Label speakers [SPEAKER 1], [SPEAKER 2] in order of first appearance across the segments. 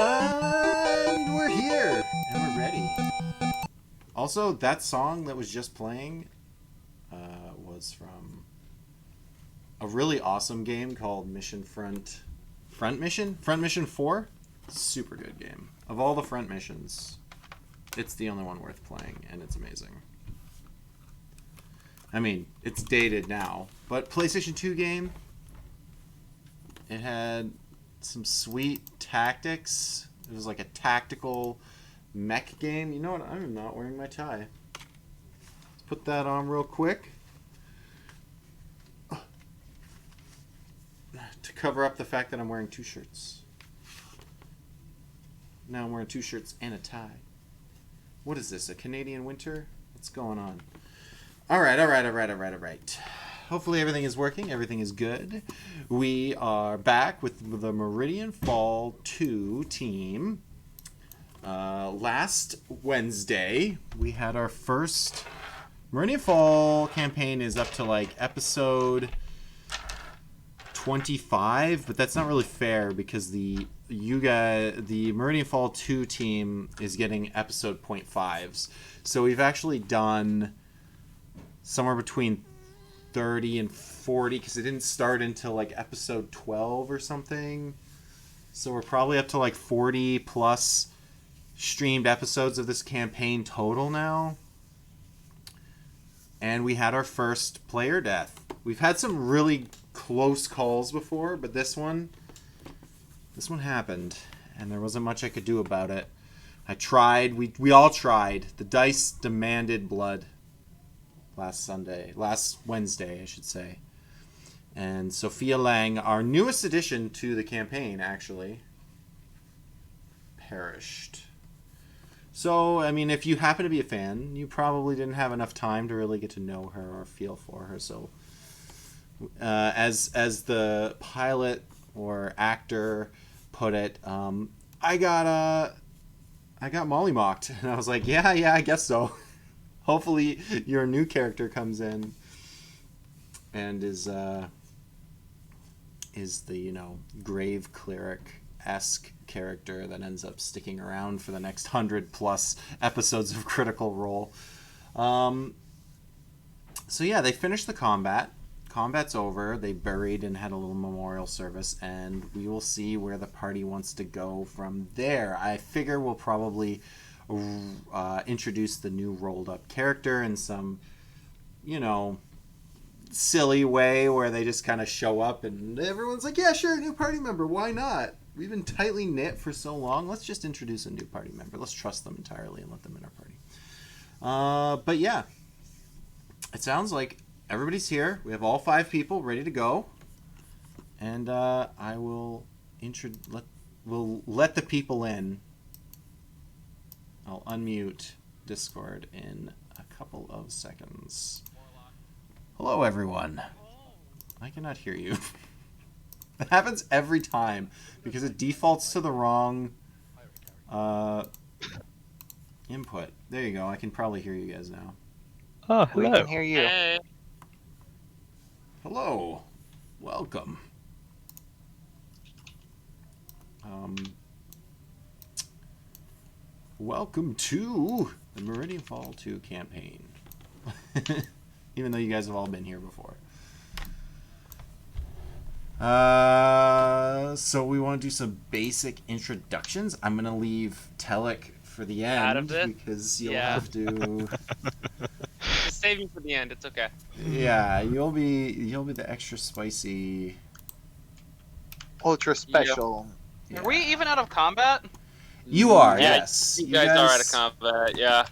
[SPEAKER 1] And we're here, and we're ready. Also, that song that was just playing was from a really awesome game called Front Mission 4. Super good game. Of all the front missions, it's the only one worth playing, and it's amazing. I mean, it's dated now, but PlayStation 2 game, it had some sweet tactics. It was like a tactical mech game. You know what? I'm not wearing my tie. Let's put that on real quick to cover up the fact that I'm wearing two shirts. Now I'm wearing two shirts and a tie. What is this, a Canadian winter? What's going on? All right. Hopefully everything is working. Everything is good. We are back with the Meridian Fall 2 team. Last Wednesday, we had our first... Meridian Fall campaign is up to like episode 25, but that's not really fair because the Meridian Fall 2 team is getting episode 0.5s. So we've actually done somewhere between 30 and 40 because it didn't start until like episode 12 or something. So we're probably up to like 40 plus streamed episodes of this campaign total now. And we had our first player death. We've had some really close calls before, but this one happened, and there wasn't much I could do about it. I tried. We all tried. The dice demanded blood last Wednesday, I should say. And Sophia Lang, our newest addition to the campaign, actually perished. So, I mean, if you happen to be a fan, you probably didn't have enough time to really get to know her or feel for her. So, as the pilot or actor put it, I got mollymocked, and I was like, yeah, I guess so. Hopefully, your new character comes in and is the grave cleric-esque character that ends up sticking around for the next 100+ episodes of Critical Role. So yeah, they finished the combat. Combat's over. They buried and had a little memorial service, and we will see where the party wants to go from there. I figure we'll probably introduce the new rolled up character in some, silly way where they just kind of show up and everyone's like, yeah, sure, new party member, why not? We've been tightly knit for so long. Let's just introduce a new party member. Let's trust them entirely and let them in our party. But yeah, it sounds like everybody's here. We have all 5 people ready to go. And I will let the people in. I'll unmute Discord in a couple of seconds. Hello, everyone. I cannot hear you. That happens every time because it defaults to the wrong input. There you go. I can probably hear you guys now.
[SPEAKER 2] Oh, hello.
[SPEAKER 3] We can hear you.
[SPEAKER 4] Hey.
[SPEAKER 1] Hello. Welcome. Welcome to the Meridian Fall 2 campaign. Even though you guys have all been here before. So we want to do some basic introductions. I'm going to leave Telek for the end
[SPEAKER 4] Out of it?
[SPEAKER 1] because you'll
[SPEAKER 4] Yeah.
[SPEAKER 1] have to...
[SPEAKER 4] Just save me for the end. It's okay.
[SPEAKER 1] Yeah, you'll be the extra spicy...
[SPEAKER 3] Ultra special.
[SPEAKER 1] Yeah.
[SPEAKER 4] Are we even out of combat?
[SPEAKER 1] You are,
[SPEAKER 4] Yeah,
[SPEAKER 1] yes.
[SPEAKER 4] You guys are out of combat, yeah.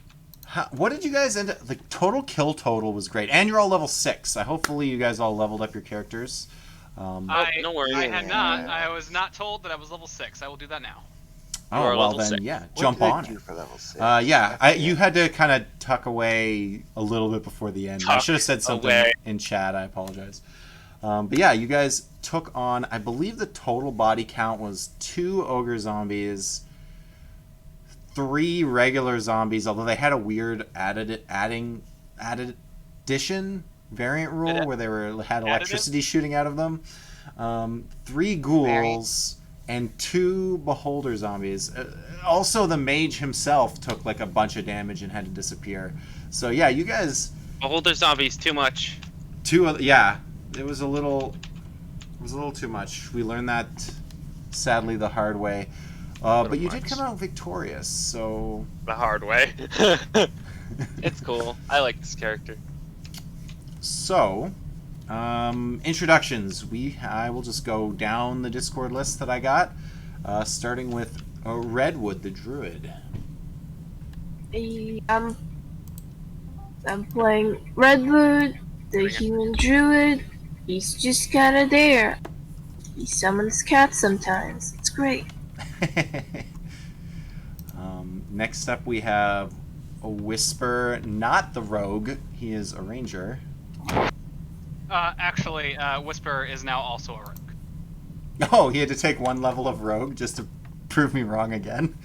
[SPEAKER 1] What did you guys end up... The total kill total was great. And you're all level 6. Hopefully you guys all leveled up your characters.
[SPEAKER 4] No worries.
[SPEAKER 5] I had not. I was not told that I was level 6. I will do that now.
[SPEAKER 1] Oh,
[SPEAKER 4] are
[SPEAKER 1] well
[SPEAKER 4] level
[SPEAKER 1] then,
[SPEAKER 4] 6.
[SPEAKER 1] yeah.
[SPEAKER 3] What
[SPEAKER 1] Jump
[SPEAKER 3] did I
[SPEAKER 1] on
[SPEAKER 3] do
[SPEAKER 1] it.
[SPEAKER 3] for level 6?
[SPEAKER 1] You had to kind of tuck away a little bit before the end. I
[SPEAKER 4] Tuck
[SPEAKER 1] should have said something
[SPEAKER 4] away.
[SPEAKER 1] in chat. I apologize. But yeah, you guys took on... I believe the total body count was 2 ogre zombies... 3 regular zombies, although they had a weird added addition variant rule where they had electricity shooting out of them. 3 ghouls and 2 beholder zombies. Also, the mage himself took like a bunch of damage and had to disappear. So yeah, you guys.
[SPEAKER 4] Beholder zombies, too much.
[SPEAKER 1] 2. Yeah, it was a little too much. We learned that sadly the hard way. But you did come out victorious, so
[SPEAKER 4] The hard way. It's cool. I like this character.
[SPEAKER 1] So, introductions. I will just go down the Discord list that I got, starting with Redwood, the druid.
[SPEAKER 2] I'm playing Redwood, the human druid. He's just kinda there. He summons cats sometimes. It's great.
[SPEAKER 1] Next up, we have a Whisper, not the rogue. He is a ranger.
[SPEAKER 5] Actually, Whisper is now also a rogue.
[SPEAKER 1] Oh, he had to take 1 level of rogue just to prove me wrong again.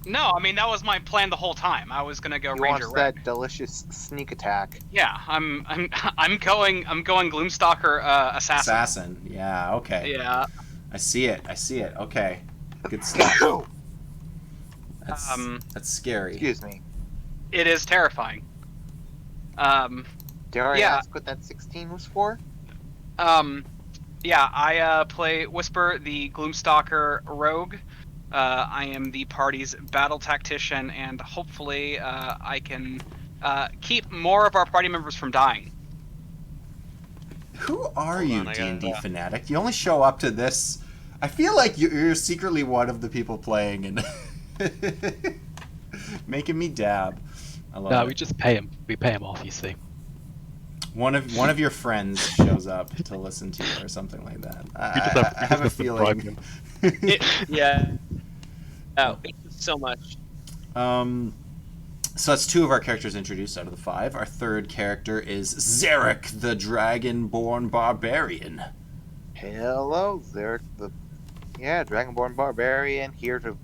[SPEAKER 5] No, I mean that was my plan the whole time. I was gonna go
[SPEAKER 3] He
[SPEAKER 5] Ranger
[SPEAKER 3] wants
[SPEAKER 5] Rogue.
[SPEAKER 3] that delicious sneak attack.
[SPEAKER 5] Yeah, I'm going Gloomstalker assassin.
[SPEAKER 1] Assassin. Yeah. Okay.
[SPEAKER 5] Yeah.
[SPEAKER 1] I see it. Okay. Good stuff. That's scary.
[SPEAKER 3] Excuse me.
[SPEAKER 5] It is terrifying.
[SPEAKER 3] Dare I
[SPEAKER 5] Yeah.
[SPEAKER 3] ask what that 16 was for?
[SPEAKER 5] Yeah, I play Whisper, the Gloomstalker rogue. I am the party's battle tactician, and hopefully I can keep more of our party members from dying.
[SPEAKER 1] Who are
[SPEAKER 4] Hold
[SPEAKER 1] you,
[SPEAKER 4] on, I gotta-
[SPEAKER 1] D&D fanatic? You only show up to this. I feel like you're secretly one of the people playing and making me dab. I love
[SPEAKER 6] No,
[SPEAKER 1] it.
[SPEAKER 6] we just pay him. We pay him off, you see.
[SPEAKER 1] One of your friends shows up to listen to you or something like that. I have a feeling.
[SPEAKER 4] Yeah. Oh, thank you so much.
[SPEAKER 1] So that's 2 of our characters introduced out of the 5. Our third character is Zarek, the Dragonborn Barbarian.
[SPEAKER 3] Hello, Zarek, the Dragonborn Barbarian, here to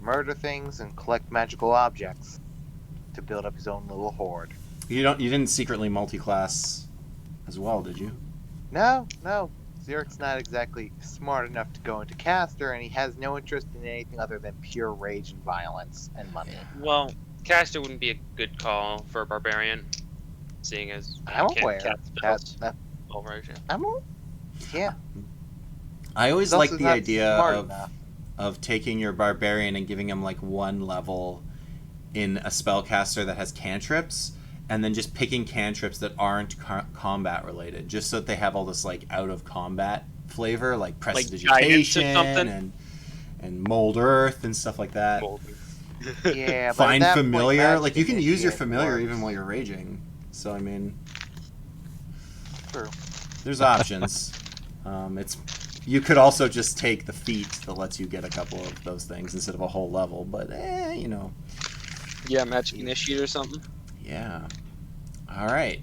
[SPEAKER 3] murder things and collect magical objects to build up his own little horde.
[SPEAKER 1] You didn't secretly multi-class as well, did you?
[SPEAKER 3] No. Zarek's not exactly smart enough to go into caster, and he has no interest in anything other than pure rage and violence and money.
[SPEAKER 4] Well, caster wouldn't be a good call for a barbarian, seeing as
[SPEAKER 3] I'm
[SPEAKER 4] you can't
[SPEAKER 3] aware.
[SPEAKER 4] cast spells.
[SPEAKER 3] That,
[SPEAKER 4] Oh, right, yeah.
[SPEAKER 3] I'm aware. Yeah.
[SPEAKER 1] I always
[SPEAKER 3] He's
[SPEAKER 1] like
[SPEAKER 3] also
[SPEAKER 1] the
[SPEAKER 3] not
[SPEAKER 1] idea
[SPEAKER 3] smart
[SPEAKER 1] of
[SPEAKER 3] enough.
[SPEAKER 1] taking your barbarian and giving him like 1 level in a spellcaster that has cantrips, and then just picking cantrips that aren't combat related, just so that they have all this like out of combat flavor, like prestidigitation and mold earth and stuff like that.
[SPEAKER 3] Yeah, but
[SPEAKER 1] Find
[SPEAKER 3] at that point,
[SPEAKER 1] familiar,
[SPEAKER 3] magic
[SPEAKER 1] like you can use your
[SPEAKER 3] initiate
[SPEAKER 1] familiar
[SPEAKER 3] works.
[SPEAKER 1] even while you're raging. So I mean,
[SPEAKER 3] True.
[SPEAKER 1] there's options. You could also just take the feat that lets you get a couple of those things instead of a whole level, but you know.
[SPEAKER 4] Yeah, magic initiate or something.
[SPEAKER 1] Yeah. All right.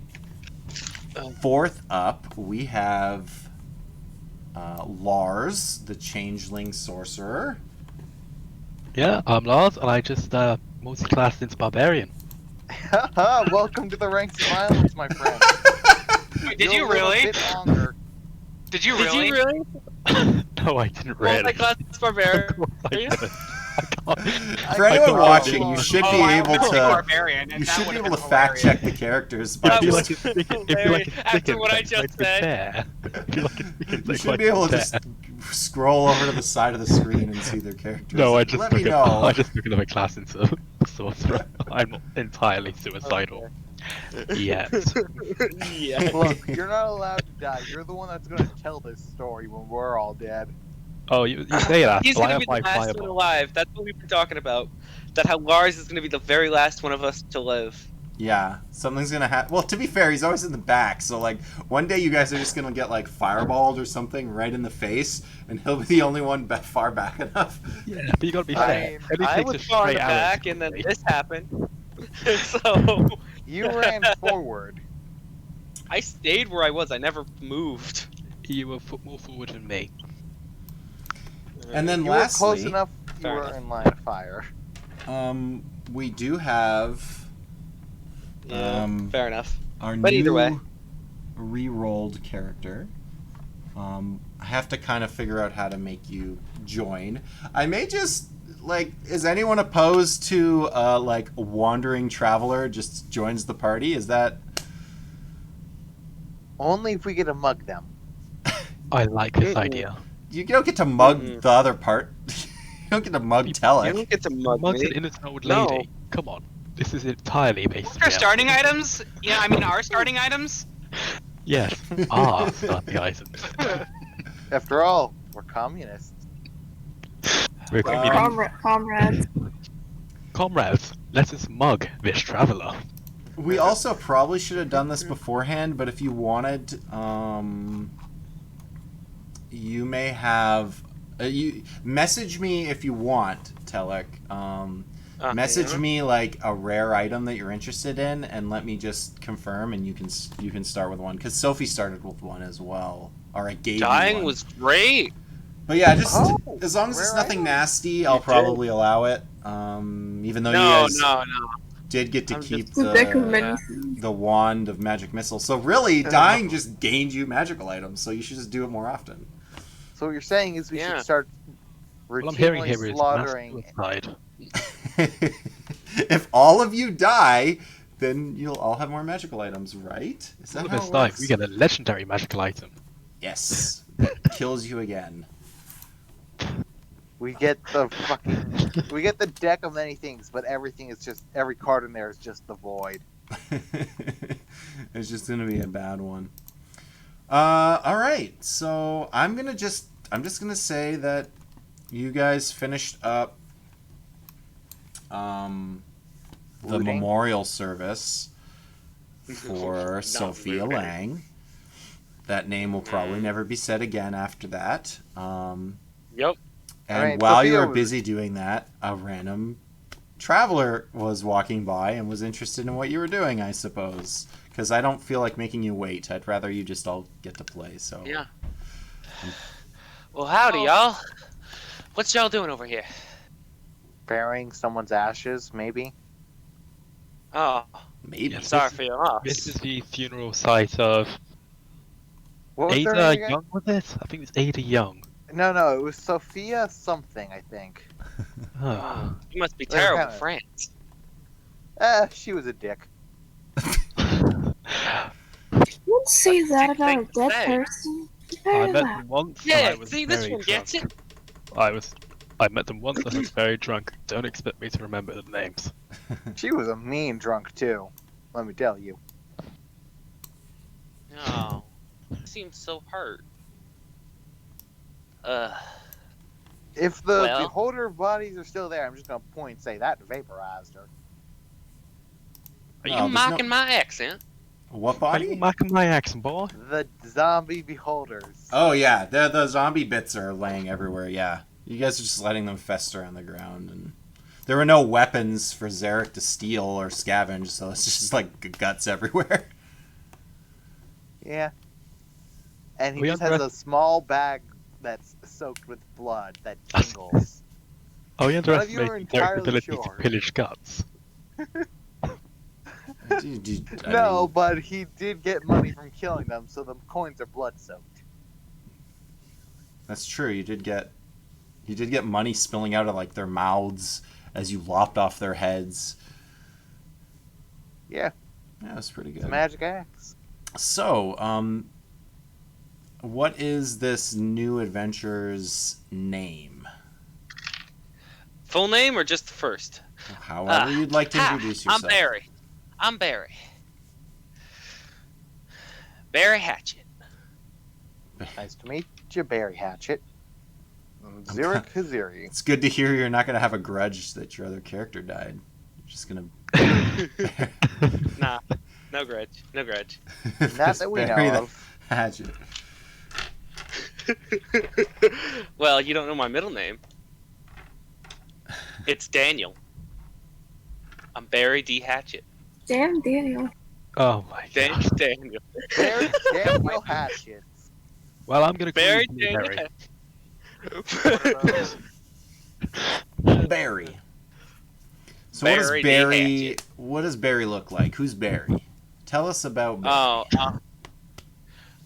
[SPEAKER 1] 4th up, we have Lars, the changeling sorcerer.
[SPEAKER 6] Yeah, I'm Lars, and I just multi-classed into Barbarian.
[SPEAKER 3] Welcome to the ranks of violence, my friend.
[SPEAKER 5] Did
[SPEAKER 3] You're
[SPEAKER 5] you
[SPEAKER 3] a little
[SPEAKER 5] really?
[SPEAKER 3] bit longer.
[SPEAKER 5] Did you
[SPEAKER 4] Did
[SPEAKER 5] really?
[SPEAKER 4] you really?
[SPEAKER 6] No, I didn't really.
[SPEAKER 4] Multi-class barbarian.
[SPEAKER 6] Of course I didn't. I can't.
[SPEAKER 1] For anyone
[SPEAKER 6] can't
[SPEAKER 1] watching,
[SPEAKER 6] do
[SPEAKER 1] you
[SPEAKER 6] it.
[SPEAKER 1] should
[SPEAKER 5] Oh,
[SPEAKER 1] be
[SPEAKER 5] I
[SPEAKER 1] able
[SPEAKER 5] remember
[SPEAKER 1] to.
[SPEAKER 5] Barbarian, and
[SPEAKER 1] You
[SPEAKER 5] that
[SPEAKER 1] should be
[SPEAKER 5] would've
[SPEAKER 1] able to
[SPEAKER 5] been
[SPEAKER 1] fact
[SPEAKER 5] hilarious.
[SPEAKER 1] check the characters.
[SPEAKER 6] If
[SPEAKER 1] But
[SPEAKER 6] you
[SPEAKER 4] was
[SPEAKER 6] like a stick, if you like a
[SPEAKER 4] after
[SPEAKER 6] stick
[SPEAKER 4] what I
[SPEAKER 6] insect,
[SPEAKER 4] just
[SPEAKER 6] like the
[SPEAKER 4] said.
[SPEAKER 6] bear. If you like a stick
[SPEAKER 1] you
[SPEAKER 6] insect,
[SPEAKER 1] should
[SPEAKER 6] like
[SPEAKER 1] be able
[SPEAKER 6] the
[SPEAKER 1] to
[SPEAKER 6] bear.
[SPEAKER 1] just scroll over to the side of the screen and see their characters.
[SPEAKER 6] No, I just
[SPEAKER 1] Let me
[SPEAKER 6] took
[SPEAKER 1] know.
[SPEAKER 6] I just took another class into sorcerer. I'm not entirely suicidal yet.
[SPEAKER 4] Yeah.
[SPEAKER 3] Look, you're not allowed to die. You're the one that's going to tell this story when we're all dead.
[SPEAKER 6] Oh, you say that?
[SPEAKER 4] He's
[SPEAKER 6] but I
[SPEAKER 4] gonna
[SPEAKER 6] have
[SPEAKER 4] be
[SPEAKER 6] my
[SPEAKER 4] the last one
[SPEAKER 6] fireball.
[SPEAKER 4] alive. That's what we've been talking about. That how Lars is gonna be the very last one of us to live.
[SPEAKER 1] Yeah, something's gonna happen. Well, to be fair, he's always in the back, so like one day you guys are just gonna get like fireballed or something right in the face, and he'll be the only one far back enough.
[SPEAKER 6] Yeah, but you gotta be fair. Only
[SPEAKER 4] I
[SPEAKER 6] takes
[SPEAKER 4] was
[SPEAKER 6] a
[SPEAKER 4] far in
[SPEAKER 6] straight
[SPEAKER 4] the
[SPEAKER 6] arrow
[SPEAKER 4] back,
[SPEAKER 6] to
[SPEAKER 4] and then
[SPEAKER 6] me.
[SPEAKER 4] this happened. So
[SPEAKER 3] You ran forward.
[SPEAKER 4] I stayed where I was. I never moved.
[SPEAKER 6] You were more forward than me.
[SPEAKER 1] And then
[SPEAKER 3] You were close
[SPEAKER 1] lastly,
[SPEAKER 3] enough. You
[SPEAKER 4] Fair
[SPEAKER 3] were
[SPEAKER 4] enough.
[SPEAKER 3] in line of fire.
[SPEAKER 1] we do have
[SPEAKER 4] Yeah, fair enough.
[SPEAKER 1] our
[SPEAKER 4] But
[SPEAKER 1] new
[SPEAKER 4] either way.
[SPEAKER 1] re-rolled character. I have to kind of figure out how to make you join. I may just is anyone opposed to a wandering traveler just joins the party? Is that
[SPEAKER 3] Only if we get to mug them.
[SPEAKER 6] I like this idea.
[SPEAKER 1] you don't get to mug the other part. You don't get to mug
[SPEAKER 4] You
[SPEAKER 1] Telek.
[SPEAKER 4] don't get to mug
[SPEAKER 6] Mug's
[SPEAKER 4] me.
[SPEAKER 6] an innocent old
[SPEAKER 4] No.
[SPEAKER 6] lady. Come on. This is entirely based on
[SPEAKER 5] Our starting items? Yeah, I mean our starting items?
[SPEAKER 6] Yes. Ah, starting items.
[SPEAKER 3] After all, we're communists.
[SPEAKER 6] We're going to be
[SPEAKER 2] Comrades.
[SPEAKER 6] comrades. Let us mug this traveler.
[SPEAKER 1] We also probably should have done this beforehand, but if you wanted, you may have you message me if you want, Telek. Message me a rare item that you're interested in, and let me just confirm, and you can start with one because Sophie started with one as well, or I gave you
[SPEAKER 4] Dying
[SPEAKER 1] one.
[SPEAKER 4] was great.
[SPEAKER 1] But yeah, just
[SPEAKER 3] Oh,
[SPEAKER 1] as long as it's
[SPEAKER 3] rare
[SPEAKER 1] nothing
[SPEAKER 3] item?
[SPEAKER 1] nasty, I'll probably allow it. Even though you
[SPEAKER 4] No,
[SPEAKER 1] guys
[SPEAKER 4] no.
[SPEAKER 1] did get to
[SPEAKER 4] I'm
[SPEAKER 1] keep
[SPEAKER 2] It's a deck of many
[SPEAKER 4] Yeah.
[SPEAKER 2] things.
[SPEAKER 1] the wand of magic missile. So really, dying just gained you magical items. So you should just do it more often.
[SPEAKER 3] So what you're saying is we
[SPEAKER 4] Yeah.
[SPEAKER 3] should start
[SPEAKER 6] What I'm hearing
[SPEAKER 3] routinely
[SPEAKER 6] here is mass
[SPEAKER 3] slaughtering.
[SPEAKER 6] suicide.
[SPEAKER 1] If all of you die, then you'll all have more magical items, right? Is
[SPEAKER 6] All
[SPEAKER 1] that
[SPEAKER 6] of
[SPEAKER 1] how
[SPEAKER 6] us
[SPEAKER 1] it
[SPEAKER 6] die.
[SPEAKER 1] works?
[SPEAKER 6] We get a legendary magical item.
[SPEAKER 1] Yes, that kills you again.
[SPEAKER 3] We get the fucking. We get the deck of many things, but everything is just every card in there is just the void.
[SPEAKER 1] It's just gonna be a bad one. All right. So I'm just gonna say that you guys finished up the
[SPEAKER 3] Looting?
[SPEAKER 1] memorial service for
[SPEAKER 4] Not
[SPEAKER 1] Sophia
[SPEAKER 4] looting.
[SPEAKER 1] Lang. That name will probably never be said again after that.
[SPEAKER 4] Yep.
[SPEAKER 1] And
[SPEAKER 3] Alright,
[SPEAKER 1] while you
[SPEAKER 3] Sophia
[SPEAKER 1] were
[SPEAKER 3] was-
[SPEAKER 1] busy doing that, a random traveler was walking by and was interested in what you were doing, I suppose. Because I don't feel like making you wait. I'd rather you just all get to play. So
[SPEAKER 4] Yeah. Well, howdy, y'all. What's y'all doing over here?
[SPEAKER 3] Burying someone's ashes, maybe.
[SPEAKER 4] Oh,
[SPEAKER 1] maybe.
[SPEAKER 6] Yes.
[SPEAKER 4] sorry for your loss.
[SPEAKER 6] This is the funeral site of
[SPEAKER 3] What was their
[SPEAKER 6] Ada
[SPEAKER 3] name again?
[SPEAKER 6] Young, was it? I think it's Ada Young.
[SPEAKER 3] No, it was Sophia something, I think.
[SPEAKER 6] Ah.
[SPEAKER 4] You must be
[SPEAKER 3] They're
[SPEAKER 4] terrible
[SPEAKER 3] kinda-
[SPEAKER 4] friends.
[SPEAKER 3] She was a dick.
[SPEAKER 2] Don't say that
[SPEAKER 4] Dick
[SPEAKER 2] about a
[SPEAKER 4] thing to
[SPEAKER 2] dead
[SPEAKER 4] say.
[SPEAKER 2] person.
[SPEAKER 6] I
[SPEAKER 2] Very
[SPEAKER 6] met
[SPEAKER 2] loud.
[SPEAKER 6] them once. and
[SPEAKER 4] Yeah,
[SPEAKER 6] I was
[SPEAKER 4] see, this
[SPEAKER 6] very
[SPEAKER 4] one gets
[SPEAKER 6] drunk.
[SPEAKER 4] it.
[SPEAKER 6] I met them once. I was very drunk. Don't expect me to remember the names.
[SPEAKER 3] She was a mean drunk too. Let me tell you.
[SPEAKER 4] Oh, you seem so hurt.
[SPEAKER 3] If the
[SPEAKER 4] Well-
[SPEAKER 3] beholder bodies are still there, I'm just gonna point and say that vaporized her.
[SPEAKER 6] Are
[SPEAKER 4] You
[SPEAKER 1] No, there's
[SPEAKER 4] mocking my accent?
[SPEAKER 1] What
[SPEAKER 6] Are you
[SPEAKER 1] body?
[SPEAKER 6] marking my accent, boy?
[SPEAKER 3] The zombie beholders.
[SPEAKER 1] Oh yeah, the zombie bits are laying everywhere. Yeah, you guys are just letting them fester on the ground, and there were no weapons for Zarek to steal or scavenge, so it's just like guts everywhere.
[SPEAKER 3] Yeah. And he
[SPEAKER 6] We
[SPEAKER 3] just has
[SPEAKER 6] underest-
[SPEAKER 3] a small bag that's soaked with blood that jingles.
[SPEAKER 6] Oh, you
[SPEAKER 3] None of you are
[SPEAKER 6] underestimated Derek's
[SPEAKER 3] entirely
[SPEAKER 6] ability
[SPEAKER 3] sure.
[SPEAKER 6] to pillage guts.
[SPEAKER 1] I
[SPEAKER 3] No,
[SPEAKER 1] mean,
[SPEAKER 3] but he did get money from killing them, so the coins are blood soaked.
[SPEAKER 1] that's true. You did get money spilling out of like their mouths as you lopped off their heads.
[SPEAKER 3] Yeah,
[SPEAKER 1] Yeah, that's pretty
[SPEAKER 3] it's
[SPEAKER 1] good.
[SPEAKER 3] a magic axe.
[SPEAKER 1] So, what is this new adventure's name?
[SPEAKER 4] Full name or just the first?
[SPEAKER 1] However you'd like to
[SPEAKER 4] Hi,
[SPEAKER 1] introduce yourself.
[SPEAKER 4] I'm Barry. Barry Hatchet.
[SPEAKER 3] Nice to meet you, Barry Hatchet. Zurich Haziri.
[SPEAKER 1] It's good to hear you're not going to have a grudge that your other character died. You're just going
[SPEAKER 4] Nah, no grudge. No grudge.
[SPEAKER 1] to...
[SPEAKER 3] Not that we know
[SPEAKER 1] Bury the
[SPEAKER 3] of.
[SPEAKER 1] hatchet.
[SPEAKER 4] Well, you don't know my middle name. It's Daniel. I'm Barry D. Hatchet.
[SPEAKER 2] Damn, Daniel.
[SPEAKER 6] Oh my god.
[SPEAKER 4] Daniel.
[SPEAKER 3] Barry Daniel Hatchet.
[SPEAKER 6] Well, I'm gonna call
[SPEAKER 4] Barry
[SPEAKER 6] you
[SPEAKER 4] Daniel.
[SPEAKER 6] Barry.
[SPEAKER 1] Barry. So
[SPEAKER 4] Barry D. Hatchet.
[SPEAKER 1] what does Barry look like? Who's Barry? Tell us about Barry.
[SPEAKER 4] Oh,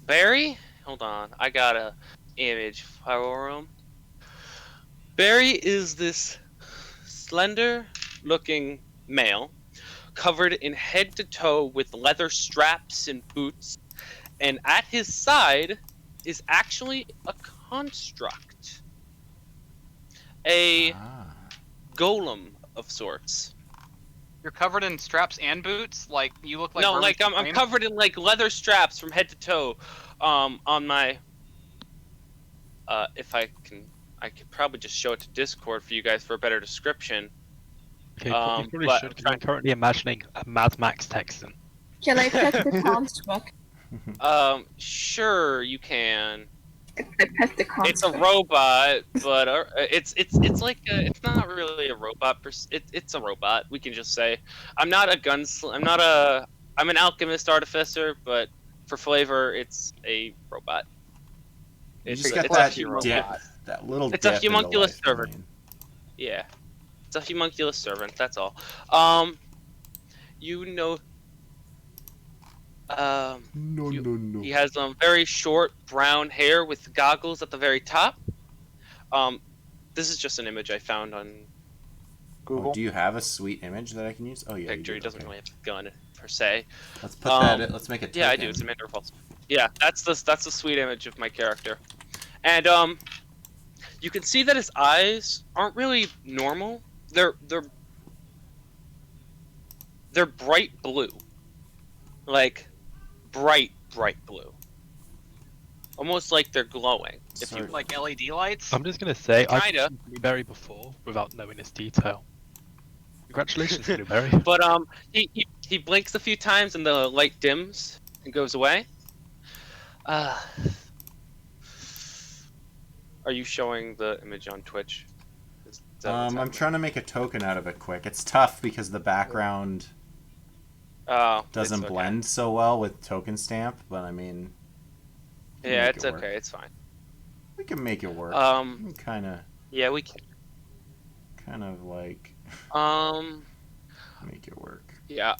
[SPEAKER 4] Barry? hold on. I got a image for him. Barry is this slender-looking male, covered in head to toe with leather straps and boots, and at his side is actually a construct, a golem of sorts.
[SPEAKER 5] You're covered in straps and boots. Like you look like.
[SPEAKER 4] No,
[SPEAKER 5] Herman
[SPEAKER 4] like I'm
[SPEAKER 5] Cain?
[SPEAKER 4] covered in like leather straps from head to toe. On my. If I could probably just show it to Discord for you guys for a better description.
[SPEAKER 6] Okay, you probably
[SPEAKER 4] but
[SPEAKER 6] should, because I'm currently imagining a Mad Max Texan.
[SPEAKER 2] Can I pet the construct?
[SPEAKER 4] Sure you can.
[SPEAKER 2] I pet the construct.
[SPEAKER 4] It's a robot, but it's like it's not really a robot. It's a robot. We can just say I'm not a I'm an alchemist artificer, but for flavor, it's a robot.
[SPEAKER 1] You
[SPEAKER 4] It's
[SPEAKER 1] just
[SPEAKER 4] a-
[SPEAKER 1] got
[SPEAKER 4] it's a
[SPEAKER 1] that
[SPEAKER 4] human-
[SPEAKER 1] dip, that little
[SPEAKER 4] It's a
[SPEAKER 1] dip into
[SPEAKER 4] homunculus
[SPEAKER 1] life,
[SPEAKER 4] servant.
[SPEAKER 1] man.
[SPEAKER 4] Yeah, it's a homunculus servant. That's all. You know.
[SPEAKER 1] No.
[SPEAKER 4] He has very short brown hair with goggles at the very top. This is just an image I found on
[SPEAKER 3] Google.
[SPEAKER 1] Oh, do you have a sweet image that I can use? Oh yeah, you
[SPEAKER 4] picture.
[SPEAKER 1] do,
[SPEAKER 4] He doesn't
[SPEAKER 1] okay.
[SPEAKER 4] really have a gun per se.
[SPEAKER 1] Let's put that in. Let's make a token.
[SPEAKER 4] Yeah, I do. It's a Mandarin Falls. Yeah, that's the sweet image of my character, and you can see that his eyes aren't really normal. They're bright blue, like bright blue, almost like they're glowing. If you
[SPEAKER 1] Sorry.
[SPEAKER 5] like LED lights.
[SPEAKER 6] I'm just gonna say, I've
[SPEAKER 4] Kinda.
[SPEAKER 6] seen Blueberry before without knowing this detail. Congratulations, Blueberry.
[SPEAKER 4] But he blinks a few times and the light dims and goes away. Are you showing the image on Twitch? Is that what's
[SPEAKER 1] I'm
[SPEAKER 4] happening?
[SPEAKER 1] trying to make a token out of it quick. It's tough because the background
[SPEAKER 4] Oh,
[SPEAKER 1] doesn't
[SPEAKER 4] it's okay.
[SPEAKER 1] blend so well with token stamp, but I mean, we can
[SPEAKER 4] Yeah,
[SPEAKER 1] make
[SPEAKER 4] it's
[SPEAKER 1] it work.
[SPEAKER 4] okay. It's fine.
[SPEAKER 1] We can make it work. Kind
[SPEAKER 4] Yeah, we can.
[SPEAKER 1] of like make it work.
[SPEAKER 4] Yeah,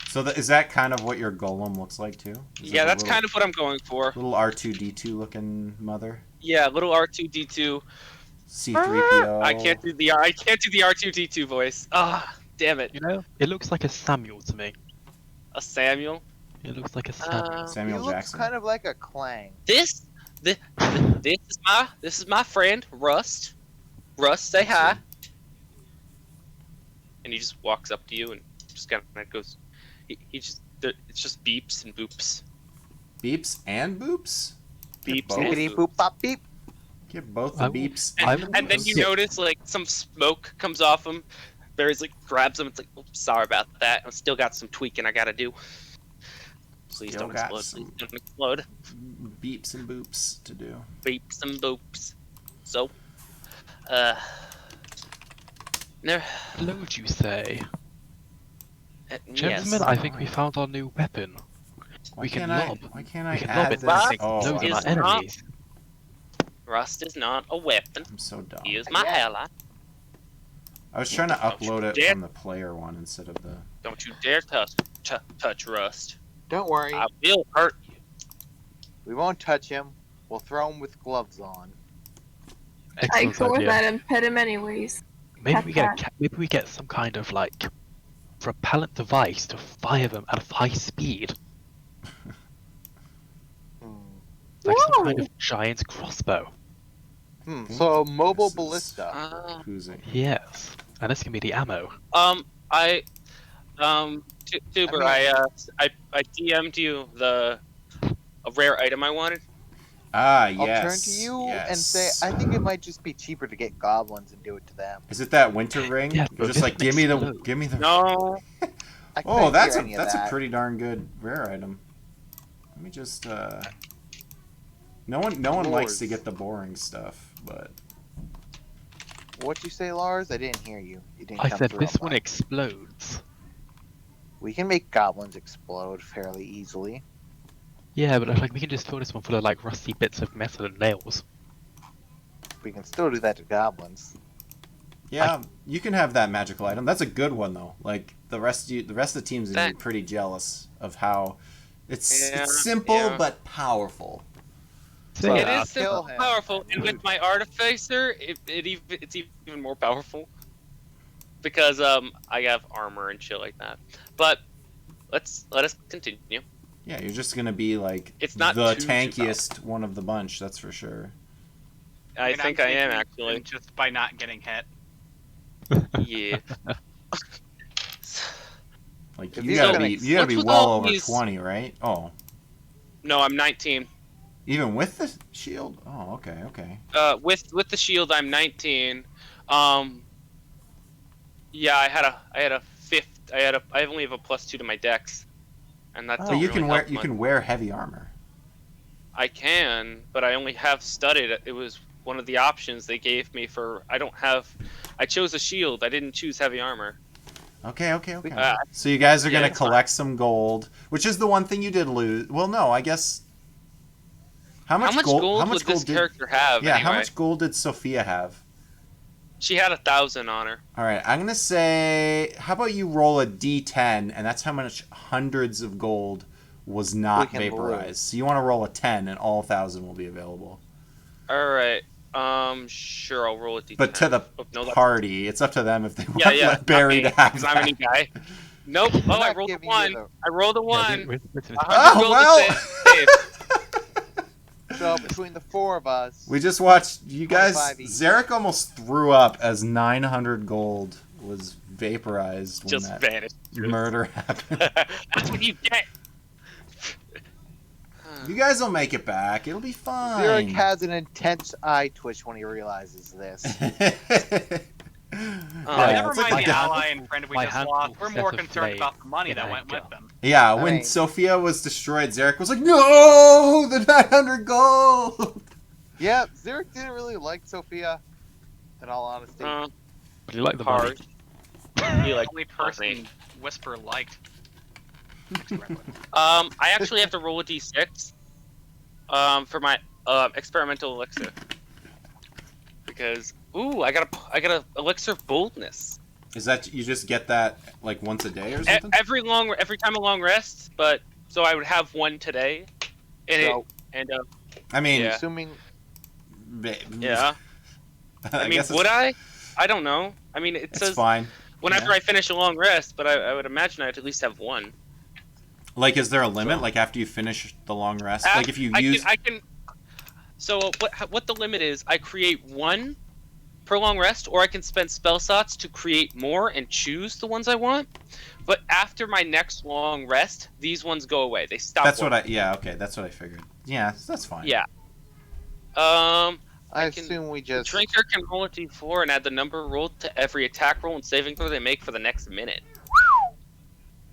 [SPEAKER 1] So is that kind of what your golem looks like too?
[SPEAKER 4] yeah. That's kind of what I'm going for.
[SPEAKER 1] little R2D2 looking mother.
[SPEAKER 4] Yeah, little R2D2.
[SPEAKER 1] C3PO.
[SPEAKER 4] I can't do the R2D2 voice. Ah, damn it.
[SPEAKER 6] You know, it looks like a Samuel to me.
[SPEAKER 4] A Samuel.
[SPEAKER 6] It looks like a Samuel.
[SPEAKER 3] He
[SPEAKER 1] Samuel
[SPEAKER 3] looks
[SPEAKER 1] Jackson.
[SPEAKER 3] kind of like a Clang.
[SPEAKER 4] This is my friend Rust. Rust, say hi. And he just walks up to you and just kind of goes. It's just beeps and boops.
[SPEAKER 1] Beeps and boops? Get
[SPEAKER 4] Beeps
[SPEAKER 1] both?
[SPEAKER 4] and
[SPEAKER 3] Bippity
[SPEAKER 4] boops.
[SPEAKER 3] boop bop beep.
[SPEAKER 1] Get both the
[SPEAKER 6] I will-
[SPEAKER 1] beeps
[SPEAKER 6] I
[SPEAKER 1] and
[SPEAKER 6] will-
[SPEAKER 1] the
[SPEAKER 4] And then
[SPEAKER 1] boops.
[SPEAKER 4] you notice like some smoke comes off him. Barry's like grabs him. It's like, oops, sorry about that. I've still got some tweaking I gotta do. Please
[SPEAKER 1] Still
[SPEAKER 4] don't
[SPEAKER 1] got
[SPEAKER 4] explode.
[SPEAKER 1] some-
[SPEAKER 4] Please don't explode.
[SPEAKER 1] beeps and boops to do.
[SPEAKER 4] Beeps and boops. So, no.
[SPEAKER 6] Hello, would you say?
[SPEAKER 4] Yes.
[SPEAKER 6] Gentlemen, I think we found our new weapon.
[SPEAKER 1] Why
[SPEAKER 6] We can
[SPEAKER 1] can't I?
[SPEAKER 6] lob.
[SPEAKER 1] Why can't I
[SPEAKER 6] We can
[SPEAKER 1] add
[SPEAKER 6] lob it
[SPEAKER 1] this?
[SPEAKER 6] and make
[SPEAKER 1] Oh,
[SPEAKER 6] loads of
[SPEAKER 4] is
[SPEAKER 6] our
[SPEAKER 4] not-
[SPEAKER 6] enemies.
[SPEAKER 4] Rust is not a weapon.
[SPEAKER 1] I'm so dumb.
[SPEAKER 4] He is my ally.
[SPEAKER 1] I was trying to
[SPEAKER 4] Don't you
[SPEAKER 1] upload it
[SPEAKER 4] dare-
[SPEAKER 1] from the player one instead of the.
[SPEAKER 4] Don't you dare touch Rust.
[SPEAKER 3] Don't worry,
[SPEAKER 4] I will hurt you.
[SPEAKER 3] we won't touch him. We'll throw him with gloves on.
[SPEAKER 2] I
[SPEAKER 6] Excellent
[SPEAKER 2] go with
[SPEAKER 6] idea.
[SPEAKER 2] that and pet him anyways.
[SPEAKER 6] Maybe we get some kind of like propellant device to fire them at a high speed, like some kind
[SPEAKER 2] Whoa.
[SPEAKER 6] of giant crossbow.
[SPEAKER 3] So a mobile
[SPEAKER 1] This is-
[SPEAKER 3] ballista.
[SPEAKER 1] Who's it?
[SPEAKER 6] Yes, and this can be the ammo.
[SPEAKER 4] Tuber, I DM'd you a rare item I wanted.
[SPEAKER 1] Ah,
[SPEAKER 3] I'll
[SPEAKER 1] yes.
[SPEAKER 3] turn to you and say,
[SPEAKER 1] yes.
[SPEAKER 3] I think it might just be cheaper to get goblins and do it to them.
[SPEAKER 1] Is it that winter ring?
[SPEAKER 6] Yeah,
[SPEAKER 1] You're
[SPEAKER 6] but
[SPEAKER 1] just
[SPEAKER 6] this
[SPEAKER 1] like, give me the.
[SPEAKER 4] No.
[SPEAKER 3] I
[SPEAKER 1] Oh,
[SPEAKER 3] couldn't
[SPEAKER 1] that's
[SPEAKER 3] hear
[SPEAKER 1] a
[SPEAKER 3] any of
[SPEAKER 1] that's a
[SPEAKER 3] that.
[SPEAKER 1] pretty darn good rare item. Let me just. No one likes to
[SPEAKER 3] Lords.
[SPEAKER 1] get the boring stuff, but
[SPEAKER 3] What'd you say, Lars? I didn't hear you. You didn't
[SPEAKER 6] I
[SPEAKER 3] come
[SPEAKER 6] said
[SPEAKER 3] through
[SPEAKER 6] this
[SPEAKER 3] on
[SPEAKER 6] one
[SPEAKER 3] mine.
[SPEAKER 6] explodes.
[SPEAKER 3] We can make goblins explode fairly easily.
[SPEAKER 6] Yeah, but like we can just fill this one full of like rusty bits of metal and nails.
[SPEAKER 3] We can still do that to goblins.
[SPEAKER 1] yeah, you can have that magical item. That's a good one though. Like the rest of the team's gonna be
[SPEAKER 4] That-
[SPEAKER 1] pretty jealous of how It's simple but powerful.
[SPEAKER 6] So,
[SPEAKER 4] It
[SPEAKER 6] yeah,
[SPEAKER 4] is
[SPEAKER 3] kill
[SPEAKER 4] simple,
[SPEAKER 3] him.
[SPEAKER 4] powerful, and with my artificer, it's even more powerful because I have armor and shit like that. But let us continue.
[SPEAKER 1] Yeah, you're just gonna be like
[SPEAKER 4] It's not
[SPEAKER 1] the
[SPEAKER 4] too
[SPEAKER 1] tankiest one of the bunch, that's for sure.
[SPEAKER 4] I
[SPEAKER 5] mean,
[SPEAKER 4] think
[SPEAKER 5] I'm
[SPEAKER 4] I am
[SPEAKER 5] thinking
[SPEAKER 4] actually.
[SPEAKER 5] just by not getting hit.
[SPEAKER 4] Yeah.
[SPEAKER 1] Like
[SPEAKER 3] If
[SPEAKER 1] you
[SPEAKER 3] he's
[SPEAKER 1] gotta
[SPEAKER 3] gonna-
[SPEAKER 1] be
[SPEAKER 4] What's with
[SPEAKER 1] well
[SPEAKER 4] all
[SPEAKER 1] over
[SPEAKER 4] these-
[SPEAKER 1] 20, right? Oh,
[SPEAKER 4] No, I'm 19.
[SPEAKER 1] even with the shield? Oh, okay.
[SPEAKER 4] With the shield, I'm 19. Yeah, I had a fifth. I only have a +2 to my dex, and that.
[SPEAKER 1] But
[SPEAKER 4] doesn't
[SPEAKER 1] you
[SPEAKER 4] really
[SPEAKER 1] can wear
[SPEAKER 4] help much.
[SPEAKER 1] wear heavy armor.
[SPEAKER 4] I can, but I only have studded. It was one of the options they gave me for. I don't have. I chose a shield. I didn't choose heavy armor.
[SPEAKER 1] Okay.
[SPEAKER 4] Uh,
[SPEAKER 1] So you guys are
[SPEAKER 4] yeah,
[SPEAKER 1] gonna
[SPEAKER 4] it's fine.
[SPEAKER 1] collect some gold, which is the one thing you did lose. Well, no, I guess. How much gold?
[SPEAKER 4] would this character have?
[SPEAKER 1] Yeah,
[SPEAKER 4] anyway?
[SPEAKER 1] how much gold did Sophia have?
[SPEAKER 4] She had 1,000 on her.
[SPEAKER 1] All right, I'm gonna say, how about you roll a D10, and that's how much hundreds of gold was not
[SPEAKER 3] We can
[SPEAKER 1] vaporized.
[SPEAKER 3] lose.
[SPEAKER 1] So you want to roll a 10, and all 1,000 will be available.
[SPEAKER 4] All right. Sure. I'll roll a d10.
[SPEAKER 1] But to the
[SPEAKER 4] Oh, no, that's-
[SPEAKER 1] party, it's up to them if they want
[SPEAKER 4] Yeah.
[SPEAKER 1] let Barry to
[SPEAKER 4] not me,
[SPEAKER 1] have
[SPEAKER 4] 'cause I'm a
[SPEAKER 1] that.
[SPEAKER 4] new guy. Nope. Oh, I
[SPEAKER 3] not
[SPEAKER 4] rolled a
[SPEAKER 3] giving you
[SPEAKER 4] 1.
[SPEAKER 3] the-
[SPEAKER 4] I rolled a
[SPEAKER 6] yeah,
[SPEAKER 4] 1.
[SPEAKER 6] listen,
[SPEAKER 4] 100
[SPEAKER 1] Oh,
[SPEAKER 4] gold
[SPEAKER 1] well.
[SPEAKER 4] to save.
[SPEAKER 3] So between the four of us,
[SPEAKER 1] We just watched you guys.
[SPEAKER 3] 25 each.
[SPEAKER 1] Zarek almost threw up as 900 gold was vaporized when
[SPEAKER 4] Just
[SPEAKER 1] that
[SPEAKER 4] vanished.
[SPEAKER 1] murder happened.
[SPEAKER 4] That's what you get.
[SPEAKER 1] You guys will make it back. It'll be fine.
[SPEAKER 3] Zurich has an intense eye twitch when he realizes this.
[SPEAKER 1] Yeah,
[SPEAKER 5] Never
[SPEAKER 1] it's like
[SPEAKER 5] mind
[SPEAKER 1] the-
[SPEAKER 5] the ally and friend we
[SPEAKER 6] my
[SPEAKER 5] just
[SPEAKER 6] handful
[SPEAKER 5] lost. We're
[SPEAKER 6] set
[SPEAKER 5] more
[SPEAKER 6] of
[SPEAKER 5] concerned
[SPEAKER 6] flame
[SPEAKER 5] about the money
[SPEAKER 6] in
[SPEAKER 5] that went
[SPEAKER 6] anger.
[SPEAKER 5] with them.
[SPEAKER 1] Yeah,
[SPEAKER 3] I
[SPEAKER 1] when
[SPEAKER 3] mean-
[SPEAKER 1] Sophia was destroyed, Zarek was like, "No, the 900 gold."
[SPEAKER 3] Yeah, Zurich didn't really like Sophia, in all honesty.
[SPEAKER 6] But you like the money.
[SPEAKER 4] Hard. You like
[SPEAKER 5] Only
[SPEAKER 4] money.
[SPEAKER 5] person Whisper liked.
[SPEAKER 4] I actually have to roll a d6 for my experimental elixir because I got a elixir of boldness
[SPEAKER 1] Is that you just get that like once a day or something?
[SPEAKER 4] every time a long rest, but so I would have one today,
[SPEAKER 3] So-
[SPEAKER 1] I mean,
[SPEAKER 4] Yeah.
[SPEAKER 3] Assuming
[SPEAKER 4] yeah. I mean,
[SPEAKER 1] guess
[SPEAKER 4] would I? I don't know. I mean, it
[SPEAKER 1] It's
[SPEAKER 4] says
[SPEAKER 1] fine.
[SPEAKER 4] whenever
[SPEAKER 1] yeah.
[SPEAKER 4] I finish a long rest, but I would imagine I'd at least have one.
[SPEAKER 1] Like, is there a limit?
[SPEAKER 4] So-
[SPEAKER 1] Like after you finish the long rest, like if you use.
[SPEAKER 4] I can. So what the limit is? I create one per long rest, or I can spend spell slots to create more and choose the ones I want. But after my next long rest, these ones go away. They stop.
[SPEAKER 1] That's what
[SPEAKER 4] working.
[SPEAKER 1] okay, that's what I figured. Yeah, that's fine.
[SPEAKER 4] Yeah.
[SPEAKER 3] I
[SPEAKER 4] can-
[SPEAKER 3] assume we
[SPEAKER 4] The
[SPEAKER 3] just
[SPEAKER 4] drinker can roll a d4 and add the number rolled to every attack roll and saving throw they make for the next minute.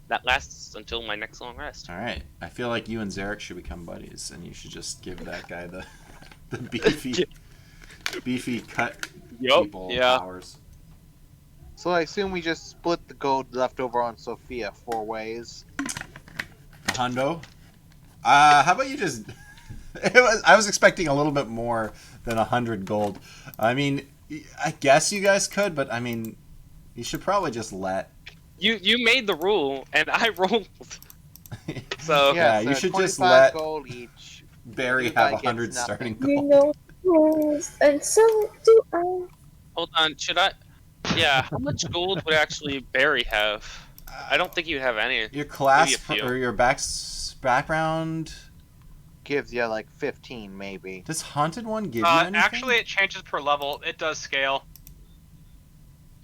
[SPEAKER 4] That lasts until my next long rest.
[SPEAKER 1] All right. I feel like you and Zarek should become buddies, and you should just give that guy the beefy cut
[SPEAKER 4] Yup,
[SPEAKER 1] people
[SPEAKER 4] yeah.
[SPEAKER 1] powers.
[SPEAKER 3] So I assume we just split the gold left over on Sophia 4 ways.
[SPEAKER 1] Hundo. How about you just? I was expecting a little bit more than 100 gold. I mean, I guess you guys could, but I mean, you should probably just let.
[SPEAKER 4] You made the rule and I rolled. So
[SPEAKER 1] Yeah,
[SPEAKER 3] so
[SPEAKER 1] you should just
[SPEAKER 3] 25
[SPEAKER 1] let
[SPEAKER 3] gold each.
[SPEAKER 1] Barry
[SPEAKER 3] Everybody
[SPEAKER 1] have
[SPEAKER 3] gets
[SPEAKER 1] 100
[SPEAKER 3] nothing.
[SPEAKER 1] starting
[SPEAKER 2] You
[SPEAKER 1] gold.
[SPEAKER 2] know rules, and so do I.
[SPEAKER 4] hold on, should I? Yeah, how much gold would actually Barry have? I don't think you'd have any.
[SPEAKER 1] Your class
[SPEAKER 4] Maybe a few.
[SPEAKER 1] or your background.
[SPEAKER 3] Gives you like 15 maybe.
[SPEAKER 1] Does haunted one give you anything?
[SPEAKER 5] Actually, it changes per level. It does scale.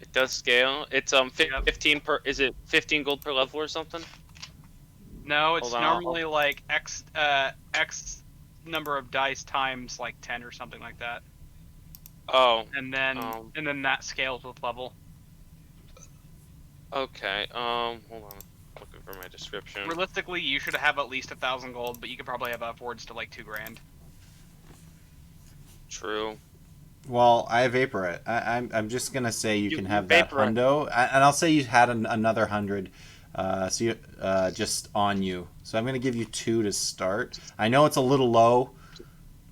[SPEAKER 4] It does scale. It's 15 per. Is it 15 gold per level or something?
[SPEAKER 5] No, it's
[SPEAKER 4] Hold on,
[SPEAKER 5] normally like X number of dice times like 10 or something like that.
[SPEAKER 4] Oh,
[SPEAKER 5] And then that scales with level.
[SPEAKER 4] okay. Hold on. Looking for my description.
[SPEAKER 5] Realistically, you should have at least 1,000 gold, but you could probably have upwards to like 2 grand.
[SPEAKER 4] True.
[SPEAKER 1] Well, I vapor it. I'm just gonna say you
[SPEAKER 4] You
[SPEAKER 1] can have that
[SPEAKER 4] vapor it.
[SPEAKER 1] hundo, and I'll say you had another 100, so you, just on you. So I'm gonna give you 2 to start. I know it's a little low,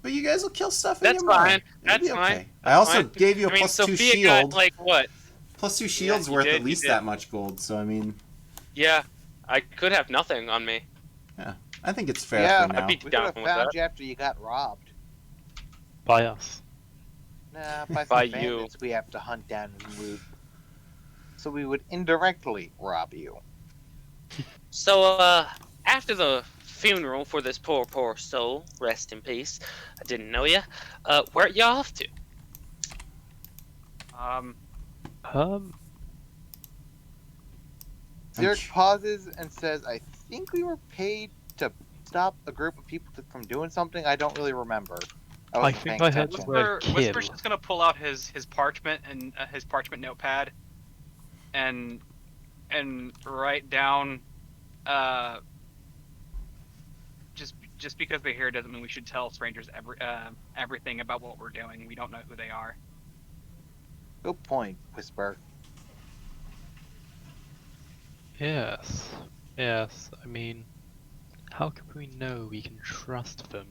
[SPEAKER 1] but you guys will kill stuff.
[SPEAKER 4] That's
[SPEAKER 1] anymore.
[SPEAKER 4] fine.
[SPEAKER 1] It'll
[SPEAKER 4] That's
[SPEAKER 1] be
[SPEAKER 4] fine.
[SPEAKER 1] okay. I
[SPEAKER 4] That's
[SPEAKER 1] also
[SPEAKER 4] fine.
[SPEAKER 1] gave you a
[SPEAKER 4] I mean,
[SPEAKER 1] +2
[SPEAKER 4] Sophia
[SPEAKER 1] shield.
[SPEAKER 4] got like what?
[SPEAKER 1] +2 shield's
[SPEAKER 4] you
[SPEAKER 1] worth
[SPEAKER 4] did,
[SPEAKER 1] at
[SPEAKER 4] you
[SPEAKER 1] least
[SPEAKER 4] did.
[SPEAKER 1] that much gold. So I mean,
[SPEAKER 4] Yeah, I could have nothing on me.
[SPEAKER 1] Yeah. I think it's fair
[SPEAKER 3] Yeah,
[SPEAKER 1] for now.
[SPEAKER 4] I'd be
[SPEAKER 3] We could
[SPEAKER 4] down
[SPEAKER 3] have
[SPEAKER 4] with
[SPEAKER 3] found
[SPEAKER 4] that.
[SPEAKER 3] you after you got robbed.
[SPEAKER 6] By us.
[SPEAKER 3] Nah, by
[SPEAKER 4] By
[SPEAKER 3] some
[SPEAKER 4] you.
[SPEAKER 3] bandits we have to hunt down and loot. So we would indirectly rob you.
[SPEAKER 4] So, after the funeral for this poor soul, rest in peace, I didn't know you, where you off to?
[SPEAKER 6] Um,
[SPEAKER 3] Zurich pauses and says, I think we were paid to stop a group of people from doing something. I don't really remember. I wasn't
[SPEAKER 6] think
[SPEAKER 3] paying
[SPEAKER 6] I heard
[SPEAKER 3] attention.
[SPEAKER 6] the word kill.
[SPEAKER 5] Whisper's just gonna pull out his parchment and his parchment notepad, and write down, just because they're here doesn't mean we should tell strangers everything about what we're doing. We don't know who they are.
[SPEAKER 3] Good point, Whisper.
[SPEAKER 6] Yes. Yes. I mean, how can we know we can trust them?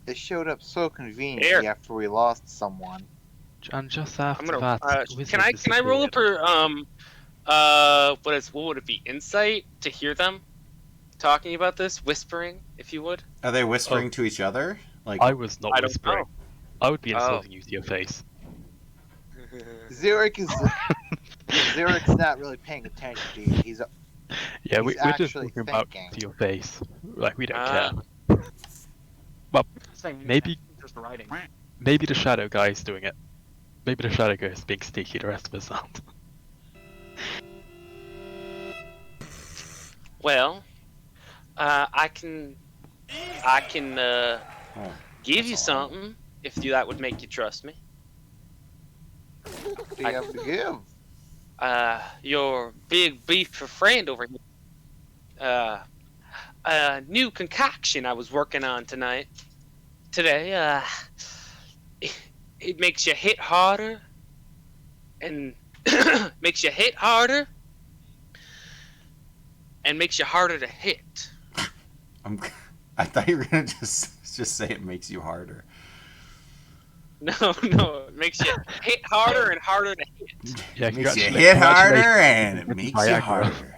[SPEAKER 3] They showed up so conveniently
[SPEAKER 4] Here.
[SPEAKER 3] after we lost someone.
[SPEAKER 6] And just
[SPEAKER 4] I'm
[SPEAKER 6] after
[SPEAKER 4] gonna.
[SPEAKER 6] that,
[SPEAKER 4] Can I roll up
[SPEAKER 6] disappeared.
[SPEAKER 4] her what would it be? Insight to hear them talking about this, whispering, if you would.
[SPEAKER 1] Are they whispering to each other? Like
[SPEAKER 6] I was not
[SPEAKER 4] I don't
[SPEAKER 6] whispering.
[SPEAKER 4] know.
[SPEAKER 6] I would be
[SPEAKER 4] Oh.
[SPEAKER 6] insulting you to your face.
[SPEAKER 3] Zurich Zurich's not really paying attention to you. He's
[SPEAKER 6] Yeah,
[SPEAKER 3] He's
[SPEAKER 6] we're just
[SPEAKER 3] actually
[SPEAKER 6] talking about
[SPEAKER 3] thinking.
[SPEAKER 6] to your face. Like, we don't
[SPEAKER 4] Ah.
[SPEAKER 6] care.
[SPEAKER 5] Same,
[SPEAKER 6] Maybe-
[SPEAKER 5] just writing.
[SPEAKER 6] Maybe the shadow guy is doing it. Maybe the shadow guy is being sneaky, the rest of us aren't.
[SPEAKER 4] Well, I can
[SPEAKER 1] oh,
[SPEAKER 4] give you
[SPEAKER 1] that's all right.
[SPEAKER 4] something if that would make you trust me.
[SPEAKER 3] what do you have to give?
[SPEAKER 4] Your big beef friend over here. A new concoction I was working on today. It makes you hit harder, and makes you hit harder, and makes you harder to hit.
[SPEAKER 1] I thought you were gonna just say it makes you harder.
[SPEAKER 4] No, it makes you hit harder and harder to hit.
[SPEAKER 6] Yeah,
[SPEAKER 1] It makes you
[SPEAKER 6] congratulations.
[SPEAKER 1] hit harder and it makes you
[SPEAKER 6] Viagra.
[SPEAKER 1] harder.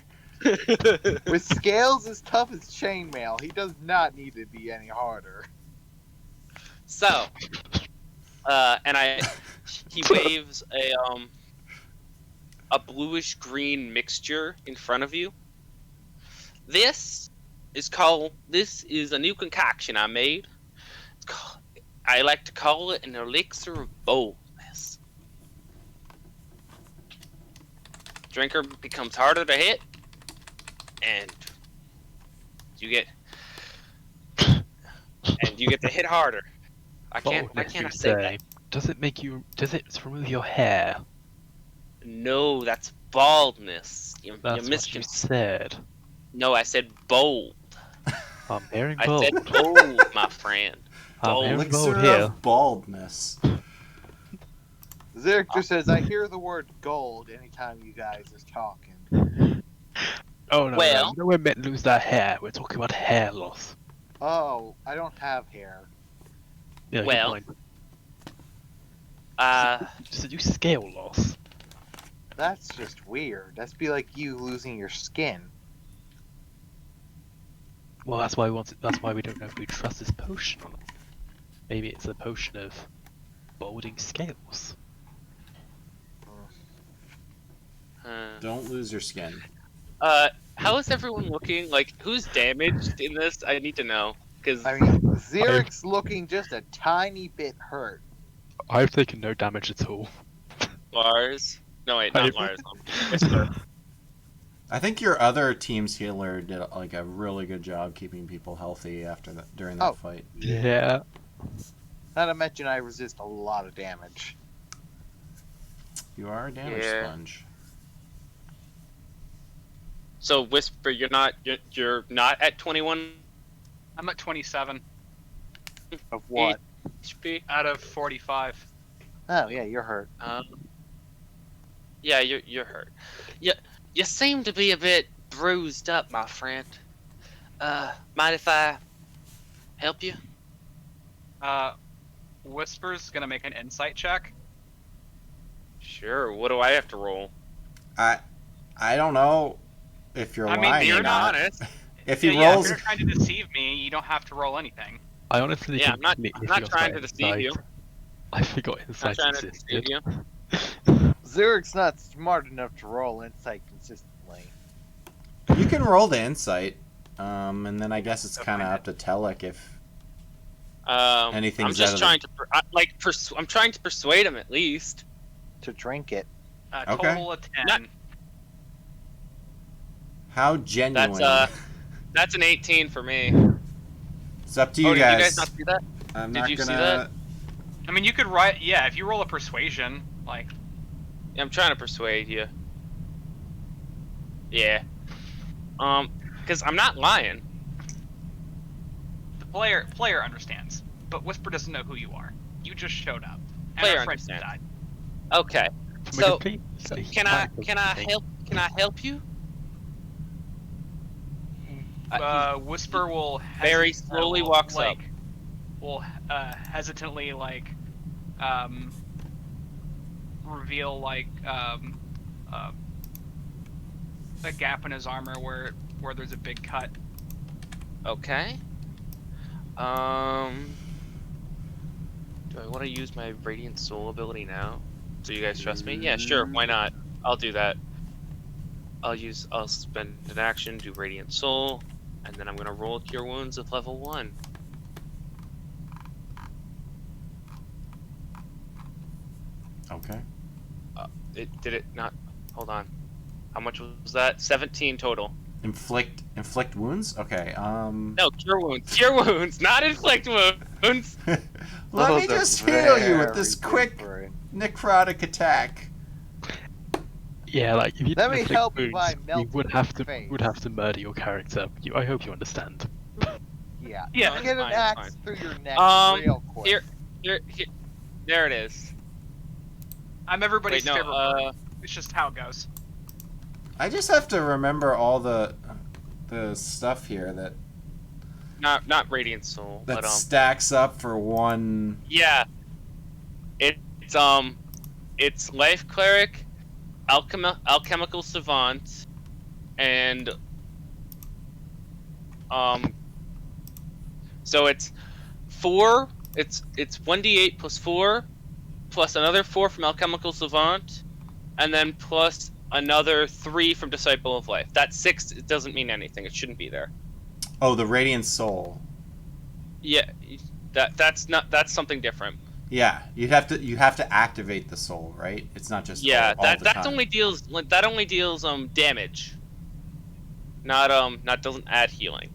[SPEAKER 3] With scales as tough as chainmail, he does not need to be any harder.
[SPEAKER 4] So, he waves a bluish green mixture in front of you. This is a new concoction I made. I like to call it an elixir of boldness. Drinker becomes harder to hit, and you get to hit harder. Why
[SPEAKER 6] Boldness,
[SPEAKER 4] can't I
[SPEAKER 6] you
[SPEAKER 4] say that?
[SPEAKER 6] Does it remove your hair?
[SPEAKER 4] No, that's baldness. You
[SPEAKER 6] That's what you said.
[SPEAKER 4] No, I said bold.
[SPEAKER 6] I'm hearing
[SPEAKER 4] I
[SPEAKER 6] bold.
[SPEAKER 4] said bold, my friend.
[SPEAKER 6] I'm
[SPEAKER 4] bold.
[SPEAKER 6] hearing
[SPEAKER 1] Elixir
[SPEAKER 6] bold here.
[SPEAKER 1] of baldness.
[SPEAKER 3] Zurich just says, I hear the word gold anytime you guys is talking.
[SPEAKER 6] Oh no,
[SPEAKER 4] Well-
[SPEAKER 6] no, we're meant to lose that hair. We're talking about hair loss.
[SPEAKER 3] Oh, I don't have hair.
[SPEAKER 6] Yeah, good
[SPEAKER 4] Well-
[SPEAKER 6] point.
[SPEAKER 4] So
[SPEAKER 6] do scale loss.
[SPEAKER 3] That's just weird. That's be like you losing your skin.
[SPEAKER 6] Well, that's why we don't know if we trust this potion or not. Maybe it's a potion of balding scales.
[SPEAKER 1] Don't lose your skin.
[SPEAKER 4] how is everyone looking? Like, who's damaged in this? I need to know. Because
[SPEAKER 3] I mean, Zurich's looking just a tiny bit hurt.
[SPEAKER 6] I've taken no damage at all.
[SPEAKER 4] Lars. No, wait, not
[SPEAKER 6] I've-
[SPEAKER 4] Lars. Whisper.
[SPEAKER 1] I think your other team's healer did like a really good job keeping people healthy during that
[SPEAKER 3] Oh.
[SPEAKER 1] fight.
[SPEAKER 6] Yeah.
[SPEAKER 3] Not to mention, I resist a lot of damage.
[SPEAKER 1] You are a damage
[SPEAKER 4] Yeah.
[SPEAKER 1] sponge.
[SPEAKER 4] So, Whisper, you're not at 21
[SPEAKER 5] I'm at 27
[SPEAKER 3] Of what?
[SPEAKER 4] HP.
[SPEAKER 5] out of 45.
[SPEAKER 3] Oh, yeah, you're hurt.
[SPEAKER 4] Yeah, you're hurt. You seem to be a bit bruised up, my friend. Mind if I help you?
[SPEAKER 5] Whisper's gonna make an insight check.
[SPEAKER 4] Sure. What do I have to roll?
[SPEAKER 1] I don't know if you're
[SPEAKER 5] I
[SPEAKER 1] lying
[SPEAKER 5] mean,
[SPEAKER 1] or
[SPEAKER 5] you're
[SPEAKER 1] not.
[SPEAKER 5] honest.
[SPEAKER 1] If he
[SPEAKER 5] If
[SPEAKER 1] rolls,
[SPEAKER 5] you're trying to deceive me, you don't have to roll anything.
[SPEAKER 6] I honestly
[SPEAKER 4] Yeah,
[SPEAKER 6] think
[SPEAKER 4] I'm
[SPEAKER 6] if
[SPEAKER 4] not
[SPEAKER 6] you
[SPEAKER 4] trying to
[SPEAKER 6] got
[SPEAKER 4] deceive you.
[SPEAKER 6] insight- I forgot
[SPEAKER 4] Not
[SPEAKER 6] insight
[SPEAKER 4] trying to deceive
[SPEAKER 6] existed.
[SPEAKER 4] you.
[SPEAKER 3] Zurich's not smart enough to roll insight consistently.
[SPEAKER 1] you can roll the insight, and then I guess it's kind of up to Telek if anything's
[SPEAKER 4] I'm just
[SPEAKER 1] out
[SPEAKER 4] trying
[SPEAKER 1] of
[SPEAKER 4] to I'm trying to persuade him at least.
[SPEAKER 3] To drink it.
[SPEAKER 1] Okay.
[SPEAKER 5] Total of 10.
[SPEAKER 4] Not-
[SPEAKER 1] how genuine.
[SPEAKER 4] That's an 18 for me.
[SPEAKER 1] It's up to you
[SPEAKER 4] Did
[SPEAKER 1] guys.
[SPEAKER 4] you guys not see that?
[SPEAKER 1] I'm
[SPEAKER 4] did
[SPEAKER 1] not
[SPEAKER 4] you see
[SPEAKER 1] gonna.
[SPEAKER 4] that?
[SPEAKER 5] I mean, you could write. Yeah, if you roll a persuasion, like.
[SPEAKER 4] Yeah, I'm trying to persuade you. Yeah. Because I'm not lying.
[SPEAKER 5] The player understands, but Whisper doesn't know who you are. You just showed up. And
[SPEAKER 4] Player
[SPEAKER 5] our friends
[SPEAKER 4] understands.
[SPEAKER 5] died.
[SPEAKER 4] Okay.
[SPEAKER 6] From a
[SPEAKER 4] So,
[SPEAKER 6] complete-
[SPEAKER 4] so
[SPEAKER 6] a
[SPEAKER 4] can I
[SPEAKER 6] hypothetical thing.
[SPEAKER 4] help you?
[SPEAKER 5] Whisper will
[SPEAKER 4] Very slowly walks up.
[SPEAKER 5] Will hesitantly reveal a gap in his armor where there's a big cut.
[SPEAKER 4] Okay. Do I want to use my Radiant Soul ability now? So you guys trust me? Yeah, sure. Why not? I'll do that. I'll spend an action, do Radiant Soul, and then I'm gonna roll Cure Wounds with level 1.
[SPEAKER 1] Okay.
[SPEAKER 4] Did it not? Hold on. How much was that? 17 total.
[SPEAKER 1] Inflict wounds. Okay.
[SPEAKER 4] No, Cure Wounds. Cure Wounds, not inflict wounds.
[SPEAKER 1] Let me
[SPEAKER 3] Those are
[SPEAKER 1] just heal you with
[SPEAKER 3] very
[SPEAKER 1] this quick
[SPEAKER 3] different.
[SPEAKER 1] necrotic attack.
[SPEAKER 6] Yeah, like if you
[SPEAKER 3] Let me
[SPEAKER 6] inflict
[SPEAKER 3] help you
[SPEAKER 6] wounds,
[SPEAKER 3] by
[SPEAKER 6] you
[SPEAKER 3] melting
[SPEAKER 6] would have to
[SPEAKER 3] face.
[SPEAKER 6] murder your character. I hope you understand.
[SPEAKER 3] Yeah.
[SPEAKER 5] Yeah,
[SPEAKER 3] Just
[SPEAKER 4] it's
[SPEAKER 3] get an
[SPEAKER 4] fine,
[SPEAKER 3] axe
[SPEAKER 4] it's
[SPEAKER 3] through your neck real quick.
[SPEAKER 4] Here, there it is.
[SPEAKER 5] I'm everybody's
[SPEAKER 4] Wait, no,
[SPEAKER 5] favorite bird. It's just how it goes.
[SPEAKER 1] I just have to remember all the stuff here that
[SPEAKER 4] not Radiant Soul, but
[SPEAKER 1] stacks up for one.
[SPEAKER 4] yeah, it's Life Cleric, Alchemical Savant, and so it's 4. It's 1d8 plus 4, plus another 4 from Alchemical Savant, and then plus another 3 from Disciple of Life. That 6 it doesn't mean anything. It shouldn't be there.
[SPEAKER 1] Oh, the Radiant Soul.
[SPEAKER 4] Yeah, that's something different.
[SPEAKER 1] Yeah, you have to activate the soul, right? It's not just
[SPEAKER 4] Yeah,
[SPEAKER 1] all the
[SPEAKER 4] that
[SPEAKER 1] time.
[SPEAKER 4] only deals damage. Not doesn't add healing.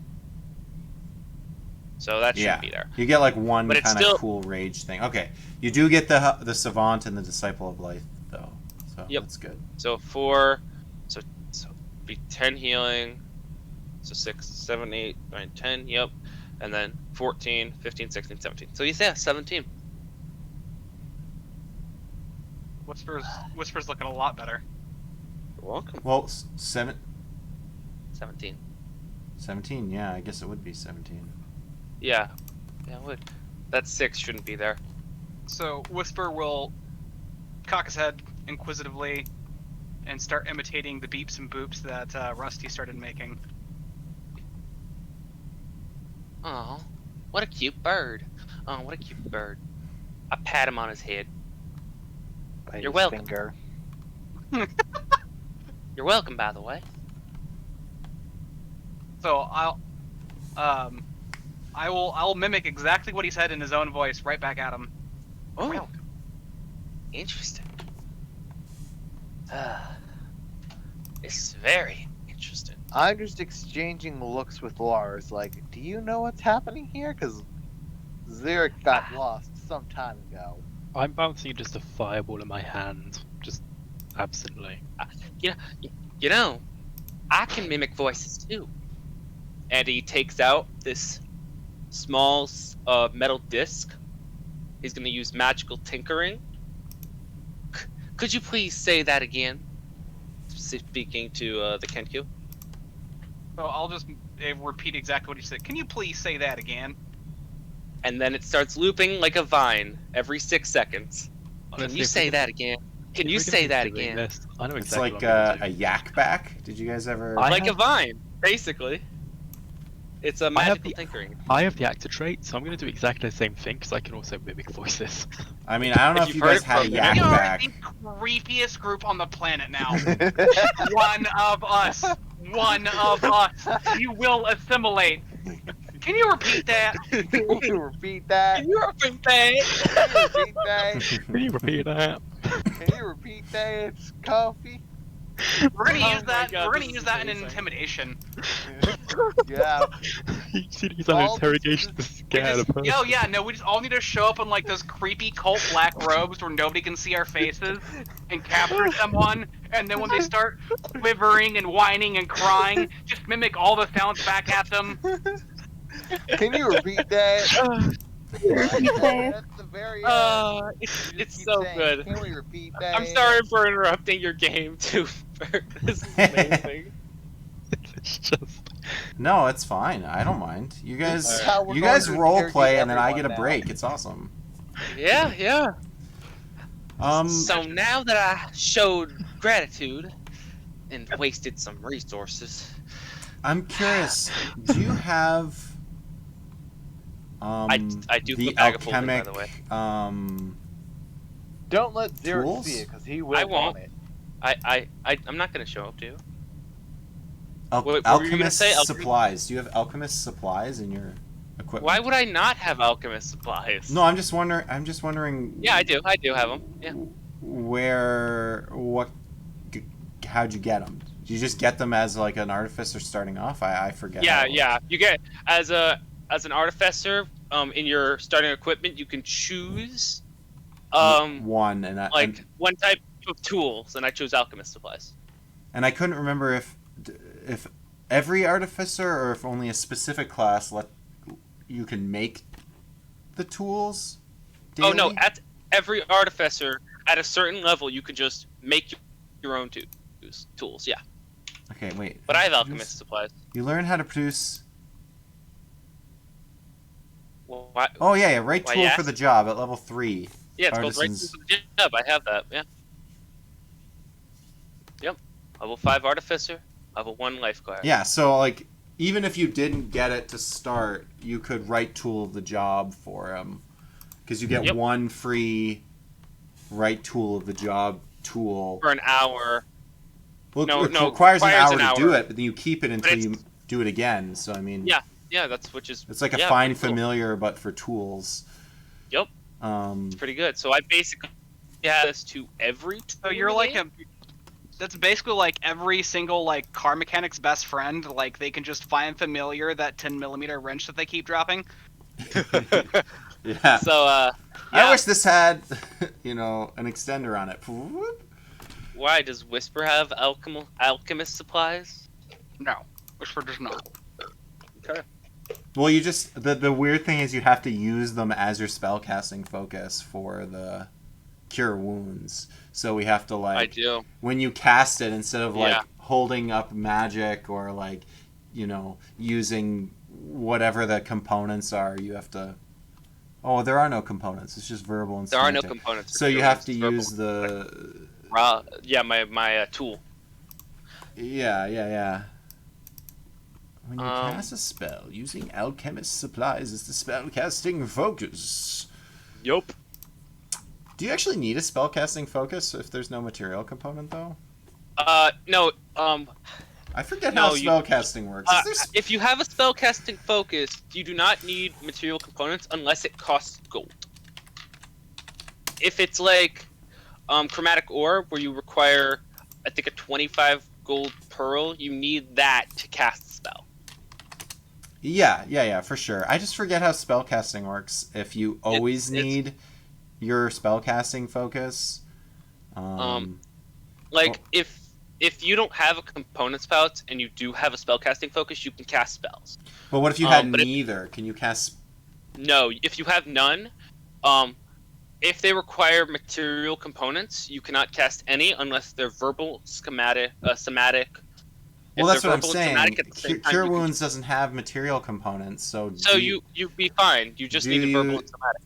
[SPEAKER 4] So that shouldn't be there.
[SPEAKER 1] You get like one
[SPEAKER 4] But it's
[SPEAKER 1] kind of
[SPEAKER 4] still-
[SPEAKER 1] cool rage thing. Okay, you do get the Savant and the Disciple of Life though, so
[SPEAKER 4] Yep.
[SPEAKER 1] that's good.
[SPEAKER 4] So 4, so be 10 healing. So 6, 7, 8, 9, 10. Yep, and then 14, 15, 16, 17. So yeah, 17.
[SPEAKER 5] Whisper's looking a lot better.
[SPEAKER 4] You're welcome.
[SPEAKER 1] Well,
[SPEAKER 4] 17.
[SPEAKER 1] 17. Yeah, I guess it would be 17.
[SPEAKER 4] Yeah, it would. That 6 shouldn't be there.
[SPEAKER 5] So Whisper will cock his head inquisitively and start imitating the beeps and boops that Rusty started making.
[SPEAKER 4] Oh, what a cute bird. Oh, what a cute bird. I pat him on his head.
[SPEAKER 3] Bite
[SPEAKER 4] You're
[SPEAKER 3] his
[SPEAKER 4] welcome.
[SPEAKER 3] Finger.
[SPEAKER 4] You're welcome, by the way.
[SPEAKER 5] So I'll mimic exactly what he said in his own voice right back at him.
[SPEAKER 4] Oh,
[SPEAKER 5] Welcome.
[SPEAKER 4] interesting. It's very interesting.
[SPEAKER 3] I'm just exchanging looks with Lars, like, do you know what's happening here? Because Zurich got lost some time ago.
[SPEAKER 6] I'm bouncing just a fireball in my hand, just absently.
[SPEAKER 4] You know, I can mimic voices too. And he takes out this small metal disc. He's going to use magical tinkering. Could you please say that again? Speaking to the Kenkyu.
[SPEAKER 5] So I'll just repeat exactly what he said. Can you please say that again?
[SPEAKER 4] And then it starts looping like a vine every 6 seconds.
[SPEAKER 6] Honestly,
[SPEAKER 4] Can you
[SPEAKER 6] if
[SPEAKER 4] say
[SPEAKER 6] we're
[SPEAKER 4] that again? Can
[SPEAKER 6] if
[SPEAKER 4] you
[SPEAKER 6] we're
[SPEAKER 4] say
[SPEAKER 6] gonna
[SPEAKER 4] that
[SPEAKER 6] be doing
[SPEAKER 4] again?
[SPEAKER 6] this, I know
[SPEAKER 1] It's
[SPEAKER 6] exactly
[SPEAKER 1] like
[SPEAKER 6] what I'm gonna
[SPEAKER 1] a yak back. Did you guys ever?
[SPEAKER 6] I
[SPEAKER 4] Like a
[SPEAKER 6] have-
[SPEAKER 4] vine, basically. It's a magical tinkering.
[SPEAKER 6] I have the actor trait, so I'm going to do exactly the same thing because I can also mimic voices.
[SPEAKER 1] I mean, I don't know if
[SPEAKER 4] You've
[SPEAKER 1] you
[SPEAKER 4] heard
[SPEAKER 1] guys
[SPEAKER 4] it
[SPEAKER 1] had a
[SPEAKER 4] from
[SPEAKER 1] yak
[SPEAKER 5] We are
[SPEAKER 1] back.
[SPEAKER 5] the creepiest group on the planet now. One of us. One of us. You will assimilate. Can you repeat that?
[SPEAKER 3] Can you repeat that?
[SPEAKER 4] Can you repeat that?
[SPEAKER 3] Can you repeat that?
[SPEAKER 6] Can you repeat that?
[SPEAKER 3] Can you repeat that? It's coffee.
[SPEAKER 5] We're gonna
[SPEAKER 4] Oh
[SPEAKER 5] use
[SPEAKER 4] my
[SPEAKER 5] that.
[SPEAKER 4] God,
[SPEAKER 5] We're gonna
[SPEAKER 4] this
[SPEAKER 5] use
[SPEAKER 4] is
[SPEAKER 5] that in
[SPEAKER 4] amazing.
[SPEAKER 5] intimidation.
[SPEAKER 3] Yeah.
[SPEAKER 6] You should use an
[SPEAKER 3] All this
[SPEAKER 6] interrogation to
[SPEAKER 3] is-
[SPEAKER 6] scare the person.
[SPEAKER 5] Yo, yeah, no, we just all need to show up in like those creepy cult black robes where nobody can see our faces and capture someone, and then when they start quivering and whining and crying, just mimic all the sounds back at them.
[SPEAKER 3] Can you repeat that? That's the very end. You just
[SPEAKER 4] It's
[SPEAKER 3] keep
[SPEAKER 4] so
[SPEAKER 3] saying,
[SPEAKER 4] good.
[SPEAKER 3] Can we repeat that?
[SPEAKER 4] I'm sorry for interrupting your game too. This is amazing.
[SPEAKER 6] It's just.
[SPEAKER 1] No, it's fine. I don't mind. You
[SPEAKER 3] This
[SPEAKER 1] guys,
[SPEAKER 3] is how we're
[SPEAKER 1] you
[SPEAKER 3] going
[SPEAKER 1] guys
[SPEAKER 3] to
[SPEAKER 1] role
[SPEAKER 3] interrogate
[SPEAKER 1] play, and then I
[SPEAKER 3] everyone
[SPEAKER 1] get a
[SPEAKER 3] now.
[SPEAKER 1] break. It's awesome.
[SPEAKER 4] Yeah.
[SPEAKER 1] Um,
[SPEAKER 4] So now that I showed gratitude and wasted some resources,
[SPEAKER 1] I'm curious. Do you have
[SPEAKER 4] I do
[SPEAKER 1] the
[SPEAKER 4] put bag of holding, by
[SPEAKER 1] alchemic
[SPEAKER 4] the way.
[SPEAKER 3] Don't let Xeric
[SPEAKER 1] Tools?
[SPEAKER 3] see it, because he will
[SPEAKER 4] I won't.
[SPEAKER 3] want it.
[SPEAKER 4] I'm not gonna show up to you.
[SPEAKER 1] al-
[SPEAKER 4] What were you gonna
[SPEAKER 1] alchemist
[SPEAKER 4] say?
[SPEAKER 1] supplies? Do you have alchemist supplies in your equipment?
[SPEAKER 4] Why would I not have alchemist supplies?
[SPEAKER 1] No, I'm just wondering.
[SPEAKER 4] Yeah, I do. I do have them. Yeah.
[SPEAKER 1] How'd you get them? Do you just get them as like an artificer starting off? I forget. how
[SPEAKER 4] Yeah,
[SPEAKER 1] it
[SPEAKER 4] yeah.
[SPEAKER 1] works.
[SPEAKER 4] You get as an artificer. In your starting equipment, you can choose
[SPEAKER 1] One and
[SPEAKER 4] one type of tools, and I chose alchemist supplies.
[SPEAKER 1] and I couldn't remember if every artificer or if only a specific class you can make the tools.
[SPEAKER 4] Oh no,
[SPEAKER 1] daily?
[SPEAKER 4] at every artificer at a certain level, you can just make your own tools. Yeah,
[SPEAKER 1] Okay, wait.
[SPEAKER 4] but I have alchemist supplies.
[SPEAKER 1] You learn how to produce.
[SPEAKER 4] Well, why?
[SPEAKER 1] Oh yeah, right
[SPEAKER 4] Why,
[SPEAKER 1] tool
[SPEAKER 4] yes?
[SPEAKER 1] for the job at level 3.
[SPEAKER 4] Yeah, it's called right
[SPEAKER 1] Artisans.
[SPEAKER 4] to the job. I have that. Yeah. Yep. Level 5 artificer. Level 1 lifeguard.
[SPEAKER 1] Yeah, so like even if you didn't get it to start, you could write tool of the job for him, because you get
[SPEAKER 4] Yep.
[SPEAKER 1] one free right tool of the job tool.
[SPEAKER 4] For an hour.
[SPEAKER 1] Well,
[SPEAKER 4] No,
[SPEAKER 1] it
[SPEAKER 4] no,
[SPEAKER 1] requires an
[SPEAKER 4] requires
[SPEAKER 1] hour
[SPEAKER 4] an
[SPEAKER 1] to do
[SPEAKER 4] hour.
[SPEAKER 1] it, but then you keep it until
[SPEAKER 4] it's-
[SPEAKER 1] you do it again. So I mean,
[SPEAKER 4] Yeah. Yeah, that's which is.
[SPEAKER 1] it's like a
[SPEAKER 4] yeah,
[SPEAKER 1] fine
[SPEAKER 4] pretty cool.
[SPEAKER 1] familiar, but for tools.
[SPEAKER 4] Yep.
[SPEAKER 1] Um,
[SPEAKER 4] It's pretty good. So I basically have this to every.
[SPEAKER 5] So you're like that's basically like every single like car mechanic's best friend. Like they can just find familiar that 10mm wrench that they keep dropping.
[SPEAKER 1] yeah.
[SPEAKER 4] So
[SPEAKER 1] I
[SPEAKER 4] yeah.
[SPEAKER 1] wish this had, an extender on it. Whoop.
[SPEAKER 4] Why does Whisper have alchemist supplies?
[SPEAKER 5] No, Whisper does not.
[SPEAKER 4] Okay.
[SPEAKER 1] Well, you just the weird thing is you have to use them as your spellcasting focus for the cure wounds. So we have to
[SPEAKER 4] I do.
[SPEAKER 1] when you cast it, instead of
[SPEAKER 4] Yeah.
[SPEAKER 1] holding up magic or using whatever the components are, you have to. Oh, there are no components. It's just verbal and
[SPEAKER 4] There are no
[SPEAKER 1] semantic.
[SPEAKER 4] components. for
[SPEAKER 1] So you
[SPEAKER 4] cure
[SPEAKER 1] have
[SPEAKER 4] wounds.
[SPEAKER 1] to
[SPEAKER 4] It's verbal.
[SPEAKER 1] use the.
[SPEAKER 4] Yeah, my tool.
[SPEAKER 1] Yeah. When you
[SPEAKER 4] Um,
[SPEAKER 1] cast a spell using alchemist supplies as the spellcasting focus.
[SPEAKER 4] Yup.
[SPEAKER 1] Do you actually need a spellcasting focus if there's no material component, though?
[SPEAKER 4] No.
[SPEAKER 1] I forget
[SPEAKER 4] No,
[SPEAKER 1] how
[SPEAKER 4] you-
[SPEAKER 1] spellcasting works. Is there
[SPEAKER 4] If you have a spellcasting focus, you do not need material components unless it costs gold. If it's like chromatic orb, where you require, I think, a 25 gold pearl, you need that to cast the spell.
[SPEAKER 1] Yeah, for sure. I just forget how spellcasting works. If you always
[SPEAKER 4] it's-
[SPEAKER 1] need your spellcasting focus.
[SPEAKER 4] Like if you don't have a component spout and you do have a spellcasting focus, you can cast spells.
[SPEAKER 1] But what if you had
[SPEAKER 4] but if-
[SPEAKER 1] neither? Can you cast?
[SPEAKER 4] No, if you have none, if they require material components, you cannot cast any unless they're verbal, somatic. If
[SPEAKER 1] Well, that's
[SPEAKER 4] they're
[SPEAKER 1] what I'm
[SPEAKER 4] verbal and
[SPEAKER 1] saying.
[SPEAKER 4] somatic at the same time,
[SPEAKER 1] Cure
[SPEAKER 4] you can-
[SPEAKER 1] wounds doesn't have material components, so.
[SPEAKER 4] So you'd be fine. You just
[SPEAKER 1] do
[SPEAKER 4] need a verbal
[SPEAKER 1] you-
[SPEAKER 4] and somatic.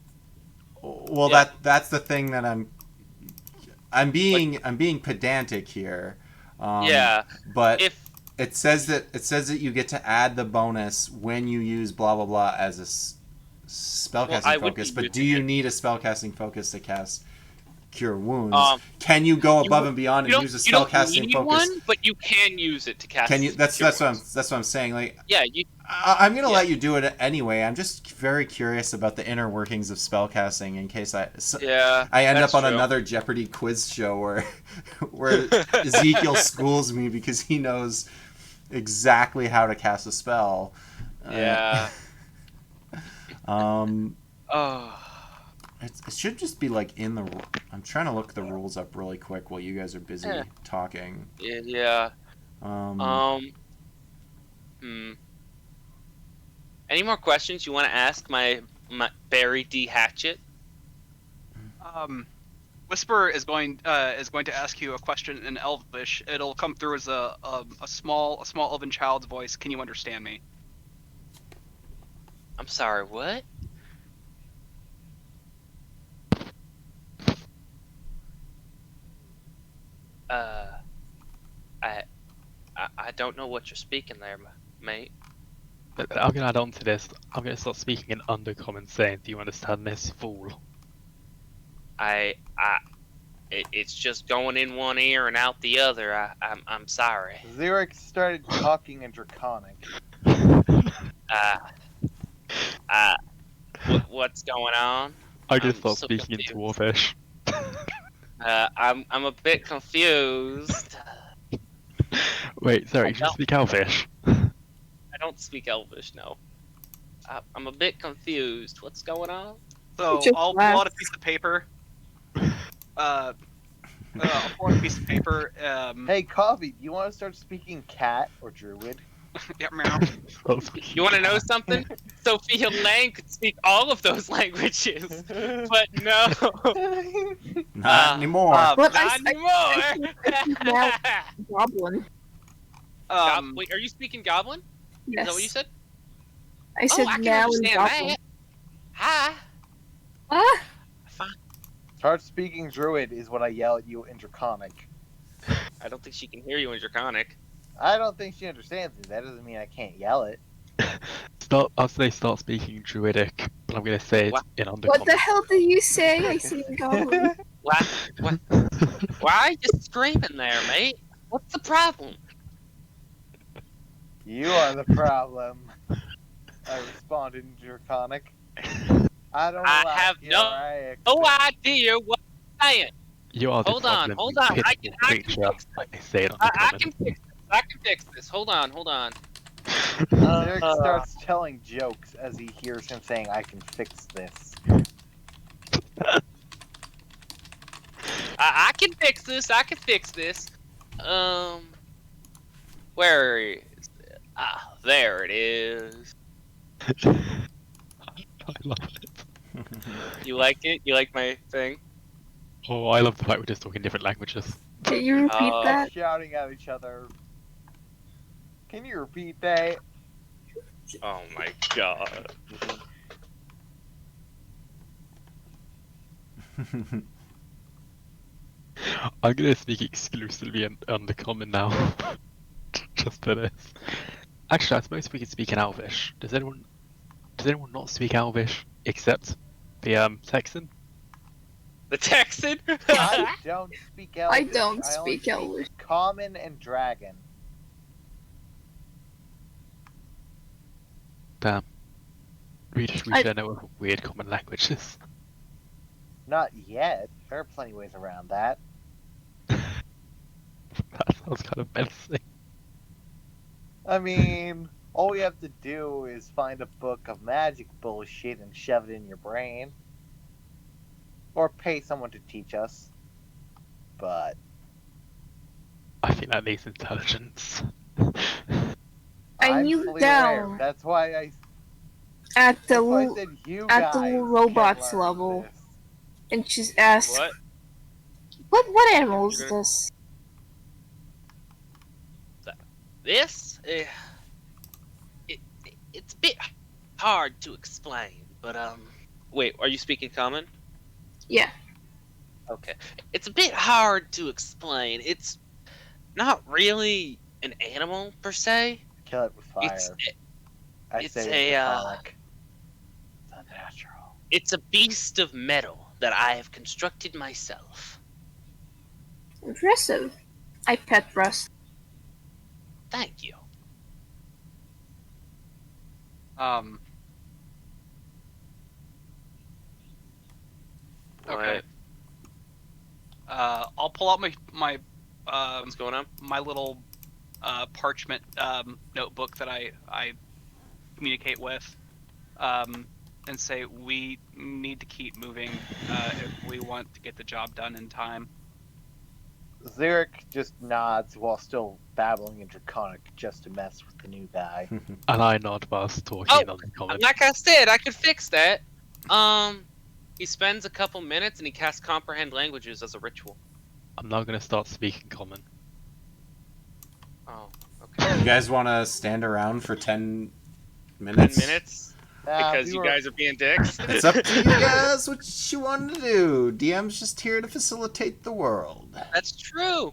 [SPEAKER 1] Well,
[SPEAKER 4] Yeah.
[SPEAKER 1] that's the thing that I'm being pedantic here.
[SPEAKER 4] Yeah.
[SPEAKER 1] But
[SPEAKER 4] If
[SPEAKER 1] It says that you get to add the bonus when you use blah blah blah as a spellcasting
[SPEAKER 4] I would
[SPEAKER 1] focus.
[SPEAKER 4] be
[SPEAKER 1] But do
[SPEAKER 4] using
[SPEAKER 1] you
[SPEAKER 4] it.
[SPEAKER 1] need a spellcasting focus to cast Cure Wounds?
[SPEAKER 4] Um,
[SPEAKER 1] Can you go
[SPEAKER 4] you
[SPEAKER 1] above
[SPEAKER 4] don't-
[SPEAKER 1] and beyond
[SPEAKER 4] You
[SPEAKER 1] and
[SPEAKER 4] don't,
[SPEAKER 1] use a
[SPEAKER 4] you don't
[SPEAKER 1] spellcasting
[SPEAKER 4] need
[SPEAKER 1] focus?
[SPEAKER 4] one, but you can use it to cast.
[SPEAKER 1] Can you? That's
[SPEAKER 4] Cure
[SPEAKER 1] what
[SPEAKER 4] Wounds.
[SPEAKER 1] I'm saying. Like
[SPEAKER 4] Yeah, you.
[SPEAKER 1] I'm gonna
[SPEAKER 4] Yeah.
[SPEAKER 1] let you do it anyway. I'm just very curious about the inner workings of spellcasting in case
[SPEAKER 4] Yeah.
[SPEAKER 1] I end
[SPEAKER 4] that's
[SPEAKER 1] up on
[SPEAKER 4] true.
[SPEAKER 1] another Jeopardy quiz show where Ezekiel schools me because he knows exactly how to cast a spell.
[SPEAKER 4] Yeah. Oh.
[SPEAKER 1] It should just be like in the. I'm trying to look the rules up really quick while you guys are busy
[SPEAKER 4] Yeah.
[SPEAKER 1] talking.
[SPEAKER 4] Yeah. Any more questions you want to ask my Barry D. Hatchet?
[SPEAKER 5] Whisper is going to ask you a question in Elvish. It'll come through as a small elven child's voice. Can you understand me?
[SPEAKER 4] I'm sorry, what? I don't know what you're speaking there, mate.
[SPEAKER 6] But I'm gonna add on to this. I'm gonna start speaking in undercommon, saying, "Do you understand this, fool?"
[SPEAKER 4] It's just going in one ear and out the other. I'm sorry.
[SPEAKER 3] Xeric started talking in Draconic.
[SPEAKER 4] What's going on?
[SPEAKER 6] I'm gonna
[SPEAKER 4] I'm
[SPEAKER 6] start
[SPEAKER 4] so
[SPEAKER 6] speaking in
[SPEAKER 4] confused.
[SPEAKER 6] Dwarvish.
[SPEAKER 4] I'm a bit confused.
[SPEAKER 6] Wait, sorry, you
[SPEAKER 4] don't-
[SPEAKER 6] speak Elvish?
[SPEAKER 4] I don't speak Elvish, no. I'm a bit confused. What's going on?
[SPEAKER 5] So
[SPEAKER 2] Just
[SPEAKER 5] I'll pull
[SPEAKER 2] laugh.
[SPEAKER 5] out a piece of paper. I'll pull out a piece of paper.
[SPEAKER 3] Hey, Coffee, do you want to start speaking cat or druid?
[SPEAKER 5] Yeah, meow.
[SPEAKER 6] Start speaking
[SPEAKER 4] You want to know something? Sophia Lang could speak all of those languages, but no,
[SPEAKER 1] Not anymore.
[SPEAKER 2] What
[SPEAKER 4] not anymore.
[SPEAKER 2] Now- Goblin.
[SPEAKER 4] Wait, are you speaking Goblin?
[SPEAKER 2] Yes.
[SPEAKER 4] Is that what you said?
[SPEAKER 2] I said
[SPEAKER 4] I can
[SPEAKER 2] now in
[SPEAKER 4] understand
[SPEAKER 2] Goblin.
[SPEAKER 4] that. Hi.
[SPEAKER 2] Ah,
[SPEAKER 4] Fine.
[SPEAKER 3] Start speaking druid is what I yell at you in Draconic.
[SPEAKER 4] I don't think she can hear you in Draconic.
[SPEAKER 3] I don't think she understands me. That doesn't mean I can't yell it.
[SPEAKER 6] I'll say start speaking Druidic, but I'm gonna say it
[SPEAKER 4] What?
[SPEAKER 6] in undercommon.
[SPEAKER 2] what the hell did you say? I said Goblin.
[SPEAKER 4] What? Why are you screaming there, mate? What's the problem?
[SPEAKER 3] You are the problem. I responded in Draconic. I don't
[SPEAKER 4] I
[SPEAKER 3] like
[SPEAKER 4] have
[SPEAKER 3] your
[SPEAKER 4] no
[SPEAKER 3] accent.
[SPEAKER 4] idea what I'm saying.
[SPEAKER 6] You are the
[SPEAKER 4] Hold on,
[SPEAKER 6] problem,
[SPEAKER 4] hold
[SPEAKER 6] you
[SPEAKER 4] on. I
[SPEAKER 6] pitiful
[SPEAKER 4] can
[SPEAKER 6] creature.
[SPEAKER 4] fix this.
[SPEAKER 6] I say it
[SPEAKER 4] I
[SPEAKER 6] undercommon.
[SPEAKER 4] can fix this. I can fix this. Hold on.
[SPEAKER 3] Derek starts telling jokes as he hears him saying, I can fix this.
[SPEAKER 4] I can fix this. I can fix this. Where is it? Ah, there it is.
[SPEAKER 6] I love it.
[SPEAKER 4] You like it? You like my thing?
[SPEAKER 6] Oh, I love the fact we're just talking different languages.
[SPEAKER 2] Can you repeat that?
[SPEAKER 3] Shouting at each other. Can you repeat that?
[SPEAKER 4] Oh my god.
[SPEAKER 6] I'm gonna speak exclusively in undercommon now. Just for this. Actually, I suppose we could speak in Elvish. Does anyone not speak Elvish except the Texan?
[SPEAKER 4] The Texan?
[SPEAKER 3] I don't speak Elvish.
[SPEAKER 2] I don't
[SPEAKER 3] only
[SPEAKER 2] speak Elvish.
[SPEAKER 3] Common and Dragon.
[SPEAKER 6] Damn. We
[SPEAKER 2] I-
[SPEAKER 6] share no weird common languages.
[SPEAKER 3] Not yet. There are plenty of ways around that.
[SPEAKER 6] That sounds kind of menacing.
[SPEAKER 3] I mean, all we have to do is find a book of magic bullshit and shove it in your brain. Or pay someone to teach us. But
[SPEAKER 6] I think that needs intelligence.
[SPEAKER 2] I
[SPEAKER 3] I'm
[SPEAKER 2] knew
[SPEAKER 3] fully
[SPEAKER 2] down.
[SPEAKER 3] aware. That's why I
[SPEAKER 2] At the
[SPEAKER 3] That's why I
[SPEAKER 2] l-
[SPEAKER 3] said you
[SPEAKER 2] at the
[SPEAKER 3] guys can
[SPEAKER 2] robots
[SPEAKER 3] learn
[SPEAKER 2] level.
[SPEAKER 3] this.
[SPEAKER 2] and she's asked,
[SPEAKER 4] What?
[SPEAKER 2] what animal is
[SPEAKER 4] You're
[SPEAKER 2] this?
[SPEAKER 4] This? It's a bit hard to explain, but wait, are you speaking common?
[SPEAKER 2] Yeah.
[SPEAKER 4] Okay. It's a bit hard to explain. It's not really an animal per se.
[SPEAKER 3] Kill it with fire. I
[SPEAKER 4] it's
[SPEAKER 3] say
[SPEAKER 4] a,
[SPEAKER 3] metallic. It's unnatural.
[SPEAKER 4] It's a beast of metal that I have constructed myself.
[SPEAKER 2] Impressive. I pet Rust.
[SPEAKER 4] Thank you.
[SPEAKER 5] Okay. I'll pull out my
[SPEAKER 4] What's going on?
[SPEAKER 5] my little parchment notebook that I communicate with, and say we need to keep moving if we want to get the job done in time.
[SPEAKER 3] Zurich just nods while still babbling in Draconic just to mess with the new guy.
[SPEAKER 6] And I nod whilst talking in Uncommon.
[SPEAKER 4] Like I said, I could fix that. He spends a couple minutes and he casts Comprehend Languages as a ritual.
[SPEAKER 6] I'm now going to start speaking Common.
[SPEAKER 4] Oh, okay.
[SPEAKER 1] You guys want to stand around for 10 minutes?
[SPEAKER 4] 10 minutes? Because
[SPEAKER 3] we
[SPEAKER 4] you
[SPEAKER 3] were-
[SPEAKER 4] guys are being dicks?
[SPEAKER 1] It's up to you guys what you want to do. DM's just here to facilitate the world.
[SPEAKER 4] That's true.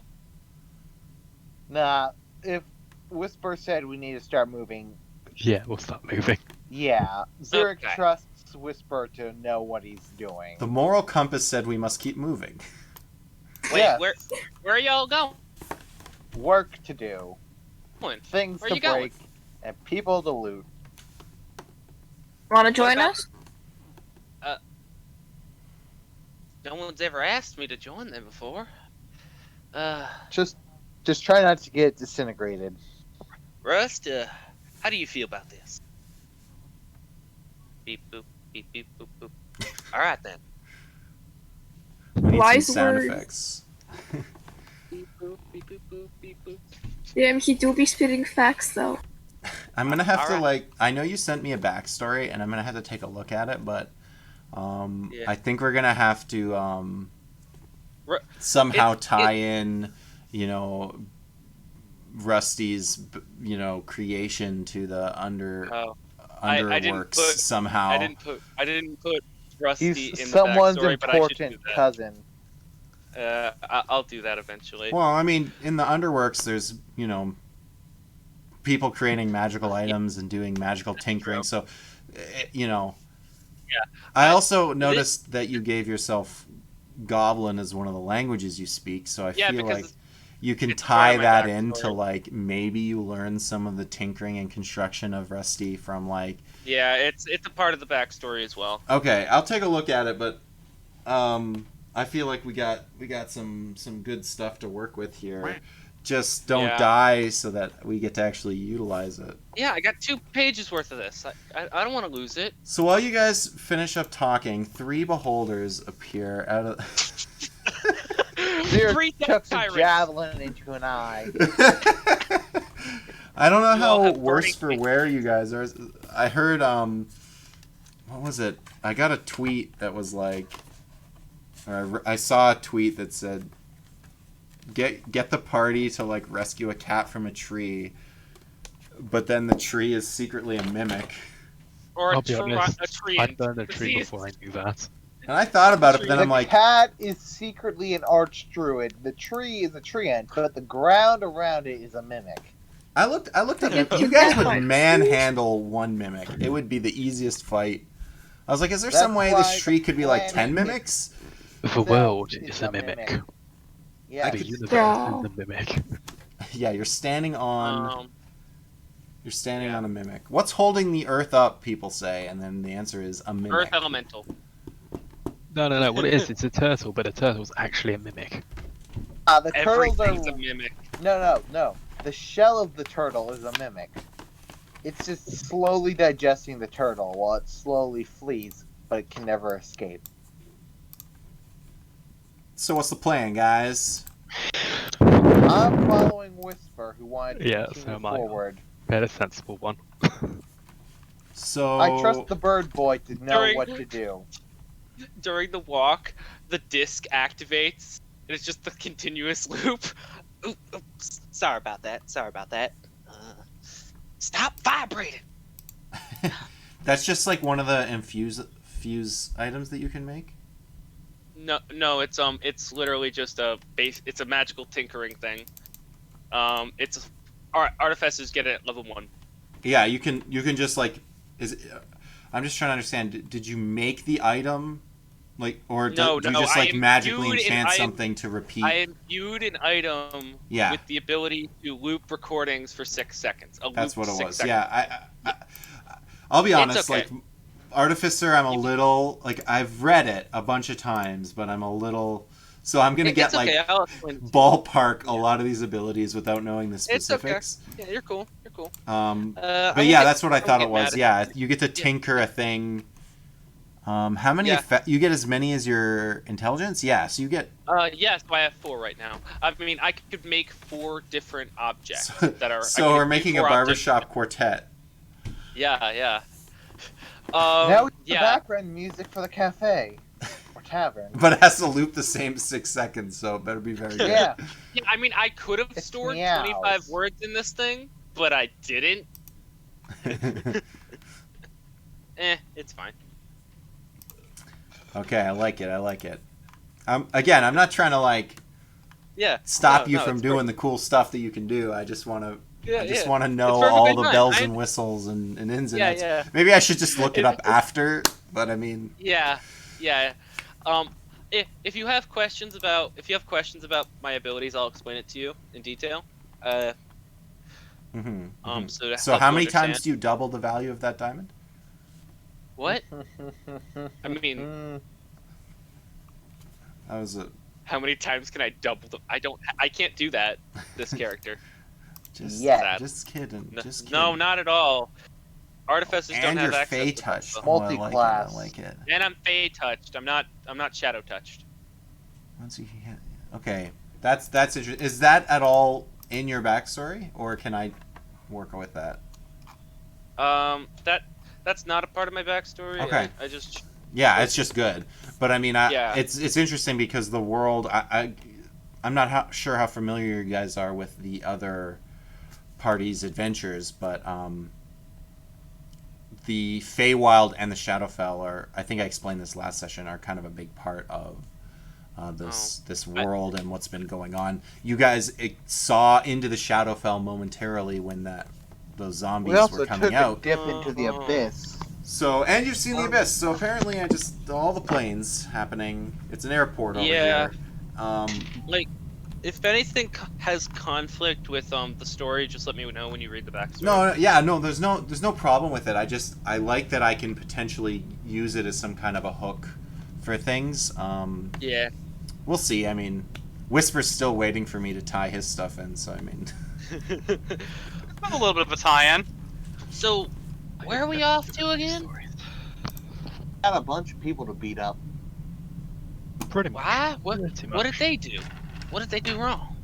[SPEAKER 3] Nah, if Whisper said we need to start moving,
[SPEAKER 6] Yeah, we'll start moving.
[SPEAKER 3] yeah, Zurich
[SPEAKER 4] Okay.
[SPEAKER 3] trusts Whisper to know what he's doing.
[SPEAKER 1] The moral compass said we must keep moving.
[SPEAKER 4] Wait,
[SPEAKER 3] Yes.
[SPEAKER 4] where are y'all going?
[SPEAKER 3] Work to do, things
[SPEAKER 4] Where
[SPEAKER 3] to
[SPEAKER 4] you going?
[SPEAKER 3] break, and people to loot.
[SPEAKER 2] Wanna join
[SPEAKER 4] about-
[SPEAKER 2] us?
[SPEAKER 4] No one's ever asked me to join them before.
[SPEAKER 3] Just try not to get disintegrated.
[SPEAKER 4] Rust, how do you feel about this? Beep boop, beep beep boop boop. All right then.
[SPEAKER 1] We need
[SPEAKER 2] Wise
[SPEAKER 1] some sound
[SPEAKER 2] words.
[SPEAKER 1] effects.
[SPEAKER 4] Beep boop, beep boop boop, beep boop.
[SPEAKER 2] Damn, he do be spitting facts though.
[SPEAKER 1] I'm going to have to,
[SPEAKER 4] Alright.
[SPEAKER 1] I know you sent me a backstory, and I'm going to have to take a look at it, but
[SPEAKER 4] Yeah.
[SPEAKER 1] I think we're going to have to
[SPEAKER 4] Ru-
[SPEAKER 1] somehow
[SPEAKER 4] it-
[SPEAKER 1] tie in, Rusty's, creation to the
[SPEAKER 4] Oh, I didn't
[SPEAKER 1] underworks
[SPEAKER 4] put-
[SPEAKER 1] somehow.
[SPEAKER 4] I didn't put Rusty
[SPEAKER 3] He's
[SPEAKER 4] in
[SPEAKER 3] someone's
[SPEAKER 4] the backstory, but I should do
[SPEAKER 3] important
[SPEAKER 4] that.
[SPEAKER 3] cousin.
[SPEAKER 4] I'll do that eventually.
[SPEAKER 1] Well, I mean, in the underworks, there's, people creating magical items and doing magical tinkering.
[SPEAKER 4] true.
[SPEAKER 1] So,
[SPEAKER 4] Yeah.
[SPEAKER 1] I also noticed that you gave yourself Goblin as one of the languages you speak. So I
[SPEAKER 4] Yeah,
[SPEAKER 1] feel
[SPEAKER 4] because
[SPEAKER 1] like you can
[SPEAKER 4] it's part
[SPEAKER 1] tie
[SPEAKER 4] of my
[SPEAKER 1] that
[SPEAKER 4] backstory.
[SPEAKER 1] into maybe you learn some of the tinkering and construction of Rusty from
[SPEAKER 4] Yeah, it's a part of the backstory as well.
[SPEAKER 1] Okay, I'll take a look at it, but I feel like we got some good stuff to work with here. Just don't
[SPEAKER 4] Yeah.
[SPEAKER 1] die so that we get to actually utilize it.
[SPEAKER 4] Yeah, I got 2 pages worth of this. I don't want to lose it.
[SPEAKER 1] So while you guys finish up talking, 3 beholders appear out of.
[SPEAKER 3] Zurich
[SPEAKER 4] 3 death
[SPEAKER 3] chucks a
[SPEAKER 4] tyrants.
[SPEAKER 3] javelin into an eye.
[SPEAKER 1] I don't know
[SPEAKER 4] You all
[SPEAKER 1] how
[SPEAKER 4] have
[SPEAKER 1] worse
[SPEAKER 4] burning
[SPEAKER 1] for wear you guys are. I heard what was it? I got a tweet that was or I saw a tweet that said, "Get the party to rescue a cat from a tree," but then the tree is secretly a mimic.
[SPEAKER 4] Or
[SPEAKER 6] I'll be honest,
[SPEAKER 4] a tree.
[SPEAKER 6] I'd burned a tree
[SPEAKER 4] See,
[SPEAKER 6] before I knew that.
[SPEAKER 1] And I thought about it, but then
[SPEAKER 3] The
[SPEAKER 1] I'm like,
[SPEAKER 3] cat is secretly an archdruid. The tree is a treant, but the ground around it is a mimic.
[SPEAKER 1] I looked up.
[SPEAKER 2] Yeah,
[SPEAKER 1] You guys would
[SPEAKER 2] fine.
[SPEAKER 1] manhandle one mimic. It would be the easiest fight. I was like, is there
[SPEAKER 3] That's
[SPEAKER 1] some way
[SPEAKER 3] why
[SPEAKER 1] this tree could be like 10
[SPEAKER 3] planet
[SPEAKER 1] mimics?
[SPEAKER 6] The world is a mimic.
[SPEAKER 3] Yeah,
[SPEAKER 6] The
[SPEAKER 1] could-
[SPEAKER 6] universe
[SPEAKER 2] Yeah.
[SPEAKER 6] is a mimic.
[SPEAKER 1] Yeah, you're standing on.
[SPEAKER 4] Um,
[SPEAKER 1] You're standing
[SPEAKER 4] yeah.
[SPEAKER 1] on a mimic. What's holding the Earth up? People say, and then the answer is a mimic.
[SPEAKER 4] Earth Elemental.
[SPEAKER 6] No. What it is, it's a turtle, but a turtle's actually a mimic.
[SPEAKER 3] the turtles are
[SPEAKER 4] Everything's a mimic.
[SPEAKER 3] no. The shell of the turtle is a mimic. It's just slowly digesting the turtle while it slowly flees, but it can never escape.
[SPEAKER 1] So what's the plan, guys?
[SPEAKER 3] I'm following Whisper, who wanted to
[SPEAKER 6] Yeah,
[SPEAKER 3] continue
[SPEAKER 6] so am I.
[SPEAKER 3] forward.
[SPEAKER 6] Very sensible one.
[SPEAKER 1] So
[SPEAKER 3] I trust the bird boy to know
[SPEAKER 4] During-
[SPEAKER 3] what to do.
[SPEAKER 4] During the walk, the disc activates, and it's just the continuous loop. Oops, sorry about that. Stop vibrating.
[SPEAKER 1] That's just like one of the fuse items that you can make.
[SPEAKER 4] No, it's literally just a base. It's a magical tinkering thing. It's artificers get it at level 1.
[SPEAKER 1] Yeah, you can just like I'm just trying to understand. Did you make the item, like, or do you just like magically enchant something to repeat?
[SPEAKER 4] I imbued an item
[SPEAKER 1] Yeah.
[SPEAKER 4] with the ability to loop recordings for 6 seconds.
[SPEAKER 1] That's what it was.
[SPEAKER 4] Seconds.
[SPEAKER 1] Yeah, I'll be honest.
[SPEAKER 4] okay.
[SPEAKER 1] Like, Artificer, I'm a little like I've read it a bunch of times, but I'm a little. So I'm gonna get like
[SPEAKER 4] I'll explain it to you.
[SPEAKER 1] ballpark a lot of these abilities without knowing the
[SPEAKER 4] It's okay.
[SPEAKER 1] specifics.
[SPEAKER 4] Yeah, you're cool. You're cool.
[SPEAKER 1] But yeah, that's what I thought it was. Yeah, you get to tinker a thing. How many?
[SPEAKER 4] Yeah.
[SPEAKER 1] You get as many as your intelligence. Yeah, so you get.
[SPEAKER 4] Yes, I have 4 right now. I mean, I could make 4 different objects that are.
[SPEAKER 1] So we're making a barbershop quartet.
[SPEAKER 4] Yeah.
[SPEAKER 3] Now we have the
[SPEAKER 4] yeah.
[SPEAKER 3] background music for the cafe or tavern.
[SPEAKER 1] But it has to loop the same 6 seconds, so it better be very good.
[SPEAKER 3] Yeah.
[SPEAKER 4] Yeah, I mean, I could have
[SPEAKER 3] It's
[SPEAKER 4] stored
[SPEAKER 3] meows.
[SPEAKER 4] 25 words in this thing, but I didn't. It's fine.
[SPEAKER 1] Okay, I like it. Again, I'm not trying to like
[SPEAKER 4] Yeah.
[SPEAKER 1] stop
[SPEAKER 4] No,
[SPEAKER 1] you
[SPEAKER 4] no,
[SPEAKER 1] from
[SPEAKER 4] it's
[SPEAKER 1] doing
[SPEAKER 4] great.
[SPEAKER 1] the cool stuff that you can do. I just want to.
[SPEAKER 4] Yeah,
[SPEAKER 1] I just
[SPEAKER 4] yeah.
[SPEAKER 1] want to know
[SPEAKER 4] It's perfectly
[SPEAKER 1] all the
[SPEAKER 4] fine.
[SPEAKER 1] bells and whistles and ins and outs.
[SPEAKER 4] Yeah.
[SPEAKER 1] Maybe I should just look it up after. But I mean,
[SPEAKER 4] Yeah. If you have questions about my abilities, I'll explain it to you in detail. So to
[SPEAKER 1] So
[SPEAKER 4] help
[SPEAKER 1] how
[SPEAKER 4] you
[SPEAKER 1] many times
[SPEAKER 4] understand-
[SPEAKER 1] do you double the value of that diamond?
[SPEAKER 4] What? I mean,
[SPEAKER 1] That was a
[SPEAKER 4] how many times can I double the? I can't do that. This character.
[SPEAKER 1] just
[SPEAKER 3] Yeah.
[SPEAKER 1] just kidding. Just kidding.
[SPEAKER 4] No, not at all. Artificers don't
[SPEAKER 1] And
[SPEAKER 4] have
[SPEAKER 1] your
[SPEAKER 4] access.
[SPEAKER 1] Fey
[SPEAKER 4] to
[SPEAKER 1] touched.
[SPEAKER 4] stuff.
[SPEAKER 1] Oh, I like it. I
[SPEAKER 3] Multi-class.
[SPEAKER 1] like it.
[SPEAKER 4] And I'm Fey touched. I'm not shadow touched.
[SPEAKER 1] Once you hit, okay, that's interesting. Is that at all in your backstory, or can I work with that?
[SPEAKER 4] That's not a part of my backstory.
[SPEAKER 1] Okay.
[SPEAKER 4] I just.
[SPEAKER 1] Yeah, it's just good. But I mean,
[SPEAKER 4] Yeah.
[SPEAKER 1] it's interesting because the world. I'm not sure how familiar you guys are with the other party's adventures, but the Feywild and the Shadowfell are. I think I explained this last session. Are kind of a big part of this world and what's been going on. You guys saw into the Shadowfell momentarily when those zombies
[SPEAKER 3] We also
[SPEAKER 1] were coming
[SPEAKER 3] took
[SPEAKER 1] out.
[SPEAKER 3] a dip into the abyss.
[SPEAKER 1] So, and you've seen the abyss. So apparently, all the planes happening. It's an airport over
[SPEAKER 4] Yeah.
[SPEAKER 1] here.
[SPEAKER 4] If anything has conflict with the story, just let me know when you read the backstory.
[SPEAKER 1] No. There's no problem with it. I like that I can potentially use it as some kind of a hook for things.
[SPEAKER 4] Yeah.
[SPEAKER 1] We'll see. I mean, Whisper's still waiting for me to tie his stuff in. So I mean,
[SPEAKER 5] A little bit of a tie-in.
[SPEAKER 4] So, where are we off to again?
[SPEAKER 3] Got a bunch of people to beat up.
[SPEAKER 6] Pretty much.
[SPEAKER 4] Why? What
[SPEAKER 6] Too
[SPEAKER 4] did
[SPEAKER 6] much.
[SPEAKER 4] they do? What did they do wrong?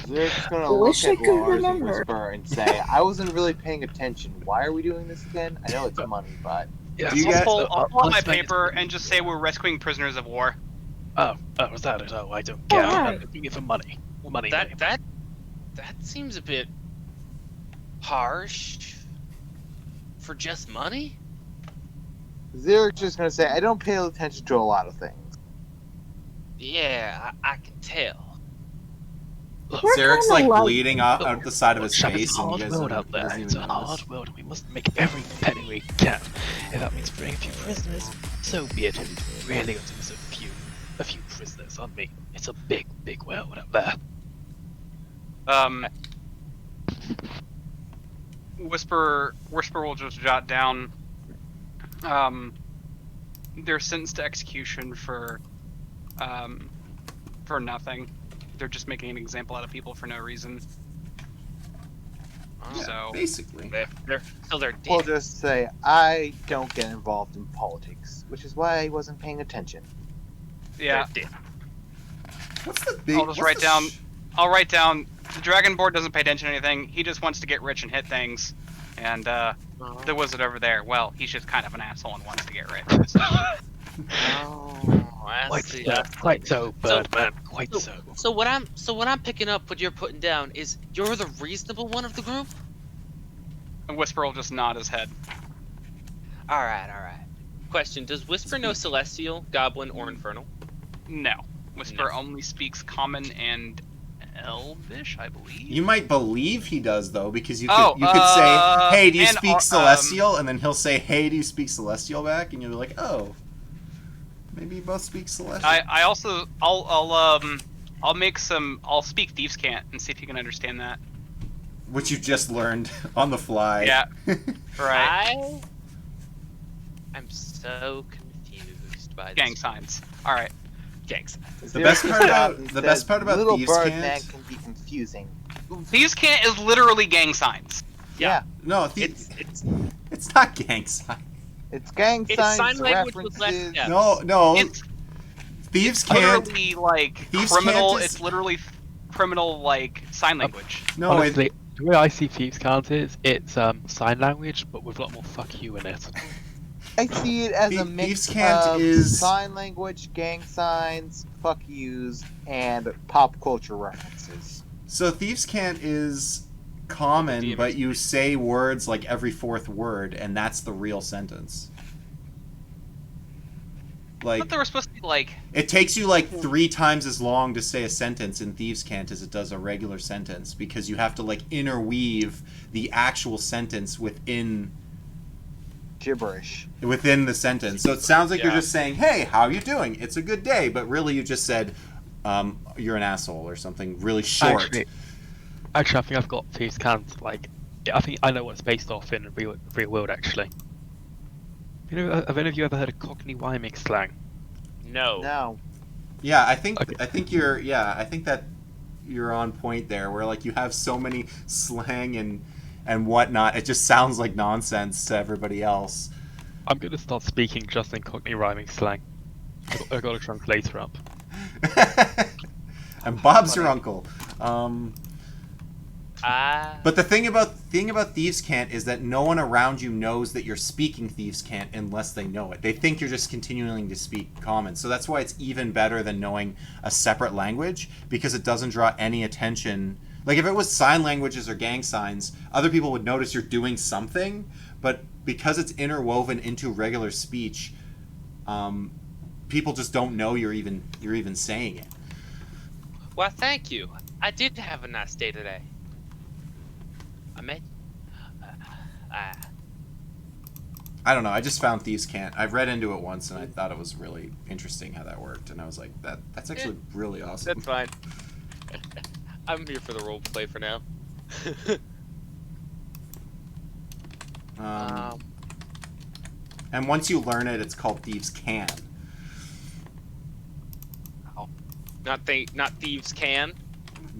[SPEAKER 3] They're just gonna
[SPEAKER 2] I
[SPEAKER 3] look
[SPEAKER 2] wish I
[SPEAKER 3] at
[SPEAKER 2] could
[SPEAKER 3] Lars and
[SPEAKER 2] remember.
[SPEAKER 3] whisper and say, "I wasn't really paying attention. Why are we doing this again? I know it's money, but
[SPEAKER 6] Yeah,
[SPEAKER 1] Do you
[SPEAKER 5] I'll
[SPEAKER 1] guys-
[SPEAKER 5] pull, I'll pull out my
[SPEAKER 6] let's make it-
[SPEAKER 5] paper and just say we're rescuing prisoners of war.
[SPEAKER 6] was that it? Oh, I don't care.
[SPEAKER 2] Alright.
[SPEAKER 6] I'm doing it for money. Money.
[SPEAKER 4] That seems a bit harsh for just money.
[SPEAKER 3] they're just gonna say, I don't pay attention to a lot of things."
[SPEAKER 4] Yeah, I can tell.
[SPEAKER 6] Look,
[SPEAKER 2] We're
[SPEAKER 1] Zarek's
[SPEAKER 2] kinda
[SPEAKER 1] like
[SPEAKER 2] loud.
[SPEAKER 1] bleeding out the side of his
[SPEAKER 6] Shab,
[SPEAKER 1] face,
[SPEAKER 6] it's a
[SPEAKER 1] and you
[SPEAKER 6] hard
[SPEAKER 1] guys
[SPEAKER 6] world
[SPEAKER 1] don't-
[SPEAKER 6] out there.
[SPEAKER 1] doesn't
[SPEAKER 6] It's a
[SPEAKER 1] even notice.
[SPEAKER 6] hard world. We must make every penny we can. If that means freeing a few prisoners, so be it. Really, it's just a few prisoners on me. It's a big, big world out there.
[SPEAKER 5] Whisper will just jot down. They're sentenced to execution for nothing. They're just making an example out of people for no reason.
[SPEAKER 1] Yeah,
[SPEAKER 5] So
[SPEAKER 1] basically.
[SPEAKER 4] They're dead.
[SPEAKER 3] We'll just say, I don't get involved in politics, which is why I wasn't paying attention.
[SPEAKER 5] yeah,
[SPEAKER 4] They're dead.
[SPEAKER 1] What's the big?
[SPEAKER 5] I'll just write down. I'll write down. The Dragon Board doesn't pay attention to anything. He just wants to get rich and hit things. And the wizard over there, well, he's just kind of an asshole and wants to get rich. So,
[SPEAKER 4] I see.
[SPEAKER 6] Quite so, Birdman. Quite so.
[SPEAKER 4] So what I'm picking up, what you're putting down, is you're the reasonable one of the group.
[SPEAKER 5] and Whisper will just nod his head.
[SPEAKER 4] All right. Question: does Whisper know Celestial, Goblin, or Infernal?
[SPEAKER 5] No. Whisper only speaks common and Elvish, I believe.
[SPEAKER 1] You might believe he does though, because you
[SPEAKER 5] Oh,
[SPEAKER 1] could say, "Hey, do you
[SPEAKER 5] and
[SPEAKER 1] speak Celestial?" And then he'll say, "Hey, do you speak Celestial?" back, and you'll be like, "Oh, maybe you both speak Celestial."
[SPEAKER 5] I also I'll speak Thieves' Cant and see if you can understand that.
[SPEAKER 1] Which you just learned on the fly.
[SPEAKER 5] Yeah. Right.
[SPEAKER 4] I'm so confused by
[SPEAKER 5] Gang
[SPEAKER 4] this.
[SPEAKER 5] signs. All right.
[SPEAKER 4] Gang signs.
[SPEAKER 1] The best part about
[SPEAKER 3] Little
[SPEAKER 1] Thieves'
[SPEAKER 3] Bird
[SPEAKER 1] Cant-
[SPEAKER 3] Man can be confusing.
[SPEAKER 5] Thieves' Cant is literally gang signs.
[SPEAKER 3] Yeah,
[SPEAKER 1] No, it's not gang sign.
[SPEAKER 3] it's gang
[SPEAKER 4] It's
[SPEAKER 3] signs,
[SPEAKER 4] sign language with less
[SPEAKER 3] references.
[SPEAKER 4] depth.
[SPEAKER 1] No.
[SPEAKER 5] It's
[SPEAKER 1] Thieves' Cant.
[SPEAKER 5] literally like
[SPEAKER 1] Thieves'
[SPEAKER 5] criminal.
[SPEAKER 1] Cant is-
[SPEAKER 5] It's literally criminal like sign language.
[SPEAKER 1] No,
[SPEAKER 6] Honestly, the way I see Thieves' Cant is, it's sign language, but with a lot more fuck you in it.
[SPEAKER 3] I see it as a
[SPEAKER 1] Thieves'
[SPEAKER 3] mix
[SPEAKER 1] Cant
[SPEAKER 3] of
[SPEAKER 1] is-
[SPEAKER 3] sign language, gang signs, fuck yous, and pop culture references.
[SPEAKER 1] So Thieves' Cant is common,
[SPEAKER 4] DMX.
[SPEAKER 1] but you say words like every fourth word, and that's the real sentence.
[SPEAKER 5] I
[SPEAKER 1] Like,
[SPEAKER 5] thought they were supposed to be like.
[SPEAKER 1] it takes you like 3 times as long to say a sentence in Thieves' Cant as it does a regular sentence, because you have to like interweave the actual sentence within
[SPEAKER 3] Gibberish.
[SPEAKER 1] the sentence. So it sounds like you're
[SPEAKER 4] Yeah.
[SPEAKER 1] just saying, "Hey, how you doing? It's a good day," but really you just said, "You're an asshole" or something really short.
[SPEAKER 6] Actually, I think I've got Thieves' Cant. Like, I think I know what it's based off in real world. Actually, you know, have any of you ever heard of Cockney rhyming slang?
[SPEAKER 4] No.
[SPEAKER 3] No.
[SPEAKER 1] Yeah, I think
[SPEAKER 6] Okay.
[SPEAKER 1] I think that you're on point there, where like you have so many slang and whatnot, it just sounds like nonsense to everybody else.
[SPEAKER 6] I'm gonna start speaking just in Cockney rhyming slang. I got a translator up.
[SPEAKER 1] And Bob's your uncle.
[SPEAKER 4] Ah.
[SPEAKER 1] But the thing about Thieves' Cant is that no one around you knows that you're speaking Thieves' Cant unless they know it. They think you're just continuing to speak common. So that's why it's even better than knowing a separate language, because it doesn't draw any attention. Like if it was sign languages or gang signs, other people would notice you're doing something, but because it's interwoven into regular speech, people just don't know you're even saying it.
[SPEAKER 4] Well, thank you. I did have a nice day today. I met.
[SPEAKER 1] I don't know. I just found Thieves' Cant. I've read into it once, and I thought it was really interesting how that worked. And I was like, that's actually really awesome.
[SPEAKER 4] That's fine. I'm here for the role play for now.
[SPEAKER 1] And once you learn it, it's called Thieves' Can.
[SPEAKER 4] Not thieves can.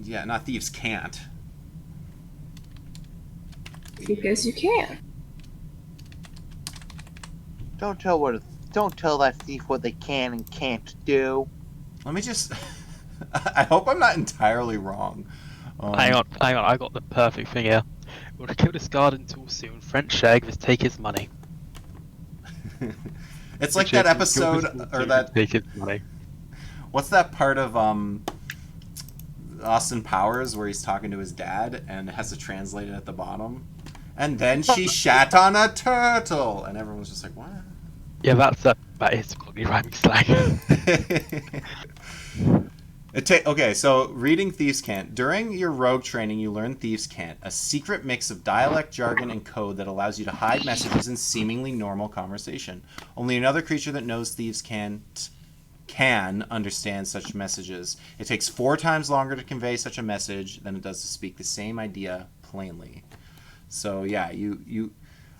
[SPEAKER 1] Yeah, not Thieves' Can't.
[SPEAKER 2] Because you can.
[SPEAKER 3] Don't tell that thief what they can and can't do.
[SPEAKER 1] Let me just. I hope I'm not entirely wrong.
[SPEAKER 6] Hang on, I got the perfect thing here. We'll kill this garden tool soon. French shag, let's take his money.
[SPEAKER 1] It's like that episode, or that.
[SPEAKER 6] Take his money.
[SPEAKER 1] What's that part of Austin Powers where he's talking to his dad and has to translate it at the bottom? And then she shat on a turtle, and everyone's just like, "What?"
[SPEAKER 6] Yeah, that is Cockney rhyming slang.
[SPEAKER 1] Okay, so reading Thieves' Cant. During your rogue training, you learn Thieves' Cant, a secret mix of dialect, jargon, and code that allows you to hide messages in seemingly normal conversation. Only another creature that knows Thieves' Cant can understand such messages. It takes 4 times longer to convey such a message than it does to speak the same idea plainly. So yeah, you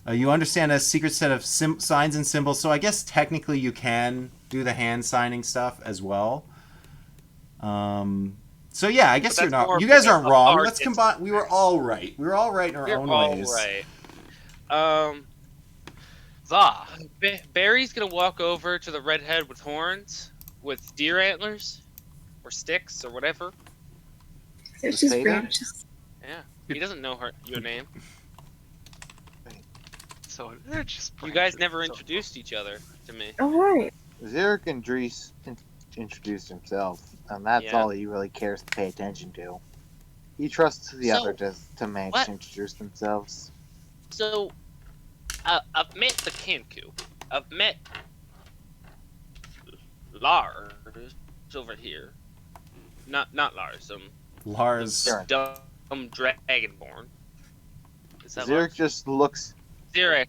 [SPEAKER 1] understand a secret set of signs and symbols. So I guess technically you can do the hand signing stuff as well. So yeah, I guess
[SPEAKER 4] But
[SPEAKER 1] you're
[SPEAKER 4] that's
[SPEAKER 1] not.
[SPEAKER 4] more
[SPEAKER 1] You guys
[SPEAKER 4] because
[SPEAKER 1] aren't
[SPEAKER 4] of
[SPEAKER 1] wrong.
[SPEAKER 4] art,
[SPEAKER 1] Let's
[SPEAKER 4] it's-
[SPEAKER 1] combine. We were all right. We were all right in our
[SPEAKER 4] We're
[SPEAKER 1] own
[SPEAKER 4] all
[SPEAKER 1] ways.
[SPEAKER 4] right.
[SPEAKER 5] Zah.
[SPEAKER 4] Barry's gonna walk over to the redhead with horns, with deer antlers, or sticks, or whatever.
[SPEAKER 2] It's just
[SPEAKER 3] Say that?
[SPEAKER 2] branches.
[SPEAKER 4] Yeah, he doesn't know your name.
[SPEAKER 5] So they're just.
[SPEAKER 4] You guys never
[SPEAKER 5] So-
[SPEAKER 4] introduced each other to me.
[SPEAKER 2] Alright.
[SPEAKER 3] Zarek and Drees introduced himself, and that's
[SPEAKER 4] Yeah.
[SPEAKER 3] all he really cares to pay attention to. He trusts the
[SPEAKER 4] So,
[SPEAKER 3] other to manage
[SPEAKER 4] what?
[SPEAKER 3] to introduce themselves.
[SPEAKER 4] So, I've met the Kanku. I've met Lars over here. Not Lars.
[SPEAKER 1] Lars.
[SPEAKER 3] Sure.
[SPEAKER 4] Dumb dragonborn. Is that
[SPEAKER 3] Zurich
[SPEAKER 4] Lars?
[SPEAKER 3] just looks.
[SPEAKER 4] Zurich.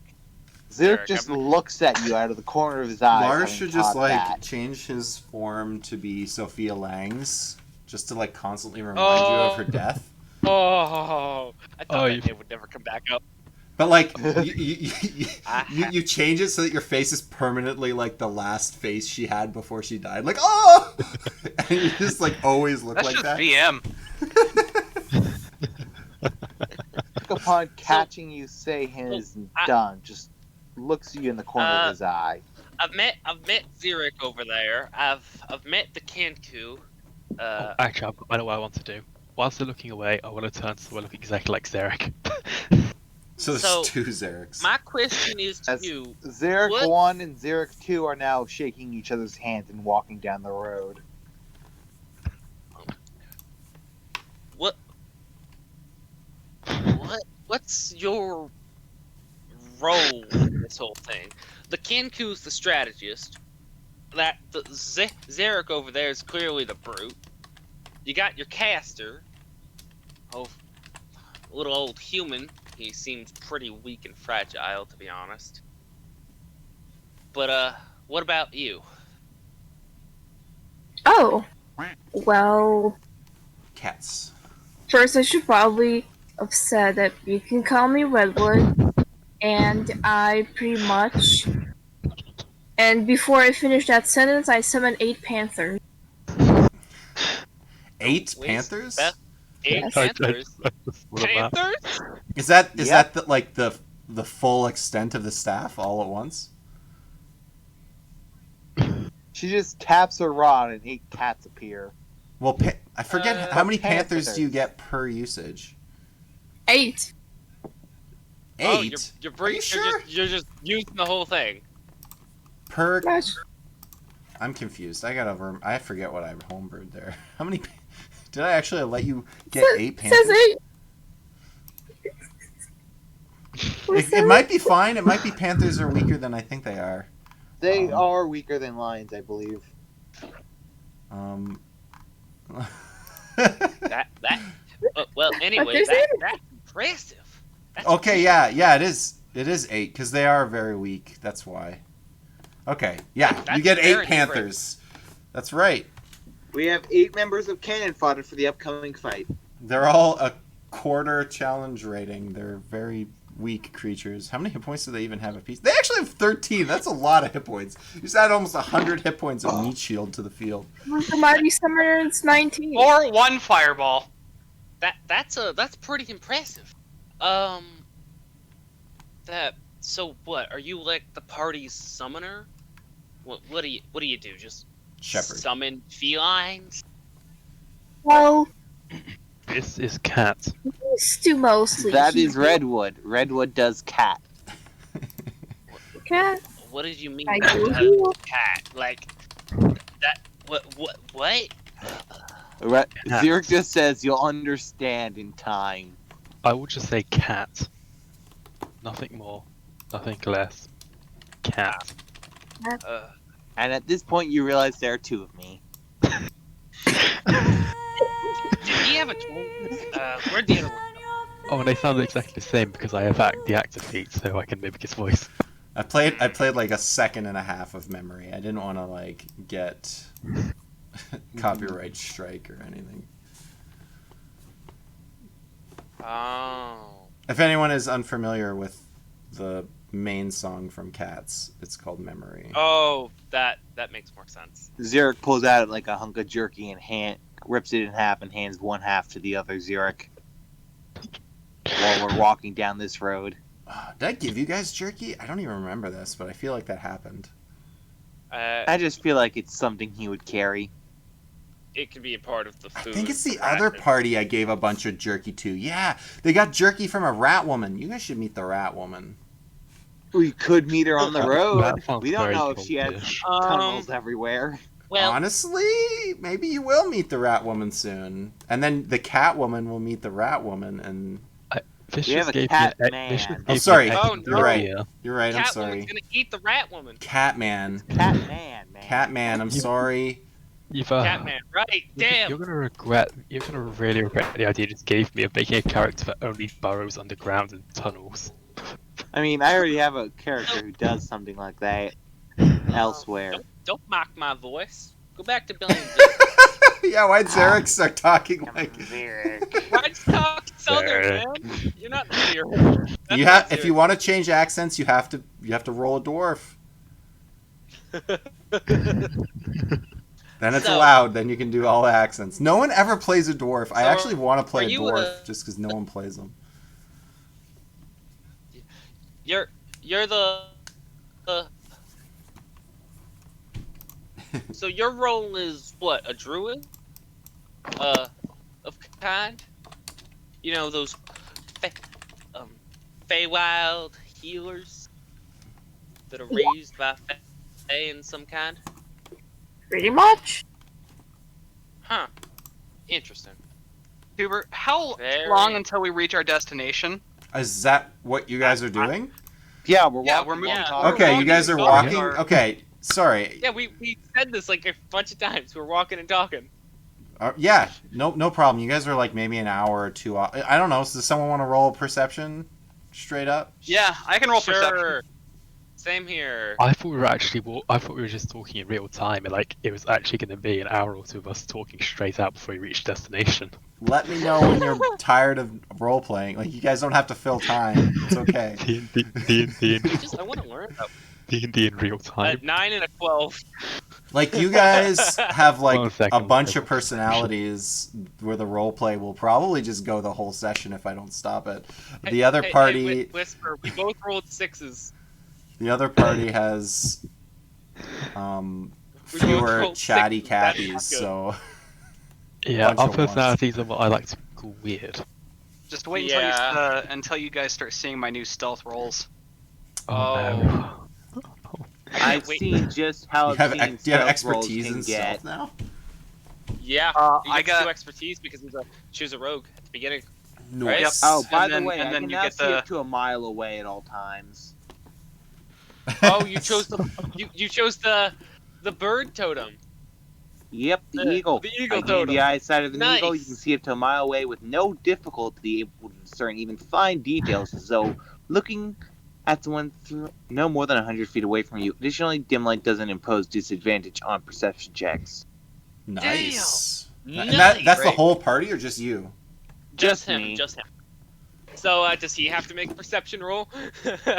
[SPEAKER 3] Zurich
[SPEAKER 4] Zurich,
[SPEAKER 3] just
[SPEAKER 4] I'm-
[SPEAKER 3] looks at you out of the corner of his eye.
[SPEAKER 1] Lars
[SPEAKER 3] having
[SPEAKER 1] should just
[SPEAKER 3] caught
[SPEAKER 1] like
[SPEAKER 3] that.
[SPEAKER 1] change his form to be Sophia Lang's, just to like constantly remind you of her death.
[SPEAKER 4] Oh, I thought
[SPEAKER 6] you-
[SPEAKER 4] that name would never come back up.
[SPEAKER 1] But like you change it so that your face is permanently like the last face she had before she died. Like oh, and you just like always look
[SPEAKER 5] That's
[SPEAKER 1] like
[SPEAKER 5] just
[SPEAKER 1] that.
[SPEAKER 5] BM.
[SPEAKER 3] Upon catching you say his done, just looks at you in the corner of his eye.
[SPEAKER 4] I've met Zurich over there. I've met the Kenku.
[SPEAKER 6] Actually, I know what I want to do. Whilst they're looking away, I want to turn so I look exactly like Zarek.
[SPEAKER 1] So there's
[SPEAKER 4] So,
[SPEAKER 1] two Zeriks.
[SPEAKER 4] My question is to
[SPEAKER 3] As
[SPEAKER 4] you.
[SPEAKER 3] Zurich
[SPEAKER 4] What?
[SPEAKER 3] 1 and Zurich 2 are now shaking each other's hands and walking down the road.
[SPEAKER 4] What's your role in this whole thing? The Kenku's the strategist. That the Zarek over there is clearly the brute. You got your caster. Oh, little old human. He seems pretty weak and fragile, to be honest. But what about you?
[SPEAKER 2] Oh. Well,
[SPEAKER 1] Cats.
[SPEAKER 2] first I should probably have said that you can call me Redwood, and I pretty much. And before I finish that sentence, I summoned 8 panthers.
[SPEAKER 1] 8
[SPEAKER 4] Wait,
[SPEAKER 1] panthers?
[SPEAKER 4] Beth? 8
[SPEAKER 2] Yes.
[SPEAKER 4] panthers?
[SPEAKER 6] What about-
[SPEAKER 4] Panthers?
[SPEAKER 1] Is that
[SPEAKER 3] Yep.
[SPEAKER 1] the full extent of the staff all at once?
[SPEAKER 3] She just taps her rod and 8 cats appear.
[SPEAKER 1] Well, I forget how many panthers do you
[SPEAKER 3] panthers.
[SPEAKER 1] get per usage?
[SPEAKER 2] 8.
[SPEAKER 1] 8
[SPEAKER 4] Oh, you're
[SPEAKER 1] Are you sure?
[SPEAKER 4] you're just using the whole thing.
[SPEAKER 1] per.
[SPEAKER 2] Gosh.
[SPEAKER 1] I'm confused. I forget what I homebrewed there. How many? Did I actually let you get 8 panthers?
[SPEAKER 2] Says 8.
[SPEAKER 1] It might be fine. It might be panthers are weaker than I think they are.
[SPEAKER 3] They are weaker than lions, I believe.
[SPEAKER 4] Well, anyway,
[SPEAKER 2] there's
[SPEAKER 4] that's impressive. That's
[SPEAKER 1] Okay, yeah, it is. It is 8 because they are very weak. That's why. Okay, yeah,
[SPEAKER 4] That's
[SPEAKER 1] you get 8
[SPEAKER 4] very
[SPEAKER 1] panthers. That's right.
[SPEAKER 3] We have 8 members of cannon fodder for the upcoming fight.
[SPEAKER 1] They're all a quarter challenge rating. They're very weak creatures. How many hit points do they even have apiece? They actually have 13. That's a lot of hit points. You just add almost 100 hit points of meat shield to the field.
[SPEAKER 2] The Mighty Summoner's 19.
[SPEAKER 5] Or 1 fireball.
[SPEAKER 4] that's pretty impressive. So what? Are you like the party's summoner? What do you do? Just
[SPEAKER 1] Shepherd.
[SPEAKER 4] summon felines?
[SPEAKER 2] Well,
[SPEAKER 6] This is cat.
[SPEAKER 2] we used to mostly.
[SPEAKER 3] That is
[SPEAKER 2] keep
[SPEAKER 3] Redwood. Redwood does cat.
[SPEAKER 2] Cat.
[SPEAKER 4] What did you mean
[SPEAKER 2] I
[SPEAKER 4] by
[SPEAKER 2] do
[SPEAKER 4] that
[SPEAKER 2] heal.
[SPEAKER 4] cat? Like that? What?
[SPEAKER 6] Cat.
[SPEAKER 3] Zurich just says you'll understand in time.
[SPEAKER 6] I would just say cat. Nothing more. Nothing less. Cat.
[SPEAKER 3] And at this point, you realize there are 2 of me.
[SPEAKER 4] Did he have a twin? Where'd the other one go?
[SPEAKER 6] Oh, and they sound exactly the same because I have the active feat, so I can mimic his voice.
[SPEAKER 1] I played like a second and a half of memory. I didn't want to like get copyright strike or anything.
[SPEAKER 4] Oh.
[SPEAKER 1] If anyone is unfamiliar with the main song from Cats, it's called Memory.
[SPEAKER 4] Oh, that makes more sense.
[SPEAKER 3] Zurich pulls out like a hunk of jerky and rips it in half and hands 1 half to the other Zurich. While we're walking down this road.
[SPEAKER 1] Did I give you guys jerky? I don't even remember this, but I feel like that happened.
[SPEAKER 3] I just feel like it's something he would carry.
[SPEAKER 4] It could be a part of the
[SPEAKER 1] I
[SPEAKER 4] food.
[SPEAKER 1] think it's the other
[SPEAKER 4] ration.
[SPEAKER 1] party I gave a bunch of jerky to. Yeah, they got jerky from a rat woman. You guys should meet the rat woman.
[SPEAKER 3] We could meet her on the
[SPEAKER 6] That
[SPEAKER 3] road.
[SPEAKER 6] sounds
[SPEAKER 3] We don't
[SPEAKER 6] very
[SPEAKER 3] know if she has
[SPEAKER 6] cultish.
[SPEAKER 3] tunnels everywhere.
[SPEAKER 4] Well,
[SPEAKER 1] Honestly, maybe you will meet the rat woman soon. And then the cat woman will meet the rat woman. And
[SPEAKER 6] Fish
[SPEAKER 3] We have
[SPEAKER 6] just
[SPEAKER 3] a
[SPEAKER 6] gave
[SPEAKER 3] cat
[SPEAKER 6] me an
[SPEAKER 3] man.
[SPEAKER 6] Fish just
[SPEAKER 3] Oh,
[SPEAKER 6] gave me an
[SPEAKER 1] sorry.
[SPEAKER 6] excellent
[SPEAKER 4] Oh, no.
[SPEAKER 6] idea.
[SPEAKER 1] you're right, I'm
[SPEAKER 4] Catwoman's
[SPEAKER 1] sorry.
[SPEAKER 4] gonna eat the rat woman.
[SPEAKER 1] Catman.
[SPEAKER 3] Cat man, man.
[SPEAKER 1] Catman, I'm sorry.
[SPEAKER 4] Catman, right? Damn.
[SPEAKER 6] You're gonna really regret the idea you just gave me of making a character that only burrows underground in tunnels.
[SPEAKER 3] I mean, I already have a character who does something like that elsewhere.
[SPEAKER 4] Don't mock my voice. Go back to Billy and
[SPEAKER 1] Yeah, why'd Zarek start talking like?
[SPEAKER 4] Why'd you talk Southern, man? You're not here.
[SPEAKER 1] You have, if you want to change accents, you have to roll a dwarf. Then it's
[SPEAKER 4] So-
[SPEAKER 1] allowed. Then you can do all the accents. No one ever plays a dwarf. I
[SPEAKER 4] So,
[SPEAKER 1] actually want to play
[SPEAKER 4] are
[SPEAKER 1] a
[SPEAKER 4] you
[SPEAKER 1] dwarf just because no one plays them.
[SPEAKER 4] You're the. So your role is what? A druid? Of kind? You know those, Feywild healers that are raised by Fey in some kind?
[SPEAKER 2] Pretty much.
[SPEAKER 4] Huh. Interesting.
[SPEAKER 5] Huber, how
[SPEAKER 4] Very-
[SPEAKER 5] long until we reach our destination?
[SPEAKER 1] Is that what you guys are doing?
[SPEAKER 3] Yeah, we're
[SPEAKER 5] Yeah,
[SPEAKER 3] walking.
[SPEAKER 5] we're moving.
[SPEAKER 4] Yeah.
[SPEAKER 5] We're
[SPEAKER 1] Okay, you guys are
[SPEAKER 5] talking.
[SPEAKER 1] walking. Okay, sorry.
[SPEAKER 4] Yeah, we said this like a bunch of times. We're walking and talking.
[SPEAKER 1] Yeah, no problem. You guys are like maybe an hour or two off. I don't know. Does someone want to roll perception? Straight up.
[SPEAKER 5] Yeah, I can roll perception.
[SPEAKER 4] Sure. Same here.
[SPEAKER 6] I thought we were just talking in real time, and like it was actually going to be an hour or two of us talking straight out before we reach destination.
[SPEAKER 1] Let me know when you're tired of role playing. Like you guys don't have to fill time. It's okay.
[SPEAKER 6] D&D
[SPEAKER 4] I want to learn about
[SPEAKER 6] in real
[SPEAKER 4] a
[SPEAKER 6] time.
[SPEAKER 4] 9 and a 12.
[SPEAKER 1] Like you guys have like
[SPEAKER 6] One second,
[SPEAKER 1] a bunch
[SPEAKER 6] one
[SPEAKER 1] of personalities where the role play will probably just go the whole session if I don't stop it. The other party,
[SPEAKER 4] Whisper. We both rolled 6s.
[SPEAKER 1] the other party has
[SPEAKER 4] We
[SPEAKER 1] fewer
[SPEAKER 4] both rolled
[SPEAKER 1] chatty
[SPEAKER 4] 6s. That's
[SPEAKER 1] cappies.
[SPEAKER 4] good.
[SPEAKER 1] So
[SPEAKER 6] Yeah,
[SPEAKER 1] bunch
[SPEAKER 6] our
[SPEAKER 1] of ones.
[SPEAKER 6] personalities are what I like to call weird.
[SPEAKER 5] Just wait
[SPEAKER 4] Yeah.
[SPEAKER 5] until you guys start seeing my new stealth rolls.
[SPEAKER 6] Oh,
[SPEAKER 4] Oh.
[SPEAKER 6] no.
[SPEAKER 3] I've
[SPEAKER 4] Wait.
[SPEAKER 3] seen just how
[SPEAKER 1] you have,
[SPEAKER 3] obscene
[SPEAKER 1] do you have
[SPEAKER 3] stealth rolls
[SPEAKER 1] expertise
[SPEAKER 3] can
[SPEAKER 1] in
[SPEAKER 3] get.
[SPEAKER 1] stealth now?
[SPEAKER 4] Yeah. He
[SPEAKER 5] I
[SPEAKER 4] gets
[SPEAKER 5] got.
[SPEAKER 4] 2 expertise because he's choose a rogue at the beginning.
[SPEAKER 1] Nice.
[SPEAKER 3] Oh, by
[SPEAKER 5] And
[SPEAKER 3] the
[SPEAKER 5] then-
[SPEAKER 3] way,
[SPEAKER 5] and
[SPEAKER 3] I
[SPEAKER 5] then
[SPEAKER 3] can
[SPEAKER 5] you
[SPEAKER 3] now
[SPEAKER 5] get
[SPEAKER 3] see
[SPEAKER 5] the-
[SPEAKER 3] it to a mile away at all times.
[SPEAKER 4] Oh, you chose you chose the bird totem.
[SPEAKER 3] Yep, the
[SPEAKER 4] The-
[SPEAKER 3] eagle.
[SPEAKER 4] the eagle
[SPEAKER 3] I gain
[SPEAKER 4] totem.
[SPEAKER 3] the eyesight of an eagle. You
[SPEAKER 4] Nice.
[SPEAKER 3] can see it to a mile away with no difficulty, able to discern even fine details, as though looking at someone through no more than 100 feet away from you. Additionally, dim light doesn't impose disadvantage on perception checks.
[SPEAKER 1] Nice.
[SPEAKER 4] Damn.
[SPEAKER 1] And that's the
[SPEAKER 4] Nice.
[SPEAKER 1] whole party or just you?
[SPEAKER 3] Just
[SPEAKER 4] him.
[SPEAKER 3] me.
[SPEAKER 4] Just him. So does he have to make a perception roll?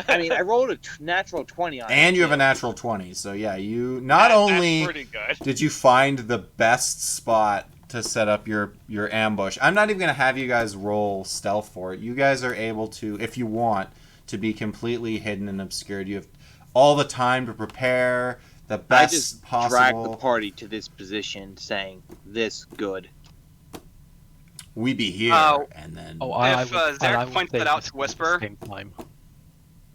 [SPEAKER 3] I mean, I rolled a natural 20 on it.
[SPEAKER 1] And you have a
[SPEAKER 3] too.
[SPEAKER 1] natural 20. So yeah, you not
[SPEAKER 4] That's
[SPEAKER 1] only
[SPEAKER 4] pretty good.
[SPEAKER 1] did you find the best spot to set up your ambush. I'm not even going to have you guys roll stealth for it. You guys are able to, if you want, to be completely hidden and obscured. You have all the time to prepare the
[SPEAKER 3] I
[SPEAKER 1] best
[SPEAKER 3] just
[SPEAKER 1] possible.
[SPEAKER 3] dragged the party to this position, saying, "This good."
[SPEAKER 1] We be here,
[SPEAKER 5] Oh.
[SPEAKER 1] and then
[SPEAKER 6] Oh,
[SPEAKER 5] If, Zarek points that out to Whisper-
[SPEAKER 6] At the same time.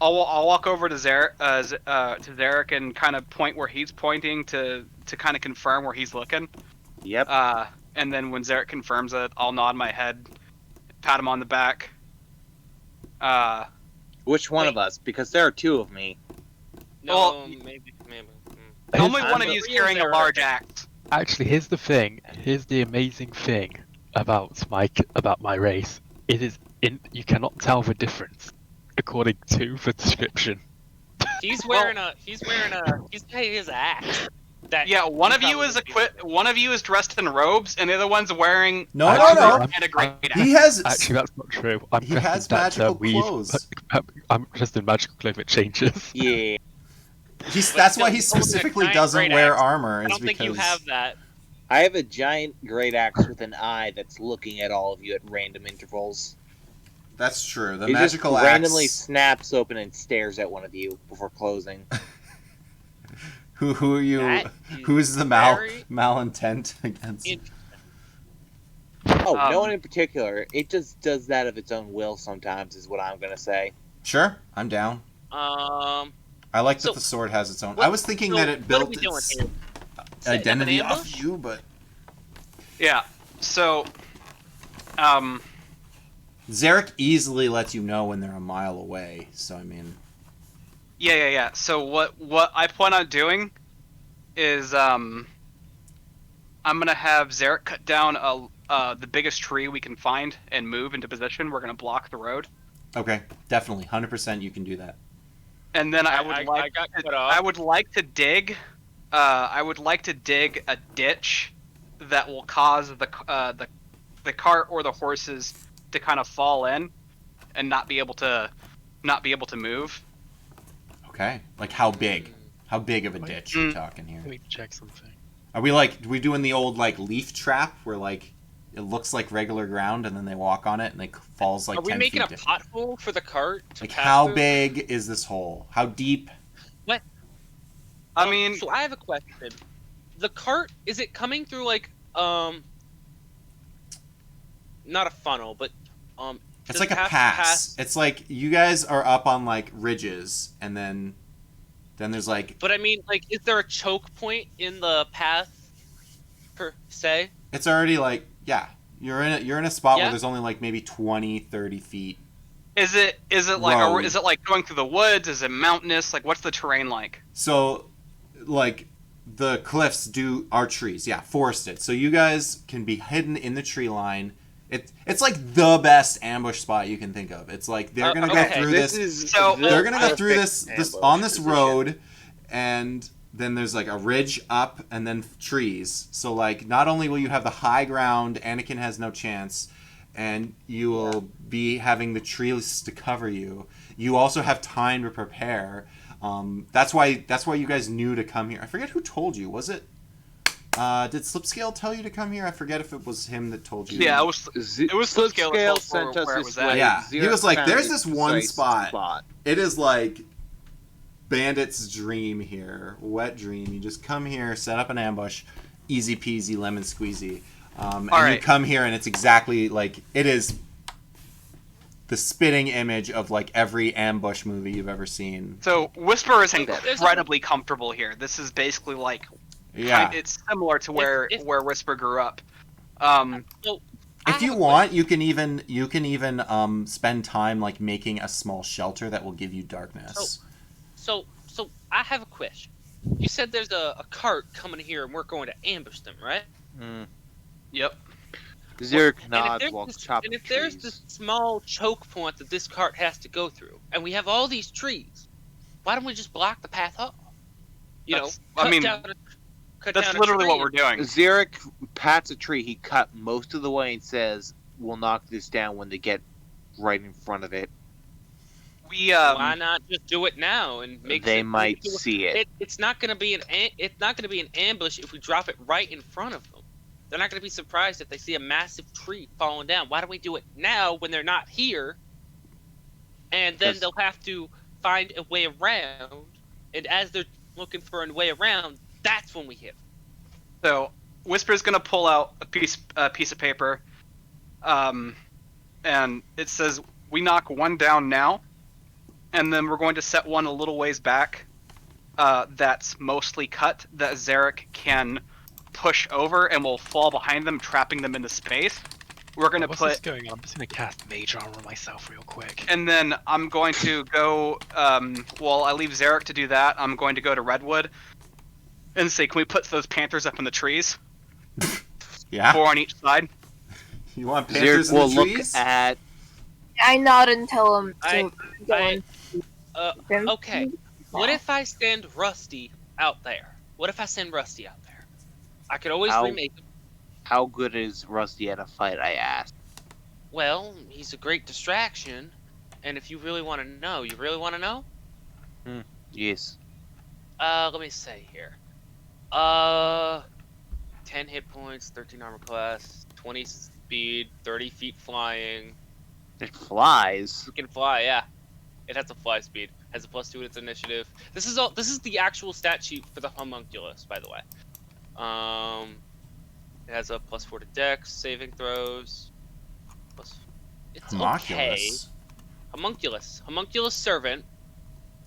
[SPEAKER 5] I'll walk over to Zarek and kind of point where he's pointing to kind of confirm where he's looking.
[SPEAKER 3] Yep.
[SPEAKER 5] And then when Zarek confirms it, I'll nod my head, pat him on the back.
[SPEAKER 3] Which one of us? Because there are two of me.
[SPEAKER 4] No,
[SPEAKER 5] Well,
[SPEAKER 4] maybe.
[SPEAKER 5] Only
[SPEAKER 3] I'm
[SPEAKER 5] one of
[SPEAKER 3] the
[SPEAKER 5] you is
[SPEAKER 4] real
[SPEAKER 5] carrying a
[SPEAKER 4] Zarek.
[SPEAKER 5] large axe.
[SPEAKER 6] Actually, here's the thing. Here's the amazing thing about my race. It is you cannot tell the difference according to the description.
[SPEAKER 4] He's carrying his axe. That
[SPEAKER 5] Yeah, one
[SPEAKER 4] he
[SPEAKER 5] of you
[SPEAKER 4] probably
[SPEAKER 5] is
[SPEAKER 4] would be-
[SPEAKER 5] One of you is dressed in robes, and the other one's wearing
[SPEAKER 1] No,
[SPEAKER 5] a
[SPEAKER 1] no, no.
[SPEAKER 5] sword and a great axe.
[SPEAKER 1] he has.
[SPEAKER 6] Actually, that's not true. I'm
[SPEAKER 1] He
[SPEAKER 6] dressed
[SPEAKER 1] has
[SPEAKER 6] in that,
[SPEAKER 1] magical
[SPEAKER 6] weave-
[SPEAKER 1] clothes.
[SPEAKER 6] I'm dressed in magical clothing that changes.
[SPEAKER 3] Yeah.
[SPEAKER 1] That's why he
[SPEAKER 4] He's holding a
[SPEAKER 1] specifically
[SPEAKER 4] giant
[SPEAKER 1] doesn't
[SPEAKER 4] great
[SPEAKER 1] wear
[SPEAKER 4] axe.
[SPEAKER 1] armor.
[SPEAKER 4] I
[SPEAKER 1] Is
[SPEAKER 4] don't think you
[SPEAKER 1] because-
[SPEAKER 4] have that.
[SPEAKER 3] I have a giant great axe with an eye that's looking at all of you at random intervals.
[SPEAKER 1] That's true. The
[SPEAKER 3] It
[SPEAKER 1] magical
[SPEAKER 3] just randomly
[SPEAKER 1] axe.
[SPEAKER 3] snaps open and stares at one of you before closing.
[SPEAKER 1] Who are you?
[SPEAKER 4] That is
[SPEAKER 1] Who's the
[SPEAKER 4] very
[SPEAKER 1] malintent against?
[SPEAKER 4] interesting.
[SPEAKER 3] Oh, no
[SPEAKER 5] Um,
[SPEAKER 3] one in particular. It just does that of its own will sometimes, is what I'm gonna say.
[SPEAKER 1] Sure, I'm down.
[SPEAKER 4] Um,
[SPEAKER 1] I like
[SPEAKER 4] So-
[SPEAKER 1] that the sword has its own.
[SPEAKER 4] what-
[SPEAKER 1] I was thinking
[SPEAKER 4] so
[SPEAKER 1] that it
[SPEAKER 4] what are
[SPEAKER 1] built
[SPEAKER 4] we doing
[SPEAKER 1] its
[SPEAKER 4] here? Setting up an
[SPEAKER 1] identity off
[SPEAKER 4] ambush?
[SPEAKER 1] you, but
[SPEAKER 5] Yeah. So,
[SPEAKER 1] Zarek easily lets you know when they're a mile away. So I mean,
[SPEAKER 5] yeah. So what I plan on doing is I'm gonna have Zarek cut down the biggest tree we can find and move into position. We're gonna block the road,
[SPEAKER 1] Okay, definitely, 100%. You can do that.
[SPEAKER 5] and then I
[SPEAKER 4] got cut off.
[SPEAKER 5] would like to dig. I would like to dig a ditch that will cause the cart or the horses to kind of fall in and not be able to move.
[SPEAKER 1] Okay, like how big? How big of a ditch are we
[SPEAKER 5] Mm.
[SPEAKER 1] talking here?
[SPEAKER 6] Let me check something.
[SPEAKER 1] Are we doing the old like leaf trap where like it looks like regular ground and then they walk on it and it falls like
[SPEAKER 4] Are we
[SPEAKER 1] 10
[SPEAKER 4] making a
[SPEAKER 1] feet down?
[SPEAKER 4] pothole for the cart? to
[SPEAKER 1] Like
[SPEAKER 4] pass
[SPEAKER 1] how
[SPEAKER 4] through?
[SPEAKER 1] big is this hole? How deep?
[SPEAKER 5] I mean,
[SPEAKER 4] So I have a question. The cart, is it coming through like not a funnel, but
[SPEAKER 1] It's
[SPEAKER 4] does
[SPEAKER 1] like
[SPEAKER 4] it
[SPEAKER 1] a
[SPEAKER 4] have to
[SPEAKER 1] pass. It's like you guys are up on like ridges and then there's like
[SPEAKER 4] But I mean, like, is there a choke point in the path per se?
[SPEAKER 1] it's already like yeah, you're in a spot where
[SPEAKER 4] Yeah?
[SPEAKER 1] there's only like maybe 20, 30 feet.
[SPEAKER 5] is it like
[SPEAKER 1] Road.
[SPEAKER 5] is it like going through the woods? Is it mountainous? Like, what's the terrain like?
[SPEAKER 1] So like the cliffs are trees, yeah, forested. So you guys can be hidden in the tree line. It's like the best ambush spot you can think of. It's like they're gonna go
[SPEAKER 4] okay.
[SPEAKER 1] through
[SPEAKER 3] This
[SPEAKER 1] this.
[SPEAKER 3] is
[SPEAKER 5] So-
[SPEAKER 3] the
[SPEAKER 1] They're gonna go
[SPEAKER 3] perfect
[SPEAKER 1] through this
[SPEAKER 3] ambush
[SPEAKER 1] on this
[SPEAKER 3] position.
[SPEAKER 1] road, and then there's like a ridge up and then trees. So like not only will you have the high ground, Anakin has no chance, and you will be having the trees to cover you. You also have time to prepare. That's why you guys knew to come here. I forget who told you. Was it? Did Slipscale tell you to come here? I forget if it was him that told you.
[SPEAKER 5] Yeah, it was Slipscale that told
[SPEAKER 3] sent us
[SPEAKER 5] where it
[SPEAKER 3] this
[SPEAKER 5] was
[SPEAKER 3] way.
[SPEAKER 5] at.
[SPEAKER 1] Yeah, he
[SPEAKER 3] Xerox
[SPEAKER 1] was like,
[SPEAKER 3] found
[SPEAKER 1] "There's
[SPEAKER 3] a
[SPEAKER 1] this one
[SPEAKER 3] precise
[SPEAKER 1] spot. It is like bandit's dream here, wet dream. You just come here, set up an ambush, easy peasy, lemon squeezy, and you
[SPEAKER 5] right.
[SPEAKER 1] come here, and it's exactly like it is the spitting image of like every ambush movie you've ever seen.
[SPEAKER 5] So Whisper is
[SPEAKER 4] There's a-
[SPEAKER 5] incredibly comfortable here. This is basically like
[SPEAKER 1] Yeah,
[SPEAKER 5] it's similar to where
[SPEAKER 4] If-
[SPEAKER 5] Whisper grew up.
[SPEAKER 4] So, I
[SPEAKER 1] if you
[SPEAKER 4] have a
[SPEAKER 1] want, you can even spend time like making a small shelter that will give you darkness.
[SPEAKER 4] So I have a question. You said there's a cart coming here and we're going to ambush them, right?
[SPEAKER 5] Yep.
[SPEAKER 3] Zerk
[SPEAKER 4] And
[SPEAKER 3] nods
[SPEAKER 4] if
[SPEAKER 3] while
[SPEAKER 4] there's, this,
[SPEAKER 3] chopping
[SPEAKER 4] and if there's
[SPEAKER 3] trees.
[SPEAKER 4] this small choke point that this cart has to go through, and we have all these trees, why don't we just block the path up? You know,
[SPEAKER 5] That's- I mean,
[SPEAKER 4] cut
[SPEAKER 5] That's
[SPEAKER 4] down a
[SPEAKER 5] literally what
[SPEAKER 4] tree
[SPEAKER 5] we're doing.
[SPEAKER 3] Zarek pats a tree he cut most of the way and says, "We'll knock this down when they get right in front of it.
[SPEAKER 5] We
[SPEAKER 4] Why not just do it now and make
[SPEAKER 3] They
[SPEAKER 4] it-
[SPEAKER 3] might
[SPEAKER 4] do it-
[SPEAKER 3] see it."
[SPEAKER 4] It's not gonna be an ambush if we drop it right in front of them. They're not gonna be surprised if they see a massive tree falling down. Why don't we do it now when they're not here? And then
[SPEAKER 3] 'Cause-
[SPEAKER 4] they'll have to find a way around. And as they're looking for a way around, that's when we hit.
[SPEAKER 5] So Whisper's gonna pull out a piece of paper, and it says we knock one down now, and then we're going to set one a little ways back. That's mostly cut that Zarek can push over and will fall behind them, trapping them into space. We're gonna
[SPEAKER 6] What's this
[SPEAKER 5] put,
[SPEAKER 6] going on? I'm just gonna cast Mage Armor on myself real quick.
[SPEAKER 5] and then I'm going to go. While I leave Zarek to do that, I'm going to go to Redwood and say, can we put those panthers up in the trees,
[SPEAKER 1] Yeah,
[SPEAKER 5] 4 on each side?
[SPEAKER 1] you want
[SPEAKER 3] Zerk
[SPEAKER 1] panthers in
[SPEAKER 3] will
[SPEAKER 1] the
[SPEAKER 3] look
[SPEAKER 1] trees?
[SPEAKER 3] at
[SPEAKER 2] I nod and tell him to
[SPEAKER 4] I-
[SPEAKER 2] go
[SPEAKER 4] I-
[SPEAKER 2] and them.
[SPEAKER 4] Okay. What if I send Rusty out there? What if I send Rusty out there? I could always
[SPEAKER 3] How-
[SPEAKER 4] remake him.
[SPEAKER 3] how good is Rusty at a fight, I asked.
[SPEAKER 4] Well, he's a great distraction. And if you really want to know, you really want to know?
[SPEAKER 3] Yes.
[SPEAKER 4] Let me say here. 10 hit points, 13 armor class, 20 speed, 30 feet flying.
[SPEAKER 3] It flies.
[SPEAKER 4] It can fly, yeah. It has a fly speed. Has a +2 in its initiative. This is the actual stat sheet for the homunculus, by the way. It has a +4 to Dex, saving throws. It's okay.
[SPEAKER 1] Homunculus.
[SPEAKER 4] Homunculus servant.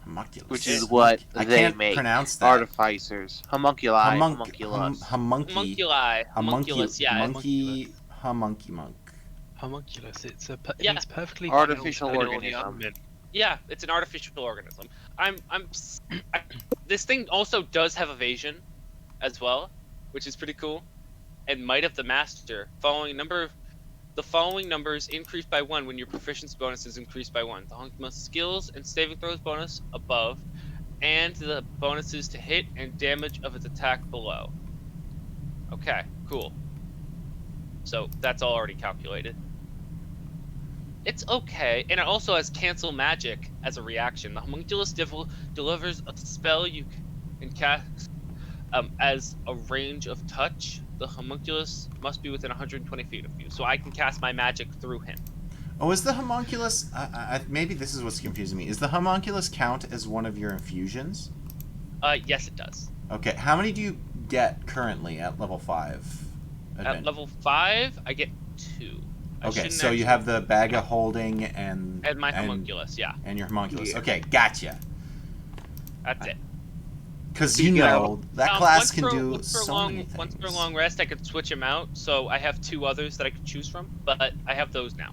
[SPEAKER 1] Homunculus.
[SPEAKER 3] Which is what
[SPEAKER 1] I
[SPEAKER 3] they
[SPEAKER 1] can't
[SPEAKER 3] make.
[SPEAKER 1] pronounce that.
[SPEAKER 3] Artificers. Homunculi. Homunculus.
[SPEAKER 4] Homunculi. Homunculus, yeah.
[SPEAKER 1] Homunky monk.
[SPEAKER 6] Homunculus. It
[SPEAKER 4] Yeah.
[SPEAKER 6] means perfectly
[SPEAKER 3] Artificial
[SPEAKER 6] healed,
[SPEAKER 3] organism.
[SPEAKER 4] Yeah, it's an artificial organism. This thing also does have evasion, as well, which is pretty cool. and might of the master. The following numbers increase by 1 when your proficiency bonus is increased by 1. The homunculus skills and saving throws bonus above, and the bonuses to hit and damage of its attack below. Okay, cool. So that's all already calculated. It's okay, and it also has cancel magic as a reaction. The homunculus delivers a spell you can cast as a range of touch. The homunculus must be within 120 feet of you, so I can cast my magic through him.
[SPEAKER 1] Oh, is the homunculus... maybe this is what's confusing me. Is the homunculus count as one of your infusions?
[SPEAKER 4] Yes, it does.
[SPEAKER 1] Okay, how many do you get currently at level 5?
[SPEAKER 4] At level 5, I get 2.
[SPEAKER 1] Okay, so you have the bag of holding and
[SPEAKER 4] my homunculus, yeah.
[SPEAKER 1] And your homunculus.
[SPEAKER 3] Yeah.
[SPEAKER 1] Okay, gotcha.
[SPEAKER 4] That's it.
[SPEAKER 1] Because that class can do so many things.
[SPEAKER 4] Once for a long rest, I could switch him out, so I have 2 others that I could choose from, but I have those now.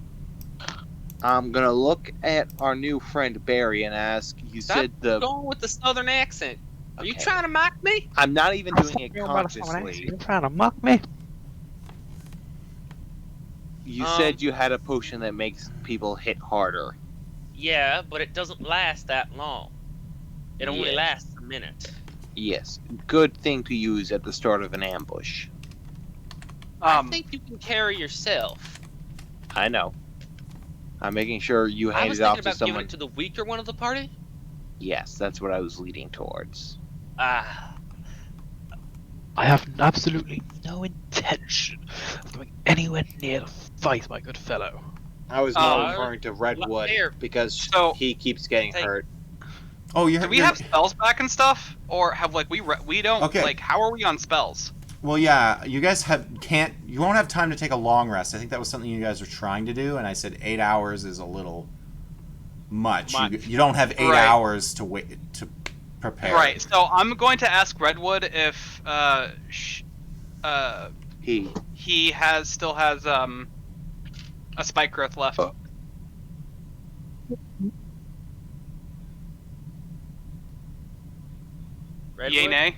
[SPEAKER 3] I'm gonna look at our new friend Barry and ask. You said the.
[SPEAKER 4] Going with the southern accent. Are you
[SPEAKER 3] Okay.
[SPEAKER 4] trying to mock me?
[SPEAKER 3] I'm not even doing it consciously.
[SPEAKER 6] You're trying to mock me?
[SPEAKER 3] You said you had a potion that makes people hit harder.
[SPEAKER 4] Yeah, but it doesn't last that long. It only
[SPEAKER 3] Yeah.
[SPEAKER 4] lasts a minute.
[SPEAKER 3] Yes, good thing to use at the start of an ambush.
[SPEAKER 4] I think you can carry yourself.
[SPEAKER 3] I know. I'm making sure you
[SPEAKER 4] I
[SPEAKER 3] hand
[SPEAKER 4] was
[SPEAKER 3] it off
[SPEAKER 4] thinking
[SPEAKER 3] to
[SPEAKER 4] about giving
[SPEAKER 3] someone.
[SPEAKER 4] it to the weaker one of the party.
[SPEAKER 3] Yes, that's what I was leading towards.
[SPEAKER 4] Ah,
[SPEAKER 6] I have absolutely no intention of going anywhere near the fight, my good fellow.
[SPEAKER 3] I was more
[SPEAKER 4] Uh,
[SPEAKER 3] referring to Redwood
[SPEAKER 4] here.
[SPEAKER 3] because
[SPEAKER 5] So-
[SPEAKER 3] he keeps getting
[SPEAKER 4] Take-
[SPEAKER 3] hurt.
[SPEAKER 1] Oh,
[SPEAKER 5] Do we have spells back and stuff, or have we don't?
[SPEAKER 1] Okay.
[SPEAKER 5] Like, how are we on spells?
[SPEAKER 1] Well, yeah, you guys you won't have time to take a long rest. I think that was something you guys were trying to do, and I said 8 hours is a little much. You don't have 8
[SPEAKER 5] Right.
[SPEAKER 1] hours to wait to prepare.
[SPEAKER 5] Right. So I'm going to ask Redwood if he still has a spike growth left.
[SPEAKER 4] Redwood?
[SPEAKER 5] Yay, nay?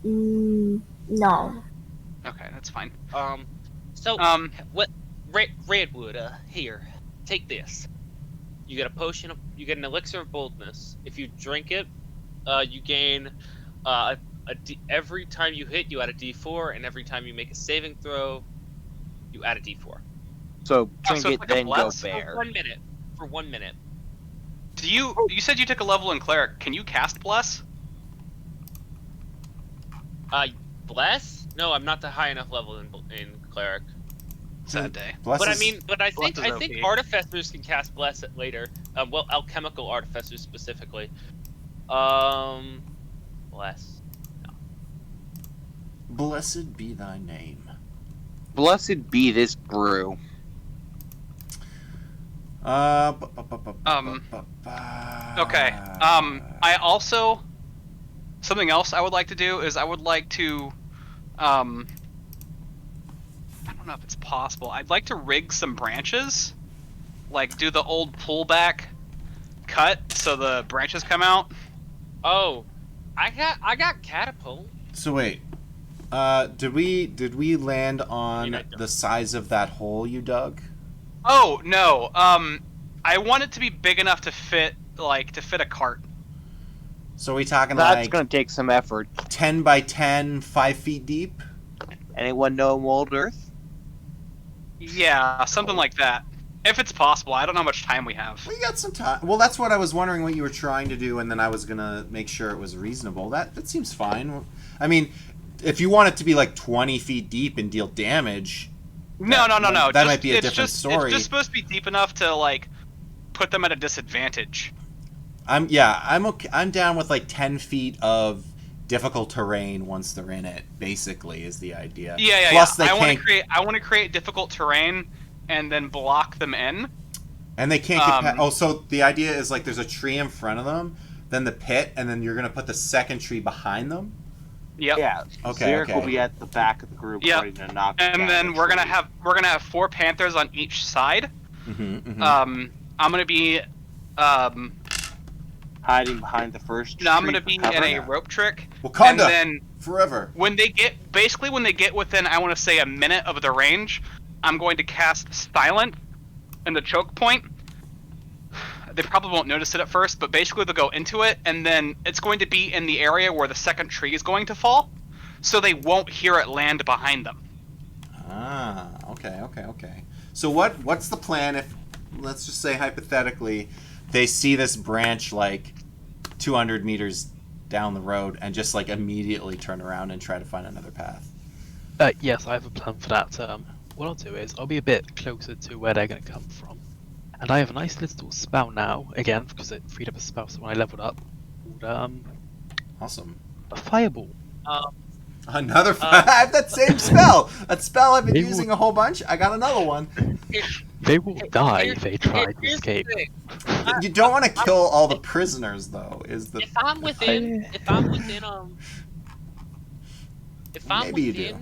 [SPEAKER 2] No.
[SPEAKER 5] Okay, that's fine.
[SPEAKER 4] So
[SPEAKER 5] Um,
[SPEAKER 4] what? Redwood, here, take this. You get a potion of, you get an elixir of boldness. If you drink it, you gain every time you hit, you add a D4, and every time you make a saving throw, you add a D4.
[SPEAKER 3] So drink
[SPEAKER 5] so it's
[SPEAKER 3] it,
[SPEAKER 5] like a
[SPEAKER 3] then go
[SPEAKER 5] bless?
[SPEAKER 3] bear.
[SPEAKER 4] For 1 minute.
[SPEAKER 5] do you said you took a level in cleric? Can you cast bless?
[SPEAKER 4] Bless? No, I'm not the high enough level in cleric.
[SPEAKER 5] Sad day.
[SPEAKER 1] Bless
[SPEAKER 4] But
[SPEAKER 1] is-
[SPEAKER 4] I think
[SPEAKER 5] Bless is okay.
[SPEAKER 4] artificers can cast bless it later. Well, alchemical artificers specifically. Bless.
[SPEAKER 1] Blessed be thy name.
[SPEAKER 3] Blessed be this brew.
[SPEAKER 5] Okay. I also something else I would like to do is I would like to I don't know if it's possible. I'd like to rig some branches, like do the old pullback cut so the branches come out.
[SPEAKER 4] Oh, I got catapult.
[SPEAKER 1] So wait, did we land on
[SPEAKER 4] I don't.
[SPEAKER 1] the size of that hole you dug?
[SPEAKER 5] Oh no. I want it to be big enough to fit a cart.
[SPEAKER 1] So we talking
[SPEAKER 3] That's
[SPEAKER 1] like
[SPEAKER 3] gonna take some effort.
[SPEAKER 1] 10 by 10, 5 feet deep?
[SPEAKER 3] Anyone know Mold Earth?
[SPEAKER 5] Yeah, something like that. If it's possible. I don't know how much time we have.
[SPEAKER 1] We got some time. Well, that's what I was wondering what you were trying to do, and then I was gonna make sure it was reasonable. That seems fine. I mean, if you want it to be like 20 feet deep and deal damage,
[SPEAKER 5] No.
[SPEAKER 1] That might be a different story.
[SPEAKER 5] It's just supposed to be deep enough to like put them at a disadvantage.
[SPEAKER 1] I'm okay. I'm down with like 10 feet of difficult terrain once they're in it. Basically, is the idea.
[SPEAKER 5] Yeah.
[SPEAKER 1] Plus, they
[SPEAKER 5] I want
[SPEAKER 1] can't.
[SPEAKER 5] to create difficult terrain and then block them in.
[SPEAKER 1] And they can't get past. Oh, so the idea is like there's a tree in front of them, then the pit, and then you're gonna put the second tree behind them.
[SPEAKER 5] Yep.
[SPEAKER 3] Yeah.
[SPEAKER 1] Okay,
[SPEAKER 3] Zarek
[SPEAKER 1] okay.
[SPEAKER 3] will be at the back of the group
[SPEAKER 5] Yep.
[SPEAKER 3] ready to knock down
[SPEAKER 5] And then
[SPEAKER 3] the
[SPEAKER 5] we're gonna
[SPEAKER 3] tree.
[SPEAKER 5] have 4 panthers on each side.
[SPEAKER 1] Mm-hmm,
[SPEAKER 5] I'm gonna be
[SPEAKER 3] hiding behind the first
[SPEAKER 5] no, I'm
[SPEAKER 3] tree
[SPEAKER 5] gonna
[SPEAKER 3] for
[SPEAKER 5] be
[SPEAKER 3] cover.
[SPEAKER 5] in a rope trick.
[SPEAKER 1] Wakanda
[SPEAKER 5] And then
[SPEAKER 1] forever.
[SPEAKER 5] When they get within, I want to say, a minute of the range, I'm going to cast Silent in the choke point. They probably won't notice it at first, but basically they'll go into it, and then it's going to be in the area where the second tree is going to fall, so they won't hear it land behind them.
[SPEAKER 1] Ah, okay. So what's the plan if, let's just say hypothetically, they see this branch like 200 meters down the road and just like immediately turn around and try to find another path?
[SPEAKER 6] Yes, I have a plan for that. What I'll do is I'll be a bit closer to where they're going to come from. And I have a nice little spell now, again, because it freed up a spell so when I leveled up, called,
[SPEAKER 1] Awesome.
[SPEAKER 6] a Fireball.
[SPEAKER 1] Another I have that same spell. That spell I've been
[SPEAKER 6] They
[SPEAKER 1] using
[SPEAKER 6] will-
[SPEAKER 1] a whole bunch. I got another one.
[SPEAKER 6] They will die if they try to
[SPEAKER 4] Here's the
[SPEAKER 6] escape.
[SPEAKER 4] thing.
[SPEAKER 1] You don't want to kill all the prisoners though. Is the
[SPEAKER 4] If I'm within,
[SPEAKER 1] Maybe you do.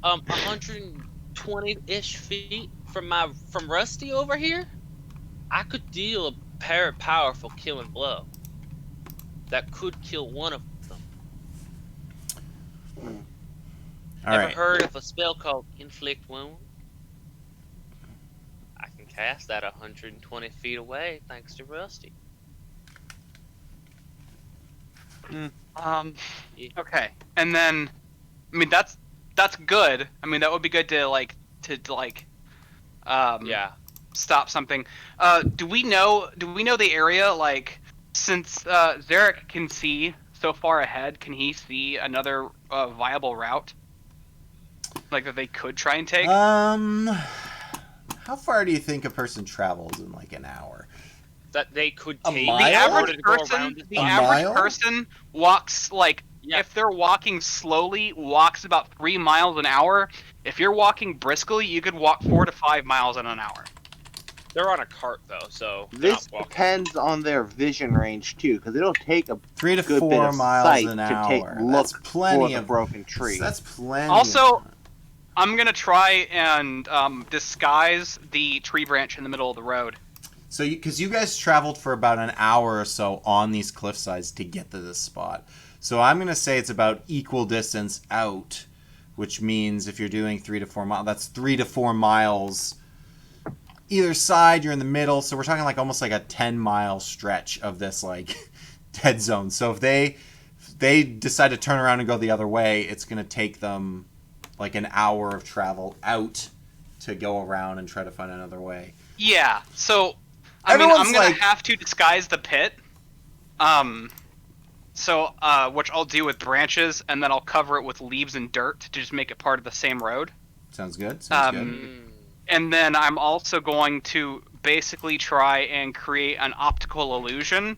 [SPEAKER 4] 120-ish feet from Rusty over here, I could deal a powerful killing blow. That could kill one of them.
[SPEAKER 1] all
[SPEAKER 4] Ever
[SPEAKER 1] right?
[SPEAKER 4] heard of a spell called Inflict Wound? I can cast that 120 feet away thanks to Rusty.
[SPEAKER 5] Okay, and then, I mean that's good. I mean that would be good to
[SPEAKER 4] Yeah.
[SPEAKER 5] stop something. Do we know the area? Like, since Zarek can see so far ahead, can he see another viable route? Like that they could try and take?
[SPEAKER 1] How far do you think a person travels in like an hour?
[SPEAKER 4] That they could
[SPEAKER 1] A
[SPEAKER 4] take.
[SPEAKER 1] mile?
[SPEAKER 5] The
[SPEAKER 1] I
[SPEAKER 5] average
[SPEAKER 4] to go
[SPEAKER 5] person,
[SPEAKER 4] around this
[SPEAKER 5] the
[SPEAKER 1] A
[SPEAKER 4] box.
[SPEAKER 5] average
[SPEAKER 1] mile?
[SPEAKER 5] person walks like
[SPEAKER 4] Yeah.
[SPEAKER 5] if they're walking slowly, walks about 3 miles an hour. If you're walking briskly, you could walk 4 to 5 miles in an hour.
[SPEAKER 4] They're on a cart though, so they're
[SPEAKER 3] This
[SPEAKER 4] not walking.
[SPEAKER 3] depends on their vision range too, because it'll take a
[SPEAKER 1] 3 to
[SPEAKER 3] good bit
[SPEAKER 1] 4
[SPEAKER 3] of
[SPEAKER 1] miles
[SPEAKER 3] sight
[SPEAKER 1] an
[SPEAKER 3] to take
[SPEAKER 1] hour.
[SPEAKER 3] look
[SPEAKER 1] That's
[SPEAKER 3] for
[SPEAKER 1] plenty
[SPEAKER 3] the
[SPEAKER 1] of
[SPEAKER 3] broken tree.
[SPEAKER 1] That's plenty.
[SPEAKER 5] Also, I'm gonna try and disguise the tree branch in the middle of the road.
[SPEAKER 1] So because you guys traveled for about an hour or so on these cliff sides to get to this spot, so I'm gonna say it's about equal distance out, which means if you're doing 3 to 4 miles, that's 3 to 4 miles either side. You're in the middle, so we're talking like almost like a 10-mile stretch of this like dead zone. So if they decide to turn around and go the other way, it's gonna take them like an hour of travel out to go around and try to find another way.
[SPEAKER 5] Yeah. So
[SPEAKER 1] Everyone's
[SPEAKER 5] I'm gonna
[SPEAKER 1] like-
[SPEAKER 5] have to disguise the pit. So which I'll do with branches, and then I'll cover it with leaves and dirt to just make it part of the same road.
[SPEAKER 1] Sounds good. Sounds good.
[SPEAKER 4] Mm.
[SPEAKER 5] And then I'm also going to basically try and create an optical illusion,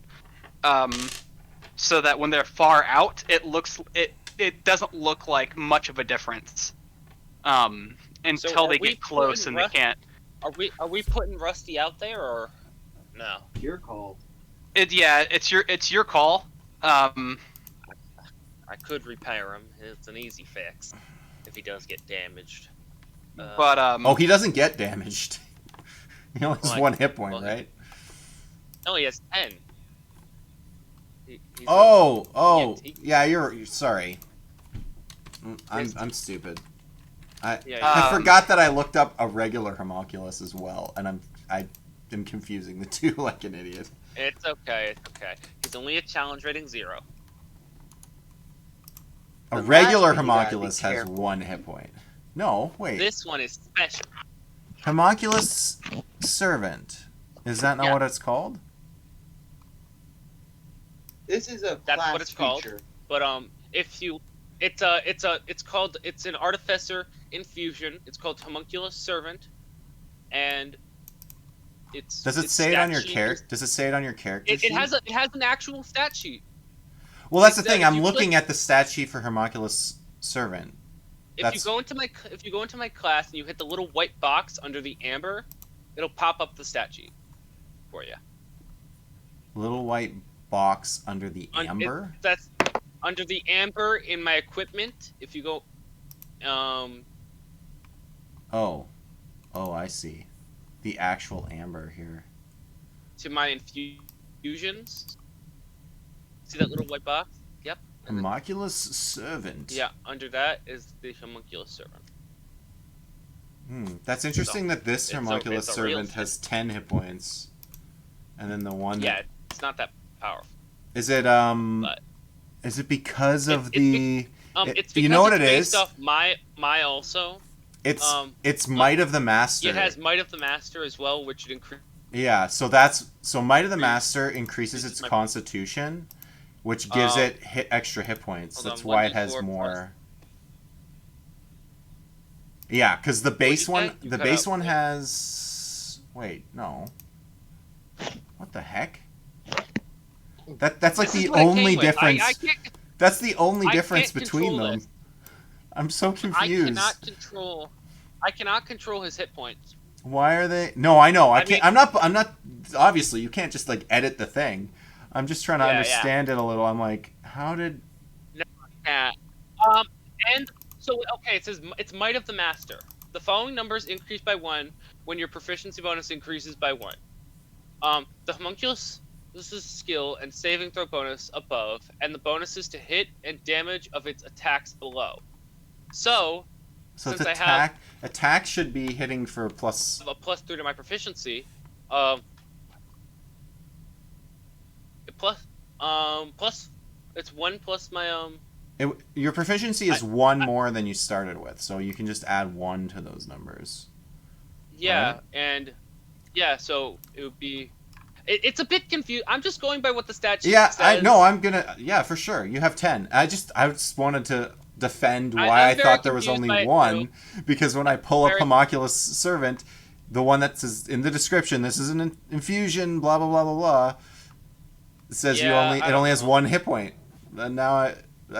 [SPEAKER 5] so that when they're far out, it doesn't look like much of a difference, until
[SPEAKER 4] are
[SPEAKER 5] they
[SPEAKER 4] we
[SPEAKER 5] get close
[SPEAKER 4] putting
[SPEAKER 5] and they can't.
[SPEAKER 4] Are we putting Rusty out there or no?
[SPEAKER 3] Your call.
[SPEAKER 5] It's your call.
[SPEAKER 4] I could repair him. It's an easy fix if he does get damaged.
[SPEAKER 5] But
[SPEAKER 1] Oh, he doesn't get damaged. He only has
[SPEAKER 4] Like,
[SPEAKER 1] 1 hit point,
[SPEAKER 4] well,
[SPEAKER 1] right?
[SPEAKER 4] no, he has 10. He's
[SPEAKER 1] Oh,
[SPEAKER 4] he-
[SPEAKER 1] yeah. You're sorry.
[SPEAKER 4] Yes.
[SPEAKER 1] I'm stupid.
[SPEAKER 4] yeah,
[SPEAKER 1] I
[SPEAKER 5] Um,
[SPEAKER 1] forgot that I looked up a regular homunculus as well, and I am confusing the two like an idiot.
[SPEAKER 4] it's okay. It's okay. He's only a challenge rating 0.
[SPEAKER 1] A
[SPEAKER 3] The
[SPEAKER 1] regular
[SPEAKER 3] last one you gotta be
[SPEAKER 1] homunculus has
[SPEAKER 3] careful.
[SPEAKER 1] 1 hit point. No, wait.
[SPEAKER 4] This one is special.
[SPEAKER 1] Homunculus servant. Is that not
[SPEAKER 4] Yeah.
[SPEAKER 1] what it's called?
[SPEAKER 3] This is a
[SPEAKER 4] That's
[SPEAKER 3] class
[SPEAKER 4] what it's called.
[SPEAKER 3] feature.
[SPEAKER 4] But if you, it's an artificer infusion. It's called homunculus servant, and it's.
[SPEAKER 1] Does it
[SPEAKER 4] its
[SPEAKER 1] say it on your
[SPEAKER 4] stat sheet
[SPEAKER 1] character? Does it say it on your character
[SPEAKER 4] It
[SPEAKER 1] sheet?
[SPEAKER 4] has an actual stat sheet.
[SPEAKER 1] Well, that's the
[SPEAKER 4] If
[SPEAKER 1] thing.
[SPEAKER 4] if
[SPEAKER 1] I'm
[SPEAKER 4] you
[SPEAKER 1] looking
[SPEAKER 4] click-
[SPEAKER 1] at the stat sheet for homunculus servant.
[SPEAKER 4] If
[SPEAKER 1] That's-
[SPEAKER 4] you go into my class and you hit the little white box under the amber, it'll pop up the stat sheet for you.
[SPEAKER 1] Little white box under the
[SPEAKER 4] Un- it-
[SPEAKER 1] amber.
[SPEAKER 4] That's under the amber in my equipment. If you go,
[SPEAKER 1] Oh, I see. The actual amber here.
[SPEAKER 4] to my infusions, see that little white box? Yep.
[SPEAKER 1] Homunculus servant.
[SPEAKER 4] Yeah, under that is the homunculus servant.
[SPEAKER 1] That's interesting that this
[SPEAKER 4] it's a
[SPEAKER 1] homunculus
[SPEAKER 4] real
[SPEAKER 1] servant
[SPEAKER 4] thing.
[SPEAKER 1] has 10 hit points, and then the one.
[SPEAKER 4] Yeah, it's not that powerful.
[SPEAKER 1] Is it
[SPEAKER 4] But
[SPEAKER 1] Is it because of
[SPEAKER 4] it's
[SPEAKER 1] the?
[SPEAKER 4] it's because
[SPEAKER 1] you know what
[SPEAKER 4] it's
[SPEAKER 1] it
[SPEAKER 4] based
[SPEAKER 1] is?
[SPEAKER 4] off my also.
[SPEAKER 1] It's Might of the Master.
[SPEAKER 4] It has Might of the Master as well, which would increase.
[SPEAKER 1] Yeah, so Might of the Master increases its constitution, which gives it extra hit points. That's why it has more. Yeah, because the base one has. Wait, no. What the heck? That's like the only difference. That's the only difference between them.
[SPEAKER 4] This.
[SPEAKER 1] I'm so confused.
[SPEAKER 4] I cannot control his hit points.
[SPEAKER 1] Why are they? No, I know. I can't. I'm not. Obviously, you can't just like edit the thing. I'm just trying to understand it a little. I'm like, how did?
[SPEAKER 4] No, yeah. And so okay, it says it's Might of the Master. The following numbers increase by 1 when your proficiency bonus increases by 1. The homunculus. This is skill and saving throw bonus above, and the bonuses to hit and damage of its attacks below. So
[SPEAKER 1] its
[SPEAKER 4] since
[SPEAKER 1] attack should be hitting for plus
[SPEAKER 4] a +3 to my proficiency. Plus it's 1 plus my
[SPEAKER 1] your proficiency is 1 more than you started with, so you can just add 1 to those numbers.
[SPEAKER 4] Yeah,
[SPEAKER 1] right?
[SPEAKER 4] and yeah, so it would be. It's a bit confused. I'm just going by what the stat sheet says.
[SPEAKER 1] I'm gonna. Yeah, for sure. You have 10. I just wanted to defend why I thought there was only 1, because when I pull up Homunculus Servant, the one that says in the description, this is an infusion, blah blah blah blah blah. It says it only has 1 hit point. And now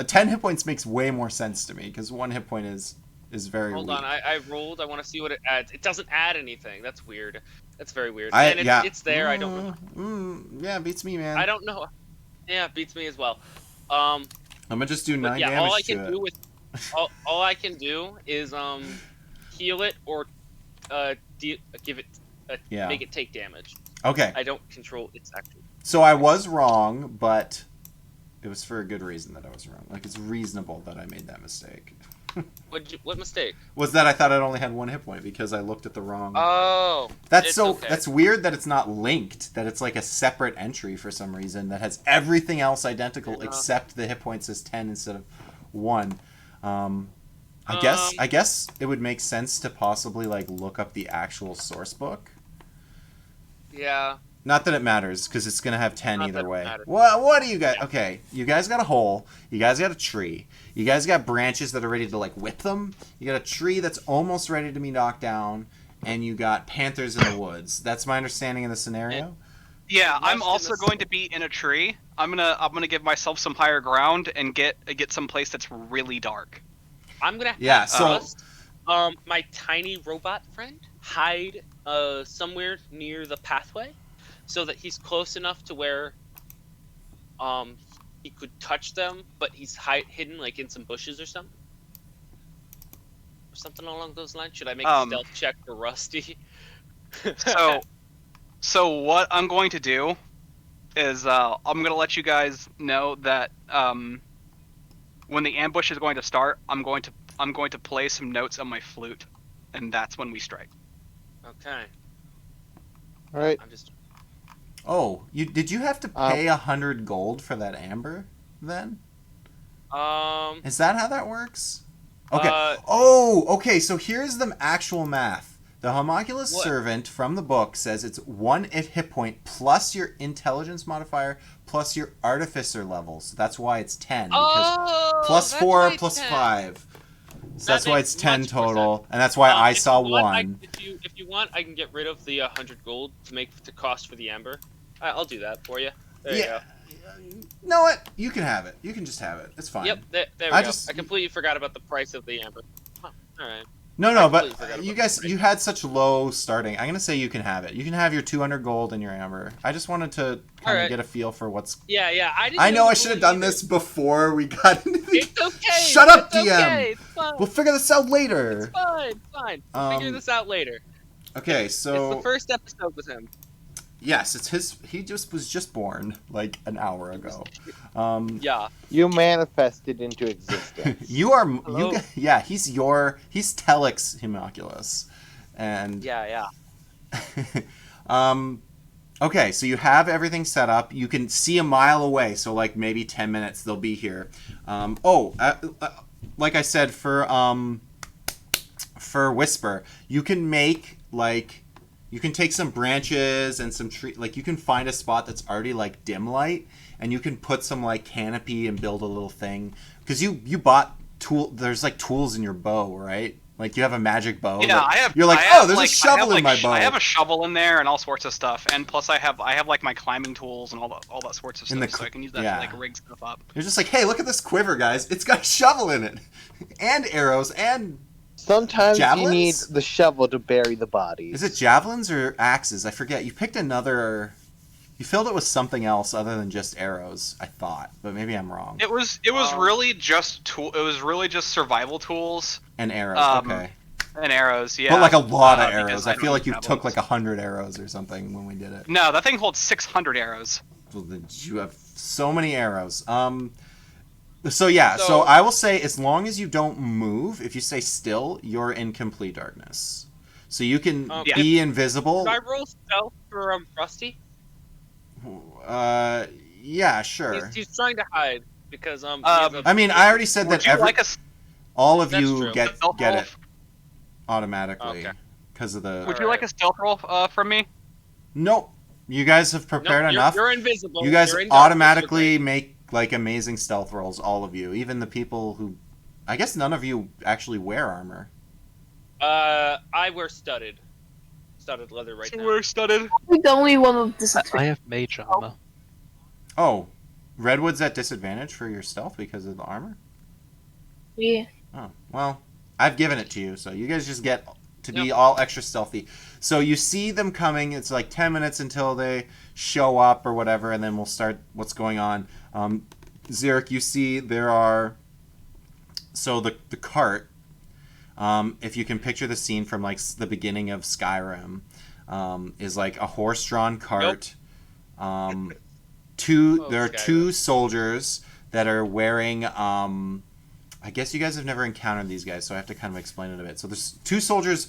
[SPEAKER 1] 10 hit points makes way more sense to me, because 1 hit point is very
[SPEAKER 4] Hold
[SPEAKER 1] weak.
[SPEAKER 4] on, I rolled. I want to see what it adds. It doesn't add anything. That's weird. That's very weird. It's there. I don't know.
[SPEAKER 1] Yeah, beats me, man.
[SPEAKER 4] I don't know. Yeah, beats me as well.
[SPEAKER 1] I'm gonna just do 9 damage
[SPEAKER 4] all I
[SPEAKER 1] to
[SPEAKER 4] can
[SPEAKER 1] it.
[SPEAKER 4] do with all I can do is heal it or give it make it take damage.
[SPEAKER 1] Okay.
[SPEAKER 4] I don't control its action.
[SPEAKER 1] So I was wrong, but it was for a good reason that I was wrong. Like, it's reasonable that I made that mistake.
[SPEAKER 4] What mistake?
[SPEAKER 1] Was that I thought it only had 1 hit point because I looked at the wrong.
[SPEAKER 4] Oh.
[SPEAKER 1] That's weird that it's not linked. That it's like a separate entry for some reason that has everything else identical except the hit points is 10 instead of 1. I guess it would make sense to possibly like look up the actual source book.
[SPEAKER 4] Yeah.
[SPEAKER 1] Not that it matters, because it's going to have 10 either way. What do you guys... Okay, you guys got a hole. You guys got a tree. You guys got branches that are ready to, like, whip them. You got a tree that's almost ready to be knocked down. And you got panthers in the woods. That's my understanding of the scenario?
[SPEAKER 5] Yeah, I'm also going to be in a tree. I'm gonna give myself some higher ground and get some place that's really dark.
[SPEAKER 4] I'm going to have my tiny robot friend hide somewhere near the pathway, so that he's close enough to where he could touch them, but he's hidden like in some bushes or something. Or something along those lines. Should I make a stealth check for Rusty?
[SPEAKER 5] So what I'm going to do is I'm going to let you guys know that when the ambush is going to start, I'm going to play some notes on my flute, and that's when we strike.
[SPEAKER 4] Okay.
[SPEAKER 3] All right.
[SPEAKER 4] I'm just.
[SPEAKER 1] Oh, did you have to pay 100 gold for that amber, then?
[SPEAKER 4] Is
[SPEAKER 1] that how that works? Okay. Okay, so here's the actual math. The Homunculus Servant from the book says it's 1 hit point plus your intelligence modifier plus your artificer levels. So that's why it's 10. Because plus 4 plus 5. So that's why it's 10 total, and that's why I saw 1.
[SPEAKER 4] If you want, I can get rid of the 100 gold to cost for the amber. I'll do that for you. There you go.
[SPEAKER 1] You know what? You can have it. You can just have it. It's fine.
[SPEAKER 4] Yep, there we go. I completely forgot about the price of the amber. Huh, all right.
[SPEAKER 1] No, but you guys, you had such low starting. I'm going to say you can have it. You can have your 200 gold and your amber. I just wanted to kind of get a feel for what's...
[SPEAKER 4] Yeah.
[SPEAKER 1] I know I should have done this before we got into the...
[SPEAKER 4] It's okay.
[SPEAKER 1] Shut up, DM.
[SPEAKER 4] Okay, it's fine.
[SPEAKER 1] We'll figure this out later.
[SPEAKER 4] It's fine. We'll figure this out later.
[SPEAKER 1] Okay, so...
[SPEAKER 4] It's the first episode with him.
[SPEAKER 1] Yes, it's his. He was just born like an hour ago.
[SPEAKER 4] Yeah.
[SPEAKER 3] You manifested into existence.
[SPEAKER 1] You are
[SPEAKER 4] Hello.
[SPEAKER 1] Yeah, he's Telex Homunculus, and
[SPEAKER 4] Yeah.
[SPEAKER 1] okay, so you have everything set up. You can see a mile away, so like maybe 10 minutes they'll be here. Like I said for Whisper, you can make like you can take some branches and some tree, like you can find a spot that's already like dim light, and you can put some like canopy and build a little thing because you bought tool. There's like tools in your bow, right? Like you have a magic bow.
[SPEAKER 5] Yeah,
[SPEAKER 1] that-
[SPEAKER 5] I have.
[SPEAKER 1] You're like,
[SPEAKER 5] I
[SPEAKER 1] oh,
[SPEAKER 5] have,
[SPEAKER 1] there's
[SPEAKER 5] like,
[SPEAKER 1] a shovel
[SPEAKER 5] I have,
[SPEAKER 1] in my
[SPEAKER 5] like,
[SPEAKER 1] bow.
[SPEAKER 5] I have a shovel in there and all sorts of stuff, and plus I have like my climbing tools and all that sorts of
[SPEAKER 1] In
[SPEAKER 5] stuff,
[SPEAKER 1] the
[SPEAKER 5] so I can use that
[SPEAKER 1] yeah.
[SPEAKER 5] to like rig stuff up.
[SPEAKER 1] You're just like, hey, look at this quiver, guys. It's got a shovel in it, and arrows, and
[SPEAKER 3] Sometimes you need
[SPEAKER 1] Javelins?
[SPEAKER 3] the shovel to bury the bodies.
[SPEAKER 1] is it javelins or axes? I forget. You picked another. You filled it with something else other than just arrows. I thought, but maybe I'm wrong.
[SPEAKER 5] It was really just tool. It was really just survival tools
[SPEAKER 1] And arrows. Okay.
[SPEAKER 5] and arrows. Yeah,
[SPEAKER 1] But like a lot of
[SPEAKER 5] because
[SPEAKER 1] arrows. I
[SPEAKER 5] don't
[SPEAKER 1] feel like
[SPEAKER 5] use
[SPEAKER 1] you took
[SPEAKER 5] javelins.
[SPEAKER 1] like 100 arrows or something when we did it.
[SPEAKER 5] No, that thing holds 600 arrows.
[SPEAKER 1] Well, then you have so many arrows. So yeah. So
[SPEAKER 4] So-
[SPEAKER 1] I will say, as long as you don't move, if you stay still, you're in complete darkness. So you can
[SPEAKER 4] Okay.
[SPEAKER 1] be invisible.
[SPEAKER 4] Did I roll stealth for Rusty?
[SPEAKER 1] Yeah, sure.
[SPEAKER 4] He's trying to hide because he has a-
[SPEAKER 1] I mean, I already said
[SPEAKER 5] Would
[SPEAKER 1] that
[SPEAKER 5] you like a
[SPEAKER 1] all of
[SPEAKER 4] That's
[SPEAKER 1] you
[SPEAKER 4] true.
[SPEAKER 1] get
[SPEAKER 5] stealth roll?
[SPEAKER 1] it automatically
[SPEAKER 4] Okay.
[SPEAKER 1] because of the.
[SPEAKER 5] Would you like a stealth roll from me?
[SPEAKER 1] Nope. You guys have prepared
[SPEAKER 4] No,
[SPEAKER 1] enough.
[SPEAKER 4] You're invisible.
[SPEAKER 1] You guys
[SPEAKER 4] You're in darkness,
[SPEAKER 1] automatically make like amazing stealth rolls, all of you, even the people who. I guess none of you actually wear armor.
[SPEAKER 4] you're great. I wear studded leather right now.
[SPEAKER 5] We're studded.
[SPEAKER 2] The only one with
[SPEAKER 6] I
[SPEAKER 2] disadvantage.
[SPEAKER 6] have mage armor.
[SPEAKER 1] Oh, Redwood's at disadvantage for your stealth because of the armor.
[SPEAKER 2] Yeah.
[SPEAKER 1] Oh well, I've given it to you, so you guys just get to be
[SPEAKER 4] Yep.
[SPEAKER 1] all extra stealthy. So you see them coming. It's like 10 minutes until they show up or whatever, and then we'll start what's going on. Xeric, you see there are. So the cart. If you can picture the scene from like the beginning of Skyrim, is like a horse-drawn cart. There are
[SPEAKER 4] Skyrim.
[SPEAKER 1] two soldiers that are wearing. I guess you guys have never encountered these guys, so I have to kind of explain it a bit. So there's two soldiers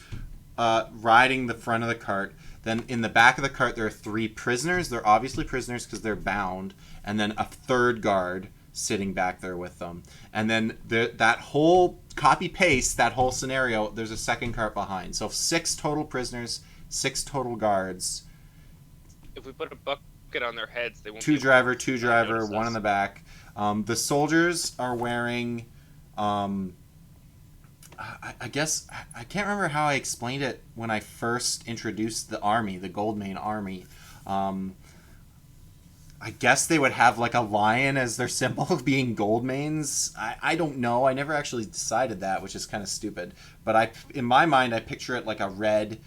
[SPEAKER 1] riding the front of the cart. Then in the back of the cart, there are three prisoners. They're obviously prisoners because they're bound. And then a third guard sitting back there with them. And then that whole copy-paste, that whole scenario, there's a second cart behind. So 6 total prisoners, 6 total guards.
[SPEAKER 4] If we put a bucket on their heads, they won't.
[SPEAKER 1] Two
[SPEAKER 4] be able
[SPEAKER 1] driver,
[SPEAKER 4] to
[SPEAKER 1] two driver,
[SPEAKER 4] notice
[SPEAKER 1] one
[SPEAKER 4] us.
[SPEAKER 1] in the back. The soldiers are wearing. I guess I can't remember how I explained it when I first introduced the army, the Goldmane army. I guess they would have like a lion as their symbol of being Goldmanes. I don't know. I never actually decided that, which is kind of stupid. But in my mind, I picture it like a white,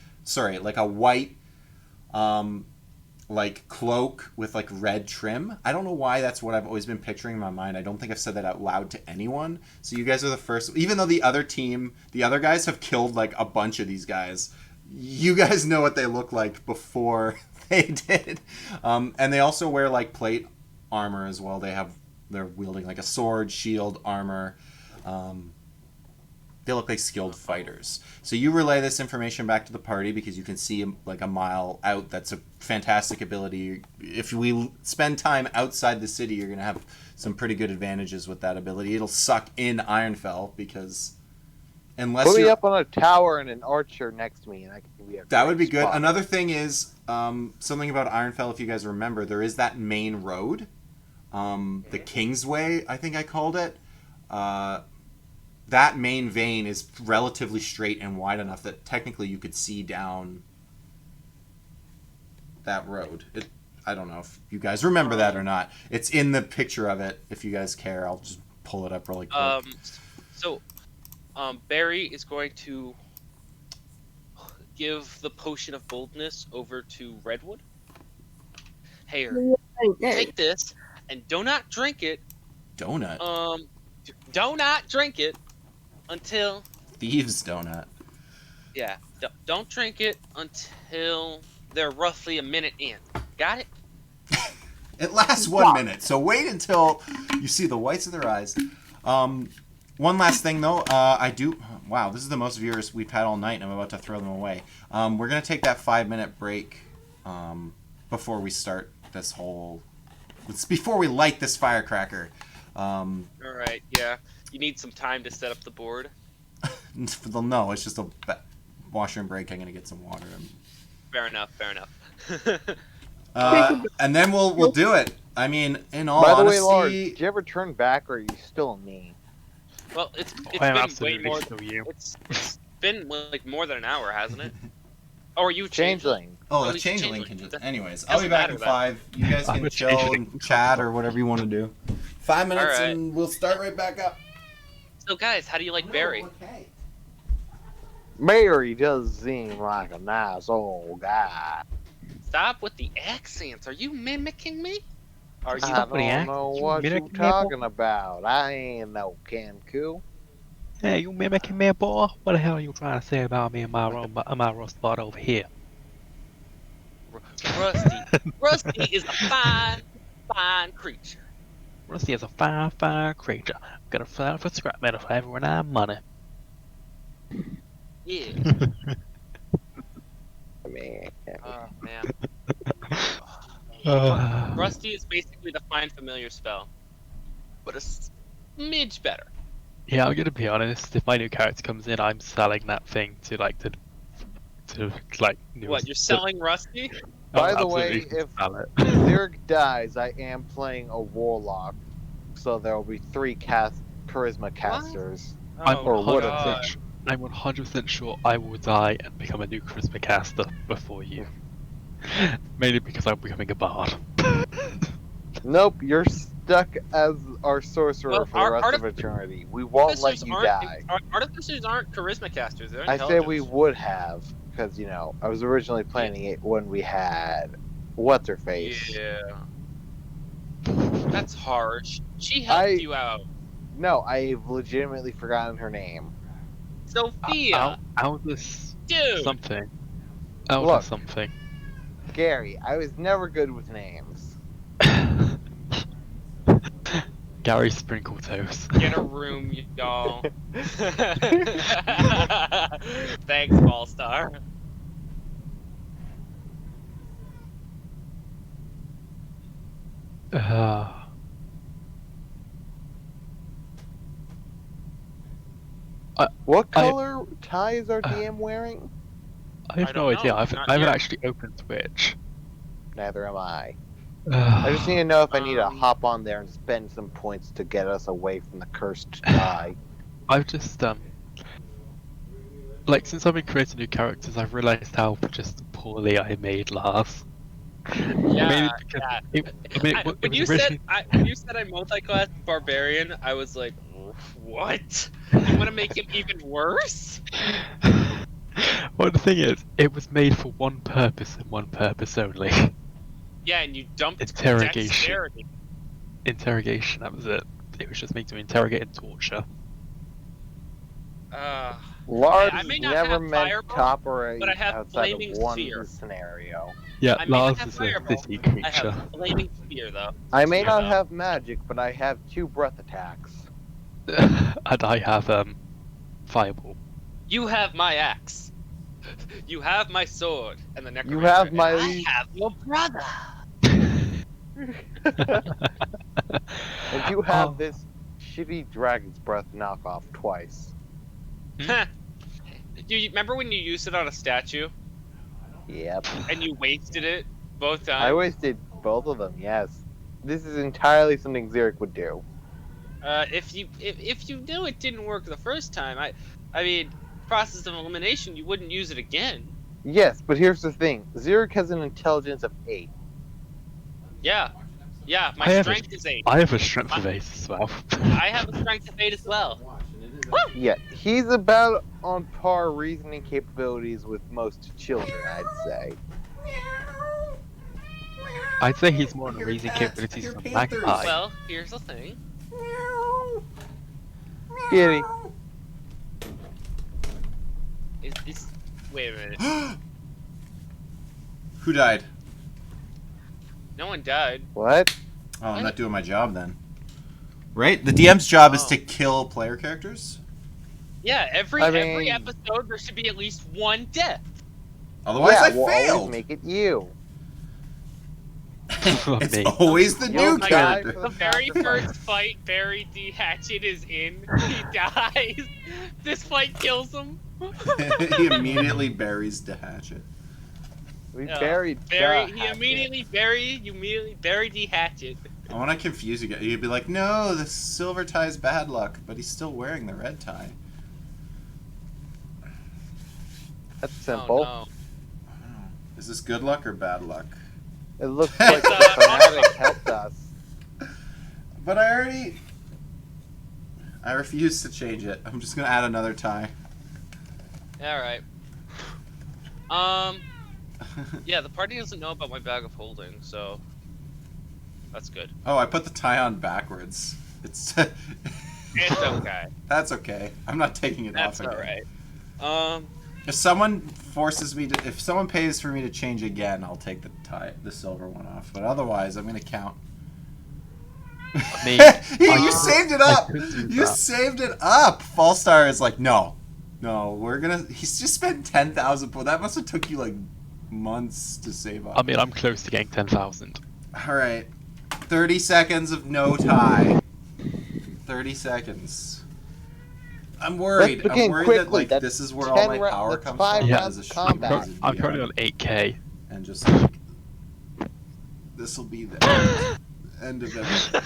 [SPEAKER 1] like cloak with like red trim. I don't know why that's what I've always been picturing in my mind. I don't think I've said that out loud to anyone. So you guys are the first, even though the other guys have killed like a bunch of these guys. You guys know what they look like before they did. And they also wear like plate armor as well. They're wielding like a sword, shield, armor. They look like skilled fighters. So you relay this information back to the party because you can see like a mile out. That's a fantastic ability. If we spend time outside the city, you're going to have some pretty good advantages with that ability. It'll suck in Ironfell because unless
[SPEAKER 3] Put me
[SPEAKER 1] you're...
[SPEAKER 3] up on a tower and an archer next to me, and I can be a
[SPEAKER 1] That
[SPEAKER 3] great
[SPEAKER 1] would be good.
[SPEAKER 3] spot.
[SPEAKER 1] Another thing is something about Ironfell, if you guys remember, there is that main road. The Kingsway, I think I called it. That main vein is relatively straight and wide enough that technically you could see down that road. I don't know if you guys remember that or not. It's in the picture of it. If you guys care, I'll just pull it up really quick.
[SPEAKER 4] So, Barry is going to give the potion of boldness over to Redwood. Hey, take this and do not drink it.
[SPEAKER 1] Donut.
[SPEAKER 4] Do not drink it until
[SPEAKER 1] Thieves donut.
[SPEAKER 4] don't drink it until they're roughly a minute in. Got it?
[SPEAKER 1] It lasts 1 minute, so wait until you see the whites of their eyes. One last thing, though. Wow, this is the most viewers we've had all night, and I'm about to throw them away. We're going to take that 5-minute break before we start this whole... Before we light this firecracker.
[SPEAKER 4] Alright, yeah. You need some time to set up the board.
[SPEAKER 1] No, it's just a washroom break. I'm going to get some water.
[SPEAKER 4] Fair enough, fair enough.
[SPEAKER 1] And then we'll do it. I mean, in all
[SPEAKER 3] By the
[SPEAKER 1] honesty...
[SPEAKER 3] way, Lord, did you ever turn back, or are you still me?
[SPEAKER 4] Well, it's
[SPEAKER 6] I am
[SPEAKER 4] been way
[SPEAKER 6] absolutely
[SPEAKER 4] more.
[SPEAKER 6] still you.
[SPEAKER 4] It's been like more than an hour, hasn't it? Oh, are you
[SPEAKER 3] Changeling.
[SPEAKER 1] Oh,
[SPEAKER 4] Oh,
[SPEAKER 1] the
[SPEAKER 4] he's
[SPEAKER 1] changeling
[SPEAKER 4] changeling.
[SPEAKER 1] can just... Anyways, I'll be
[SPEAKER 4] Doesn't
[SPEAKER 1] back in
[SPEAKER 4] matter
[SPEAKER 1] 5. You guys
[SPEAKER 6] I'm
[SPEAKER 1] can
[SPEAKER 6] a
[SPEAKER 1] chill
[SPEAKER 6] changeling.
[SPEAKER 1] and chat or whatever you want to do. 5 minutes
[SPEAKER 4] Alright.
[SPEAKER 1] and we'll start right back up.
[SPEAKER 4] So, guys, how do you like Barry?
[SPEAKER 1] Okay.
[SPEAKER 3] Mary does seem like a nice old guy.
[SPEAKER 4] Stop with the accents. Are you mimicking me? Are you?
[SPEAKER 3] I
[SPEAKER 6] Stop with the
[SPEAKER 3] don't
[SPEAKER 6] accent.
[SPEAKER 3] know
[SPEAKER 6] You
[SPEAKER 3] what you
[SPEAKER 6] mimic me,
[SPEAKER 3] talking about. I ain't no Cancun.
[SPEAKER 6] Hey, you mimicking me, boy? What the hell are you trying to say about me and my roast spot over here?
[SPEAKER 4] Rusty. Rusty is a fine, fine creature.
[SPEAKER 6] Rusty is a fine, fine creature. Got a flat for scrap metal for everyone I have money.
[SPEAKER 4] Yeah.
[SPEAKER 3] I mean,
[SPEAKER 4] Oh man.
[SPEAKER 6] Uh,
[SPEAKER 4] Rusty is basically the find familiar spell, but a smidge better.
[SPEAKER 6] yeah, I'm gonna be honest. If my new character comes in, I'm selling that thing to
[SPEAKER 4] What? You're selling Rusty?
[SPEAKER 3] By
[SPEAKER 6] I'll
[SPEAKER 3] the way,
[SPEAKER 6] absolutely
[SPEAKER 3] if
[SPEAKER 6] sell it.
[SPEAKER 3] Zerg dies, I am playing a warlock, so there will be 3 charisma casters.
[SPEAKER 6] I'm
[SPEAKER 4] Oh,
[SPEAKER 3] or would have
[SPEAKER 4] God.
[SPEAKER 3] been.
[SPEAKER 6] I'm 100% sure I will die and become a new charisma caster before you. Mainly because I'm becoming a bard.
[SPEAKER 3] Nope, you're stuck as our sorcerer
[SPEAKER 4] Well,
[SPEAKER 3] for the
[SPEAKER 4] our
[SPEAKER 3] rest of eternity. We won't let you die.
[SPEAKER 4] Artificers aren't charisma casters. They're
[SPEAKER 3] I say we
[SPEAKER 4] intelligence.
[SPEAKER 3] would have, because, you know, I was originally planning it when we had What's-Her-Face.
[SPEAKER 4] Yeah. That's harsh. She helped you out.
[SPEAKER 3] No, I've legitimately forgotten her name.
[SPEAKER 4] Sophia.
[SPEAKER 6] Aldous
[SPEAKER 4] Dude.
[SPEAKER 6] something.
[SPEAKER 3] Look.
[SPEAKER 6] Aldous something.
[SPEAKER 3] Gary, I was never good with names.
[SPEAKER 6] Gary Sprinkle Toast.
[SPEAKER 4] Get a room, y'all. Thanks, Ballstar.
[SPEAKER 3] What
[SPEAKER 6] I-
[SPEAKER 3] color tie is our DM wearing?
[SPEAKER 6] I have
[SPEAKER 4] I
[SPEAKER 6] no
[SPEAKER 4] don't
[SPEAKER 6] idea.
[SPEAKER 4] know.
[SPEAKER 6] I
[SPEAKER 4] Not
[SPEAKER 6] haven't
[SPEAKER 4] yet.
[SPEAKER 6] actually opened Twitch.
[SPEAKER 3] Neither am I. I just need to know if I need to
[SPEAKER 4] Um,
[SPEAKER 3] hop on there and spend some points to get us away from the cursed tie.
[SPEAKER 6] I've just like since I've been creating new characters, I've realised how just poorly I made Lars.
[SPEAKER 4] Yeah,
[SPEAKER 6] Mainly because
[SPEAKER 4] yeah.
[SPEAKER 6] it
[SPEAKER 4] When
[SPEAKER 6] was
[SPEAKER 4] you
[SPEAKER 6] originally...
[SPEAKER 4] said I multi-class barbarian, I was like, what? You want to make him even worse?
[SPEAKER 6] Well, the thing is, it was made for one purpose and one purpose only.
[SPEAKER 4] Yeah, and you dumped
[SPEAKER 6] Interrogation.
[SPEAKER 4] dexterity.
[SPEAKER 6] Interrogation, that was it. It was just made to interrogate and torture.
[SPEAKER 3] Lars
[SPEAKER 4] I
[SPEAKER 3] is
[SPEAKER 4] may not
[SPEAKER 3] never
[SPEAKER 4] have
[SPEAKER 3] meant
[SPEAKER 4] fireball,
[SPEAKER 3] to operate
[SPEAKER 4] but I have
[SPEAKER 3] outside
[SPEAKER 4] flaming
[SPEAKER 3] of one
[SPEAKER 4] sphere.
[SPEAKER 3] scenario.
[SPEAKER 6] Yeah,
[SPEAKER 4] I may not
[SPEAKER 6] Lars
[SPEAKER 4] have
[SPEAKER 6] is a
[SPEAKER 4] fireball,
[SPEAKER 6] city
[SPEAKER 4] I
[SPEAKER 6] creature.
[SPEAKER 4] have flaming spear, though.
[SPEAKER 3] I may
[SPEAKER 4] Yeah,
[SPEAKER 3] not
[SPEAKER 4] though.
[SPEAKER 3] have magic, but I have 2 breath attacks.
[SPEAKER 6] And I have fireball.
[SPEAKER 4] You have my axe. You have my sword. And the necromancer.
[SPEAKER 3] You have
[SPEAKER 4] and
[SPEAKER 3] my-
[SPEAKER 4] I have your brother.
[SPEAKER 3] And you have
[SPEAKER 6] Oh.
[SPEAKER 3] this shitty dragon's breath knockoff twice.
[SPEAKER 4] You remember when you used it on a statue
[SPEAKER 3] Yep.
[SPEAKER 4] and you wasted it both times?
[SPEAKER 3] I wasted both of them, yes. This is entirely something Xeric would do.
[SPEAKER 4] If you knew it didn't work the first time, I mean, process of elimination, you wouldn't use it again.
[SPEAKER 3] Yes, but here's the thing. Xeric has an intelligence of 8.
[SPEAKER 4] Yeah, my
[SPEAKER 6] I have
[SPEAKER 4] strength is 8.
[SPEAKER 6] I have a strength of 8 as well.
[SPEAKER 4] I have a strength of 8 as well.
[SPEAKER 3] Yeah, he's about on par reasoning capabilities with most children, I'd say.
[SPEAKER 6] I'd say he's more on
[SPEAKER 1] Your
[SPEAKER 6] raising
[SPEAKER 1] cats,
[SPEAKER 6] capabilities
[SPEAKER 1] your
[SPEAKER 6] than
[SPEAKER 1] panthers.
[SPEAKER 6] Magpie.
[SPEAKER 4] Well, here's the thing.
[SPEAKER 3] Kitty.
[SPEAKER 4] Wait a minute.
[SPEAKER 1] Who died?
[SPEAKER 4] No one died.
[SPEAKER 3] What?
[SPEAKER 1] Oh, I'm not doing my job then. Right? The DM's job is
[SPEAKER 4] Oh.
[SPEAKER 1] to kill player characters.
[SPEAKER 4] Yeah, every
[SPEAKER 3] I
[SPEAKER 4] every
[SPEAKER 3] mean-
[SPEAKER 4] episode there should be at least one death.
[SPEAKER 1] Otherwise, I
[SPEAKER 3] we'll always
[SPEAKER 1] failed.
[SPEAKER 3] make it you.
[SPEAKER 1] It's
[SPEAKER 6] Me.
[SPEAKER 1] always the
[SPEAKER 3] You'll
[SPEAKER 1] new
[SPEAKER 3] die
[SPEAKER 1] character.
[SPEAKER 3] for
[SPEAKER 4] The very
[SPEAKER 3] sacrifice.
[SPEAKER 4] first fight Barry D. Hatchet is in, he dies. This fight kills him.
[SPEAKER 1] He immediately buries the hatchet.
[SPEAKER 3] We
[SPEAKER 4] Yeah.
[SPEAKER 3] buried
[SPEAKER 4] Barry,
[SPEAKER 3] the
[SPEAKER 4] he
[SPEAKER 3] hatchet.
[SPEAKER 4] immediately bury D. Hatchet.
[SPEAKER 1] I want to confuse you guys. You'd be like, no, the silver tie's bad luck, but he's still wearing the red tie.
[SPEAKER 3] That's simple.
[SPEAKER 4] Oh,
[SPEAKER 1] Is this good luck or bad luck?
[SPEAKER 3] It looks like
[SPEAKER 4] It's,
[SPEAKER 3] the fanatic helped us.
[SPEAKER 1] But I refuse to change it. I'm just gonna add another tie.
[SPEAKER 4] no. All right. Yeah, the party doesn't know about my bag of holding, so that's good.
[SPEAKER 1] Oh, I put the tie on backwards. It's
[SPEAKER 4] It's okay.
[SPEAKER 1] That's okay. I'm not taking it
[SPEAKER 4] That's
[SPEAKER 1] off
[SPEAKER 4] all
[SPEAKER 1] again.
[SPEAKER 4] right.
[SPEAKER 1] If someone forces me to, if someone pays for me to change again, I'll take the silver one off. But otherwise, I'm gonna count.
[SPEAKER 6] Me,
[SPEAKER 1] You saved it up.
[SPEAKER 6] could do
[SPEAKER 1] You
[SPEAKER 6] that.
[SPEAKER 1] saved it up. Fallstar is like, no, we're gonna. He's just spent 10,000. But that must have took you like months to save up.
[SPEAKER 6] I mean, I'm close to getting 10,000.
[SPEAKER 1] All right, 30 seconds of no tie. 30 seconds. I'm worried.
[SPEAKER 3] Let's
[SPEAKER 1] I'm
[SPEAKER 3] begin
[SPEAKER 1] worried that
[SPEAKER 3] quickly.
[SPEAKER 1] like
[SPEAKER 3] That's
[SPEAKER 1] this is where all
[SPEAKER 3] 10
[SPEAKER 1] my
[SPEAKER 3] ra-
[SPEAKER 1] power
[SPEAKER 3] that's
[SPEAKER 1] comes
[SPEAKER 3] 5
[SPEAKER 1] from.
[SPEAKER 6] Yeah,
[SPEAKER 1] as a
[SPEAKER 3] rounds
[SPEAKER 1] sh-
[SPEAKER 3] of combat.
[SPEAKER 1] as a
[SPEAKER 6] I'm
[SPEAKER 1] DM,
[SPEAKER 6] currently on 8k.
[SPEAKER 1] and just like this will be the end of everything.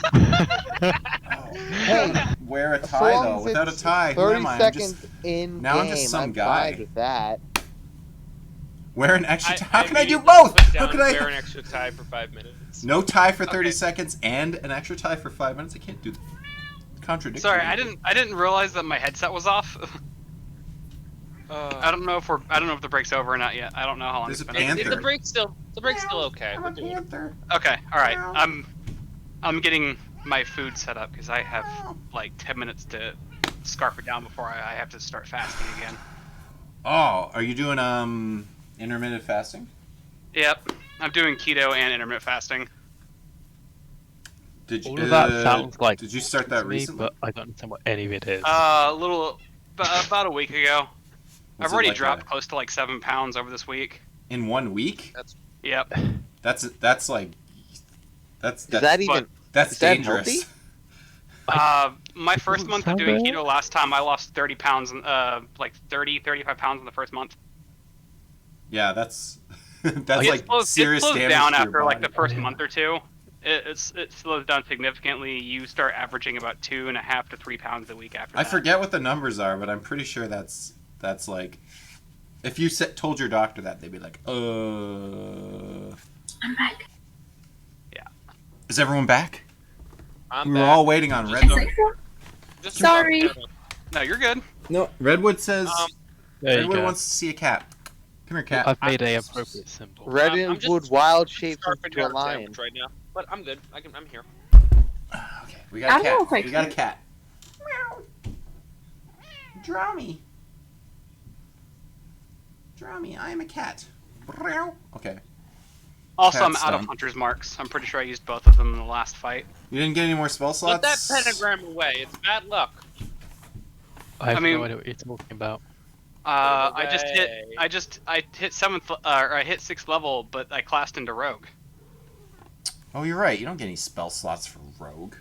[SPEAKER 1] Oh.
[SPEAKER 3] Hey,
[SPEAKER 1] Wear a
[SPEAKER 3] as
[SPEAKER 1] tie
[SPEAKER 3] long
[SPEAKER 1] though.
[SPEAKER 3] as
[SPEAKER 1] Without a
[SPEAKER 3] it's
[SPEAKER 1] tie, who
[SPEAKER 3] 30
[SPEAKER 1] am I? I'm
[SPEAKER 3] seconds
[SPEAKER 1] just
[SPEAKER 3] in
[SPEAKER 1] now I'm
[SPEAKER 3] game.
[SPEAKER 1] just some
[SPEAKER 3] I'm
[SPEAKER 1] guy.
[SPEAKER 3] fine with that.
[SPEAKER 1] wear an extra tie. How can I do
[SPEAKER 4] immediately
[SPEAKER 1] both?
[SPEAKER 4] put
[SPEAKER 1] How
[SPEAKER 4] down
[SPEAKER 1] can
[SPEAKER 4] wear an
[SPEAKER 1] I?
[SPEAKER 4] extra tie for 5 minutes.
[SPEAKER 1] No tie for 30
[SPEAKER 4] Okay.
[SPEAKER 1] seconds and an extra tie for 5 minutes. I can't do that. Contradictory.
[SPEAKER 5] Sorry, I didn't realize that my headset was off. I don't know if the break's over or not yet. I don't know how long
[SPEAKER 1] There's
[SPEAKER 5] it's
[SPEAKER 1] a
[SPEAKER 5] been.
[SPEAKER 1] panther.
[SPEAKER 4] The break's still okay.
[SPEAKER 1] I'm
[SPEAKER 4] We're
[SPEAKER 1] a
[SPEAKER 4] doing it.
[SPEAKER 1] panther.
[SPEAKER 5] Okay, all right. I'm getting my food set up because I have like 10 minutes to scarf it down before I have to start fasting again.
[SPEAKER 1] Oh, are you doing intermittent fasting?
[SPEAKER 5] Yep, I'm doing keto and intermittent fasting.
[SPEAKER 1] Did you?
[SPEAKER 6] All of that sounds like
[SPEAKER 1] Did you start
[SPEAKER 6] to
[SPEAKER 1] that
[SPEAKER 6] me,
[SPEAKER 1] recently?
[SPEAKER 6] but I don't understand what any of it is.
[SPEAKER 5] About a week ago.
[SPEAKER 1] Was
[SPEAKER 5] I've
[SPEAKER 1] it
[SPEAKER 5] already
[SPEAKER 1] like
[SPEAKER 5] dropped close to like 7 pounds over this week.
[SPEAKER 1] in 1 week.
[SPEAKER 5] Yep.
[SPEAKER 1] That's like that's
[SPEAKER 3] Is that even?
[SPEAKER 1] that's
[SPEAKER 3] is that
[SPEAKER 1] dangerous.
[SPEAKER 3] healthy?
[SPEAKER 5] My first month of doing keto last time, I lost 30 pounds, like 35 pounds in the first month.
[SPEAKER 1] Yeah, that's that's
[SPEAKER 5] It
[SPEAKER 1] like
[SPEAKER 5] slows
[SPEAKER 1] serious
[SPEAKER 5] down
[SPEAKER 1] damage to your
[SPEAKER 5] after like
[SPEAKER 1] body.
[SPEAKER 5] the first
[SPEAKER 6] Yeah.
[SPEAKER 5] month or two. It slows down significantly. You start averaging about 2.5 to 3 pounds a week after
[SPEAKER 1] I
[SPEAKER 5] that.
[SPEAKER 1] forget what the numbers are, but I'm pretty sure that's like if you told your doctor that, they'd be like,
[SPEAKER 2] I'm back.
[SPEAKER 1] is everyone back?
[SPEAKER 4] I'm
[SPEAKER 1] We were
[SPEAKER 4] back.
[SPEAKER 1] all waiting on
[SPEAKER 2] I
[SPEAKER 1] Redwood.
[SPEAKER 2] think so.
[SPEAKER 4] Just
[SPEAKER 2] Sorry.
[SPEAKER 5] No, you're good.
[SPEAKER 1] No, Redwood says
[SPEAKER 6] There you
[SPEAKER 1] Redwood
[SPEAKER 6] go.
[SPEAKER 1] wants to see a cat. Come here, cat.
[SPEAKER 6] I've made a
[SPEAKER 4] I'm-
[SPEAKER 6] appropriate symbol.
[SPEAKER 4] I'm
[SPEAKER 3] Redwood
[SPEAKER 4] just
[SPEAKER 3] wild shaped
[SPEAKER 4] scarfing
[SPEAKER 3] into a
[SPEAKER 4] down
[SPEAKER 3] lion.
[SPEAKER 4] sandwich right now, but I'm good. I'm here.
[SPEAKER 1] Okay, we got a
[SPEAKER 2] I don't know
[SPEAKER 1] cat.
[SPEAKER 2] if I
[SPEAKER 1] We got a
[SPEAKER 2] can.
[SPEAKER 1] cat. Meow. Draw me. Draw me. I am a cat. Meow. Okay.
[SPEAKER 5] Also, I'm
[SPEAKER 1] Cat's
[SPEAKER 5] out of
[SPEAKER 1] done.
[SPEAKER 5] hunter's marks. I'm pretty sure I used both of them in the last fight.
[SPEAKER 1] You didn't get any more spell
[SPEAKER 4] Put
[SPEAKER 1] slots?
[SPEAKER 4] that pentagram away. It's bad luck.
[SPEAKER 6] I have
[SPEAKER 5] I mean-
[SPEAKER 6] no idea what you're talking about.
[SPEAKER 5] I
[SPEAKER 4] Away.
[SPEAKER 5] hit seventh, or I hit 6th level, but I classed into rogue.
[SPEAKER 1] Oh, you're right. You don't get any spell slots for rogue.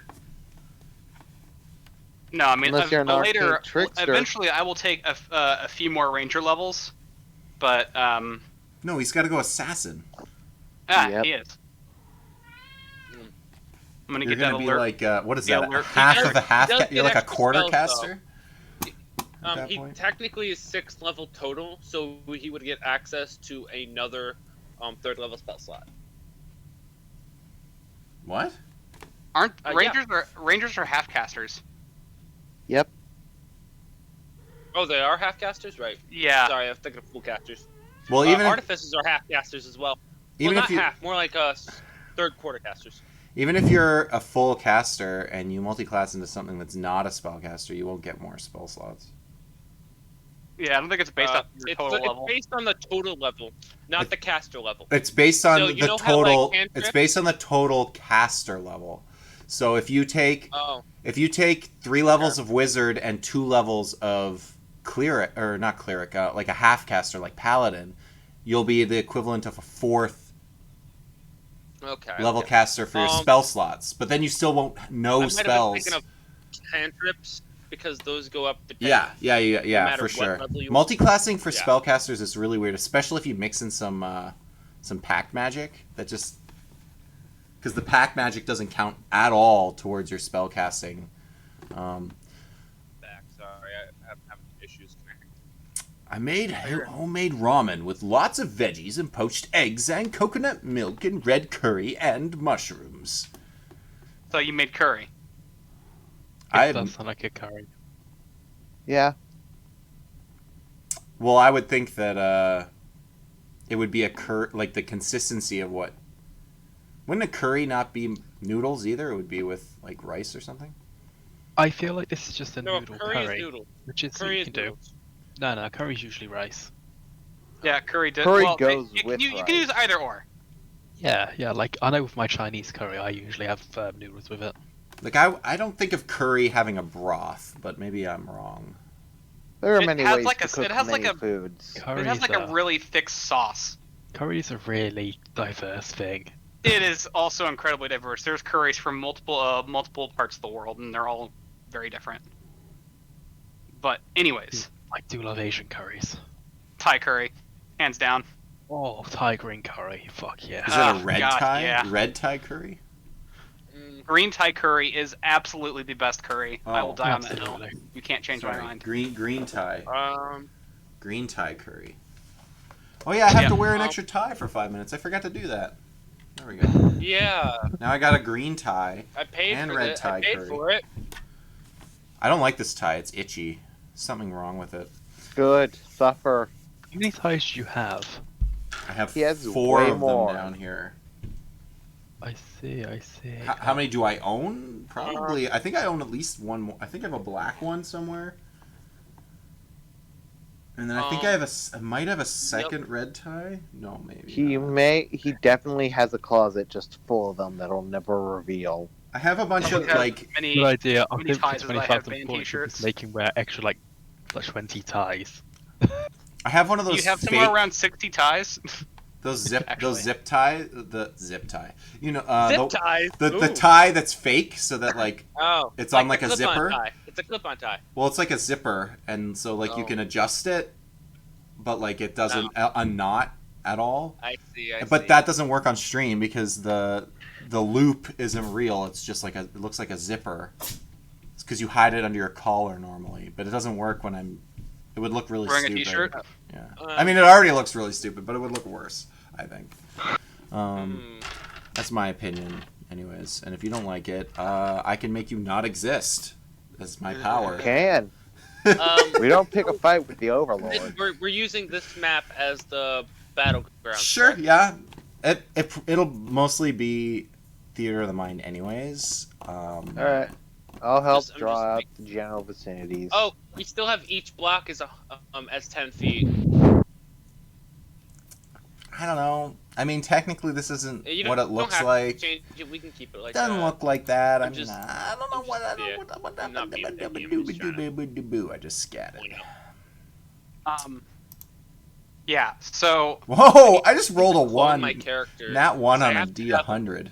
[SPEAKER 5] No, I mean
[SPEAKER 3] Unless you're an
[SPEAKER 5] later.
[SPEAKER 3] arcane trickster.
[SPEAKER 5] Eventually, I will take a few more ranger levels, but
[SPEAKER 1] No, he's got to go assassin.
[SPEAKER 3] Yep.
[SPEAKER 5] he is. I'm gonna
[SPEAKER 1] You're
[SPEAKER 5] get that
[SPEAKER 1] gonna be
[SPEAKER 5] alert.
[SPEAKER 1] like what is
[SPEAKER 5] The
[SPEAKER 1] that?
[SPEAKER 5] alert
[SPEAKER 1] Half
[SPEAKER 4] feature.
[SPEAKER 1] of a half.
[SPEAKER 4] He does
[SPEAKER 1] You're
[SPEAKER 4] get
[SPEAKER 1] like a
[SPEAKER 4] extra
[SPEAKER 1] quarter
[SPEAKER 4] spells,
[SPEAKER 1] caster. At that
[SPEAKER 4] He
[SPEAKER 1] point?
[SPEAKER 4] technically is 6th level total, so he would get access to another 3rd level spell slot.
[SPEAKER 1] What?
[SPEAKER 5] Aren't
[SPEAKER 4] yeah.
[SPEAKER 5] rangers are half casters?
[SPEAKER 3] Yep.
[SPEAKER 4] Oh, they are half casters, right?
[SPEAKER 5] Yeah.
[SPEAKER 4] Sorry, I was thinking of full casters.
[SPEAKER 1] Well, even if,
[SPEAKER 4] artificers are half casters as well.
[SPEAKER 1] even
[SPEAKER 4] well,
[SPEAKER 1] if
[SPEAKER 4] not
[SPEAKER 1] you
[SPEAKER 4] half, more like 3rd quarter casters.
[SPEAKER 1] even if you're a full caster and you multi-class into something that's not a spellcaster, you won't get more spell slots.
[SPEAKER 5] Yeah, I don't think it's based on your total level.
[SPEAKER 4] It's based on the total level, not the caster level.
[SPEAKER 1] It's based on
[SPEAKER 4] So,
[SPEAKER 1] the
[SPEAKER 4] you know how,
[SPEAKER 1] total.
[SPEAKER 4] like,
[SPEAKER 1] It's based on the total caster level. So if you take
[SPEAKER 4] Oh,
[SPEAKER 1] 3 levels of wizard and 2 levels of cleric, or not cleric, like a half caster like paladin, you'll be the equivalent of a 4th
[SPEAKER 4] okay.
[SPEAKER 1] level caster for your spell slots. But then you still won't know
[SPEAKER 4] I might
[SPEAKER 1] spells.
[SPEAKER 4] have been thinking of cantrips because those go up.
[SPEAKER 1] Yeah,
[SPEAKER 4] matter
[SPEAKER 1] for
[SPEAKER 4] what
[SPEAKER 1] sure.
[SPEAKER 4] level you-
[SPEAKER 1] Multiclassing for
[SPEAKER 4] Yeah.
[SPEAKER 1] spellcasters is really weird, especially if you mix in some pact magic. That just because the pact magic doesn't count at all towards your spellcasting.
[SPEAKER 4] Back. Sorry, I'm having issues connecting.
[SPEAKER 1] I made homemade ramen with lots of veggies and poached eggs and coconut milk and red curry and mushrooms.
[SPEAKER 5] So you made curry.
[SPEAKER 1] I
[SPEAKER 6] That sounds like a curry.
[SPEAKER 3] Yeah.
[SPEAKER 1] Well, I would think that it would be like the consistency of what. Wouldn't a curry not be noodles either? It would be with like rice or something.
[SPEAKER 6] I feel like this is just a
[SPEAKER 4] No,
[SPEAKER 6] noodle
[SPEAKER 4] curry
[SPEAKER 6] curry,
[SPEAKER 4] is noodle.
[SPEAKER 6] which is
[SPEAKER 4] Curry
[SPEAKER 6] you
[SPEAKER 4] is
[SPEAKER 6] can do.
[SPEAKER 4] noodles.
[SPEAKER 6] No, curry's usually rice.
[SPEAKER 5] Yeah, curry.
[SPEAKER 3] Curry
[SPEAKER 5] well,
[SPEAKER 3] goes
[SPEAKER 5] you,
[SPEAKER 3] with
[SPEAKER 5] you can
[SPEAKER 3] rice.
[SPEAKER 5] use either or.
[SPEAKER 6] Yeah. Like I know with my Chinese curry, I usually have noodles with it.
[SPEAKER 1] Like I don't think of curry having a broth, but maybe I'm wrong.
[SPEAKER 3] There are
[SPEAKER 5] It
[SPEAKER 3] many
[SPEAKER 5] has
[SPEAKER 3] ways
[SPEAKER 5] like
[SPEAKER 3] to
[SPEAKER 5] a-
[SPEAKER 3] cook
[SPEAKER 5] it has like
[SPEAKER 3] many
[SPEAKER 5] a-
[SPEAKER 3] foods.
[SPEAKER 5] It
[SPEAKER 6] Curry's
[SPEAKER 5] has like a really thick sauce.
[SPEAKER 6] curry's a really diverse thing.
[SPEAKER 5] It is also incredibly diverse. There's curries from multiple parts of the world, and they're all very different. But anyways,
[SPEAKER 6] I do love Asian curries.
[SPEAKER 5] Thai curry, hands down.
[SPEAKER 6] Oh, Thai green curry. Fuck yeah.
[SPEAKER 1] Is it
[SPEAKER 5] Oh,
[SPEAKER 1] a red
[SPEAKER 5] God,
[SPEAKER 1] Thai?
[SPEAKER 5] yeah.
[SPEAKER 1] Red Thai curry?
[SPEAKER 4] Mm,
[SPEAKER 5] Green Thai curry is absolutely the best curry. I will
[SPEAKER 1] Oh,
[SPEAKER 5] die on that hill.
[SPEAKER 6] Absolutely.
[SPEAKER 5] You can't change
[SPEAKER 1] Sorry,
[SPEAKER 5] my mind.
[SPEAKER 1] green Thai. Green Thai curry. Oh yeah, I have
[SPEAKER 5] Yeah.
[SPEAKER 1] to wear an extra tie for 5 minutes. I forgot to do that. There we go.
[SPEAKER 4] yeah,
[SPEAKER 1] Now I got a green tie.
[SPEAKER 4] I paid
[SPEAKER 1] And
[SPEAKER 4] for
[SPEAKER 1] red
[SPEAKER 4] it.
[SPEAKER 1] Thai
[SPEAKER 4] I paid
[SPEAKER 1] curry.
[SPEAKER 4] for it.
[SPEAKER 1] I don't like this tie. It's itchy. Something wrong with it.
[SPEAKER 3] Good. Suffer.
[SPEAKER 6] How many ties do you have?
[SPEAKER 1] I have
[SPEAKER 3] He has
[SPEAKER 1] 4
[SPEAKER 3] way
[SPEAKER 1] of
[SPEAKER 3] more.
[SPEAKER 1] them down here.
[SPEAKER 6] I see.
[SPEAKER 1] How many do I own? Probably. I think I own at least one more. I think I have a black one somewhere. And then I think I might have a second red tie. No, maybe. not.
[SPEAKER 3] He definitely has a closet just full of them that'll never reveal.
[SPEAKER 1] I have a bunch of
[SPEAKER 5] Have
[SPEAKER 1] like.
[SPEAKER 5] many,
[SPEAKER 6] Good idea. I
[SPEAKER 5] many
[SPEAKER 6] think
[SPEAKER 5] ties
[SPEAKER 6] for
[SPEAKER 5] as I have
[SPEAKER 6] 20,000
[SPEAKER 5] band
[SPEAKER 6] points,
[SPEAKER 5] t-shirts.
[SPEAKER 6] just make him wear extra like 20 ties.
[SPEAKER 1] I have one of those.
[SPEAKER 5] You have
[SPEAKER 1] fake,
[SPEAKER 5] somewhere around 60 ties.
[SPEAKER 1] those zip
[SPEAKER 5] Actually.
[SPEAKER 1] zip tie, the zip tie. You know,
[SPEAKER 4] Zip ties.
[SPEAKER 1] the
[SPEAKER 4] Ooh.
[SPEAKER 1] tie that's fake, so that like
[SPEAKER 4] Oh,
[SPEAKER 1] it's on like
[SPEAKER 4] the
[SPEAKER 1] a
[SPEAKER 4] clip-on
[SPEAKER 1] zipper.
[SPEAKER 4] tie. It's a clip-on tie.
[SPEAKER 1] Well, it's like a zipper, and so like you
[SPEAKER 4] Oh.
[SPEAKER 1] can adjust it, but like it doesn't unknot at all.
[SPEAKER 4] I see.
[SPEAKER 1] But that doesn't work on stream because the loop isn't real. It's just like it looks like a zipper. It's because you hide it under your collar normally, but it doesn't work when I'm. It would look really
[SPEAKER 5] Wearing a
[SPEAKER 1] stupid.
[SPEAKER 5] t-shirt?
[SPEAKER 1] Yeah. I mean, it already looks really stupid, but it would look worse. I think. That's my opinion, anyways. And if you don't like it, I can make you not exist. That's my power.
[SPEAKER 3] Can. We don't pick a fight with the Overlord.
[SPEAKER 4] We're using this map as the battleground.
[SPEAKER 1] Sure,
[SPEAKER 4] correct?
[SPEAKER 1] yeah. It'll mostly be Theater of the Mind, anyways.
[SPEAKER 3] Alright. I'll help
[SPEAKER 4] I'm
[SPEAKER 3] draw
[SPEAKER 4] just
[SPEAKER 3] out
[SPEAKER 4] make-
[SPEAKER 3] the general vicinities.
[SPEAKER 4] Oh, we still have each block as 10 feet.
[SPEAKER 1] I don't know. I mean, technically, this isn't
[SPEAKER 4] You
[SPEAKER 1] what it
[SPEAKER 4] don't
[SPEAKER 1] looks
[SPEAKER 4] have to
[SPEAKER 1] like.
[SPEAKER 4] change it. We can keep it like
[SPEAKER 1] Doesn't
[SPEAKER 4] that.
[SPEAKER 1] look like that. I
[SPEAKER 4] I'm
[SPEAKER 1] mean,
[SPEAKER 4] just-
[SPEAKER 1] I don't know
[SPEAKER 4] I'm
[SPEAKER 1] what.
[SPEAKER 4] just- yeah, I'm not being picky, I'm just trying
[SPEAKER 1] I just scattered.
[SPEAKER 4] Point out.
[SPEAKER 5] Yeah. So
[SPEAKER 1] Whoa! I just rolled a
[SPEAKER 4] Clone
[SPEAKER 1] one.
[SPEAKER 4] My character.
[SPEAKER 1] Nat one
[SPEAKER 4] So I
[SPEAKER 1] on a
[SPEAKER 4] have to
[SPEAKER 1] D
[SPEAKER 4] have-
[SPEAKER 1] 100.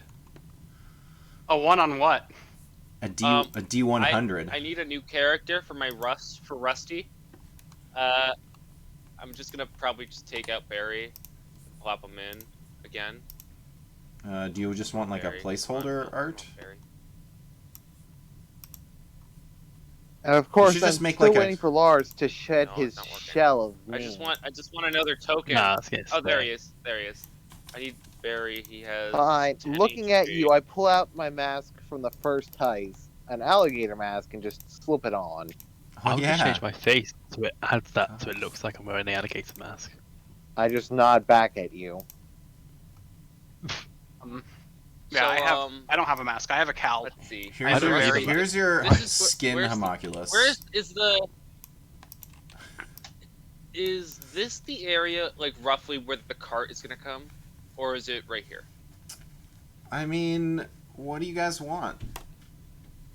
[SPEAKER 5] a one on what?
[SPEAKER 1] A
[SPEAKER 4] Um,
[SPEAKER 1] D 100.
[SPEAKER 4] I need a new character for my Rusty. I'm just gonna probably just take out Barry, plop him in again.
[SPEAKER 1] Do you just want like
[SPEAKER 4] Barry.
[SPEAKER 1] a placeholder
[SPEAKER 4] No,
[SPEAKER 1] art?
[SPEAKER 4] Barry.
[SPEAKER 3] And of course,
[SPEAKER 1] should
[SPEAKER 3] I'm
[SPEAKER 1] just make
[SPEAKER 3] still
[SPEAKER 1] like a-
[SPEAKER 3] waiting for Lars to shed
[SPEAKER 4] No,
[SPEAKER 3] his
[SPEAKER 4] it's not working.
[SPEAKER 3] shell of me.
[SPEAKER 4] I just want another token.
[SPEAKER 6] Nah, it's getting
[SPEAKER 4] Oh, there
[SPEAKER 6] slow.
[SPEAKER 4] he is. There he is. I need Barry. He has.
[SPEAKER 3] Fine.
[SPEAKER 4] 10
[SPEAKER 3] Looking at
[SPEAKER 4] HP.
[SPEAKER 3] you, I pull out my mask from the first heist, an alligator mask, and just slip it on.
[SPEAKER 1] Oh,
[SPEAKER 6] I'll
[SPEAKER 1] yeah.
[SPEAKER 6] just change my face so it adds that so it looks like I'm wearing the alligator mask.
[SPEAKER 3] I just nod back at you.
[SPEAKER 5] Yeah, I don't have a mask. I have a cowl.
[SPEAKER 4] Let's see.
[SPEAKER 1] Here's
[SPEAKER 6] don't
[SPEAKER 1] your,
[SPEAKER 6] either.
[SPEAKER 1] here's your
[SPEAKER 4] This is
[SPEAKER 1] skin
[SPEAKER 4] where's the-
[SPEAKER 1] homunculus.
[SPEAKER 4] Where is the? Is this the area, like, roughly where the cart is gonna come? Or is it right here?
[SPEAKER 1] I mean, what do you guys want?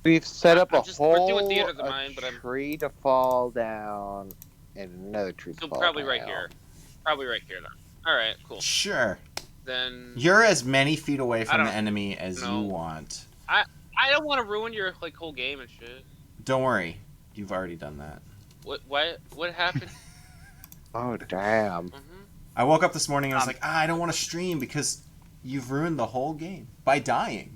[SPEAKER 3] We've set up
[SPEAKER 4] I'm
[SPEAKER 3] a
[SPEAKER 4] just- we're doing
[SPEAKER 3] whole
[SPEAKER 4] theater of the mind, but I'm-
[SPEAKER 3] tree to fall down and another tree to
[SPEAKER 4] So
[SPEAKER 3] fall
[SPEAKER 4] probably
[SPEAKER 3] down.
[SPEAKER 4] right here. Probably right here, then. Alright, cool.
[SPEAKER 1] Sure.
[SPEAKER 4] Then...
[SPEAKER 1] You're as many feet away
[SPEAKER 4] I
[SPEAKER 1] from
[SPEAKER 4] don't
[SPEAKER 1] the enemy as
[SPEAKER 4] know.
[SPEAKER 1] you want.
[SPEAKER 4] I don't want to ruin your, like, whole game and shit.
[SPEAKER 1] Don't worry. You've already done that.
[SPEAKER 4] What happened?
[SPEAKER 3] Oh, damn.
[SPEAKER 4] Mhm.
[SPEAKER 1] I woke up this morning and I was like, I don't want to stream because you've ruined the whole game by dying.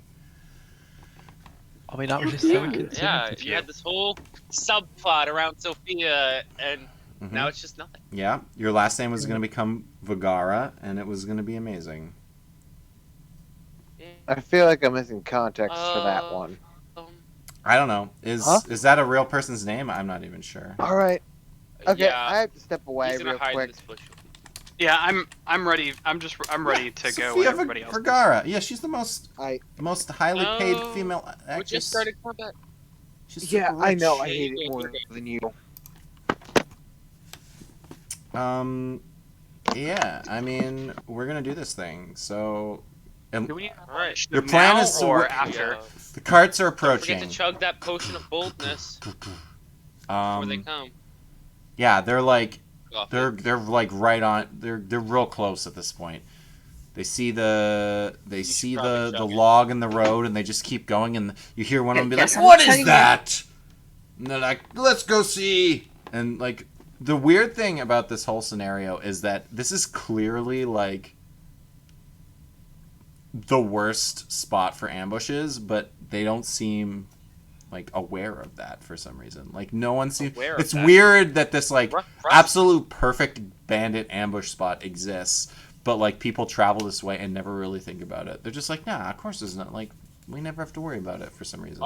[SPEAKER 6] I mean, that was just so
[SPEAKER 4] Yeah,
[SPEAKER 6] inconsiderate of
[SPEAKER 4] you had this whole subplot around Sophia, and
[SPEAKER 1] Mhm.
[SPEAKER 4] now it's just nothing.
[SPEAKER 1] Yeah, your last name was going to become Vagara, and it was going to be amazing.
[SPEAKER 4] Yeah.
[SPEAKER 3] I feel like I'm missing context for that one.
[SPEAKER 4] Um,
[SPEAKER 1] I don't know. Is
[SPEAKER 3] Huh?
[SPEAKER 1] is that a real person's name? I'm not even sure.
[SPEAKER 3] All right. Okay,
[SPEAKER 4] yeah,
[SPEAKER 3] I have to step away
[SPEAKER 4] he's gonna
[SPEAKER 3] real
[SPEAKER 4] hide in
[SPEAKER 3] quick.
[SPEAKER 4] this bush.
[SPEAKER 5] Yeah, I'm ready. I'm ready to go when
[SPEAKER 1] Sophia
[SPEAKER 5] everybody else.
[SPEAKER 1] Vergara. Yeah, she's the most
[SPEAKER 3] I
[SPEAKER 1] highly paid
[SPEAKER 4] Oh,
[SPEAKER 1] female
[SPEAKER 4] We
[SPEAKER 1] actress.
[SPEAKER 4] just started combat.
[SPEAKER 1] She's
[SPEAKER 3] yeah,
[SPEAKER 1] super
[SPEAKER 3] I
[SPEAKER 1] rich.
[SPEAKER 3] know. I
[SPEAKER 4] Yeah,
[SPEAKER 3] hate
[SPEAKER 4] you're
[SPEAKER 3] it
[SPEAKER 4] good,
[SPEAKER 3] more
[SPEAKER 4] you're good.
[SPEAKER 3] than you.
[SPEAKER 1] Yeah. I mean, we're gonna do this thing. So,
[SPEAKER 5] Do we
[SPEAKER 4] All right.
[SPEAKER 1] Your plan
[SPEAKER 5] now
[SPEAKER 1] is to
[SPEAKER 5] or
[SPEAKER 1] work-
[SPEAKER 5] after?
[SPEAKER 1] the carts are
[SPEAKER 4] Don't forget
[SPEAKER 1] approaching.
[SPEAKER 4] to chug that potion of boldness before they come.
[SPEAKER 1] Yeah, they're like
[SPEAKER 4] Off
[SPEAKER 1] they're
[SPEAKER 4] it.
[SPEAKER 1] they're like right on. They're real close at this point. They see the
[SPEAKER 4] should probably
[SPEAKER 1] the
[SPEAKER 4] chug it.
[SPEAKER 1] log in the road, and they just keep going. And you hear one of them be
[SPEAKER 2] Yes,
[SPEAKER 1] like,
[SPEAKER 2] I'm
[SPEAKER 1] "What is
[SPEAKER 2] chugging it."
[SPEAKER 1] that?" And they're like, "Let's go see." And like the weird thing about this whole scenario is that this is clearly like the worst spot for ambushes, but they don't seem like aware of that for some reason. Like no one seems.
[SPEAKER 4] Aware of
[SPEAKER 1] It's
[SPEAKER 4] that?
[SPEAKER 1] weird that this like
[SPEAKER 4] Rough-
[SPEAKER 1] absolute perfect bandit ambush spot exists, but like people travel this way and never really think about it. They're just like, nah, of course there's not. Like we never have to worry about it for some reason.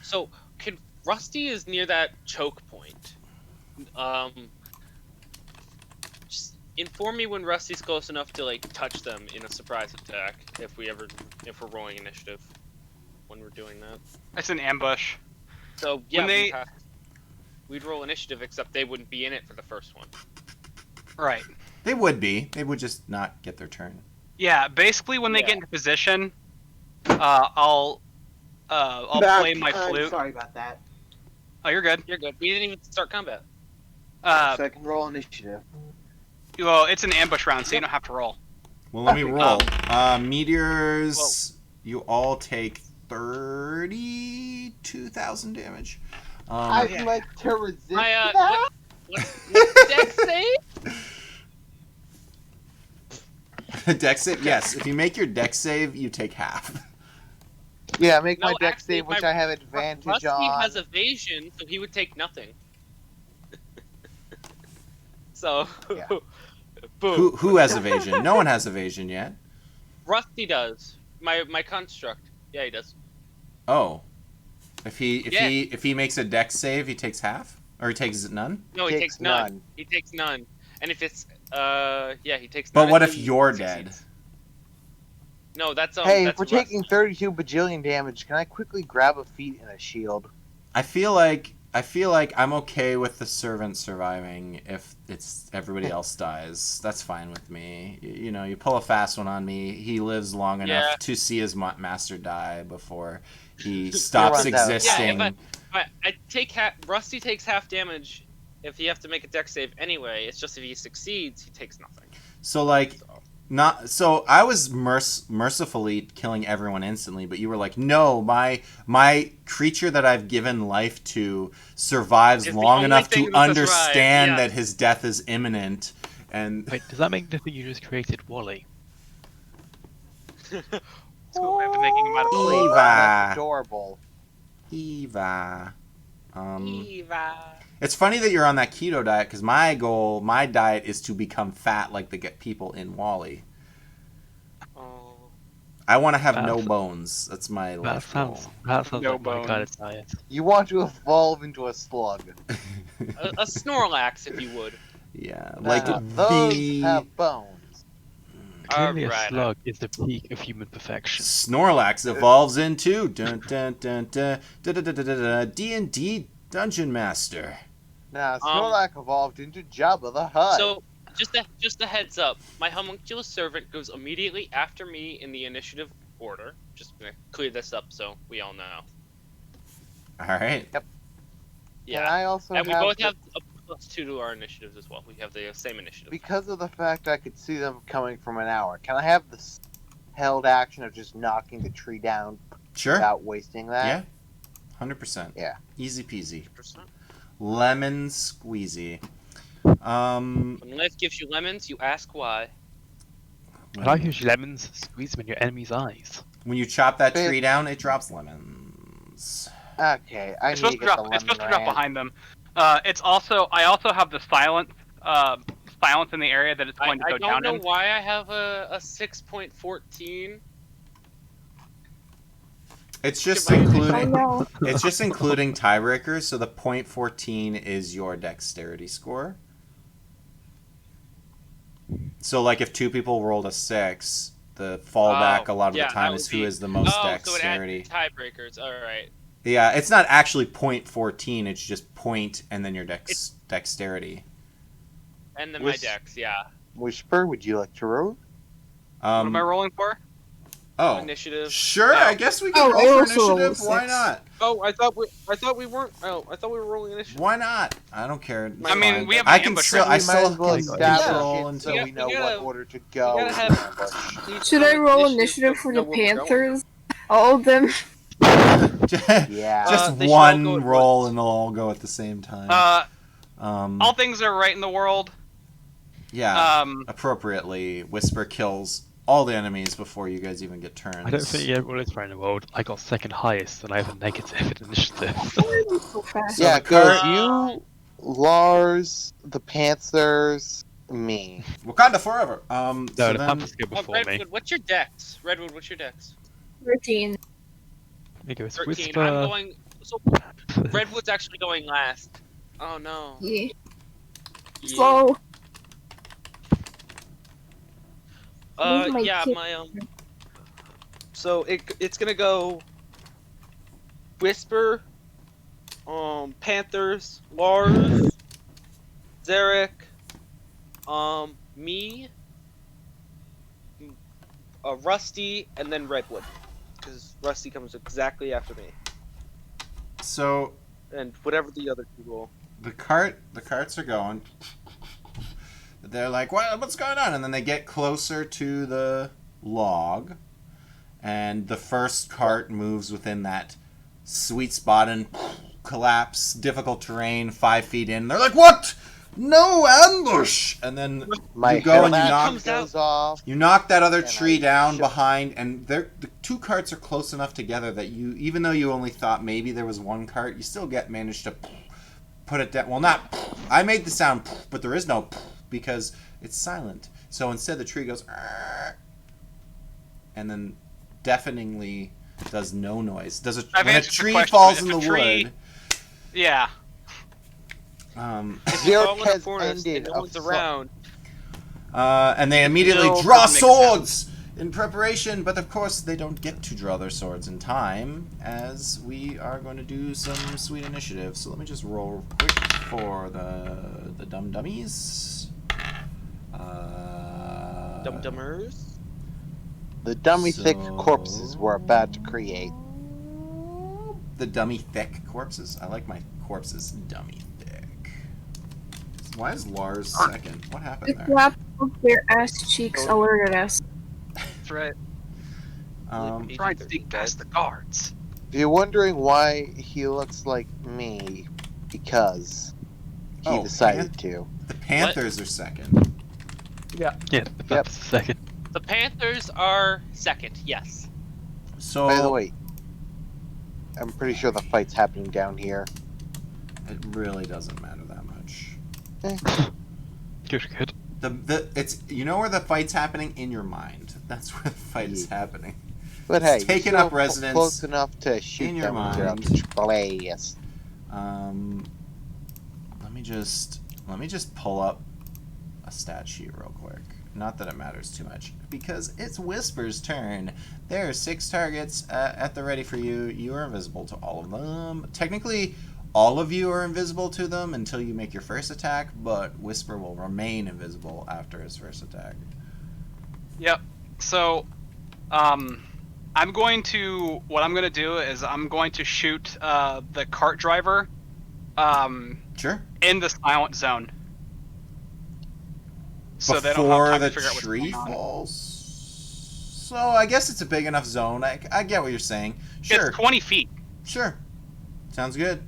[SPEAKER 4] So can Rusty is near that choke point. Just inform me when Rusty's close enough to like touch them in a surprise attack. If we're rolling initiative when we're doing that.
[SPEAKER 5] It's an ambush.
[SPEAKER 4] So yeah,
[SPEAKER 5] When they-
[SPEAKER 4] we'd roll initiative, except they wouldn't be in it for the first one.
[SPEAKER 5] Right.
[SPEAKER 1] They would be. They would just not get their turn.
[SPEAKER 5] Yeah. Basically, when they
[SPEAKER 4] Yeah.
[SPEAKER 5] get into position, I'll play my flute.
[SPEAKER 3] Sorry about that.
[SPEAKER 5] Oh, you're good.
[SPEAKER 4] You're good. We didn't even start combat.
[SPEAKER 3] So I can roll initiative.
[SPEAKER 5] Well, it's an ambush round, so you don't have to roll.
[SPEAKER 1] Well, let me
[SPEAKER 3] Okay.
[SPEAKER 1] roll. Meteors, you all take 32,000 damage.
[SPEAKER 3] I'd like to resist
[SPEAKER 4] My
[SPEAKER 3] that.
[SPEAKER 4] what dex save?
[SPEAKER 1] Dex save? Yes. If you make your dex save, you take half.
[SPEAKER 3] Yeah, make
[SPEAKER 4] No,
[SPEAKER 3] my dex
[SPEAKER 4] actually,
[SPEAKER 3] save, which
[SPEAKER 4] my-
[SPEAKER 3] I have advantage
[SPEAKER 4] Rusty
[SPEAKER 3] on.
[SPEAKER 4] has evasion, so he would take nothing. So,
[SPEAKER 3] Yeah.
[SPEAKER 4] boom.
[SPEAKER 1] Who has evasion? No one has evasion yet.
[SPEAKER 4] Rusty does. My construct. Yeah, he does.
[SPEAKER 1] Oh. If he
[SPEAKER 4] Yeah.
[SPEAKER 1] makes a dex save, he takes half? Or he takes none?
[SPEAKER 4] No, he
[SPEAKER 3] Takes
[SPEAKER 4] takes none.
[SPEAKER 3] none.
[SPEAKER 4] He takes none. And if it's yeah, he takes
[SPEAKER 1] But
[SPEAKER 4] none.
[SPEAKER 1] what
[SPEAKER 4] and
[SPEAKER 1] if
[SPEAKER 4] he
[SPEAKER 1] you're
[SPEAKER 4] succeeds.
[SPEAKER 1] dead?
[SPEAKER 4] No, that's
[SPEAKER 3] Hey,
[SPEAKER 4] that's
[SPEAKER 3] if we're
[SPEAKER 4] Rusty.
[SPEAKER 3] taking 32 bajillion damage, can I quickly grab a feat and a shield?
[SPEAKER 1] I feel like I'm okay with the servant surviving if it's everybody else dies. That's fine with me. You know, you pull a fast one on me. He lives long enough
[SPEAKER 4] Yeah.
[SPEAKER 1] to see his master die before he stops
[SPEAKER 3] runs out.
[SPEAKER 1] existing.
[SPEAKER 4] Yeah, I take Rusty takes half damage if you have to make a dex save anyway. It's just if he succeeds, he takes nothing.
[SPEAKER 1] So like, not so I was mercifully killing everyone instantly, but you were like, no, my creature that I've given life to survives
[SPEAKER 4] Is the
[SPEAKER 1] long
[SPEAKER 4] only
[SPEAKER 1] enough
[SPEAKER 4] thing
[SPEAKER 1] to
[SPEAKER 4] that survives,
[SPEAKER 1] understand
[SPEAKER 4] yeah.
[SPEAKER 1] that his death is imminent, and
[SPEAKER 6] Wait, does that make the thing you just created Wally?
[SPEAKER 5] That's a cool way of making him out of
[SPEAKER 3] Holy
[SPEAKER 1] Eva.
[SPEAKER 3] crap, that's adorable.
[SPEAKER 1] Eva.
[SPEAKER 4] Eva.
[SPEAKER 1] It's funny that you're on that keto diet because my diet is to become fat like the people in Wally.
[SPEAKER 4] Oh.
[SPEAKER 1] I want to have no
[SPEAKER 6] That's-
[SPEAKER 1] bones. That's my
[SPEAKER 6] That
[SPEAKER 1] life
[SPEAKER 6] sounds
[SPEAKER 1] goal.
[SPEAKER 6] that sounds
[SPEAKER 5] No
[SPEAKER 6] like my
[SPEAKER 5] bone.
[SPEAKER 6] kind of diet.
[SPEAKER 3] You want to evolve into a slug.
[SPEAKER 4] A Snorlax, if you would.
[SPEAKER 1] Yeah,
[SPEAKER 3] Now,
[SPEAKER 1] like
[SPEAKER 3] those
[SPEAKER 1] the
[SPEAKER 3] have bones.
[SPEAKER 6] Clearly,
[SPEAKER 4] Alright.
[SPEAKER 6] a slug is the peak of human perfection.
[SPEAKER 1] Snorlax evolves into dun, dun, dun, dun, dun, dun, dun, dun, dun, dun, D&D Dungeon Master.
[SPEAKER 3] Nah, Snorlax evolved into Jabba the Hutt.
[SPEAKER 4] So, just a heads up. My homunculus servant goes immediately after me in the initiative order. Just gonna clear this up so we all know.
[SPEAKER 1] All right.
[SPEAKER 4] Yeah.
[SPEAKER 3] And I also
[SPEAKER 4] And we both
[SPEAKER 3] the-
[SPEAKER 4] have a +2 to our initiatives as well. We have the same initiative.
[SPEAKER 3] because of the fact I could see them coming from an hour. Can I have the held action of just knocking the tree down
[SPEAKER 1] Sure.
[SPEAKER 3] without wasting that?
[SPEAKER 1] Yeah. 100%.
[SPEAKER 3] Yeah.
[SPEAKER 1] Easy peasy.
[SPEAKER 4] 100%.
[SPEAKER 1] Lemon squeezy.
[SPEAKER 4] When life gives you lemons, you ask why.
[SPEAKER 6] I like use lemons squeeze them in your enemy's eyes.
[SPEAKER 1] When you chop that tree down, it drops lemons.
[SPEAKER 3] Okay, I
[SPEAKER 5] It's
[SPEAKER 3] need to
[SPEAKER 5] supposed to
[SPEAKER 3] get
[SPEAKER 5] drop.
[SPEAKER 3] the lemon
[SPEAKER 5] It's supposed to drop
[SPEAKER 3] rant.
[SPEAKER 5] behind them. I also have the silence in the area that it's going to
[SPEAKER 4] I
[SPEAKER 5] go
[SPEAKER 4] don't
[SPEAKER 5] down
[SPEAKER 4] know
[SPEAKER 5] in.
[SPEAKER 4] why I have a 6.14.
[SPEAKER 1] It's just
[SPEAKER 4] Goodbye.
[SPEAKER 2] Oh
[SPEAKER 1] including
[SPEAKER 2] no.
[SPEAKER 1] it's just including tiebreakers, so the .14 is your dexterity score. So like if two people rolled a 6, the fallback a lot of
[SPEAKER 4] yeah,
[SPEAKER 1] the time
[SPEAKER 4] that
[SPEAKER 1] is
[SPEAKER 4] would
[SPEAKER 1] who
[SPEAKER 4] be-
[SPEAKER 1] is the most
[SPEAKER 4] So it adds
[SPEAKER 1] dexterity.
[SPEAKER 4] tiebreakers. All right.
[SPEAKER 1] Yeah, it's not actually .14, it's just point and then your dexterity.
[SPEAKER 4] And then
[SPEAKER 3] Which-
[SPEAKER 4] my dex, yeah.
[SPEAKER 3] Whisper, would you like to roll?
[SPEAKER 5] What am I rolling for?
[SPEAKER 1] Oh,
[SPEAKER 4] Initiative.
[SPEAKER 1] sure.
[SPEAKER 4] Oh.
[SPEAKER 1] I guess we can
[SPEAKER 2] Oh,
[SPEAKER 1] roll
[SPEAKER 2] I
[SPEAKER 1] for
[SPEAKER 2] also rolled a
[SPEAKER 1] initiative. Why
[SPEAKER 2] 6.
[SPEAKER 1] not?
[SPEAKER 4] Oh, I thought we weren't. Oh, I thought we were rolling initiative.
[SPEAKER 1] Why not? I don't care. It's
[SPEAKER 5] I mean,
[SPEAKER 1] fine.
[SPEAKER 5] we have
[SPEAKER 1] I
[SPEAKER 5] an
[SPEAKER 1] can
[SPEAKER 5] ambush
[SPEAKER 1] still,
[SPEAKER 5] round.
[SPEAKER 1] I
[SPEAKER 3] We
[SPEAKER 1] still
[SPEAKER 3] might as well
[SPEAKER 1] can
[SPEAKER 3] establish
[SPEAKER 1] control
[SPEAKER 3] it
[SPEAKER 1] and
[SPEAKER 3] so
[SPEAKER 4] Yeah,
[SPEAKER 3] we know
[SPEAKER 4] we
[SPEAKER 3] what
[SPEAKER 4] gotta-
[SPEAKER 3] order to go.
[SPEAKER 4] we gotta
[SPEAKER 3] in
[SPEAKER 4] have-
[SPEAKER 3] the ambush.
[SPEAKER 2] Should I roll initiative for the Panthers? All of them?
[SPEAKER 3] Yeah.
[SPEAKER 1] just
[SPEAKER 4] they should all go
[SPEAKER 1] one
[SPEAKER 4] at
[SPEAKER 1] roll
[SPEAKER 4] once.
[SPEAKER 1] and they'll all go at the same time.
[SPEAKER 5] All things are right in the world.
[SPEAKER 1] Yeah, appropriately, Whisper kills all the enemies before you guys even get turns.
[SPEAKER 6] I don't think everyone is right in the world. I got second highest, and I have a negative in initiative.
[SPEAKER 2] So fast.
[SPEAKER 1] So
[SPEAKER 3] yeah,
[SPEAKER 1] the card-
[SPEAKER 3] goes you, Lars, the Panthers, me.
[SPEAKER 1] Wakanda forever.
[SPEAKER 6] No,
[SPEAKER 1] So
[SPEAKER 6] the
[SPEAKER 1] then,
[SPEAKER 6] Panthers go before me.
[SPEAKER 4] Redwood, what's your dex? Redwood, what's your dex?
[SPEAKER 2] 13.
[SPEAKER 6] Let me go with
[SPEAKER 4] 13.
[SPEAKER 6] Whisper.
[SPEAKER 4] I'm going. So Redwood's actually going last. Oh no.
[SPEAKER 2] Yeah.
[SPEAKER 4] Yeah.
[SPEAKER 2] Slow. Move my
[SPEAKER 4] Yeah,
[SPEAKER 2] kid.
[SPEAKER 4] my So it's gonna go. Whisper. Panthers, Lars, Zarek, me, Rusty, and then Redwood, because Rusty comes exactly after me,
[SPEAKER 1] so
[SPEAKER 4] and whatever the other two roll.
[SPEAKER 1] the carts are going. They're like, what's going on? And then they get closer to the log, and the first cart moves within that sweet spot and collapse, difficult terrain, 5 feet in. They're like, what? No ambush! And then
[SPEAKER 3] My
[SPEAKER 1] you go and you
[SPEAKER 3] helmet
[SPEAKER 1] knock.
[SPEAKER 4] Comes
[SPEAKER 3] goes off.
[SPEAKER 1] You knock that other
[SPEAKER 3] And
[SPEAKER 1] tree
[SPEAKER 3] I
[SPEAKER 1] down
[SPEAKER 3] shook.
[SPEAKER 1] behind, and the two carts are close enough together that you, even though you only thought maybe there was one cart, you still managed to put it down. Well, not. I made the sound, but there is no because it's silent. So instead, the tree goes, "Arr," and then deafeningly does no noise.
[SPEAKER 5] I've
[SPEAKER 1] When a
[SPEAKER 5] answered the
[SPEAKER 1] tree
[SPEAKER 5] question.
[SPEAKER 1] falls
[SPEAKER 5] If
[SPEAKER 1] in
[SPEAKER 5] a
[SPEAKER 1] the
[SPEAKER 5] tree-
[SPEAKER 1] wood?
[SPEAKER 5] Yeah.
[SPEAKER 4] If you
[SPEAKER 3] Xeric
[SPEAKER 4] fall in a
[SPEAKER 3] has
[SPEAKER 4] forest and
[SPEAKER 3] ended
[SPEAKER 4] no
[SPEAKER 3] a
[SPEAKER 4] one's
[SPEAKER 3] fu-
[SPEAKER 4] around,
[SPEAKER 1] And they immediately
[SPEAKER 5] Still
[SPEAKER 1] draw
[SPEAKER 5] doesn't make
[SPEAKER 1] swords in preparation, but of course they don't get to draw their swords in time, as we are going to do some sweet initiative. So let me just roll quick for the dum dummies.
[SPEAKER 4] Dum Dummers.
[SPEAKER 3] The dummy thick
[SPEAKER 1] So-
[SPEAKER 3] corpses we're about to create.
[SPEAKER 1] The dummy thick corpses. I like my corpses dummy thick. Why is Lars second? What
[SPEAKER 2] The
[SPEAKER 1] happened there?
[SPEAKER 2] clap of their ass cheeks alerted us.
[SPEAKER 5] That's right.
[SPEAKER 1] Um,
[SPEAKER 5] Trying to sneak past the guards.
[SPEAKER 3] If you're wondering why he looks like me, because he
[SPEAKER 1] Oh,
[SPEAKER 3] decided to.
[SPEAKER 1] the Panthers are second.
[SPEAKER 6] Yeah, the Panthers are second.
[SPEAKER 4] The Panthers are second. Yes.
[SPEAKER 1] So
[SPEAKER 3] By the way, I'm pretty sure the fight's happening down here.
[SPEAKER 1] it really doesn't matter that much.
[SPEAKER 6] Good.
[SPEAKER 1] It's you know where the fight's happening in your mind. That's where the fight is happening.
[SPEAKER 3] But hey,
[SPEAKER 1] It's taken
[SPEAKER 3] you're
[SPEAKER 1] up
[SPEAKER 3] still
[SPEAKER 1] residence
[SPEAKER 3] close enough to shoot
[SPEAKER 1] in your
[SPEAKER 3] them with your
[SPEAKER 1] mind.
[SPEAKER 3] other place.
[SPEAKER 1] Let me just pull up a stat sheet real quick. Not that it matters too much, because it's Whisper's turn. There are 6 targets at the ready for you. You are invisible to all of them. Technically, all of you are invisible to them until you make your first attack, but Whisper will remain invisible after his first attack.
[SPEAKER 5] Yep. So, I'm going to. What I'm going to do is I'm going to shoot the cart driver.
[SPEAKER 1] Sure.
[SPEAKER 5] In the silent zone. So they don't
[SPEAKER 1] Before
[SPEAKER 5] have time
[SPEAKER 1] the
[SPEAKER 5] to figure out what's
[SPEAKER 1] tree
[SPEAKER 5] going on.
[SPEAKER 1] falls. So I guess it's a big enough zone. I get what you're saying. Sure.
[SPEAKER 5] It's 20 feet.
[SPEAKER 1] Sure. Sounds good.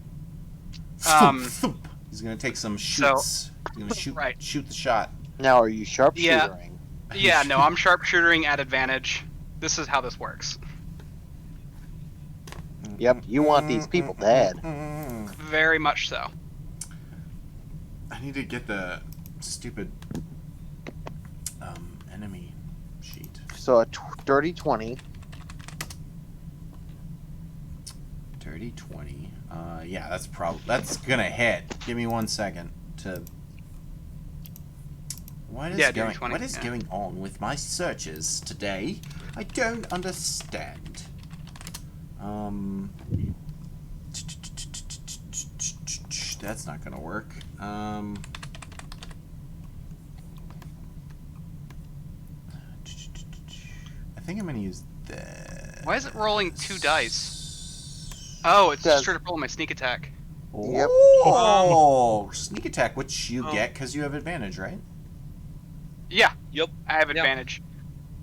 [SPEAKER 1] He's gonna take some shoots. He's gonna shoot.
[SPEAKER 5] Right.
[SPEAKER 1] Shoot the shot.
[SPEAKER 3] Now, are you sharpshootering?
[SPEAKER 5] Yeah, no, I'm sharpshootering at advantage. This is how this works.
[SPEAKER 3] Yep, you want these people dead.
[SPEAKER 5] Very much so.
[SPEAKER 1] I need to get the stupid enemy sheet.
[SPEAKER 3] So a dirty 20.
[SPEAKER 1] Dirty 20. Yeah, that's gonna hit. Give me 1 second to. What is
[SPEAKER 5] dirty
[SPEAKER 1] going?
[SPEAKER 5] 20,
[SPEAKER 1] What is going on with my searches today? I don't understand. That's not gonna work. I think I'm gonna use that.
[SPEAKER 5] Why is it rolling 2 dice? Oh, it's just straight up rolling my sneak attack.
[SPEAKER 3] Yep.
[SPEAKER 1] Oh, sneak attack, which you get because you have advantage, right?
[SPEAKER 5] Yeah.
[SPEAKER 4] Yep.
[SPEAKER 5] I have
[SPEAKER 4] Yep.
[SPEAKER 5] advantage.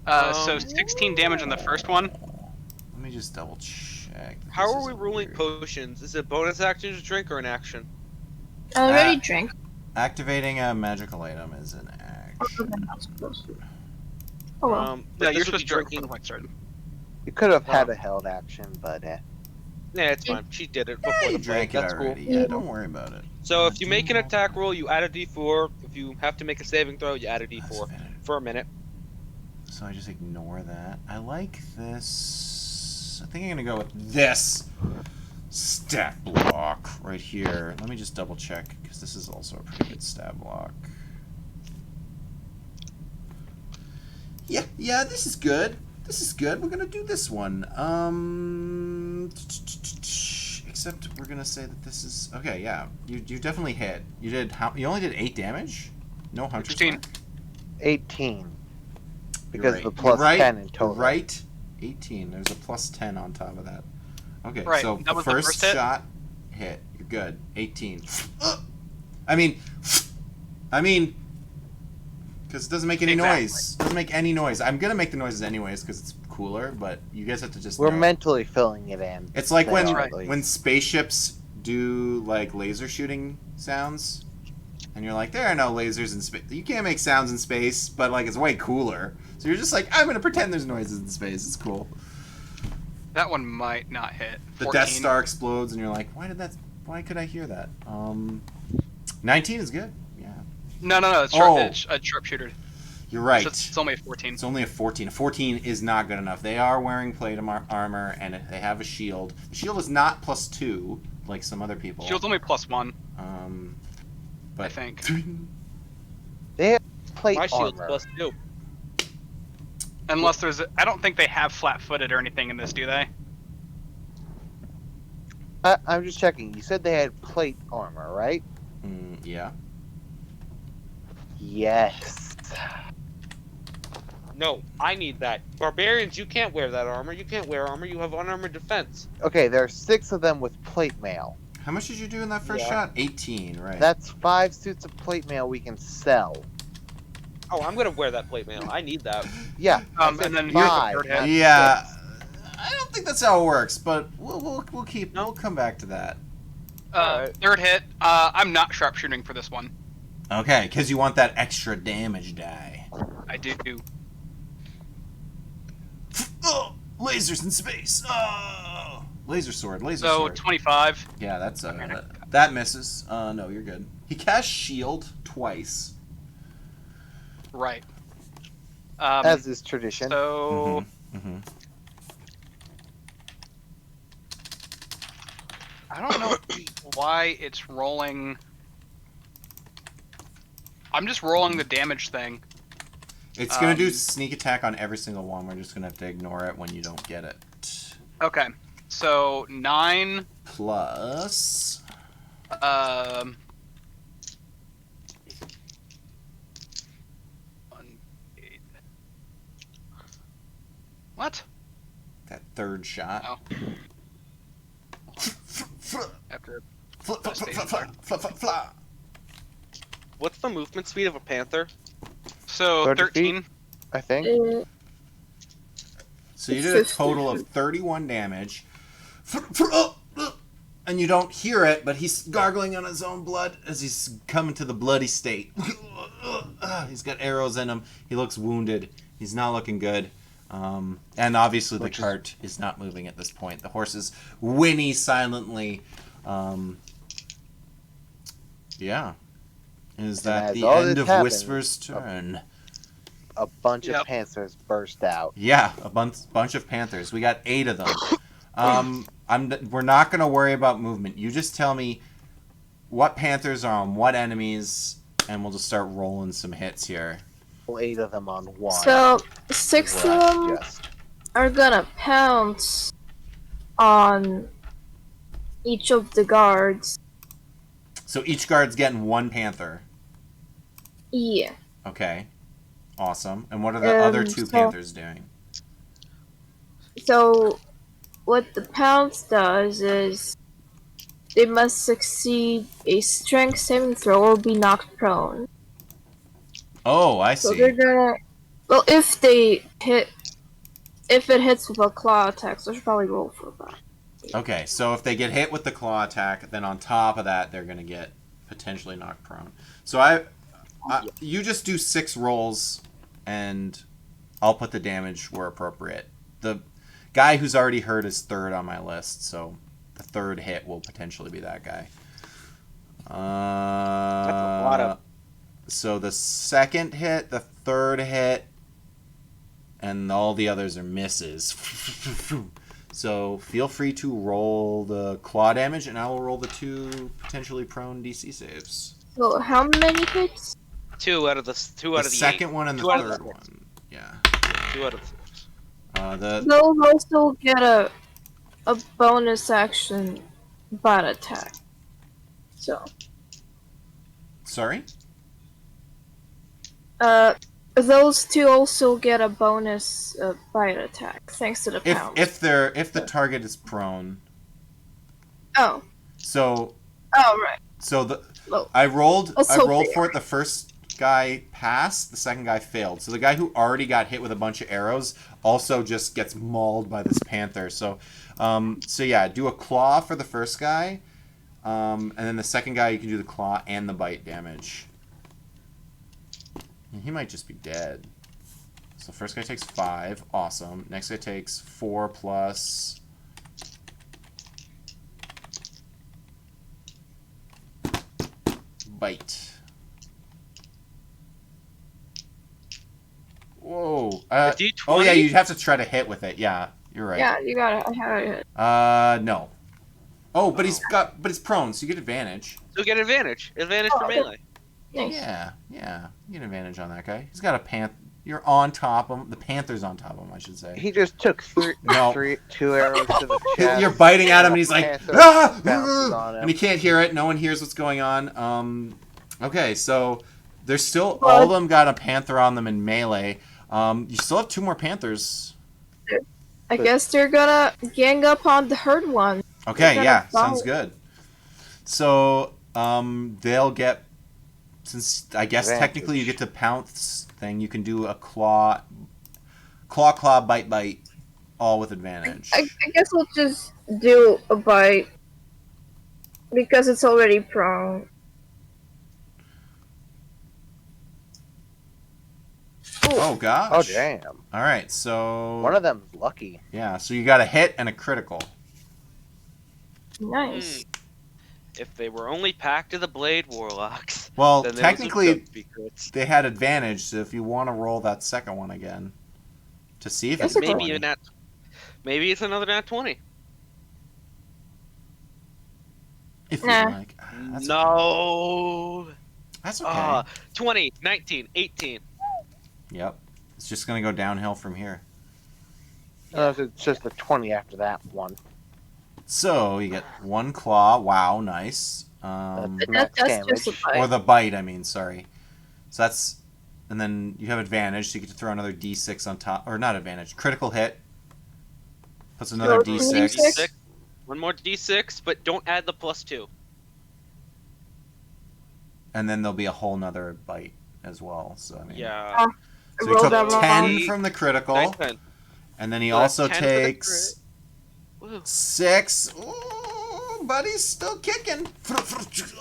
[SPEAKER 5] So 16 damage on the first one.
[SPEAKER 1] Let me just double check.
[SPEAKER 7] How
[SPEAKER 1] This
[SPEAKER 7] are
[SPEAKER 1] is
[SPEAKER 7] we ruling
[SPEAKER 1] weird.
[SPEAKER 7] potions? Is it bonus action to drink or an action?
[SPEAKER 2] I already drank.
[SPEAKER 1] Activating a magical item is an action.
[SPEAKER 2] I'm not supposed to. Oh well.
[SPEAKER 7] But
[SPEAKER 5] Yeah,
[SPEAKER 7] this
[SPEAKER 5] you're
[SPEAKER 7] would
[SPEAKER 5] supposed
[SPEAKER 7] be
[SPEAKER 5] to drink
[SPEAKER 7] drinking.
[SPEAKER 5] before the fight started.
[SPEAKER 3] You could have had a held action, but
[SPEAKER 7] Yeah, it's fine. She did it before
[SPEAKER 1] Yeah, you
[SPEAKER 7] the
[SPEAKER 1] drank
[SPEAKER 7] fight.
[SPEAKER 1] it
[SPEAKER 7] That's
[SPEAKER 1] already.
[SPEAKER 7] cool.
[SPEAKER 1] Yeah, don't worry about it.
[SPEAKER 7] So if you make an attack roll, you add a d4. If you have to make a saving throw, you add a d4 for a minute.
[SPEAKER 1] So I just ignore that. I like this. I think I'm gonna go with this stat block right here. Let me just double check because this is also a pretty good stat block. Yeah, this is good. This is good. We're gonna do this one. Except we're gonna say that this is okay. Yeah, you definitely hit. You did how? You only did 8 damage. No hunter's
[SPEAKER 5] 16.
[SPEAKER 1] mark?
[SPEAKER 3] 18.
[SPEAKER 1] You're
[SPEAKER 3] Because
[SPEAKER 1] right.
[SPEAKER 3] of the plus
[SPEAKER 1] You're right.
[SPEAKER 3] 10 in total.
[SPEAKER 1] You're right. 18. There's a plus 10 on top of that. Okay,
[SPEAKER 5] Right,
[SPEAKER 1] so
[SPEAKER 5] that
[SPEAKER 1] the
[SPEAKER 5] was the
[SPEAKER 1] first
[SPEAKER 5] first hit?
[SPEAKER 1] shot hit. You're good. 18. I mean, because it doesn't make any
[SPEAKER 5] Exactly.
[SPEAKER 1] noise. It doesn't make any noise. I'm gonna make the noises anyways because it's cooler. But you guys have to just.
[SPEAKER 3] We're
[SPEAKER 1] know.
[SPEAKER 3] mentally filling it in.
[SPEAKER 1] It's like
[SPEAKER 3] They
[SPEAKER 1] when
[SPEAKER 3] are, at least.
[SPEAKER 1] when spaceships do like laser shooting sounds, and you're like, there are no lasers in space. You can't make sounds in space, but like it's way cooler. So you're just like, I'm gonna pretend there's noises in space. It's cool.
[SPEAKER 5] That one might not hit.
[SPEAKER 1] The
[SPEAKER 5] 14.
[SPEAKER 1] Death Star explodes, and you're like, why could I hear that? 19 is good. Yeah,
[SPEAKER 5] No. It's,
[SPEAKER 1] Oh.
[SPEAKER 5] it's a sharpshooter.
[SPEAKER 1] you're right.
[SPEAKER 5] It's only a 14.
[SPEAKER 1] It's only a 14. A 14 is not good enough. They are wearing plate armor, and they have a shield. The shield is not +2 like some other people.
[SPEAKER 5] Shield's only +1,
[SPEAKER 1] But
[SPEAKER 5] I think.
[SPEAKER 3] They have plate
[SPEAKER 7] My shield's
[SPEAKER 3] armor.
[SPEAKER 7] +2.
[SPEAKER 5] Unless there's I don't think they have flat-footed or anything in this, do they?
[SPEAKER 3] I'm just checking. You said they had plate armor, right?
[SPEAKER 1] Yeah.
[SPEAKER 3] Yes.
[SPEAKER 7] No, I need that. Barbarians, you can't wear that armor. You can't wear armor. You have unarmored defense.
[SPEAKER 3] Okay, there are 6 of them with plate mail.
[SPEAKER 1] How much did you do in that first
[SPEAKER 7] Yeah.
[SPEAKER 1] shot? 18, right?
[SPEAKER 3] That's 5 suits of plate mail we can sell.
[SPEAKER 7] Oh, I'm gonna wear that plate mail. I need that.
[SPEAKER 3] Yeah. I
[SPEAKER 5] And
[SPEAKER 3] said
[SPEAKER 5] then here's the
[SPEAKER 3] 5,
[SPEAKER 5] third hit.
[SPEAKER 3] not
[SPEAKER 1] Yeah.
[SPEAKER 3] 6.
[SPEAKER 1] I don't think that's how it works, but we'll come back to that.
[SPEAKER 7] Alright.
[SPEAKER 5] Third hit. I'm not sharpshooting for this one.
[SPEAKER 1] Okay, because you want that extra damage die.
[SPEAKER 5] I do.
[SPEAKER 1] Oh, lasers in space. Oh, laser sword.
[SPEAKER 5] So
[SPEAKER 1] sword.
[SPEAKER 5] 25.
[SPEAKER 1] Yeah, that's that misses. No, you're good. He cast shield twice.
[SPEAKER 5] Right.
[SPEAKER 3] As is tradition.
[SPEAKER 5] So
[SPEAKER 1] Mm-hmm.
[SPEAKER 5] I don't know why it's rolling. I'm just rolling the damage thing.
[SPEAKER 1] It's gonna do sneak attack on every single one. We're just gonna have to ignore it when you don't get it.
[SPEAKER 5] Okay. So 9.
[SPEAKER 1] Plus
[SPEAKER 5] Um. What?
[SPEAKER 1] That third shot.
[SPEAKER 5] Oh. After
[SPEAKER 7] What's the movement speed of a panther?
[SPEAKER 5] so
[SPEAKER 3] 30
[SPEAKER 5] 13.
[SPEAKER 3] feet? I think.
[SPEAKER 1] So you did a total of 31 damage. And you don't hear it, but he's gargling on his own blood as he's coming to the bloody state. He's got arrows in him. He looks wounded. He's not looking good. And obviously the cart is not moving at this point. The horses whinny silently. Yeah. Is that
[SPEAKER 3] as
[SPEAKER 1] the
[SPEAKER 3] all
[SPEAKER 1] end
[SPEAKER 3] this
[SPEAKER 1] of
[SPEAKER 3] happens,
[SPEAKER 1] Whisper's turn?
[SPEAKER 3] A bunch
[SPEAKER 5] Yep.
[SPEAKER 3] of panthers burst out.
[SPEAKER 1] Yeah, a bunch of panthers. We got 8 of them. We're not going to worry about movement. You just tell me what panthers are on what enemies, and we'll just start rolling some hits here.
[SPEAKER 3] 8 of them on one.
[SPEAKER 2] So 6 of
[SPEAKER 3] is what I
[SPEAKER 2] them
[SPEAKER 3] suggest.
[SPEAKER 2] are gonna pounce on each of the guards.
[SPEAKER 1] So each guard's getting 1 panther.
[SPEAKER 2] Yeah.
[SPEAKER 1] Okay. Awesome. And what are the other 2
[SPEAKER 2] so-
[SPEAKER 1] panthers doing?
[SPEAKER 2] So what the pounce does is they must succeed a strength saving throw or be knocked prone.
[SPEAKER 1] Oh, I
[SPEAKER 2] So
[SPEAKER 1] see.
[SPEAKER 2] they're gonna. Well, if it hits with a claw attack, so I should probably roll for that.
[SPEAKER 1] Okay, so if they get hit with the claw attack, then on top of that, they're going to get potentially knocked prone. So you just do 6 rolls, and I'll put the damage where appropriate. The guy who's already hurt is 3rd on my list, so the 3rd hit will potentially be that guy.
[SPEAKER 7] That's a lot of.
[SPEAKER 1] So the 2nd hit, the 3rd hit, and all the others are misses. So feel free to roll the claw damage, and I will roll the 2 potentially prone DC saves.
[SPEAKER 2] So how many hits?
[SPEAKER 7] 2 out of the 2 out
[SPEAKER 1] The
[SPEAKER 7] of the
[SPEAKER 1] second
[SPEAKER 7] 8.
[SPEAKER 1] one and the
[SPEAKER 7] 2 out of the
[SPEAKER 1] 3rd one. Yeah.
[SPEAKER 7] 2 out of the 6.
[SPEAKER 2] They'll also get a bonus action bite attack. So
[SPEAKER 1] Sorry?
[SPEAKER 2] those 2 also get a bonus bite attack thanks to the pound.
[SPEAKER 1] If the target is prone.
[SPEAKER 2] Oh.
[SPEAKER 1] So
[SPEAKER 2] Right.
[SPEAKER 1] so
[SPEAKER 2] Well,
[SPEAKER 1] I rolled
[SPEAKER 2] let's hope they
[SPEAKER 1] for it. The first guy passed, the second guy failed. So the guy who already got hit with a bunch of arrows also just gets mauled by this panther. So yeah, do a claw for the first guy. And then the second guy you can do the claw and the bite damage. He might just be dead. So first guy takes 5. Awesome. Next guy takes 4 plus... bite. Whoa.
[SPEAKER 7] D20?
[SPEAKER 1] Oh yeah, you'd have to try to hit with it. Yeah, you're right.
[SPEAKER 2] Yeah, you gotta have it.
[SPEAKER 1] No. Oh, but he's prone, so you get advantage.
[SPEAKER 7] So get advantage. Advantage for
[SPEAKER 2] Oh,
[SPEAKER 7] melee.
[SPEAKER 2] Nice.
[SPEAKER 1] Yeah, you get advantage on that guy. He's got a You're on top of him. The panther's on top of him, I should say.
[SPEAKER 3] He just took 2 arrows to the chest.
[SPEAKER 1] You're biting at him, and he's like,
[SPEAKER 3] Panther
[SPEAKER 1] ah!
[SPEAKER 3] bounces on him.
[SPEAKER 1] And he can't hear it. No one hears what's going on. Okay, so there's still all of them got a panther on them in melee. You still have 2 more panthers.
[SPEAKER 2] I guess they're gonna gang up on the herd one.
[SPEAKER 1] Okay,
[SPEAKER 2] They're
[SPEAKER 1] yeah,
[SPEAKER 2] gonna follow.
[SPEAKER 1] sounds good. So they'll get, since I guess
[SPEAKER 3] Advantage.
[SPEAKER 1] technically you get to pounce thing, you can do a claw, bite, all with advantage.
[SPEAKER 2] I guess we'll just do a bite because it's already prone.
[SPEAKER 1] Oh gosh.
[SPEAKER 3] Oh, damn.
[SPEAKER 1] All right, so
[SPEAKER 3] One of them's lucky.
[SPEAKER 1] yeah, so you got a hit and a critical.
[SPEAKER 2] Nice.
[SPEAKER 7] If they were only Pact of the Blade Warlocks,
[SPEAKER 1] Well,
[SPEAKER 7] then those
[SPEAKER 1] technically
[SPEAKER 7] would be crits.
[SPEAKER 1] they had advantage, so if you want to roll that second one again to see if it's
[SPEAKER 2] That's a
[SPEAKER 1] a
[SPEAKER 7] Maybe
[SPEAKER 1] 20.
[SPEAKER 7] a nat. Maybe it's another nat 20.
[SPEAKER 1] If you
[SPEAKER 2] Nah.
[SPEAKER 1] like. That's okay.
[SPEAKER 7] No.
[SPEAKER 1] That's okay.
[SPEAKER 7] 20, 19, 18.
[SPEAKER 1] Yep. It's just gonna go downhill from here.
[SPEAKER 3] It's just a 20 after that one.
[SPEAKER 1] So you get 1 claw. Wow, nice.
[SPEAKER 3] Max
[SPEAKER 2] That's just a
[SPEAKER 3] damage.
[SPEAKER 2] bite.
[SPEAKER 1] Or the bite, I mean, sorry. So that's... And then you have advantage, so you get to throw another d6 on top. Or not advantage. Critical hit. Puts another
[SPEAKER 2] Throw
[SPEAKER 1] d6.
[SPEAKER 2] D6.
[SPEAKER 4] One more d6, but don't add the +2.
[SPEAKER 1] And then there'll be a whole nother bite as well. So, I mean...
[SPEAKER 4] Yeah.
[SPEAKER 2] Oh.
[SPEAKER 1] So he
[SPEAKER 2] Roll
[SPEAKER 1] took
[SPEAKER 2] that wrong.
[SPEAKER 1] 10 from the critical.
[SPEAKER 4] Nice 10.
[SPEAKER 1] And then he
[SPEAKER 4] So that's
[SPEAKER 1] also
[SPEAKER 4] 10 for the
[SPEAKER 1] takes...
[SPEAKER 4] Woo.
[SPEAKER 1] 6. Ooh, buddy's still kicking.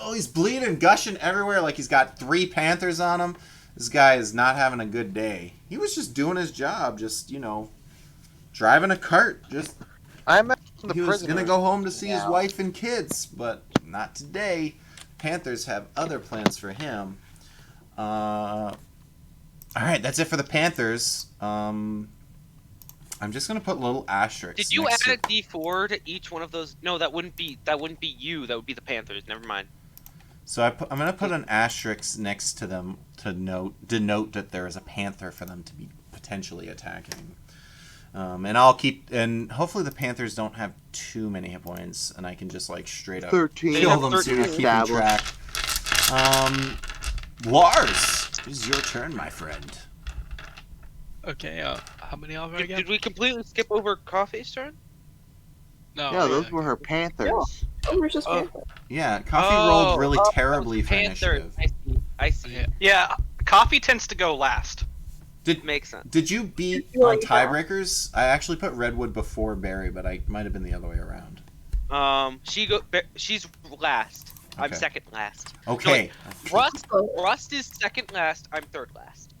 [SPEAKER 1] Oh, he's bleeding, gushing everywhere like he's got 3 panthers on him. This guy is not having a good day. He was just doing his job, just, you know, driving a cart. Just
[SPEAKER 3] I'm the
[SPEAKER 1] he was
[SPEAKER 3] prisoner.
[SPEAKER 1] gonna go home to see his
[SPEAKER 3] now.
[SPEAKER 1] wife and kids, but not today. Panthers have other plans for him. All right, that's it for the Panthers. I'm just gonna put little asterisks.
[SPEAKER 4] Did you add
[SPEAKER 1] next
[SPEAKER 4] a
[SPEAKER 1] to-
[SPEAKER 4] d4 to each one of those? No, that wouldn't be you. That would be the Panthers. Never mind.
[SPEAKER 1] So I'm gonna put an asterisk next to them to denote that there is a panther for them to be potentially attacking. And hopefully the Panthers don't have too many hit points, and I can just like straight up
[SPEAKER 3] 13.
[SPEAKER 1] kill
[SPEAKER 4] have
[SPEAKER 1] them so you're
[SPEAKER 4] 13.
[SPEAKER 1] keeping track. Lars, it is your turn, my friend.
[SPEAKER 6] Okay, how many are there
[SPEAKER 4] Did,
[SPEAKER 6] again?
[SPEAKER 4] did we completely skip over Coffee's turn?
[SPEAKER 6] No.
[SPEAKER 3] Yeah, those were her panthers.
[SPEAKER 2] Oh, we're just
[SPEAKER 4] Oh.
[SPEAKER 1] Yeah, Coffee rolled really terribly for
[SPEAKER 4] Panthers.
[SPEAKER 1] initiative.
[SPEAKER 4] I see.
[SPEAKER 6] Yeah.
[SPEAKER 5] Yeah, coffee tends to go last.
[SPEAKER 4] Makes sense.
[SPEAKER 1] Did you beat
[SPEAKER 2] You're
[SPEAKER 1] on
[SPEAKER 2] like that.
[SPEAKER 1] tiebreakers? I actually put Redwood before Barry, but I might have been the other way around.
[SPEAKER 4] She's last. I'm
[SPEAKER 1] Okay.
[SPEAKER 4] second last.
[SPEAKER 1] Okay.
[SPEAKER 4] Rust is second last. I'm third last.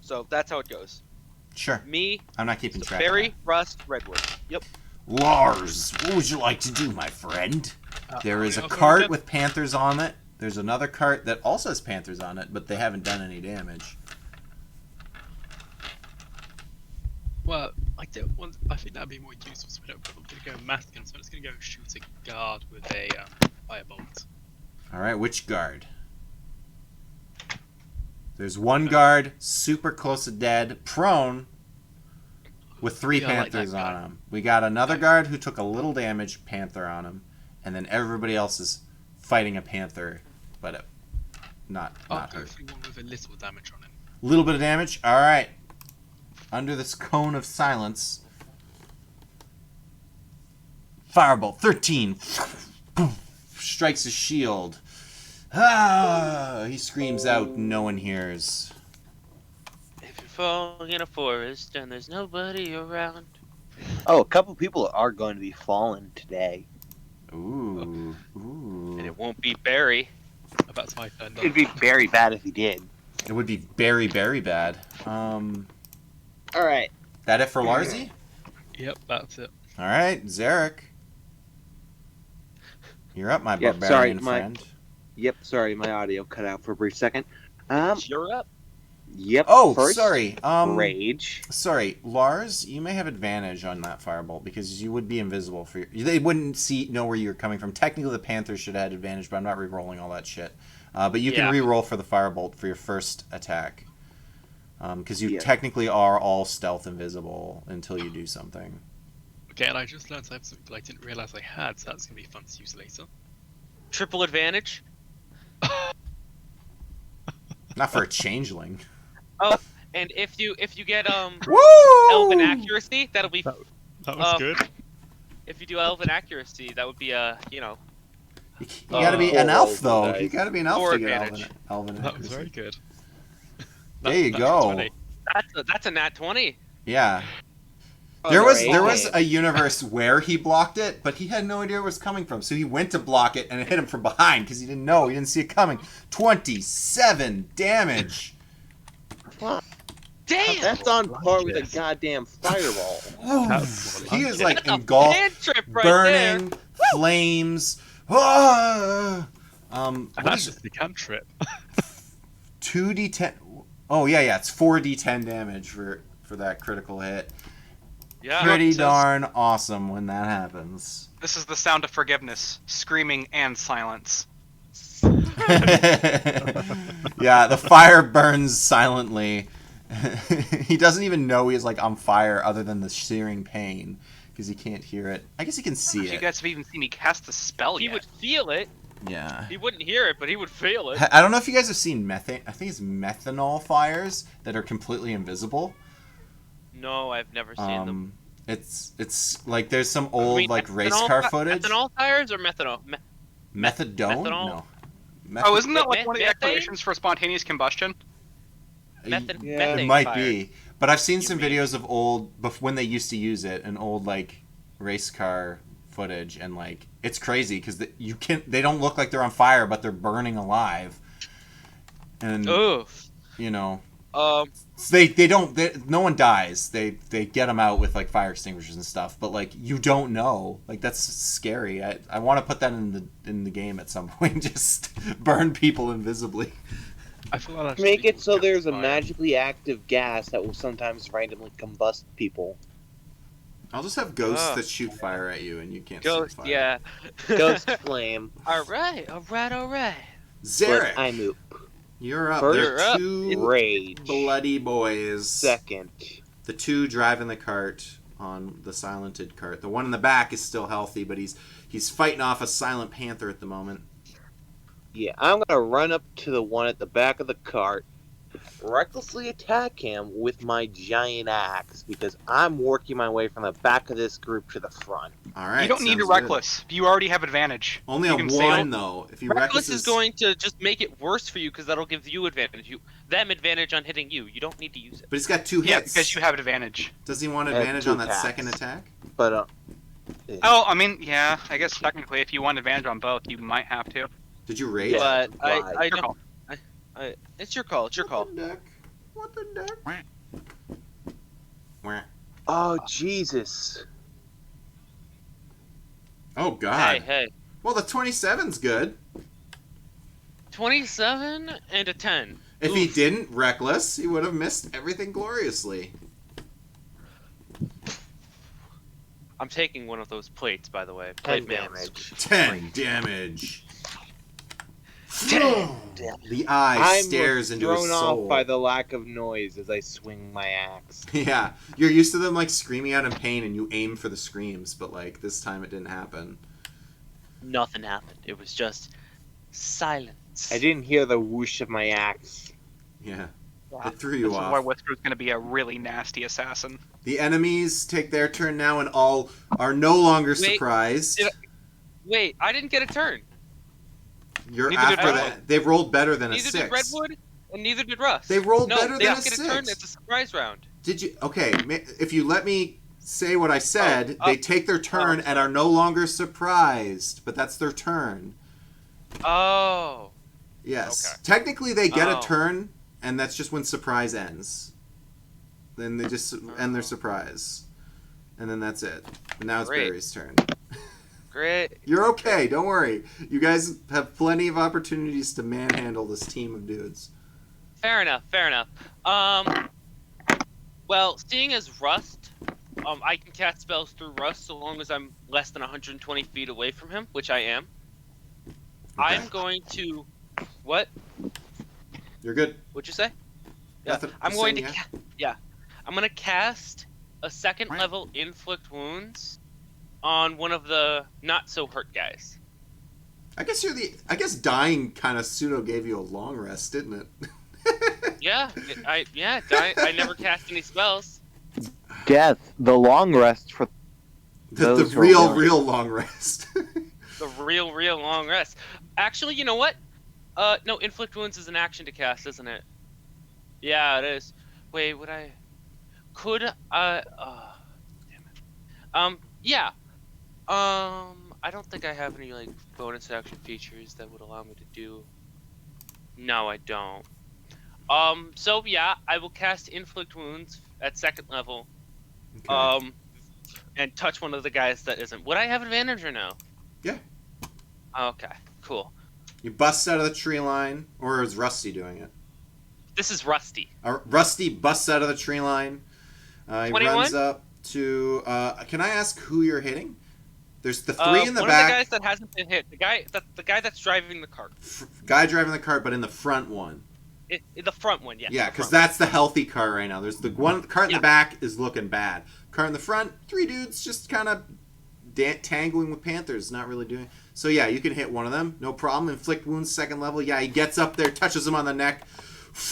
[SPEAKER 4] So that's how it goes.
[SPEAKER 1] Sure.
[SPEAKER 4] Me,
[SPEAKER 1] I'm not keeping track.
[SPEAKER 4] Barry,
[SPEAKER 1] of
[SPEAKER 4] Rust, Redwood. Yep.
[SPEAKER 1] that. Lars, what would you like to do, my friend? There is a
[SPEAKER 6] how many
[SPEAKER 1] cart
[SPEAKER 6] again?
[SPEAKER 1] with panthers on it. There's another cart that also has panthers on it, but they haven't done any damage.
[SPEAKER 6] Well, I think that'd be more useful, so we don't put them to go masking, so I'm just gonna go shoot a guard with a firebolt.
[SPEAKER 1] All right, which guard? There's one guard, super close to dead, prone, with 3
[SPEAKER 6] Yeah, I like that
[SPEAKER 1] panthers on
[SPEAKER 6] guy.
[SPEAKER 1] him. We got another guard who took a little damage, panther on him, and then everybody else is fighting a panther, but not
[SPEAKER 6] I'll
[SPEAKER 1] not
[SPEAKER 6] go
[SPEAKER 1] hurt.
[SPEAKER 6] through one with a little damage on him.
[SPEAKER 1] Little bit of damage. All right. Under this cone of silence, firebolt 13 strikes his shield. Ah! He screams out. No one hears.
[SPEAKER 4] If you're falling in a forest and there's nobody around.
[SPEAKER 3] Oh, a couple people are going to be fallen today.
[SPEAKER 1] Ooh,
[SPEAKER 4] And
[SPEAKER 1] ooh.
[SPEAKER 4] it won't be Barry.
[SPEAKER 6] That's my turn.
[SPEAKER 3] It'd be very bad if he did.
[SPEAKER 1] It would be very, very bad.
[SPEAKER 3] All right.
[SPEAKER 1] That it for Larzy?
[SPEAKER 6] Yep, that's it.
[SPEAKER 1] All right, Zarek. You're up, my
[SPEAKER 3] Yep,
[SPEAKER 1] barbarian
[SPEAKER 3] sorry, my-
[SPEAKER 1] friend.
[SPEAKER 3] Yep. Sorry, my audio cut out for a brief second.
[SPEAKER 4] You're up.
[SPEAKER 3] Yep.
[SPEAKER 1] Oh,
[SPEAKER 3] first,
[SPEAKER 1] sorry.
[SPEAKER 3] Rage.
[SPEAKER 1] Sorry, Lars. You may have advantage on that firebolt because you would be invisible for. They wouldn't know where you're coming from. Technically, the Panthers should have had advantage, but I'm not re-rolling all that shit. But you can
[SPEAKER 4] Yeah.
[SPEAKER 1] re-roll for the firebolt for your first attack. Because you
[SPEAKER 3] Yeah.
[SPEAKER 1] technically are all stealth invisible until you do something.
[SPEAKER 6] Okay, and I just learned I have something I didn't realize I had, so that's gonna be fun to use later.
[SPEAKER 4] Triple advantage.
[SPEAKER 1] Not for a changeling.
[SPEAKER 4] And if you get
[SPEAKER 1] Woo!
[SPEAKER 4] elven accuracy, that'll be.
[SPEAKER 6] That was
[SPEAKER 4] Um,
[SPEAKER 6] good.
[SPEAKER 4] If you do elven accuracy, that would be
[SPEAKER 1] You gotta be an
[SPEAKER 3] Oh,
[SPEAKER 1] elf, though.
[SPEAKER 3] nice.
[SPEAKER 1] You gotta be an elf
[SPEAKER 4] Or
[SPEAKER 1] to get
[SPEAKER 4] advantage.
[SPEAKER 1] elven
[SPEAKER 6] That was
[SPEAKER 1] accuracy.
[SPEAKER 6] very good.
[SPEAKER 1] There you
[SPEAKER 6] That's
[SPEAKER 1] go.
[SPEAKER 6] 20.
[SPEAKER 4] that's a nat 20.
[SPEAKER 1] Yeah.
[SPEAKER 3] Oh,
[SPEAKER 1] There was
[SPEAKER 3] great.
[SPEAKER 1] a universe where he blocked it, but he had no idea where it was coming from. So he went to block it, and it hit him from behind because he didn't know. He didn't see it coming. 27 damage.
[SPEAKER 4] Damn.
[SPEAKER 3] That's on par with a
[SPEAKER 6] Yes.
[SPEAKER 3] goddamn fireball.
[SPEAKER 6] That's
[SPEAKER 1] He is
[SPEAKER 6] like
[SPEAKER 1] like
[SPEAKER 4] That's a
[SPEAKER 1] engulfed,
[SPEAKER 4] cantrip right there.
[SPEAKER 1] burning, flames. Ah!
[SPEAKER 6] And
[SPEAKER 1] What
[SPEAKER 6] that's
[SPEAKER 1] is
[SPEAKER 6] just the cantrip.
[SPEAKER 1] 2d10? Oh yeah, it's 4d10 damage for that critical hit.
[SPEAKER 4] Yeah.
[SPEAKER 1] Pretty
[SPEAKER 5] Says-
[SPEAKER 1] darn awesome when that happens.
[SPEAKER 5] This is the sound of forgiveness, screaming and silence.
[SPEAKER 1] Yeah, the fire burns silently. He doesn't even know he's like on fire other than the searing pain because he can't hear it. I guess he can see
[SPEAKER 5] You
[SPEAKER 1] it.
[SPEAKER 5] guys have even seen me cast the spell
[SPEAKER 4] He
[SPEAKER 5] yet.
[SPEAKER 4] would feel it.
[SPEAKER 1] Yeah.
[SPEAKER 4] He wouldn't hear it, but he would feel it.
[SPEAKER 1] I don't know if you guys have seen methane. I think it's methanol fires that are completely invisible.
[SPEAKER 4] No, I've never seen them.
[SPEAKER 1] It's like there's some
[SPEAKER 4] I
[SPEAKER 1] old
[SPEAKER 4] mean,
[SPEAKER 1] like race car footage.
[SPEAKER 4] Ethanol tires or methanol?
[SPEAKER 1] Methadone?
[SPEAKER 4] methanol?
[SPEAKER 1] No.
[SPEAKER 5] Oh, isn't that like one of the
[SPEAKER 4] Methane?
[SPEAKER 5] explanations for spontaneous combustion?
[SPEAKER 4] Methane
[SPEAKER 1] It might
[SPEAKER 4] fire.
[SPEAKER 1] be, but I've seen
[SPEAKER 4] You
[SPEAKER 1] some
[SPEAKER 4] mean-
[SPEAKER 1] videos of old when they used to use it, and old like race car footage, and like it's crazy because they don't look like they're on fire, but they're burning alive, and
[SPEAKER 4] Oof.
[SPEAKER 1] you know
[SPEAKER 4] Um.
[SPEAKER 1] no one dies. They get them out with like fire extinguishers and stuff, but like you don't know, like that's scary. I want to put that in the game at some point, just burn people invisibly.
[SPEAKER 6] I feel like that's
[SPEAKER 7] Make it so
[SPEAKER 6] really
[SPEAKER 7] there's a
[SPEAKER 6] fire.
[SPEAKER 7] magically active gas that will sometimes randomly combust people.
[SPEAKER 1] I'll just have ghosts
[SPEAKER 4] Ugh.
[SPEAKER 1] that shoot fire at you, and you can't
[SPEAKER 4] Ghost.
[SPEAKER 1] shoot fire.
[SPEAKER 4] Yeah.
[SPEAKER 7] Ghost flame.
[SPEAKER 4] All right. All right. All right.
[SPEAKER 1] Zarek,
[SPEAKER 7] But I'm
[SPEAKER 1] you're up.
[SPEAKER 7] First,
[SPEAKER 1] There
[SPEAKER 4] you're
[SPEAKER 1] are
[SPEAKER 4] up.
[SPEAKER 1] two
[SPEAKER 7] rage.
[SPEAKER 1] bloody boys.
[SPEAKER 7] Second.
[SPEAKER 1] The two driving the cart on the silented cart. The one in the back is still healthy, but he's fighting off a silent panther at the moment.
[SPEAKER 7] Yeah, I'm gonna run up to the one at the back of the cart, recklessly attack him with my giant axe because I'm working my way from the back of this group to the front.
[SPEAKER 1] All right.
[SPEAKER 5] You don't need to
[SPEAKER 1] sounds good.
[SPEAKER 5] reckless. You already have advantage.
[SPEAKER 1] Only
[SPEAKER 5] You
[SPEAKER 1] a
[SPEAKER 5] can
[SPEAKER 1] one
[SPEAKER 5] sail.
[SPEAKER 1] though. If you
[SPEAKER 4] Reckless is going to just make it worse for you because that'll give you advantage. Them advantage on hitting you. You don't need to use it.
[SPEAKER 1] but he's got two hits.
[SPEAKER 5] Yeah, because you have advantage.
[SPEAKER 1] Does he want
[SPEAKER 7] I have
[SPEAKER 1] advantage
[SPEAKER 7] two
[SPEAKER 1] on that
[SPEAKER 7] attacks.
[SPEAKER 1] second attack?
[SPEAKER 7] But
[SPEAKER 5] Oh, I mean, yeah. I guess technically, if you want advantage on both, you might have to.
[SPEAKER 1] Did you rage?
[SPEAKER 7] Yeah.
[SPEAKER 4] But
[SPEAKER 7] why?
[SPEAKER 4] I
[SPEAKER 5] Your
[SPEAKER 4] don't.
[SPEAKER 5] call.
[SPEAKER 4] It's your call. It's your call.
[SPEAKER 1] What the deck? What the deck? Wah.
[SPEAKER 7] oh Jesus!
[SPEAKER 1] Oh God.
[SPEAKER 4] Hey.
[SPEAKER 1] Well, the 27's good.
[SPEAKER 4] 27 and a 10.
[SPEAKER 1] If he
[SPEAKER 4] Oof.
[SPEAKER 1] didn't reckless, he would have missed everything gloriously.
[SPEAKER 4] I'm taking one of those plates, by the way.
[SPEAKER 7] 10
[SPEAKER 4] Plate mails.
[SPEAKER 7] damage.
[SPEAKER 1] 10 damage.
[SPEAKER 7] 10
[SPEAKER 1] The eye
[SPEAKER 7] I'm
[SPEAKER 1] stares into his
[SPEAKER 7] thrown
[SPEAKER 1] soul.
[SPEAKER 7] off by the lack of noise as I swing my axe.
[SPEAKER 1] Yeah, you're used to them like screaming out in pain, and you aim for the screams, but like this time it didn't happen.
[SPEAKER 4] Nothing happened. It was just silence.
[SPEAKER 7] I didn't hear the whoosh of my axe.
[SPEAKER 1] Yeah,
[SPEAKER 5] Yeah.
[SPEAKER 1] it threw you
[SPEAKER 5] This is why
[SPEAKER 1] off.
[SPEAKER 5] Whisper's going to be a really nasty assassin.
[SPEAKER 1] The enemies take their turn now, and all are no longer
[SPEAKER 4] Wait,
[SPEAKER 1] surprised.
[SPEAKER 4] did Wait, I didn't get a turn.
[SPEAKER 1] You're
[SPEAKER 5] Neither did
[SPEAKER 1] after
[SPEAKER 4] Redwood.
[SPEAKER 1] that. They rolled better than
[SPEAKER 4] Neither
[SPEAKER 1] a
[SPEAKER 4] did
[SPEAKER 1] 6.
[SPEAKER 4] Redwood, and neither did Russ.
[SPEAKER 1] They rolled
[SPEAKER 4] no,
[SPEAKER 1] better
[SPEAKER 4] they
[SPEAKER 1] than
[SPEAKER 4] don't
[SPEAKER 1] a
[SPEAKER 4] get a turn.
[SPEAKER 1] 6.
[SPEAKER 4] It's a surprise round.
[SPEAKER 1] Did you? Okay, if you let me say what I said,
[SPEAKER 4] Oh,
[SPEAKER 1] they take their turn and are no longer surprised, but that's their turn.
[SPEAKER 4] Oh.
[SPEAKER 1] Yes.
[SPEAKER 4] Okay.
[SPEAKER 1] Technically, they get a
[SPEAKER 4] Oh.
[SPEAKER 1] turn, and that's just when surprise ends. Then they just end their surprise. And then that's it. But now it's
[SPEAKER 4] Great.
[SPEAKER 1] Barry's turn.
[SPEAKER 4] Great.
[SPEAKER 1] You're okay, don't worry. You guys have plenty of opportunities to manhandle this team of dudes.
[SPEAKER 4] Fair enough. Fair enough. Well, seeing as Rust, I can cast spells through Rust so long as I'm less than 120 feet away from him, which I am.
[SPEAKER 1] Okay.
[SPEAKER 4] I'm going to. What?
[SPEAKER 1] You're good.
[SPEAKER 4] What'd you say? Yeah,
[SPEAKER 1] Nothing.
[SPEAKER 4] I'm
[SPEAKER 1] Just
[SPEAKER 4] going to.
[SPEAKER 1] saying,
[SPEAKER 4] I'm going to cast a second level inflict wounds on one of the not so hurt guys.
[SPEAKER 1] I guess dying kind of pseudo gave you a long rest, didn't it?
[SPEAKER 4] Yeah, I never cast any spells.
[SPEAKER 7] Death, the long rest for
[SPEAKER 1] The
[SPEAKER 7] Those were
[SPEAKER 1] real,
[SPEAKER 7] really-
[SPEAKER 1] real long rest.
[SPEAKER 4] The real long rest. Actually, you know what? No, inflict wounds is an action to cast, isn't it? Yeah, it is. Wait, would I? Could I? Damn it. Yeah. I don't think I have any like bonus action features that would allow me to do. No, I don't. So yeah, I will cast inflict wounds at second level.
[SPEAKER 1] Okay.
[SPEAKER 4] And touch one of the guys that isn't. Would I have advantage or no?
[SPEAKER 1] Yeah.
[SPEAKER 4] Okay, cool.
[SPEAKER 1] You bust out of the tree line, or is Rusty doing it?
[SPEAKER 4] This is Rusty.
[SPEAKER 1] Rusty busts out of the tree line. He
[SPEAKER 4] 21?
[SPEAKER 1] runs up to. Can I ask who you're hitting? There's the 3 in the
[SPEAKER 4] one
[SPEAKER 1] back.
[SPEAKER 4] of the guys that hasn't been hit. The guy that's driving the cart.
[SPEAKER 1] Guy driving the cart, but in the front one.
[SPEAKER 4] The front one, yes.
[SPEAKER 1] Yeah,
[SPEAKER 4] the
[SPEAKER 1] because
[SPEAKER 4] front
[SPEAKER 1] that's the healthy cart right now. There's the one cart in
[SPEAKER 4] Yeah.
[SPEAKER 1] the back is looking bad. Cart in the front, 3 dudes just kind of tangling with panthers, not really doing. So yeah, you can hit one of them, no problem. Inflict wounds, 2nd level. Yeah, he gets up there, touches him on the neck.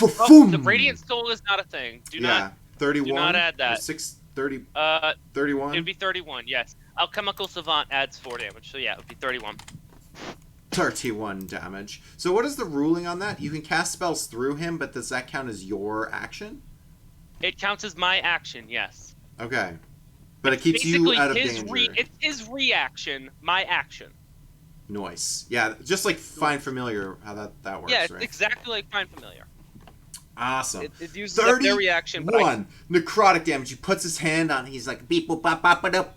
[SPEAKER 4] Oh, the Radiant Soul is not a thing. Do not
[SPEAKER 1] 31.
[SPEAKER 4] do not add that.
[SPEAKER 1] Or 30,
[SPEAKER 4] it
[SPEAKER 1] 31.
[SPEAKER 4] would be 31, yes. Alchemical Savant adds 4 damage, so yeah, it would be 31.
[SPEAKER 1] 31 damage. So what is the ruling on that? You can cast spells through him, but does that count as your action?
[SPEAKER 4] It counts as my action, yes.
[SPEAKER 1] Okay. But it keeps
[SPEAKER 4] Basically,
[SPEAKER 1] you out of
[SPEAKER 4] his
[SPEAKER 1] danger.
[SPEAKER 4] it's his reaction, my action.
[SPEAKER 1] Nice. Yeah, just like Find Familiar, how that works,
[SPEAKER 4] Yeah, it's
[SPEAKER 1] right?
[SPEAKER 4] exactly like Find Familiar.
[SPEAKER 1] Awesome.
[SPEAKER 4] It uses up their reaction, but
[SPEAKER 1] 31 necrotic damage. He puts his hand on. He's like beep boop bop bop ba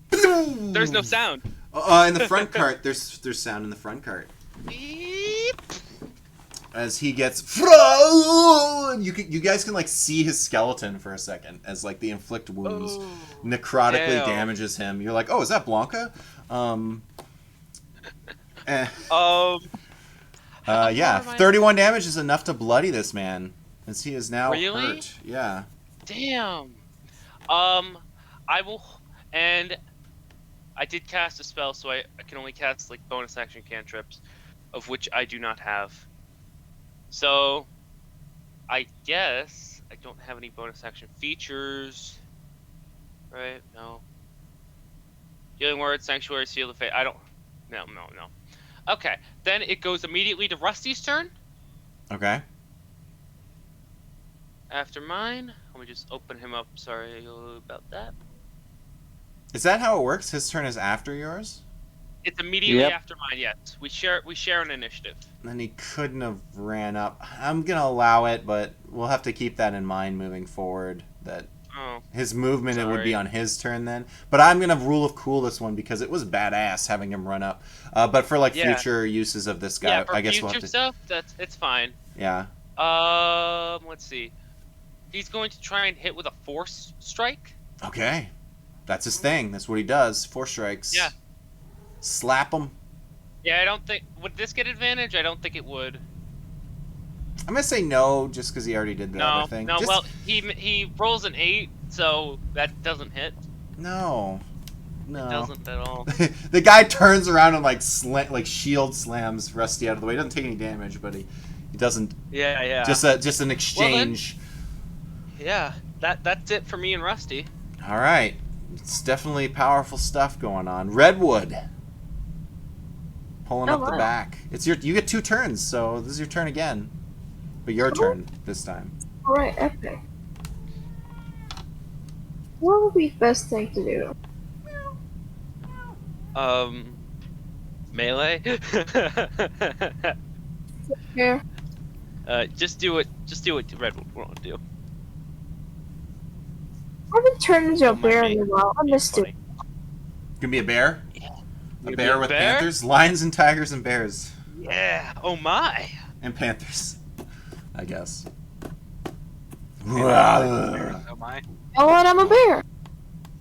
[SPEAKER 4] there's no sound.
[SPEAKER 1] In the front cart, there's sound in the front cart
[SPEAKER 4] Beep.
[SPEAKER 1] as he gets. You guys can like see his skeleton for a second as like the inflict wounds
[SPEAKER 4] Oh,
[SPEAKER 1] necrotically
[SPEAKER 4] damn.
[SPEAKER 1] damages him. You're like, oh, is that Blanca?
[SPEAKER 4] Um,
[SPEAKER 1] Yeah,
[SPEAKER 4] far am I?
[SPEAKER 1] 31 damage is enough to bloody this man, as he is now
[SPEAKER 4] Really?
[SPEAKER 1] hurt. Yeah.
[SPEAKER 4] Damn. I will, and I did cast a spell, so I can only cast like bonus action cantrips, of which I do not have. So, I guess I don't have any bonus action features. Right? No. Healing Word, Sanctuary, Seal of Fate. I don't. No. Okay, then it goes immediately to Rusty's turn.
[SPEAKER 1] Okay.
[SPEAKER 4] After mine, let me just open him up. Sorry about that.
[SPEAKER 1] Is that how it works? His turn is after yours?
[SPEAKER 4] It's immediately
[SPEAKER 7] Yep.
[SPEAKER 4] after mine. Yes, we share an initiative.
[SPEAKER 1] Then he couldn't have ran up. I'm going to allow it, but we'll have to keep that in mind moving forward. That
[SPEAKER 4] Oh,
[SPEAKER 1] his movement, it would be
[SPEAKER 4] Sorry.
[SPEAKER 1] on his turn then. But I'm going to rule of cool this one because it was badass having him run up. But for like
[SPEAKER 4] Yeah.
[SPEAKER 1] future uses of this guy,
[SPEAKER 4] yeah. For
[SPEAKER 1] I guess
[SPEAKER 4] future
[SPEAKER 1] we'll have to.
[SPEAKER 4] stuff, it's fine.
[SPEAKER 1] Yeah.
[SPEAKER 4] Let's see. He's going to try and hit with a force strike.
[SPEAKER 1] Okay. That's his thing. That's what he does. 4 strikes.
[SPEAKER 4] Yeah.
[SPEAKER 1] Slap him.
[SPEAKER 4] Yeah, I don't think would this get advantage. I don't think it would.
[SPEAKER 1] I'm going to say no just because he already did the
[SPEAKER 4] No,
[SPEAKER 1] other thing.
[SPEAKER 4] no.
[SPEAKER 1] Just-
[SPEAKER 4] Well, he rolls an 8, so that doesn't hit.
[SPEAKER 1] No.
[SPEAKER 4] It
[SPEAKER 1] No.
[SPEAKER 4] doesn't at all.
[SPEAKER 1] The guy turns around and like shield slams Rusty out of the way. He doesn't take any damage, but he doesn't.
[SPEAKER 4] Yeah.
[SPEAKER 1] Just an exchange.
[SPEAKER 4] Yeah, that's it for me and Rusty.
[SPEAKER 1] All right, it's definitely powerful stuff going on. Redwood, pulling
[SPEAKER 2] Oh,
[SPEAKER 1] up the
[SPEAKER 2] wow.
[SPEAKER 1] back. It's you get 2 turns, so this is your turn again, but your turn this time.
[SPEAKER 2] Alright, epic. What would be the best thing to do?
[SPEAKER 4] Melee.
[SPEAKER 2] Here.
[SPEAKER 4] Just do it. Just do what Redwood won't do.
[SPEAKER 2] I haven't turned into a
[SPEAKER 4] Don't mind
[SPEAKER 2] bear
[SPEAKER 4] me.
[SPEAKER 2] in a while. I missed it.
[SPEAKER 4] Funny.
[SPEAKER 1] Gonna be a bear.
[SPEAKER 4] Yeah.
[SPEAKER 1] A
[SPEAKER 4] You
[SPEAKER 1] bear
[SPEAKER 4] be a
[SPEAKER 1] with
[SPEAKER 4] bear?
[SPEAKER 1] panthers, lions and tigers and bears
[SPEAKER 4] Yeah. Oh my.
[SPEAKER 1] and panthers, I guess.
[SPEAKER 5] Oh my.
[SPEAKER 2] Oh, and I'm a bear.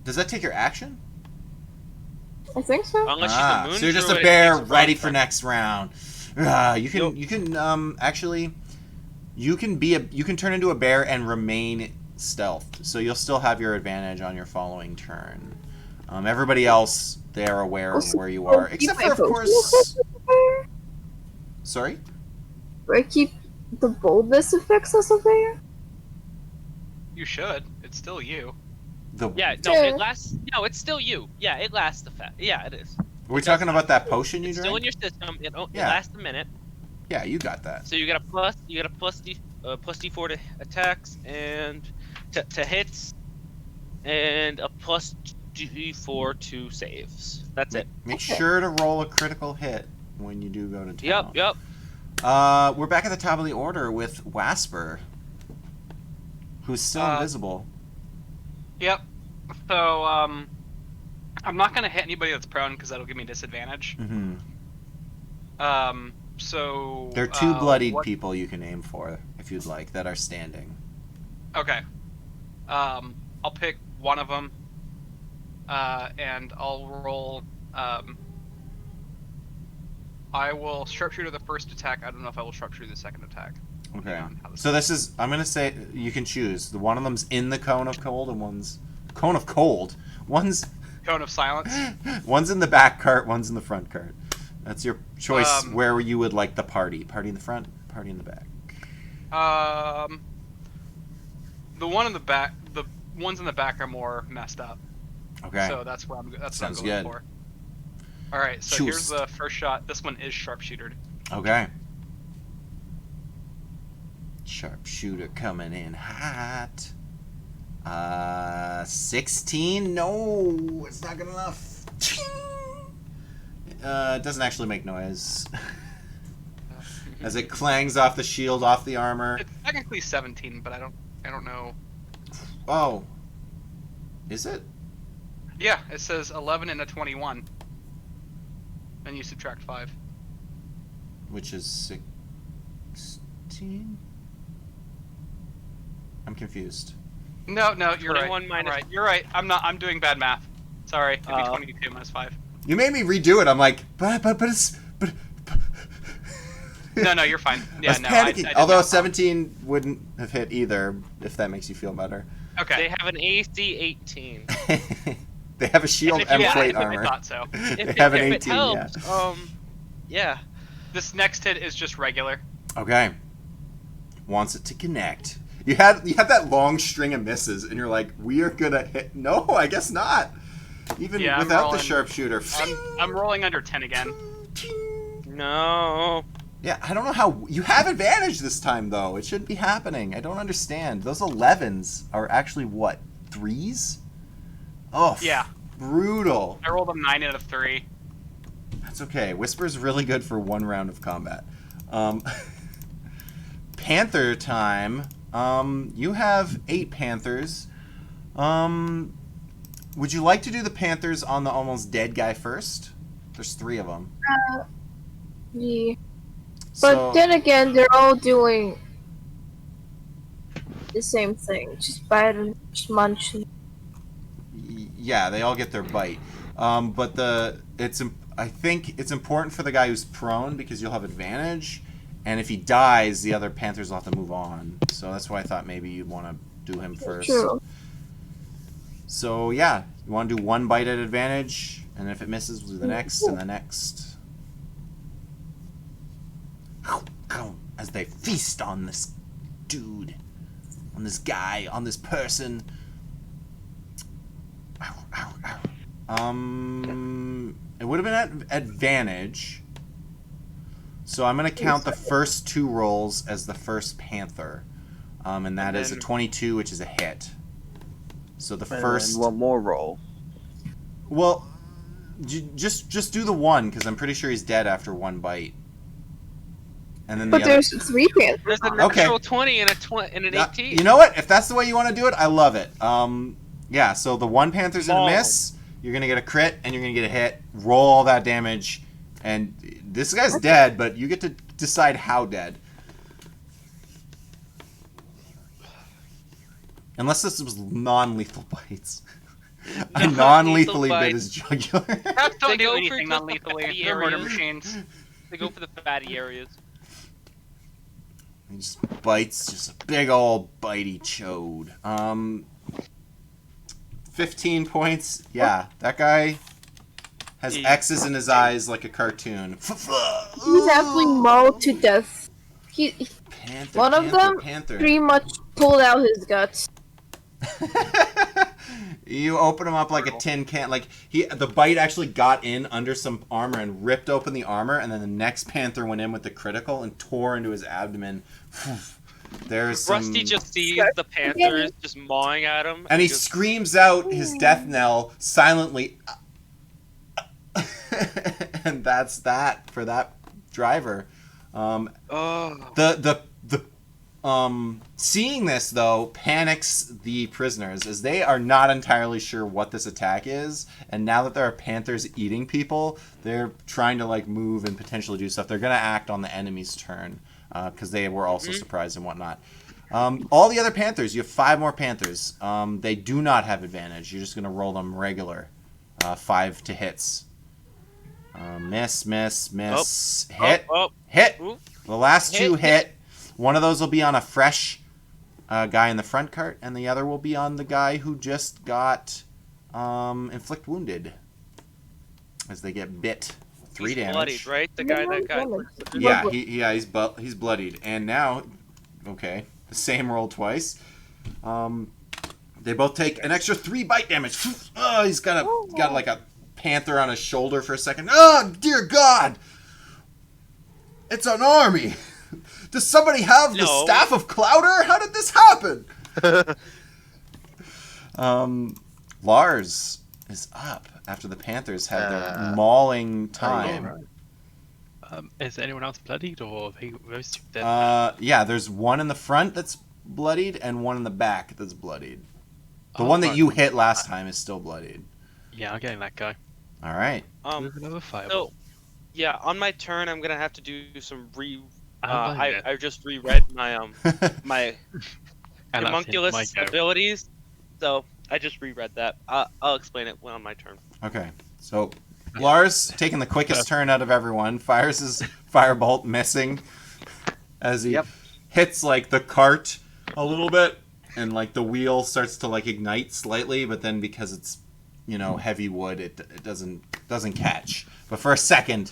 [SPEAKER 1] Does that take your action?
[SPEAKER 2] I think so.
[SPEAKER 4] Unless she's a moon
[SPEAKER 1] So you're just a
[SPEAKER 4] druid, it
[SPEAKER 1] bear
[SPEAKER 4] takes
[SPEAKER 1] ready
[SPEAKER 4] a
[SPEAKER 1] for
[SPEAKER 4] long
[SPEAKER 1] next round. You can actually you can turn into a bear and remain stealth. So you'll still have your advantage on your following turn. Everybody else, they're aware of where you are, except for of course. Sorry.
[SPEAKER 2] Do I keep the boldness effects as a bear?
[SPEAKER 5] You should. It's still you.
[SPEAKER 1] The
[SPEAKER 4] Yeah, no,
[SPEAKER 2] Yeah.
[SPEAKER 4] it lasts. No, it's still you. Yeah, it lasts the fact. Yeah, it is.
[SPEAKER 1] Were we talking about that potion you
[SPEAKER 4] It's still in
[SPEAKER 1] drank?
[SPEAKER 4] your system. It
[SPEAKER 1] Yeah.
[SPEAKER 4] lasts a minute.
[SPEAKER 1] Yeah, you got that.
[SPEAKER 4] So you got a plus. You got a plus D4 to attacks and to hits, and a plus D4 to saves. That's it.
[SPEAKER 1] Make sure to roll a critical hit when you do go to town.
[SPEAKER 4] Yep.
[SPEAKER 1] We're back at the top of the order with Wasper, who's still invisible.
[SPEAKER 5] Yep. So, I'm not gonna hit anybody that's prone because that'll give me disadvantage.
[SPEAKER 1] Mm-hmm.
[SPEAKER 5] So
[SPEAKER 1] There are 2 bloodied
[SPEAKER 5] what-
[SPEAKER 1] people you can aim for if you'd like that are standing.
[SPEAKER 5] Okay. I'll pick one of them, and I'll roll. I will sharpshooter the first attack. I don't know if I will sharpshooter the second attack.
[SPEAKER 1] Okay.
[SPEAKER 5] on how this
[SPEAKER 1] So this is, I'm gonna say you can choose. The one of them's in the cone of cold, and one's cone of cold. One's
[SPEAKER 5] cone of silence.
[SPEAKER 1] one's in the back cart, one's in the front cart. That's your choice.
[SPEAKER 5] Um,
[SPEAKER 1] Where you would like the party? Party in the front, party in the back.
[SPEAKER 5] The one in the back, the ones in the back are more messed up.
[SPEAKER 1] Okay.
[SPEAKER 5] So that's what I'm
[SPEAKER 1] Sounds
[SPEAKER 5] going
[SPEAKER 1] good.
[SPEAKER 5] for. All right, so
[SPEAKER 1] Choose.
[SPEAKER 5] here's the first shot. This one is sharpshootered.
[SPEAKER 1] Okay. Sharpshooter coming in hot. 16? No, it's not good enough. It doesn't actually make noise. As it clangs off the shield, off the armor.
[SPEAKER 5] It's technically 17, but I don't know.
[SPEAKER 1] Oh. Is it?
[SPEAKER 5] Yeah, it says 11 and a 21. Then you subtract 5.
[SPEAKER 1] Which is 16? I'm confused.
[SPEAKER 5] No, you're right.
[SPEAKER 4] 21 minus-
[SPEAKER 5] Right, you're right. I'm doing bad math. Sorry, it'd be
[SPEAKER 4] Oh.
[SPEAKER 5] 22 minus 5.
[SPEAKER 1] You made me redo it. I'm like, but it's...
[SPEAKER 5] No, you're fine.
[SPEAKER 1] I
[SPEAKER 5] Yeah,
[SPEAKER 1] was
[SPEAKER 5] no,
[SPEAKER 1] panicking.
[SPEAKER 5] did
[SPEAKER 1] Although
[SPEAKER 5] math wrong.
[SPEAKER 1] 17 wouldn't have hit either, if that makes you feel better.
[SPEAKER 5] Okay.
[SPEAKER 4] They have an AC 18.
[SPEAKER 1] They have a shield
[SPEAKER 4] if
[SPEAKER 1] and
[SPEAKER 4] you-
[SPEAKER 1] plate
[SPEAKER 5] I
[SPEAKER 1] armor.
[SPEAKER 5] thought so.
[SPEAKER 1] They
[SPEAKER 4] If,
[SPEAKER 1] have
[SPEAKER 4] it,
[SPEAKER 1] an
[SPEAKER 4] if
[SPEAKER 1] 18,
[SPEAKER 4] it
[SPEAKER 1] yeah.
[SPEAKER 4] helps, yeah.
[SPEAKER 5] This next hit is just regular.
[SPEAKER 1] Okay. Wants it to connect. You had that long string of misses, and you're like, we are gonna hit. No, I guess not. Even
[SPEAKER 5] Yeah, I'm
[SPEAKER 1] without the
[SPEAKER 5] rolling-
[SPEAKER 1] sharpshooter.
[SPEAKER 5] I'm rolling under 10 again.
[SPEAKER 4] No.
[SPEAKER 1] Yeah, I don't know how you have advantage this time though. It shouldn't be happening. I don't understand. Those 11s are actually what, 3s? Oh,
[SPEAKER 5] Yeah.
[SPEAKER 1] brutal.
[SPEAKER 5] I rolled a 9 out of 3.
[SPEAKER 1] That's okay. Whisper's really good for one round of combat. Panther time. You have 8 Panthers. Would you like to do the Panthers on the almost dead guy first? There's 3 of them.
[SPEAKER 2] Yeah. But
[SPEAKER 1] So,
[SPEAKER 2] then again, they're all doing the same thing. Just bite and just munch.
[SPEAKER 1] yeah, they all get their bite. But I think it's important for the guy who's prone because you'll have advantage, and if he dies, the other Panthers will have to move on. So that's why I thought maybe you'd want to do him first.
[SPEAKER 2] True.
[SPEAKER 1] So yeah, you want to do 1 bite at advantage, and if it misses, we'll do the next and the next. As they feast on this dude, on this guy, on this person. It would have been at advantage. So I'm going to count the first 2 rolls as the first Panther. And that is a 22, which is a hit. So the first...
[SPEAKER 8] And one more roll.
[SPEAKER 1] Well, just do the 1, because I'm pretty sure he's dead after 1 bite. And then
[SPEAKER 2] But
[SPEAKER 1] the other...
[SPEAKER 2] there's 3 Panthers.
[SPEAKER 4] There's a
[SPEAKER 1] Okay.
[SPEAKER 4] natural 20 and an
[SPEAKER 1] Yeah,
[SPEAKER 4] 18.
[SPEAKER 1] you know what? If that's the way you want to do it, I love it. Yeah, so the 1 Panther's gonna
[SPEAKER 4] Long.
[SPEAKER 1] miss. You're gonna get a crit, and you're gonna get a hit. Roll all that damage, and this guy's dead, but you get to decide how dead. Unless this was non-lethal bites. I
[SPEAKER 4] Non-lethal
[SPEAKER 1] non-lethally bit
[SPEAKER 4] bites.
[SPEAKER 1] his jugular.
[SPEAKER 5] Cats don't
[SPEAKER 4] They
[SPEAKER 5] do
[SPEAKER 4] go for
[SPEAKER 5] anything
[SPEAKER 4] just the
[SPEAKER 5] non-lethally.
[SPEAKER 4] fatty
[SPEAKER 5] They're murder
[SPEAKER 4] areas.
[SPEAKER 5] machines.
[SPEAKER 4] They go for the fatty areas.
[SPEAKER 1] He just bites, just a big old bitey chode. 15 points. Yeah, that guy has X's in his eyes like a cartoon.
[SPEAKER 2] He's actually mauled to death.
[SPEAKER 1] Panther,
[SPEAKER 2] One of them
[SPEAKER 1] Panther.
[SPEAKER 2] pretty much pulled out his guts.
[SPEAKER 1] You open him up like a tin can. Like the bite actually got in under some armor and ripped open the armor, and then the next Panther went in with the critical and tore into his abdomen. There's some...
[SPEAKER 4] Rusty just sees the Panthers just mawing at him.
[SPEAKER 1] and he
[SPEAKER 4] just,
[SPEAKER 1] screams out his death knell silently. And that's that for that driver. The seeing this though panics the prisoners as they are not entirely sure what this attack is, and now that there are Panthers eating people, they're trying to like move and potentially do stuff. They're gonna act on the enemy's turn because they were also surprised and whatnot. All the other Panthers, you have 5 more Panthers. They do not have advantage. You're just gonna roll them regular. 5 to hits. Miss, hit.
[SPEAKER 4] Oh.
[SPEAKER 1] Hit.
[SPEAKER 4] Ooh.
[SPEAKER 1] The last 2 hit. One of those will be on a fresh guy in the front cart, and the other will be on the guy who just got inflict wounded as they get bit. 3
[SPEAKER 4] He's
[SPEAKER 1] damage.
[SPEAKER 4] bloodied, right? The guy that got.
[SPEAKER 1] Yeah, he's bloodied, and now, okay, the same roll twice. They both take an extra 3 bite damage. Oh, he's got like a panther on his shoulder for a second. Oh, dear God! It's an army. Does somebody have the staff of Clouder? How did this happen? Lars is up after the Panthers had their mauling time.
[SPEAKER 6] Is anyone else bloodied, or are they those two dead?
[SPEAKER 1] Yeah, there's one in the front that's bloodied and one in the back that's bloodied. The one that you hit last time is still bloodied.
[SPEAKER 6] Yeah, I'm getting that guy.
[SPEAKER 1] All right.
[SPEAKER 6] There's another fireball.
[SPEAKER 4] So, yeah, on my turn, I'm gonna have to do some I just reread my my homunculus abilities, so I just reread that. I'll explain it when on my turn.
[SPEAKER 1] Okay, so Lars taking the quickest turn out of everyone, fires his firebolt, missing as he hits like the cart a little bit, and like the wheel starts to like ignite slightly, but then because it's heavy wood, it doesn't catch. But for a second,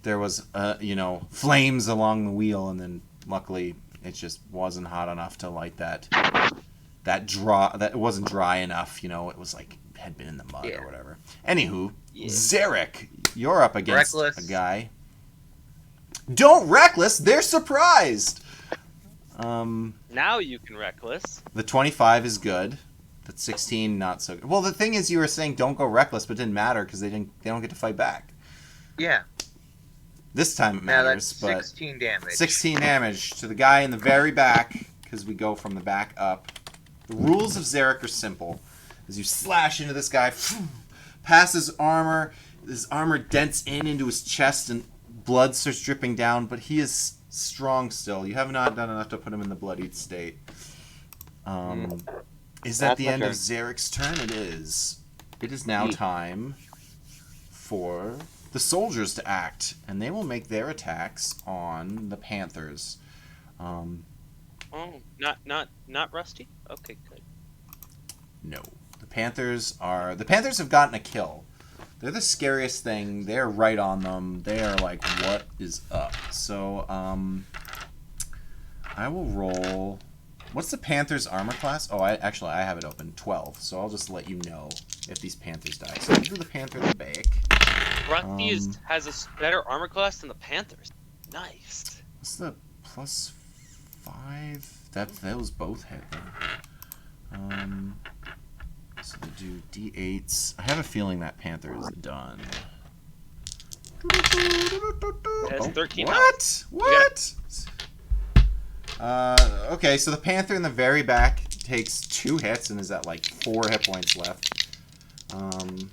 [SPEAKER 1] there was flames along the wheel, and then luckily it just wasn't hot enough to light that it wasn't dry enough. It was like had been in the mud or whatever. Anywho, Zarek, you're up against a guy. Don't reckless. They're surprised.
[SPEAKER 4] Now you can reckless.
[SPEAKER 1] The 25 is good. The 16 not so good. Well, the thing is, you were saying don't go reckless, but it didn't matter because they don't get to fight back.
[SPEAKER 3] Yeah.
[SPEAKER 1] This time it matters,
[SPEAKER 3] that's
[SPEAKER 1] but
[SPEAKER 3] 16 damage.
[SPEAKER 1] 16 damage to the guy in the very back, because we go from the back up. The rules of Zarek are simple. As you slash into this guy, past his armor dents into his chest, and blood starts dripping down, but he is strong still. You have not done enough to put him in the bloodied state. Is that the end of Zarek's turn? It is. It is now time for the soldiers to act, and they will make their attacks on the Panthers.
[SPEAKER 4] Not Rusty? Okay, good.
[SPEAKER 1] No. The Panthers have gotten a kill. They're the scariest thing. They're right on them. They are like, what is up? So, I will roll. What's the Panthers' armor class? Oh, I have it open. 12. So I'll just let you know if these Panthers die. So I'll do the Panther in the back.
[SPEAKER 4] Rusty has a better armor class than the Panthers. Nice.
[SPEAKER 1] What's the +5? That was both hit then. So they do D8s. I have a feeling that Panther is done.
[SPEAKER 4] It has 13
[SPEAKER 1] What? What? Okay, so the Panther in the very back takes 2 hits and is at like 4 hit points left. The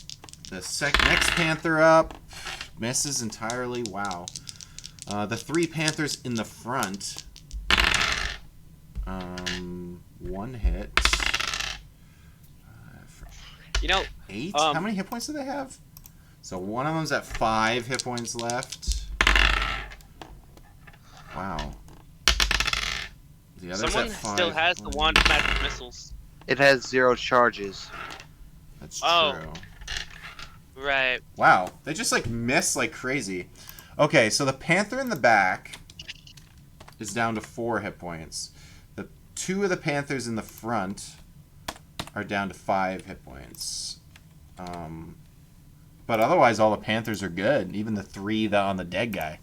[SPEAKER 1] next Panther up misses entirely. Wow. The 3 Panthers in the front. 1 hit. 8? How many hit points do they have? So one of them's at 5 hit points left. Wow. The other's
[SPEAKER 4] Someone
[SPEAKER 1] at 5.
[SPEAKER 4] still has the wand of magic missiles.
[SPEAKER 3] It has 0 charges.
[SPEAKER 1] That's
[SPEAKER 4] Oh.
[SPEAKER 1] true.
[SPEAKER 4] Right.
[SPEAKER 1] Wow. They just like miss like crazy. Okay, so the Panther in the back is down to 4 hit points. The 2 of the Panthers in the front are down to 5 hit points. But otherwise, all the Panthers are good. Even the 3 on the dead guy.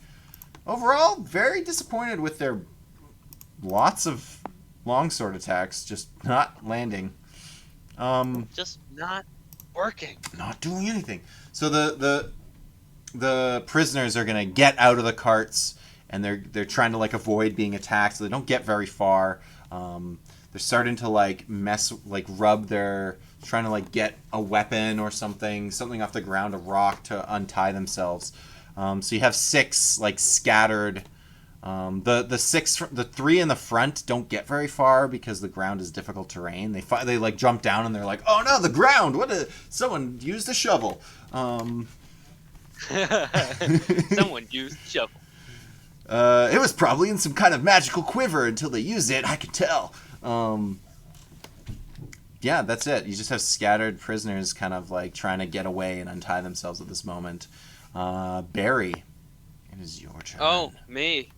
[SPEAKER 1] Overall, very disappointed with their lots of longsword attacks just not landing.
[SPEAKER 4] Just not working.
[SPEAKER 1] Not doing anything. So the prisoners are gonna get out of the carts, and they're trying to like avoid being attacked, so they don't get very far. They're starting to like trying to like get a weapon or something off the ground, a rock to untie themselves. So you have 6 like scattered. The 3 in the front don't get very far because the ground is difficult terrain. They like jump down and they're like, oh no, the ground! Someone used a shovel.
[SPEAKER 4] Someone used shovel.
[SPEAKER 1] It was probably in some kind of magical quiver until they used it. I could tell. Yeah, that's it. You just have scattered prisoners kind of like trying to get away and untie themselves at this moment. Barry, it is your turn.
[SPEAKER 4] Oh, me.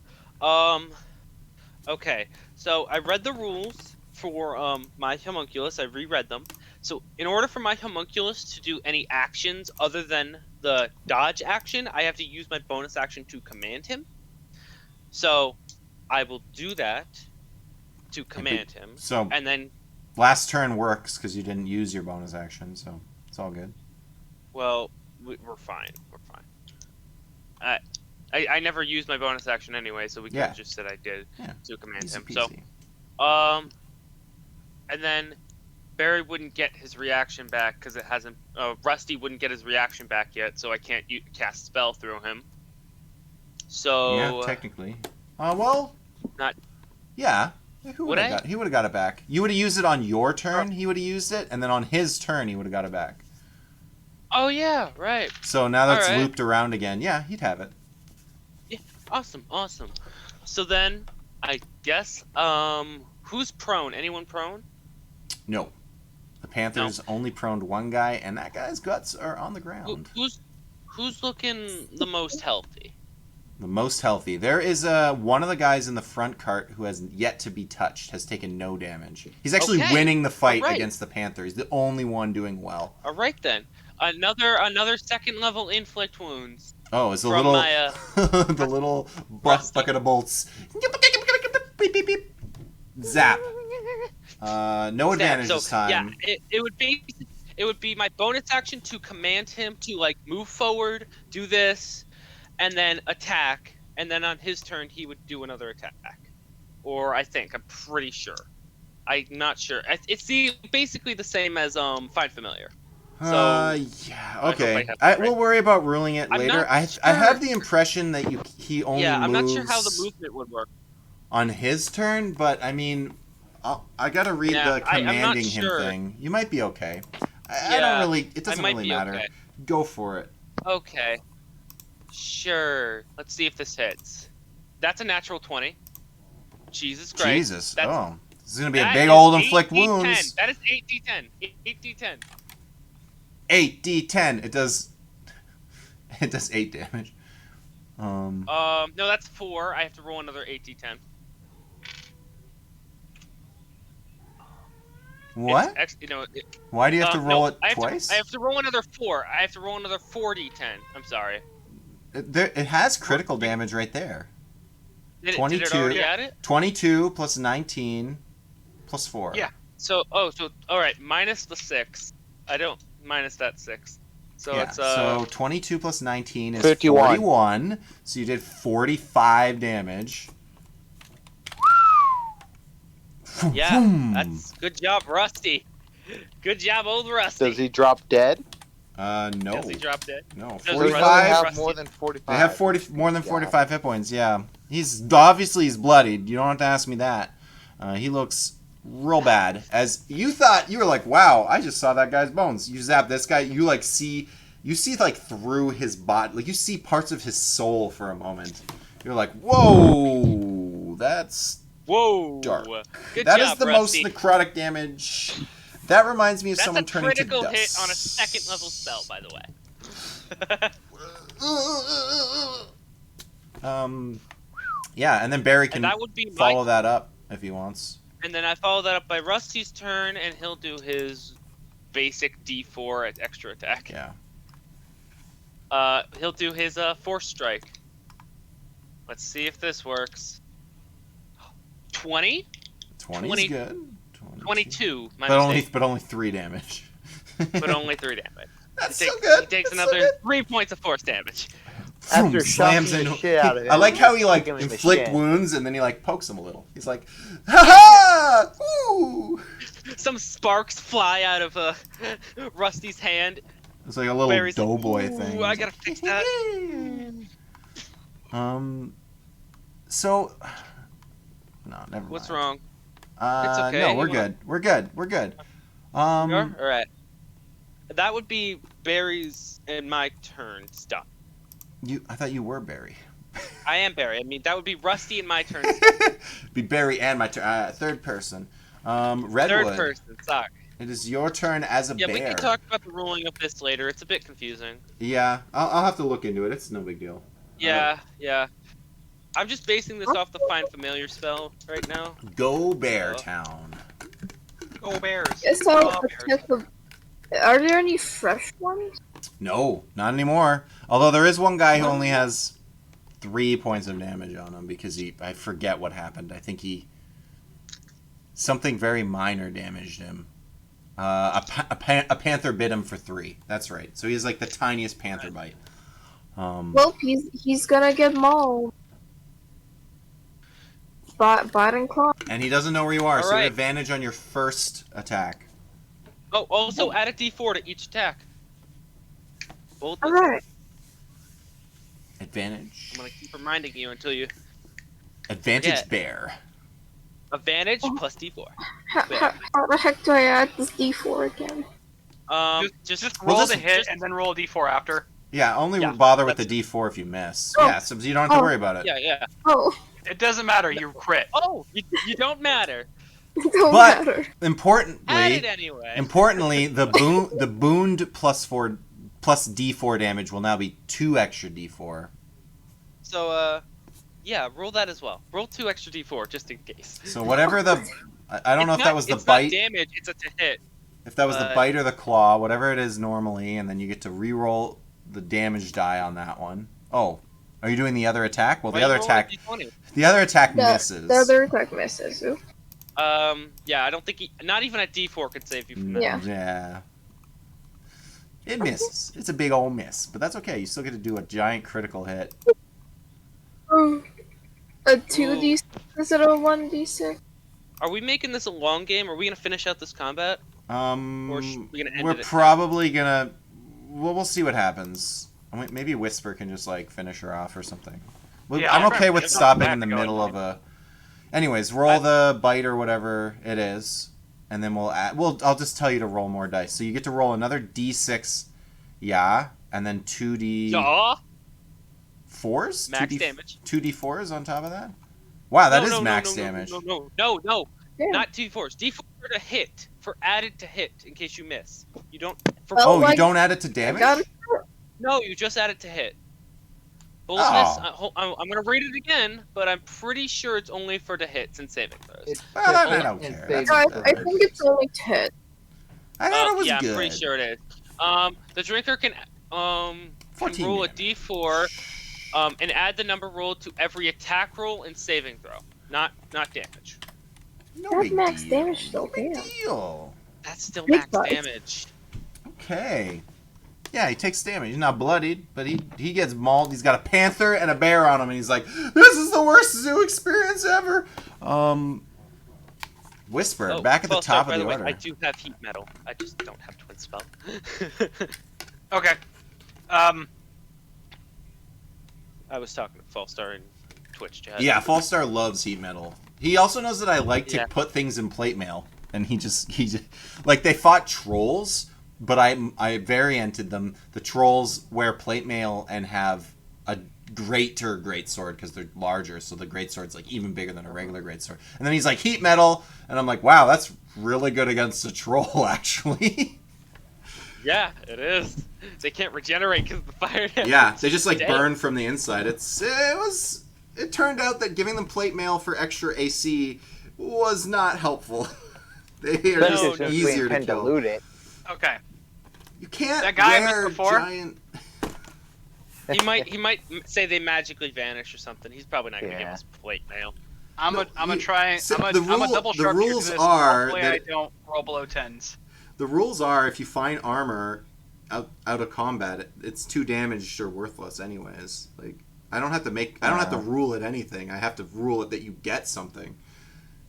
[SPEAKER 4] Okay. So I read the rules for my homunculus. I reread them. So in order for my homunculus to do any actions other than the dodge action, I have to use my bonus action to command him. So I will do that to command him.
[SPEAKER 1] So
[SPEAKER 4] And then,
[SPEAKER 1] last turn works because you didn't use your bonus action, so it's all good.
[SPEAKER 4] well, we're fine. We're fine. I never used my bonus action anyway, so we could have just said I did to command
[SPEAKER 1] Easy
[SPEAKER 4] him.
[SPEAKER 1] peasy.
[SPEAKER 4] So, and then Barry wouldn't get his reaction back because it hasn't. Rusty wouldn't get his reaction back yet, so I can't cast spell through him. So
[SPEAKER 1] Yeah, technically. Well.
[SPEAKER 4] Not.
[SPEAKER 1] Yeah.
[SPEAKER 4] Would I?
[SPEAKER 1] He would have got it back. You would have used it on your turn. He would have used it, and then on his turn, he would have got it back.
[SPEAKER 4] Oh yeah, right.
[SPEAKER 1] So now that's
[SPEAKER 4] All right.
[SPEAKER 1] looped around again. Yeah, he'd have it.
[SPEAKER 4] Awesome. So then, I guess, who's prone? Anyone prone?
[SPEAKER 1] No. The Panthers only prone one guy, and that guy's guts are on the
[SPEAKER 4] Who,
[SPEAKER 1] ground.
[SPEAKER 4] who's looking the most healthy?
[SPEAKER 1] The most healthy. There is one of the guys in the front cart who has yet to be touched, has taken no damage. He's actually
[SPEAKER 4] Okay.
[SPEAKER 1] winning the fight
[SPEAKER 4] All right.
[SPEAKER 1] against the Panther. He's the only one doing well.
[SPEAKER 4] All right then. Another second level inflict wounds.
[SPEAKER 1] Oh, it's the
[SPEAKER 4] From
[SPEAKER 1] little
[SPEAKER 4] my,
[SPEAKER 1] the little bucket of bolts. Beep, beep, beep. Zap. No advantage
[SPEAKER 4] So,
[SPEAKER 1] this time.
[SPEAKER 4] Yeah, it would be my bonus action to command him to like move forward, do this, and then attack, and then on his turn he would do another attack. Or I'm pretty sure. I'm not sure. It's basically the same as Find Familiar. So,
[SPEAKER 1] yeah,
[SPEAKER 4] hope
[SPEAKER 1] okay.
[SPEAKER 4] I have that right.
[SPEAKER 1] We'll worry about ruling it
[SPEAKER 4] I'm
[SPEAKER 1] later.
[SPEAKER 4] not
[SPEAKER 1] I
[SPEAKER 4] sure.
[SPEAKER 1] have the impression that he only
[SPEAKER 4] I'm
[SPEAKER 1] moves
[SPEAKER 4] not sure how the movement would work.
[SPEAKER 1] on his turn, but I mean, I gotta read
[SPEAKER 4] Yeah,
[SPEAKER 1] the
[SPEAKER 4] I'm not
[SPEAKER 1] commanding
[SPEAKER 4] sure.
[SPEAKER 1] him thing. You might be okay. I
[SPEAKER 4] Yeah,
[SPEAKER 1] don't really. It
[SPEAKER 4] I
[SPEAKER 1] doesn't
[SPEAKER 4] might
[SPEAKER 1] really
[SPEAKER 4] be
[SPEAKER 1] matter.
[SPEAKER 4] okay.
[SPEAKER 1] Go for it.
[SPEAKER 4] Okay. Sure. Let's see if this hits. That's a natural 20. Jesus Christ.
[SPEAKER 1] Jesus.
[SPEAKER 4] That's,
[SPEAKER 1] Oh, this is gonna be a
[SPEAKER 4] that
[SPEAKER 1] big
[SPEAKER 4] is
[SPEAKER 1] old inflict
[SPEAKER 4] 8d10.
[SPEAKER 1] wounds.
[SPEAKER 4] That is 8d10. 8d10.
[SPEAKER 1] 8d10. It does. It does 8 damage.
[SPEAKER 4] No, that's 4. I have to roll another 8d10.
[SPEAKER 1] What?
[SPEAKER 4] It's
[SPEAKER 1] Why do you have to roll it
[SPEAKER 4] I have
[SPEAKER 1] twice?
[SPEAKER 4] I have to roll another 4. I have to roll another 4d10. I'm sorry.
[SPEAKER 1] It has critical damage right there.
[SPEAKER 4] Did it
[SPEAKER 1] 22.
[SPEAKER 4] already add it?
[SPEAKER 1] 22 plus 19 plus 4.
[SPEAKER 5] Yeah.
[SPEAKER 4] So all right, minus the 6. I don't minus that 6. So
[SPEAKER 1] Yeah,
[SPEAKER 4] it's
[SPEAKER 1] so 22 plus 19 is
[SPEAKER 7] 51.
[SPEAKER 1] 41. So you did 45 damage.
[SPEAKER 4] yeah,
[SPEAKER 1] Boom.
[SPEAKER 4] that's good job, Rusty. Good job, old Rusty.
[SPEAKER 7] Does he drop dead?
[SPEAKER 1] No.
[SPEAKER 4] Does he drop dead?
[SPEAKER 1] No,
[SPEAKER 4] Does he
[SPEAKER 7] Or does he
[SPEAKER 1] 45.
[SPEAKER 7] have
[SPEAKER 4] Rusty.
[SPEAKER 7] more than 45?
[SPEAKER 1] They have 40 more than
[SPEAKER 7] Yeah.
[SPEAKER 1] 45 hit points. Yeah. He's bloodied. You don't have to ask me that. He looks real bad. As you thought, you were like, "Wow, I just saw that guy's bones." You zap this guy, you see like through his body. Like you see parts of his soul for a moment. You're like, "Whoa, that's
[SPEAKER 4] Whoa.
[SPEAKER 1] dark."
[SPEAKER 4] Good
[SPEAKER 1] That
[SPEAKER 4] job,
[SPEAKER 1] is the
[SPEAKER 4] Rusty.
[SPEAKER 1] most necrotic damage. That reminds me of
[SPEAKER 4] That's
[SPEAKER 1] someone
[SPEAKER 4] a
[SPEAKER 1] turning to
[SPEAKER 4] critical
[SPEAKER 1] dust.
[SPEAKER 4] hit on a second level spell, by the way.
[SPEAKER 1] Yeah, and then Barry can
[SPEAKER 4] And that would be
[SPEAKER 1] follow that up if he wants.
[SPEAKER 4] And then I follow that up by Rusty's turn, and he'll do his basic D4 at extra attack.
[SPEAKER 1] Yeah.
[SPEAKER 4] He'll do his force strike. Let's see if this works. 20?
[SPEAKER 1] 20's
[SPEAKER 4] 20
[SPEAKER 1] good.
[SPEAKER 4] 22. My
[SPEAKER 1] But
[SPEAKER 4] mistake.
[SPEAKER 1] only 3 damage.
[SPEAKER 4] But only 3 damage.
[SPEAKER 1] That's
[SPEAKER 4] He
[SPEAKER 1] so
[SPEAKER 4] takes,
[SPEAKER 1] good.
[SPEAKER 4] He takes
[SPEAKER 1] That's so
[SPEAKER 4] another
[SPEAKER 1] good.
[SPEAKER 4] 3 points of force damage.
[SPEAKER 7] After
[SPEAKER 1] Boom, slams
[SPEAKER 7] shocking the
[SPEAKER 1] into
[SPEAKER 7] shit out of
[SPEAKER 1] I
[SPEAKER 7] him,
[SPEAKER 1] like how he like
[SPEAKER 7] kick him in the
[SPEAKER 1] inflict
[SPEAKER 7] shin.
[SPEAKER 1] wounds and then he like pokes him a little. He's like, ha ha! Ooh!
[SPEAKER 4] Some sparks fly out of Rusty's hand.
[SPEAKER 1] It's like a little
[SPEAKER 4] Barry's like,
[SPEAKER 1] doughboy
[SPEAKER 4] "Ooh,
[SPEAKER 1] thing.
[SPEAKER 4] I
[SPEAKER 1] He's
[SPEAKER 4] gotta
[SPEAKER 1] like,
[SPEAKER 4] fix that.
[SPEAKER 1] So, no, never mind.
[SPEAKER 4] What's wrong?
[SPEAKER 1] It's
[SPEAKER 4] okay,
[SPEAKER 1] No,
[SPEAKER 4] you
[SPEAKER 1] we're
[SPEAKER 4] wanna-
[SPEAKER 1] good. We're good.
[SPEAKER 4] Sure? Alright. That would be Barry's and my turn stuff.
[SPEAKER 1] I thought you were Barry.
[SPEAKER 4] I am Barry. I mean, that would be Rusty in my turn.
[SPEAKER 1] Be Barry and my turn. Third person.
[SPEAKER 4] Third
[SPEAKER 1] Redwood.
[SPEAKER 4] person. Sorry.
[SPEAKER 1] It is your turn as a
[SPEAKER 4] Yeah,
[SPEAKER 1] bear.
[SPEAKER 4] we can talk about the ruling of this later. It's a bit confusing.
[SPEAKER 1] Yeah, I'll have to look into it. It's no big deal.
[SPEAKER 4] Yeah, yeah. I'm just basing this off the Find Familiar spell right now.
[SPEAKER 1] Go Bear Town.
[SPEAKER 5] Go Bears.
[SPEAKER 2] So,
[SPEAKER 5] Go Bears.
[SPEAKER 2] are there any fresh ones?
[SPEAKER 1] No, not anymore. Although there is one guy who only has 3 points of damage on him because I forget what happened. I think something very minor damaged him. A panther bit him for 3. That's right. So he has like the tiniest panther bite.
[SPEAKER 2] Well, he's gonna get mauled. Bite and claw.
[SPEAKER 1] And he doesn't know where you are, so you
[SPEAKER 4] Alright.
[SPEAKER 1] have advantage on your first attack.
[SPEAKER 4] Oh, also add a D4 to each attack. Boldness.
[SPEAKER 2] Alright.
[SPEAKER 1] Advantage.
[SPEAKER 4] I'm gonna keep reminding you until you
[SPEAKER 1] Advantage
[SPEAKER 4] forget.
[SPEAKER 1] bear.
[SPEAKER 4] Advantage plus D4.
[SPEAKER 2] How the heck do I add this D4 again?
[SPEAKER 4] Just
[SPEAKER 5] Roll
[SPEAKER 1] just-
[SPEAKER 5] the hit and then roll a d4 after.
[SPEAKER 1] Yeah, only
[SPEAKER 4] Yeah,
[SPEAKER 1] bother with the
[SPEAKER 4] that's-
[SPEAKER 1] D4 if you miss.
[SPEAKER 2] Oh.
[SPEAKER 1] Yeah, so you don't have to
[SPEAKER 2] Oh.
[SPEAKER 1] worry about it.
[SPEAKER 4] Yeah, yeah.
[SPEAKER 2] Oh,
[SPEAKER 5] It doesn't matter. You crit.
[SPEAKER 4] Oh, you don't matter.
[SPEAKER 2] it don't
[SPEAKER 1] But-
[SPEAKER 2] matter.
[SPEAKER 4] Add it anyway.
[SPEAKER 1] Importantly, the boond plus D4 damage will now be 2 extra D4.
[SPEAKER 4] So, yeah, roll that as well. Roll 2 extra D4 just in case.
[SPEAKER 1] So whatever the I don't know if that was the
[SPEAKER 4] it's
[SPEAKER 1] bite,
[SPEAKER 4] not damage. It's a to hit.
[SPEAKER 1] if that was the
[SPEAKER 4] but-
[SPEAKER 1] bite or the claw, whatever it is normally, and then you get to re-roll the damage die on that one. Oh, are you doing the other attack? Well,
[SPEAKER 4] Why
[SPEAKER 1] the other
[SPEAKER 4] you roll a
[SPEAKER 1] attack
[SPEAKER 4] D20?
[SPEAKER 1] misses.
[SPEAKER 2] The other attack misses. Ooh.
[SPEAKER 4] Yeah, I don't think not even a D4 could save you from that.
[SPEAKER 2] Yeah.
[SPEAKER 1] Yeah. It misses. It's a big old miss, but that's okay. You still get to do a giant critical hit.
[SPEAKER 2] A 2d6 instead of a 1d6?
[SPEAKER 4] Are we making this a long game? Are we gonna finish out this combat? Or we gonna end
[SPEAKER 1] We're
[SPEAKER 4] it at
[SPEAKER 1] probably gonna. Well, we'll see what happens. I mean, maybe Whisper can just like finish her off or something. Well,
[SPEAKER 5] Yeah,
[SPEAKER 1] I'm
[SPEAKER 5] I'm
[SPEAKER 1] okay with
[SPEAKER 5] not
[SPEAKER 1] stopping
[SPEAKER 5] back
[SPEAKER 1] in the
[SPEAKER 5] going
[SPEAKER 1] middle
[SPEAKER 5] on.
[SPEAKER 1] of a. Anyways, roll the bite or whatever it is, and then we'll add. I'll just tell you to roll more dice. So you get to roll another D6, yeah, and then 2D4s.
[SPEAKER 4] Yaw! Max damage.
[SPEAKER 1] 2D4s on top of that. Wow, that is
[SPEAKER 4] no,
[SPEAKER 1] max
[SPEAKER 4] no,
[SPEAKER 1] damage.
[SPEAKER 4] No,
[SPEAKER 2] Yeah.
[SPEAKER 4] not D4s. D4 for to hit, for added to hit, in case you miss. You don't. For
[SPEAKER 2] Oh,
[SPEAKER 1] Oh, you
[SPEAKER 2] like-
[SPEAKER 1] don't add it to
[SPEAKER 2] I
[SPEAKER 1] damage?
[SPEAKER 2] got it.
[SPEAKER 4] No, you just add it to hit. Boldness,
[SPEAKER 1] Oh.
[SPEAKER 4] I'm gonna read it again, but I'm pretty sure it's only for the hits and saving throws.
[SPEAKER 1] Well, I don't care. That's
[SPEAKER 2] I
[SPEAKER 1] okay.
[SPEAKER 2] think it's only 10.
[SPEAKER 1] I thought it was
[SPEAKER 4] yeah,
[SPEAKER 1] good.
[SPEAKER 4] I'm pretty sure it is. The drinker can
[SPEAKER 1] 14
[SPEAKER 4] roll a
[SPEAKER 1] damage.
[SPEAKER 4] D4, and add the number rolled to every attack roll and saving throw, not damage.
[SPEAKER 1] No
[SPEAKER 2] That's
[SPEAKER 1] big
[SPEAKER 2] max
[SPEAKER 1] deal.
[SPEAKER 2] damage though,
[SPEAKER 1] No big
[SPEAKER 2] damn.
[SPEAKER 1] deal.
[SPEAKER 4] That's still
[SPEAKER 2] Big
[SPEAKER 4] max
[SPEAKER 2] bucks.
[SPEAKER 4] damage.
[SPEAKER 1] Okay. Yeah, he takes damage. He's not bloodied, but he gets mauled. He's got a panther and a bear on him, and he's like, "This is the worst zoo experience ever." Whisper,
[SPEAKER 4] Oh,
[SPEAKER 1] back at the
[SPEAKER 4] well,
[SPEAKER 1] top
[SPEAKER 4] by
[SPEAKER 1] of the
[SPEAKER 4] way,
[SPEAKER 1] order.
[SPEAKER 4] I do have heat metal. I just don't have twin spell.
[SPEAKER 5] Okay.
[SPEAKER 4] I was talking to Fallstar in Twitch chat.
[SPEAKER 1] Yeah, Fallstar loves heat metal. He also knows that I like to
[SPEAKER 4] Yeah.
[SPEAKER 1] put things in plate mail, and he just like they fought trolls, but I varianted them. The trolls wear plate mail and have a great sword because they're larger, so the great sword's like even bigger than a regular great sword. And then he's like heat metal, and I'm like, wow, that's really good against a troll, actually.
[SPEAKER 4] Yeah, it is. They can't regenerate because the fire damage.
[SPEAKER 1] Yeah, they just like
[SPEAKER 4] Dang.
[SPEAKER 1] burn from the inside. It turned out that giving them plate mail for extra AC was not helpful. They are
[SPEAKER 4] No,
[SPEAKER 1] just
[SPEAKER 4] no,
[SPEAKER 3] since we
[SPEAKER 1] easier to
[SPEAKER 3] intend to
[SPEAKER 1] kill.
[SPEAKER 3] loot it.
[SPEAKER 5] Okay.
[SPEAKER 1] You can't
[SPEAKER 5] That guy I missed
[SPEAKER 1] wear
[SPEAKER 5] before?
[SPEAKER 1] giant.
[SPEAKER 4] He might say they magically vanish or something. He's probably not gonna give
[SPEAKER 3] Yeah.
[SPEAKER 4] us plate mail.
[SPEAKER 5] I'm
[SPEAKER 1] No,
[SPEAKER 5] gonna
[SPEAKER 1] you-
[SPEAKER 5] try.
[SPEAKER 1] so
[SPEAKER 5] I'm
[SPEAKER 1] the
[SPEAKER 5] a double
[SPEAKER 1] the
[SPEAKER 5] sharpshooter
[SPEAKER 1] rules
[SPEAKER 5] this.
[SPEAKER 1] are
[SPEAKER 5] Hopefully
[SPEAKER 1] that
[SPEAKER 5] I don't roll below 10s.
[SPEAKER 1] The rules are if you find armor out of combat, it's 2 damaged or worthless anyways. Like I don't have to rule it anything. I have to rule it that you get something.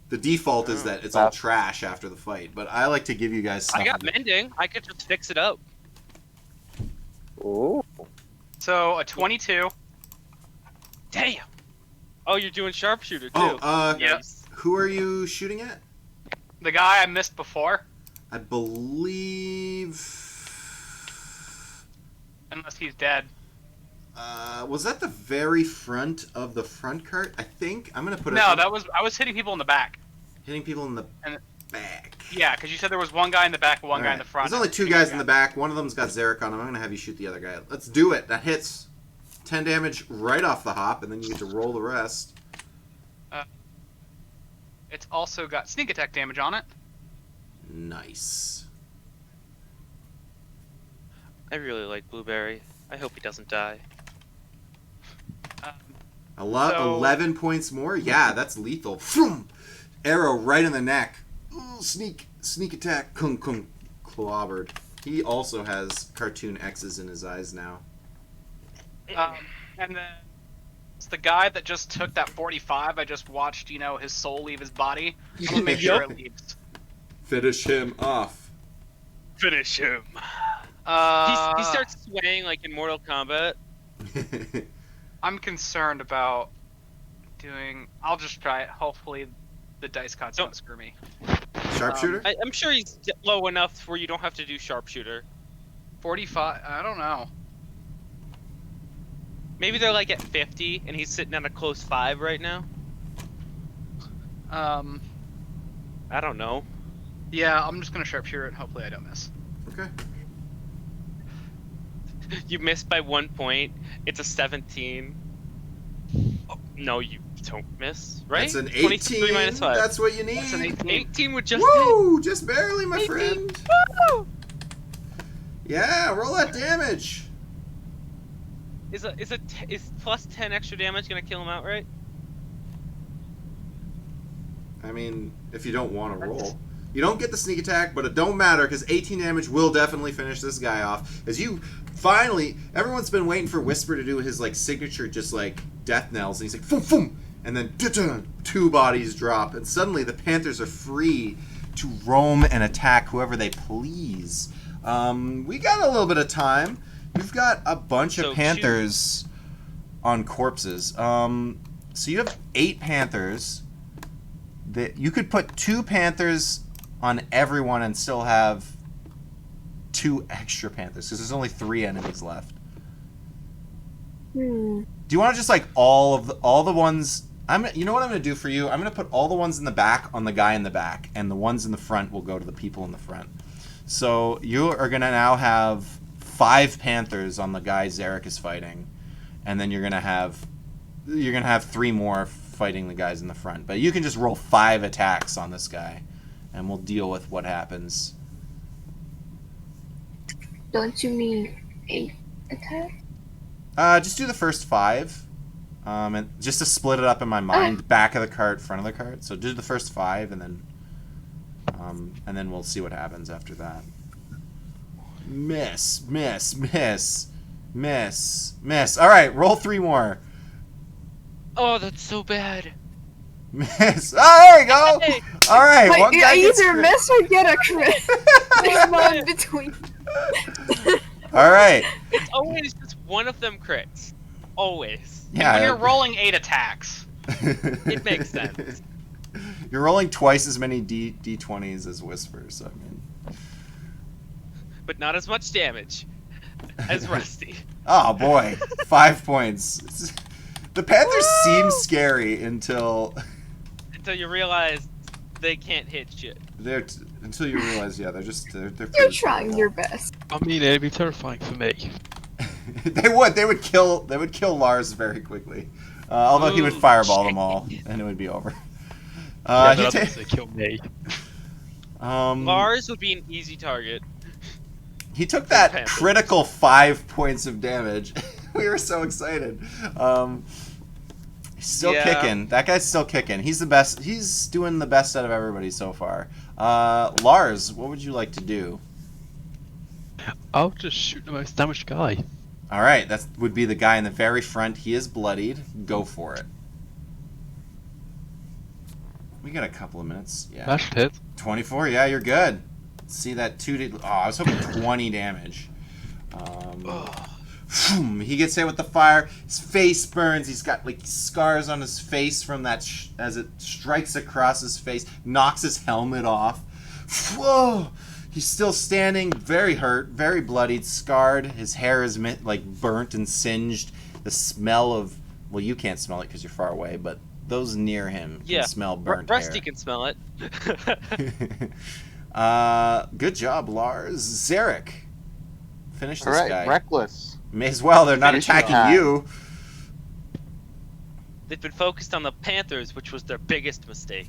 [SPEAKER 1] The default is that it's all trash after the fight, but I like to give you guys stuff.
[SPEAKER 4] I got mending. I could just fix it up.
[SPEAKER 3] Ooh.
[SPEAKER 5] So a 22.
[SPEAKER 4] Damn. Oh, you're doing sharpshooter too.
[SPEAKER 1] Oh,
[SPEAKER 5] Yeah.
[SPEAKER 4] Nice.
[SPEAKER 1] who are you shooting at?
[SPEAKER 5] The guy I missed before,
[SPEAKER 1] I believe.
[SPEAKER 5] unless he's dead.
[SPEAKER 1] Was that the very front of the front cart? I think I'm gonna put it.
[SPEAKER 5] No, I was hitting people in the back.
[SPEAKER 1] hitting people in the
[SPEAKER 5] And-
[SPEAKER 1] back.
[SPEAKER 5] Yeah, because you said there was one guy in the back, one guy in the front.
[SPEAKER 1] There's only 2 guys in the back. One of them's got Zarek on him. I'm gonna have you shoot the other guy. Let's do it. That hits. 10 damage right off the hop, and then you get to roll the rest.
[SPEAKER 5] It's also got sneak attack damage on it.
[SPEAKER 1] Nice.
[SPEAKER 4] I really like Blueberry. I hope he doesn't die.
[SPEAKER 5] Um,
[SPEAKER 1] 11 points more? Yeah, that's lethal. Vroom! Arrow right in the neck. Ooh, sneak attack. Kung kung. Clobbered. He also has cartoon X's in his eyes now.
[SPEAKER 5] and then it's the guy that just took that 45. I just watched, his soul leave his body. I'm gonna make sure it leaves.
[SPEAKER 1] Finish him off.
[SPEAKER 4] Finish him. He starts swaying like in Mortal Kombat.
[SPEAKER 5] I'm concerned about doing. I'll just try it. Hopefully, the dice gods don't screw me.
[SPEAKER 1] Sharpshooter?
[SPEAKER 4] I'm sure he's low enough where you don't have to do sharpshooter.
[SPEAKER 5] 45. I don't know.
[SPEAKER 4] Maybe they're like at 50, and he's sitting at a close 5 right now. I don't know.
[SPEAKER 5] Yeah, I'm just gonna sharpshooter it. Hopefully, I don't miss.
[SPEAKER 1] Okay.
[SPEAKER 4] You missed by 1 point. It's a 17. Oh, no, you don't miss, right?
[SPEAKER 1] That's an
[SPEAKER 4] 23
[SPEAKER 1] 18.
[SPEAKER 4] minus 5.
[SPEAKER 1] That's what you need.
[SPEAKER 5] That's an 18.
[SPEAKER 4] 18 would just
[SPEAKER 1] Woo! Just barely, my
[SPEAKER 4] 18.
[SPEAKER 1] friend.
[SPEAKER 4] Woo!
[SPEAKER 1] Yeah, roll that damage.
[SPEAKER 4] Is plus 10 extra damage gonna kill him outright?
[SPEAKER 1] I mean, if you don't want to roll. You don't get the sneak attack, but it don't matter because 18 damage will definitely finish this guy off. As you finally, everyone's been waiting for Whisper to do his signature, just death knells, and he's like, boom, boom, and then 2 bodies drop, and suddenly the Panthers are free to roam and attack whoever they please. We got a little bit of time. We've got a bunch of Panthers on corpses. So you have 8 Panthers. You could put 2 Panthers on everyone and still have 2 extra Panthers because there's only 3 enemies left. Do you want to just all the ones? You know what I'm gonna do for you? I'm gonna put all the ones in the back on the guy in the back, and the ones in the front will go to the people in the front. So you are gonna now have 5 Panthers on the guy Zarek is fighting, and then you're gonna have 3 more fighting the guys in the front. But you can just roll 5 attacks on this guy, and we'll deal with what happens.
[SPEAKER 2] Don't you mean 8 attacks?
[SPEAKER 1] Just do the first 5, and just to split it up in my mind, back of the cart, front of the cart. So do the first 5, and then we'll see what happens after that. Miss. All right, roll 3 more.
[SPEAKER 4] Oh, that's so bad.
[SPEAKER 1] Miss. Oh, there you go.
[SPEAKER 4] Hey.
[SPEAKER 1] All right,
[SPEAKER 2] Like,
[SPEAKER 1] one guy
[SPEAKER 2] I
[SPEAKER 1] gets
[SPEAKER 2] either
[SPEAKER 1] crit.
[SPEAKER 2] miss or get a crit. There's no in between.
[SPEAKER 1] All right.
[SPEAKER 4] It's always just one of them crits. Always.
[SPEAKER 1] Yeah.
[SPEAKER 5] When you're rolling 8 attacks.
[SPEAKER 4] It makes sense.
[SPEAKER 1] You're rolling twice as many d20s as Whispers. So, I mean.
[SPEAKER 4] But not as much damage as Rusty.
[SPEAKER 1] Oh boy, 5 points. The Panthers seem scary until
[SPEAKER 4] Until you realize they can't hit shit.
[SPEAKER 1] until you realize, yeah, they're
[SPEAKER 2] You're
[SPEAKER 1] pretty
[SPEAKER 2] trying
[SPEAKER 1] terrible.
[SPEAKER 2] your best.
[SPEAKER 6] I mean, it'd be terrifying for me.
[SPEAKER 1] They would kill Lars very quickly. Although he would fireball them all, and it would be over.
[SPEAKER 6] Yeah,
[SPEAKER 1] he
[SPEAKER 6] but
[SPEAKER 1] ta-
[SPEAKER 6] obviously kill me.
[SPEAKER 4] Lars would be an easy target.
[SPEAKER 1] He took that
[SPEAKER 4] Panthers.
[SPEAKER 1] critical 5 points of damage. We were so excited. He's still
[SPEAKER 4] Yeah.
[SPEAKER 1] kicking. That guy's still kicking. He's the best. He's doing the best out of everybody so far. Lars, what would you like to do?
[SPEAKER 6] I'll just shoot the most damaged guy.
[SPEAKER 1] All right, that would be the guy in the very front. He is bloodied. Go for it. We got a couple of minutes. Yeah.
[SPEAKER 6] That should hit.
[SPEAKER 1] 24. Yeah, you're good. See that 2 Oh, I was hoping 20 damage. He gets hit with the fire. His face burns. He's got scars on his face from that as it strikes across his face. Knocks his helmet off. Whoa! He's still standing, very hurt, very bloodied, scarred. His hair is like burnt and singed. The smell of, well, you can't smell it because you're far away, but those near him can smell burnt
[SPEAKER 4] Rusty
[SPEAKER 1] hair.
[SPEAKER 4] can smell it.
[SPEAKER 1] Good job, Lars. Zarek, finish this
[SPEAKER 3] All right,
[SPEAKER 1] guy.
[SPEAKER 3] Reckless.
[SPEAKER 1] May as well. They're not
[SPEAKER 3] Finish
[SPEAKER 1] attacking
[SPEAKER 3] him.
[SPEAKER 1] you.
[SPEAKER 4] They've been focused on the Panthers, which was their biggest mistake.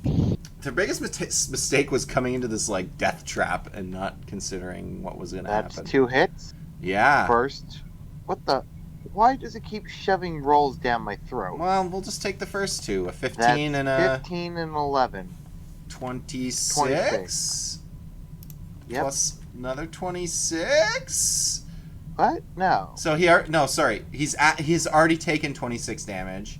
[SPEAKER 1] Their biggest mistake was coming into this like death trap and not considering what was going to
[SPEAKER 3] That's
[SPEAKER 1] happen.
[SPEAKER 3] 2 hits.
[SPEAKER 1] Yeah.
[SPEAKER 3] First. What the? Why does it keep shoving rolls down my throat?
[SPEAKER 1] Well, we'll just take the first two. A 15
[SPEAKER 3] That's
[SPEAKER 1] and a
[SPEAKER 3] 15 and 11.
[SPEAKER 1] 26.
[SPEAKER 3] 26. Yep.
[SPEAKER 1] Plus another 26.
[SPEAKER 3] What? No.
[SPEAKER 1] So no, sorry. He's already taken 26 damage.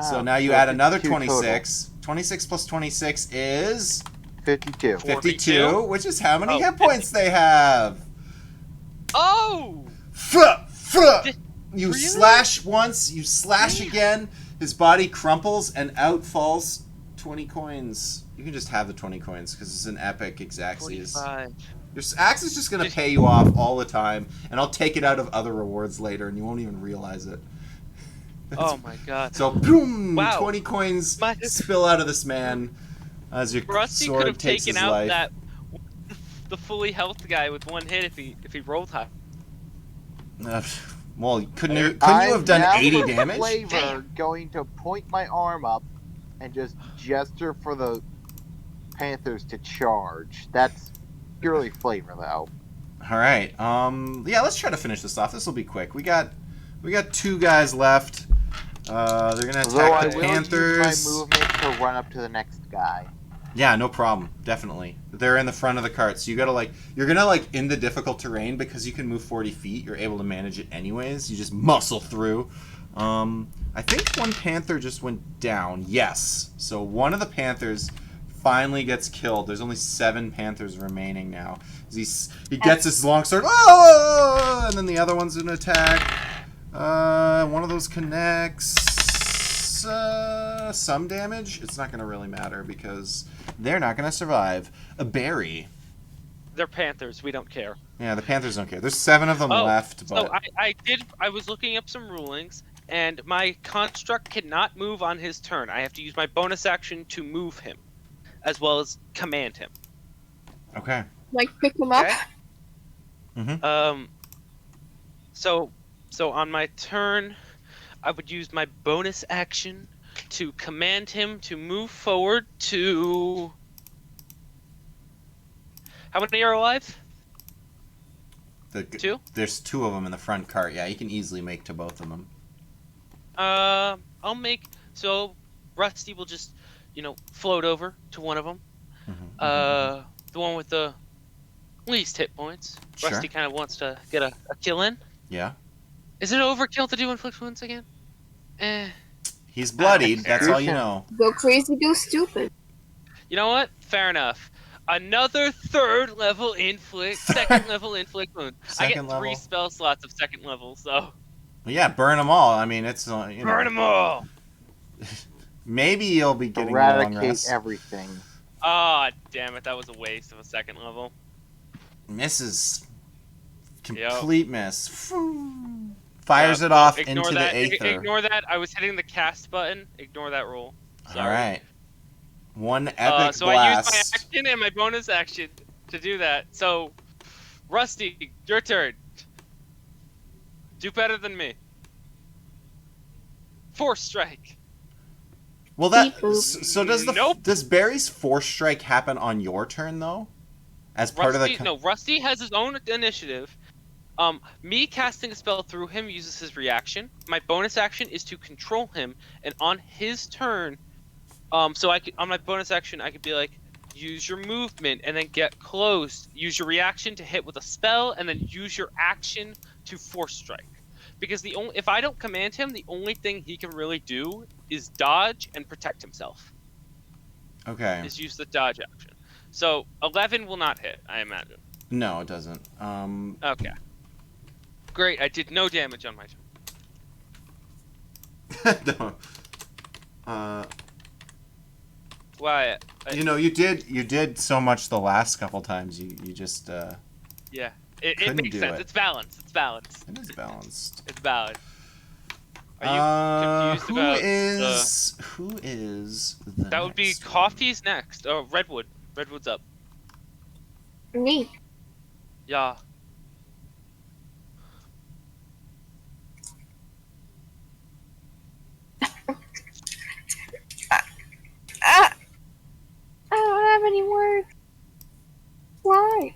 [SPEAKER 1] So
[SPEAKER 3] Oh,
[SPEAKER 1] now you add another
[SPEAKER 3] 52 total.
[SPEAKER 1] 26. 26 plus 26 is
[SPEAKER 3] 52.
[SPEAKER 1] 52, which is how many
[SPEAKER 4] Oh,
[SPEAKER 1] hit points they have.
[SPEAKER 4] Oh!
[SPEAKER 1] You
[SPEAKER 4] Really?
[SPEAKER 1] slash once, you slash again, his body crumples, and out falls 20 coins. You can just have the 20 coins, because it's an epic Exaxes.
[SPEAKER 4] 45.
[SPEAKER 1] Your axe is just going to pay you off all the time, and I'll take it out of other rewards later, and you won't even realize it.
[SPEAKER 4] Oh my god.
[SPEAKER 1] So, boom!
[SPEAKER 4] Wow.
[SPEAKER 1] 20 coins
[SPEAKER 4] My-
[SPEAKER 1] spill out of this man as your
[SPEAKER 4] Rusty could
[SPEAKER 1] sword
[SPEAKER 4] have
[SPEAKER 1] takes
[SPEAKER 4] taken
[SPEAKER 1] his
[SPEAKER 4] out
[SPEAKER 1] life.
[SPEAKER 4] that the fully health guy with one hit if he rolled high.
[SPEAKER 1] Well, couldn't you
[SPEAKER 3] I'm
[SPEAKER 1] have done
[SPEAKER 3] now
[SPEAKER 1] 80
[SPEAKER 3] for
[SPEAKER 1] damage?
[SPEAKER 3] Flavor going to point my arm up and just gesture for the Panthers to charge. That's purely flavor, though.
[SPEAKER 1] All right. Yeah, let's try to finish this off. This will be quick. We got 2 guys left. They're gonna
[SPEAKER 3] Although I
[SPEAKER 1] attack the
[SPEAKER 3] will
[SPEAKER 1] Panthers.
[SPEAKER 3] use my movement to run up to the next guy.
[SPEAKER 1] Yeah, no problem. Definitely. They're in the front of the cart, so you're gonna in the difficult terrain, because you can move 40 feet, you're able to manage it anyways. You just muscle through. I think one panther just went down. Yes. So one of the panthers finally gets killed. There's only 7 panthers remaining now. He gets his long sword. Oh! And then the other one's gonna attack. One of those connects. Some damage. It's not gonna really matter because they're not gonna survive. A berry.
[SPEAKER 4] They're Panthers. We don't care.
[SPEAKER 1] Yeah, the Panthers don't care. There's 7 of them left, but
[SPEAKER 4] So I was looking up some rulings, and my construct cannot move on his turn. I have to use my bonus action to move him, as well as command him.
[SPEAKER 1] okay.
[SPEAKER 2] Like pick him up.
[SPEAKER 4] Okay.
[SPEAKER 1] Mm-hmm.
[SPEAKER 4] So on my turn, I would use my bonus action to command him to move forward to. How many are alive? 2?
[SPEAKER 1] There's 2 of them in the front cart. Yeah, you can easily make to both of them.
[SPEAKER 4] I'll make so Rusty will just, float over to one of them.
[SPEAKER 1] Mm-hmm.
[SPEAKER 4] The one with the least hit points.
[SPEAKER 1] Sure.
[SPEAKER 4] Rusty kind of wants to get a kill in.
[SPEAKER 1] Yeah.
[SPEAKER 4] Is it overkill to do inflict wounds again?
[SPEAKER 1] He's bloodied. That's all you know.
[SPEAKER 2] Go crazy, go stupid.
[SPEAKER 4] You know what? Fair enough. Another second level inflict wound. I get
[SPEAKER 1] Second
[SPEAKER 4] 3
[SPEAKER 1] level.
[SPEAKER 4] spell slots of second level, so
[SPEAKER 1] Well, yeah, burn them all. I mean, it's
[SPEAKER 4] burn them all.
[SPEAKER 1] Maybe you'll be getting a long
[SPEAKER 3] Eradicate
[SPEAKER 1] rest.
[SPEAKER 3] everything.
[SPEAKER 4] Ah, damn it! That was a waste of a second level.
[SPEAKER 1] Misses. Complete miss. Fires
[SPEAKER 4] Yeah,
[SPEAKER 1] it off
[SPEAKER 4] ignore
[SPEAKER 1] into
[SPEAKER 4] that.
[SPEAKER 1] the aether.
[SPEAKER 4] Ignore that. I was hitting the cast button. Ignore that roll.
[SPEAKER 1] All
[SPEAKER 4] Sorry.
[SPEAKER 1] right. One epic
[SPEAKER 4] So I used
[SPEAKER 1] blast.
[SPEAKER 4] my action and my bonus action to do that. So, Rusty, your turn. Do better than me. Force strike.
[SPEAKER 1] Well, that
[SPEAKER 2] Beep boop.
[SPEAKER 1] so does
[SPEAKER 4] Nope.
[SPEAKER 1] does Barry's force strike happen on your turn though? As part
[SPEAKER 4] Rusty,
[SPEAKER 1] of the
[SPEAKER 4] no, Rusty has his own initiative. Me casting a spell through him uses his reaction. My bonus action is to control him, and on his turn, so I could, on my bonus action, I could be like, use your movement and then get close. Use your reaction to hit with a spell, and then use your action to force strike. Because if I don't command him, the only thing he can really do is dodge and protect himself.
[SPEAKER 1] Okay.
[SPEAKER 4] Is use the dodge action. So 11 will not hit, I imagine.
[SPEAKER 1] No, it doesn't.
[SPEAKER 4] Okay. Great, I did no damage on my turn.
[SPEAKER 1] No.
[SPEAKER 4] Why?
[SPEAKER 1] You did so much the last couple times. You just
[SPEAKER 4] Yeah. It
[SPEAKER 1] couldn't
[SPEAKER 4] makes
[SPEAKER 1] do
[SPEAKER 4] sense.
[SPEAKER 1] it.
[SPEAKER 4] It's balanced. It's balanced.
[SPEAKER 1] It is balanced.
[SPEAKER 4] It's balanced. Are you confused
[SPEAKER 1] who
[SPEAKER 4] about
[SPEAKER 1] who is the
[SPEAKER 4] that would be
[SPEAKER 1] next one?
[SPEAKER 4] Coffee's next. Oh, Redwood. Redwood's up.
[SPEAKER 2] Me.
[SPEAKER 4] Yeah.
[SPEAKER 2] Ah! I don't have any words. Why?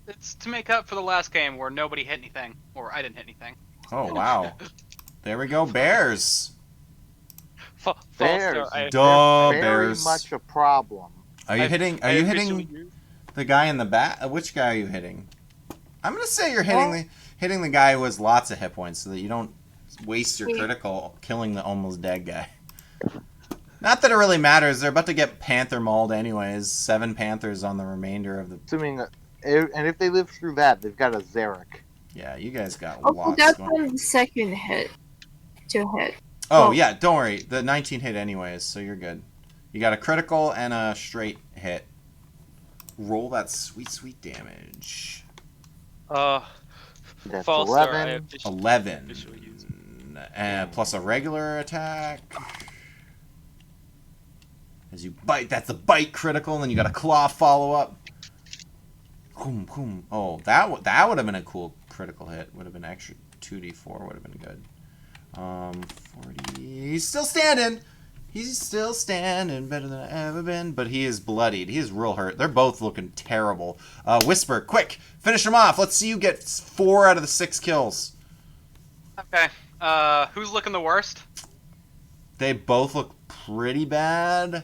[SPEAKER 5] It's to make up for the last game where nobody hit anything, or I didn't hit anything.
[SPEAKER 1] Oh wow. There we go, Bears.
[SPEAKER 3] Bears.
[SPEAKER 1] Duh,
[SPEAKER 3] They're very
[SPEAKER 1] Bears.
[SPEAKER 3] much a problem.
[SPEAKER 1] Are you
[SPEAKER 4] I
[SPEAKER 1] hitting
[SPEAKER 4] officially-
[SPEAKER 1] the guy in the back? Which guy are you hitting? I'm gonna say you're hitting the guy who has lots of hit points, so that you don't waste your critical killing the almost dead guy. Not that it really matters. They're about to get panther mauled anyways. 7 panthers on the remainder of the.
[SPEAKER 3] Assuming, and if they live through that, they've got a Zarek.
[SPEAKER 1] Yeah, you guys got
[SPEAKER 2] Oh,
[SPEAKER 1] lots
[SPEAKER 2] that's
[SPEAKER 1] going.
[SPEAKER 2] on the second hit. To hit.
[SPEAKER 1] Oh
[SPEAKER 2] Oh.
[SPEAKER 1] yeah, don't worry. The 19 hit anyways, so you're good. You got a critical and a straight hit. Roll that sweet damage.
[SPEAKER 3] That's
[SPEAKER 4] False
[SPEAKER 3] 11.
[SPEAKER 4] Star, I officially
[SPEAKER 1] 11.
[SPEAKER 4] use
[SPEAKER 1] And plus a regular attack. As you bite, that's a bite critical, and then you got a claw follow up. Boom, boom. Oh, that would have been a cool critical hit. Would have been extra 2d4. Would have been good. 40. He's still standing. He's still standing, better than I've ever been. But he is bloodied. He is real hurt. They're both looking terrible. Whisper, quick, finish him off. Let's see you get 4 out of the 6 kills.
[SPEAKER 5] Okay. Who's looking the worst?
[SPEAKER 1] They both look pretty bad.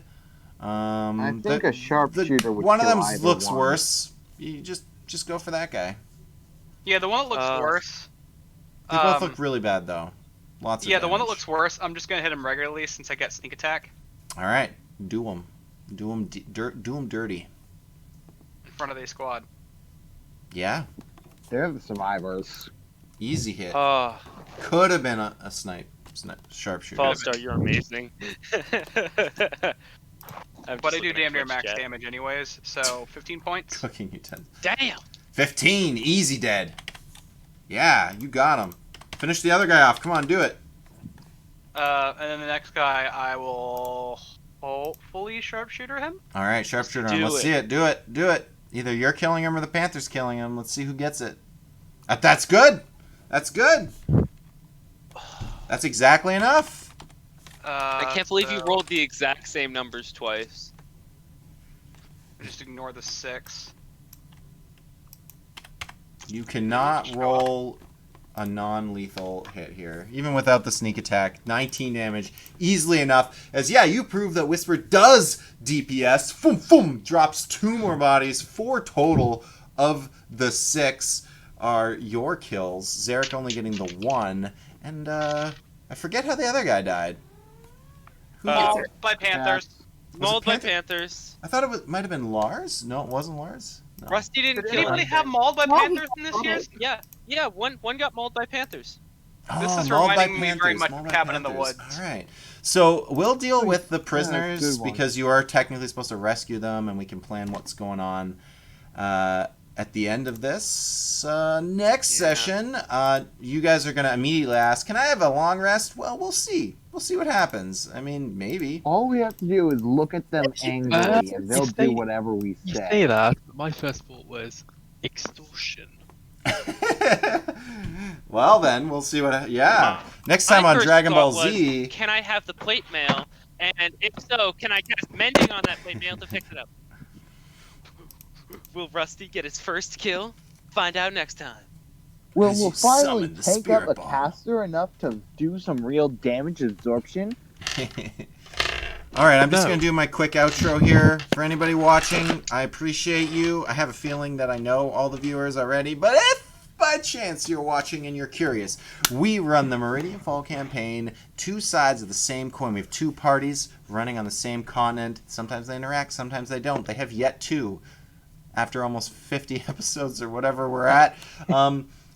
[SPEAKER 3] I think a sharpshooter would
[SPEAKER 1] one of
[SPEAKER 3] kill
[SPEAKER 1] them
[SPEAKER 3] either
[SPEAKER 1] looks
[SPEAKER 3] one.
[SPEAKER 1] worse. You just go for that guy.
[SPEAKER 5] Yeah, the one that looks worse.
[SPEAKER 1] They both look really bad though. Lots of
[SPEAKER 5] Yeah, the one that
[SPEAKER 1] damage.
[SPEAKER 5] looks worse. I'm just gonna hit him regularly since I get sneak attack
[SPEAKER 1] All right, do them. Do them dirty.
[SPEAKER 5] in front of the squad.
[SPEAKER 1] Yeah,
[SPEAKER 3] They're the survivors.
[SPEAKER 1] easy hit.
[SPEAKER 4] Oh,
[SPEAKER 1] Could have been a sharpshooter.
[SPEAKER 4] False Star, you're amazing.
[SPEAKER 5] But I do damn near max damage anyways, so 15 points.
[SPEAKER 1] Cooking utensils.
[SPEAKER 4] Damn.
[SPEAKER 1] 15, easy dead. Yeah, you got him. Finish the other guy off. Come on, do it.
[SPEAKER 5] And then the next guy, I will hopefully sharpshooter him.
[SPEAKER 1] All right, sharpshooter.
[SPEAKER 4] Do
[SPEAKER 1] Let's
[SPEAKER 4] it.
[SPEAKER 1] see it. Do it. Do it. Either you're killing him or the Panther's killing him. Let's see who gets it. That's good. That's good. That's exactly enough.
[SPEAKER 4] I can't believe you
[SPEAKER 5] so
[SPEAKER 4] rolled the exact same numbers twice.
[SPEAKER 5] Just ignore the 6.
[SPEAKER 1] You cannot roll a non-lethal hit here, even without the sneak attack. 19 damage, easily enough. As yeah, you prove that Whisper does DPS. Boom, boom, drops 2 more bodies. 4 total of the 6 are your kills. Zarek only getting the 1, and I forget how the other guy died. Who
[SPEAKER 5] Mauled
[SPEAKER 1] gets it?
[SPEAKER 5] by Panthers.
[SPEAKER 4] Mauled by
[SPEAKER 1] Panther?
[SPEAKER 4] Panthers.
[SPEAKER 1] I thought it might have been Lars. No, it wasn't Lars. No.
[SPEAKER 4] Rusty didn't
[SPEAKER 5] Did
[SPEAKER 4] kill
[SPEAKER 5] anybody
[SPEAKER 4] him.
[SPEAKER 5] have mauled by
[SPEAKER 2] Mauled
[SPEAKER 5] Panthers in this year?
[SPEAKER 4] Yeah. One got mauled by Panthers.
[SPEAKER 5] This is
[SPEAKER 1] Mauled by
[SPEAKER 5] reminding me very much
[SPEAKER 1] Mauled
[SPEAKER 5] of
[SPEAKER 1] by
[SPEAKER 5] Cabin in the
[SPEAKER 1] Panthers.
[SPEAKER 5] Woods.
[SPEAKER 1] All right. So we'll deal with the
[SPEAKER 3] good
[SPEAKER 1] prisoners
[SPEAKER 3] one.
[SPEAKER 1] because you are technically supposed to rescue them, and we can plan what's going on at the end of this next session. You guys are going to immediately ask, can I have a long rest? Well, we'll see. We'll see what happens. I mean, maybe.
[SPEAKER 3] All we have to do is look at them angrily, and they'll
[SPEAKER 6] you say-
[SPEAKER 3] do whatever we
[SPEAKER 6] You
[SPEAKER 3] say.
[SPEAKER 6] say that, but my first thought was extortion.
[SPEAKER 1] Well, then, we'll see what... Yeah. Next time
[SPEAKER 4] My
[SPEAKER 1] on
[SPEAKER 4] first
[SPEAKER 1] Dragon Ball
[SPEAKER 4] thought was,
[SPEAKER 1] Z...
[SPEAKER 4] can I have the plate mail? And if so, can I cast mending on that plate mail to fix it up? Will Rusty get his first kill? Find out next time.
[SPEAKER 3] We'll
[SPEAKER 1] As you
[SPEAKER 3] finally
[SPEAKER 1] summon the
[SPEAKER 3] take up
[SPEAKER 1] spirit
[SPEAKER 3] a
[SPEAKER 1] bomb.
[SPEAKER 3] caster enough to do some real damage absorption.
[SPEAKER 1] All right, I'm just
[SPEAKER 6] No.
[SPEAKER 1] going to do my quick outro here. For anybody watching, I appreciate you. I have a feeling that I know all the viewers already, but if by chance you're watching and you're curious, we run the Meridian Fall campaign, 2 sides of the same coin. We have 2 parties running on the same continent. Sometimes they interact, sometimes they don't. They have yet to, after almost 50 episodes or whatever we're at.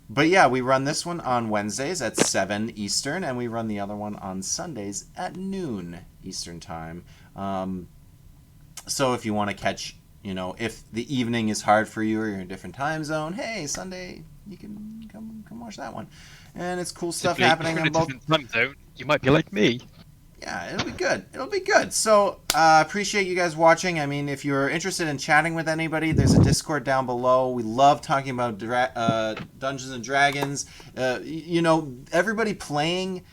[SPEAKER 1] But yeah, we run this one on Wednesdays at 7 Eastern, and we run the other one on Sundays at noon Eastern time. So if you want to catch, if the evening is hard for you or you're in a different time zone, hey, Sunday, you can come watch that one. And it's cool stuff
[SPEAKER 6] Simply, if
[SPEAKER 1] happening
[SPEAKER 6] you're
[SPEAKER 1] on
[SPEAKER 6] in a
[SPEAKER 1] both.
[SPEAKER 6] different time zone, you might be like me.
[SPEAKER 1] Yeah, it'll be good. It'll be good. So, appreciate you guys watching. I mean, if you're interested in chatting with anybody, there's a Discord down below. We love talking about Dungeons and Dragons. Everybody playing,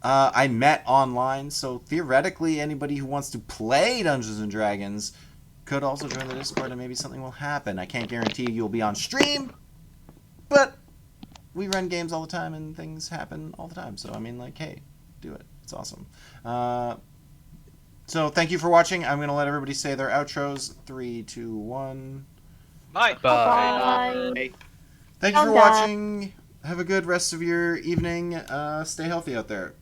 [SPEAKER 1] I met online. So, theoretically, anybody who wants to play Dungeons and Dragons could also join the Discord and maybe something will happen. I can't guarantee you'll be on stream, but we run games all the time and things happen all the time. So, I mean, like, hey, do it. It's awesome. So thank you for watching. I'm going to let everybody say their outros. 3, 2, 1.
[SPEAKER 5] Bye.
[SPEAKER 2] Bye.
[SPEAKER 1] Thank you for
[SPEAKER 2] Bye.
[SPEAKER 1] watching. Have a good rest of your evening. Stay healthy out there.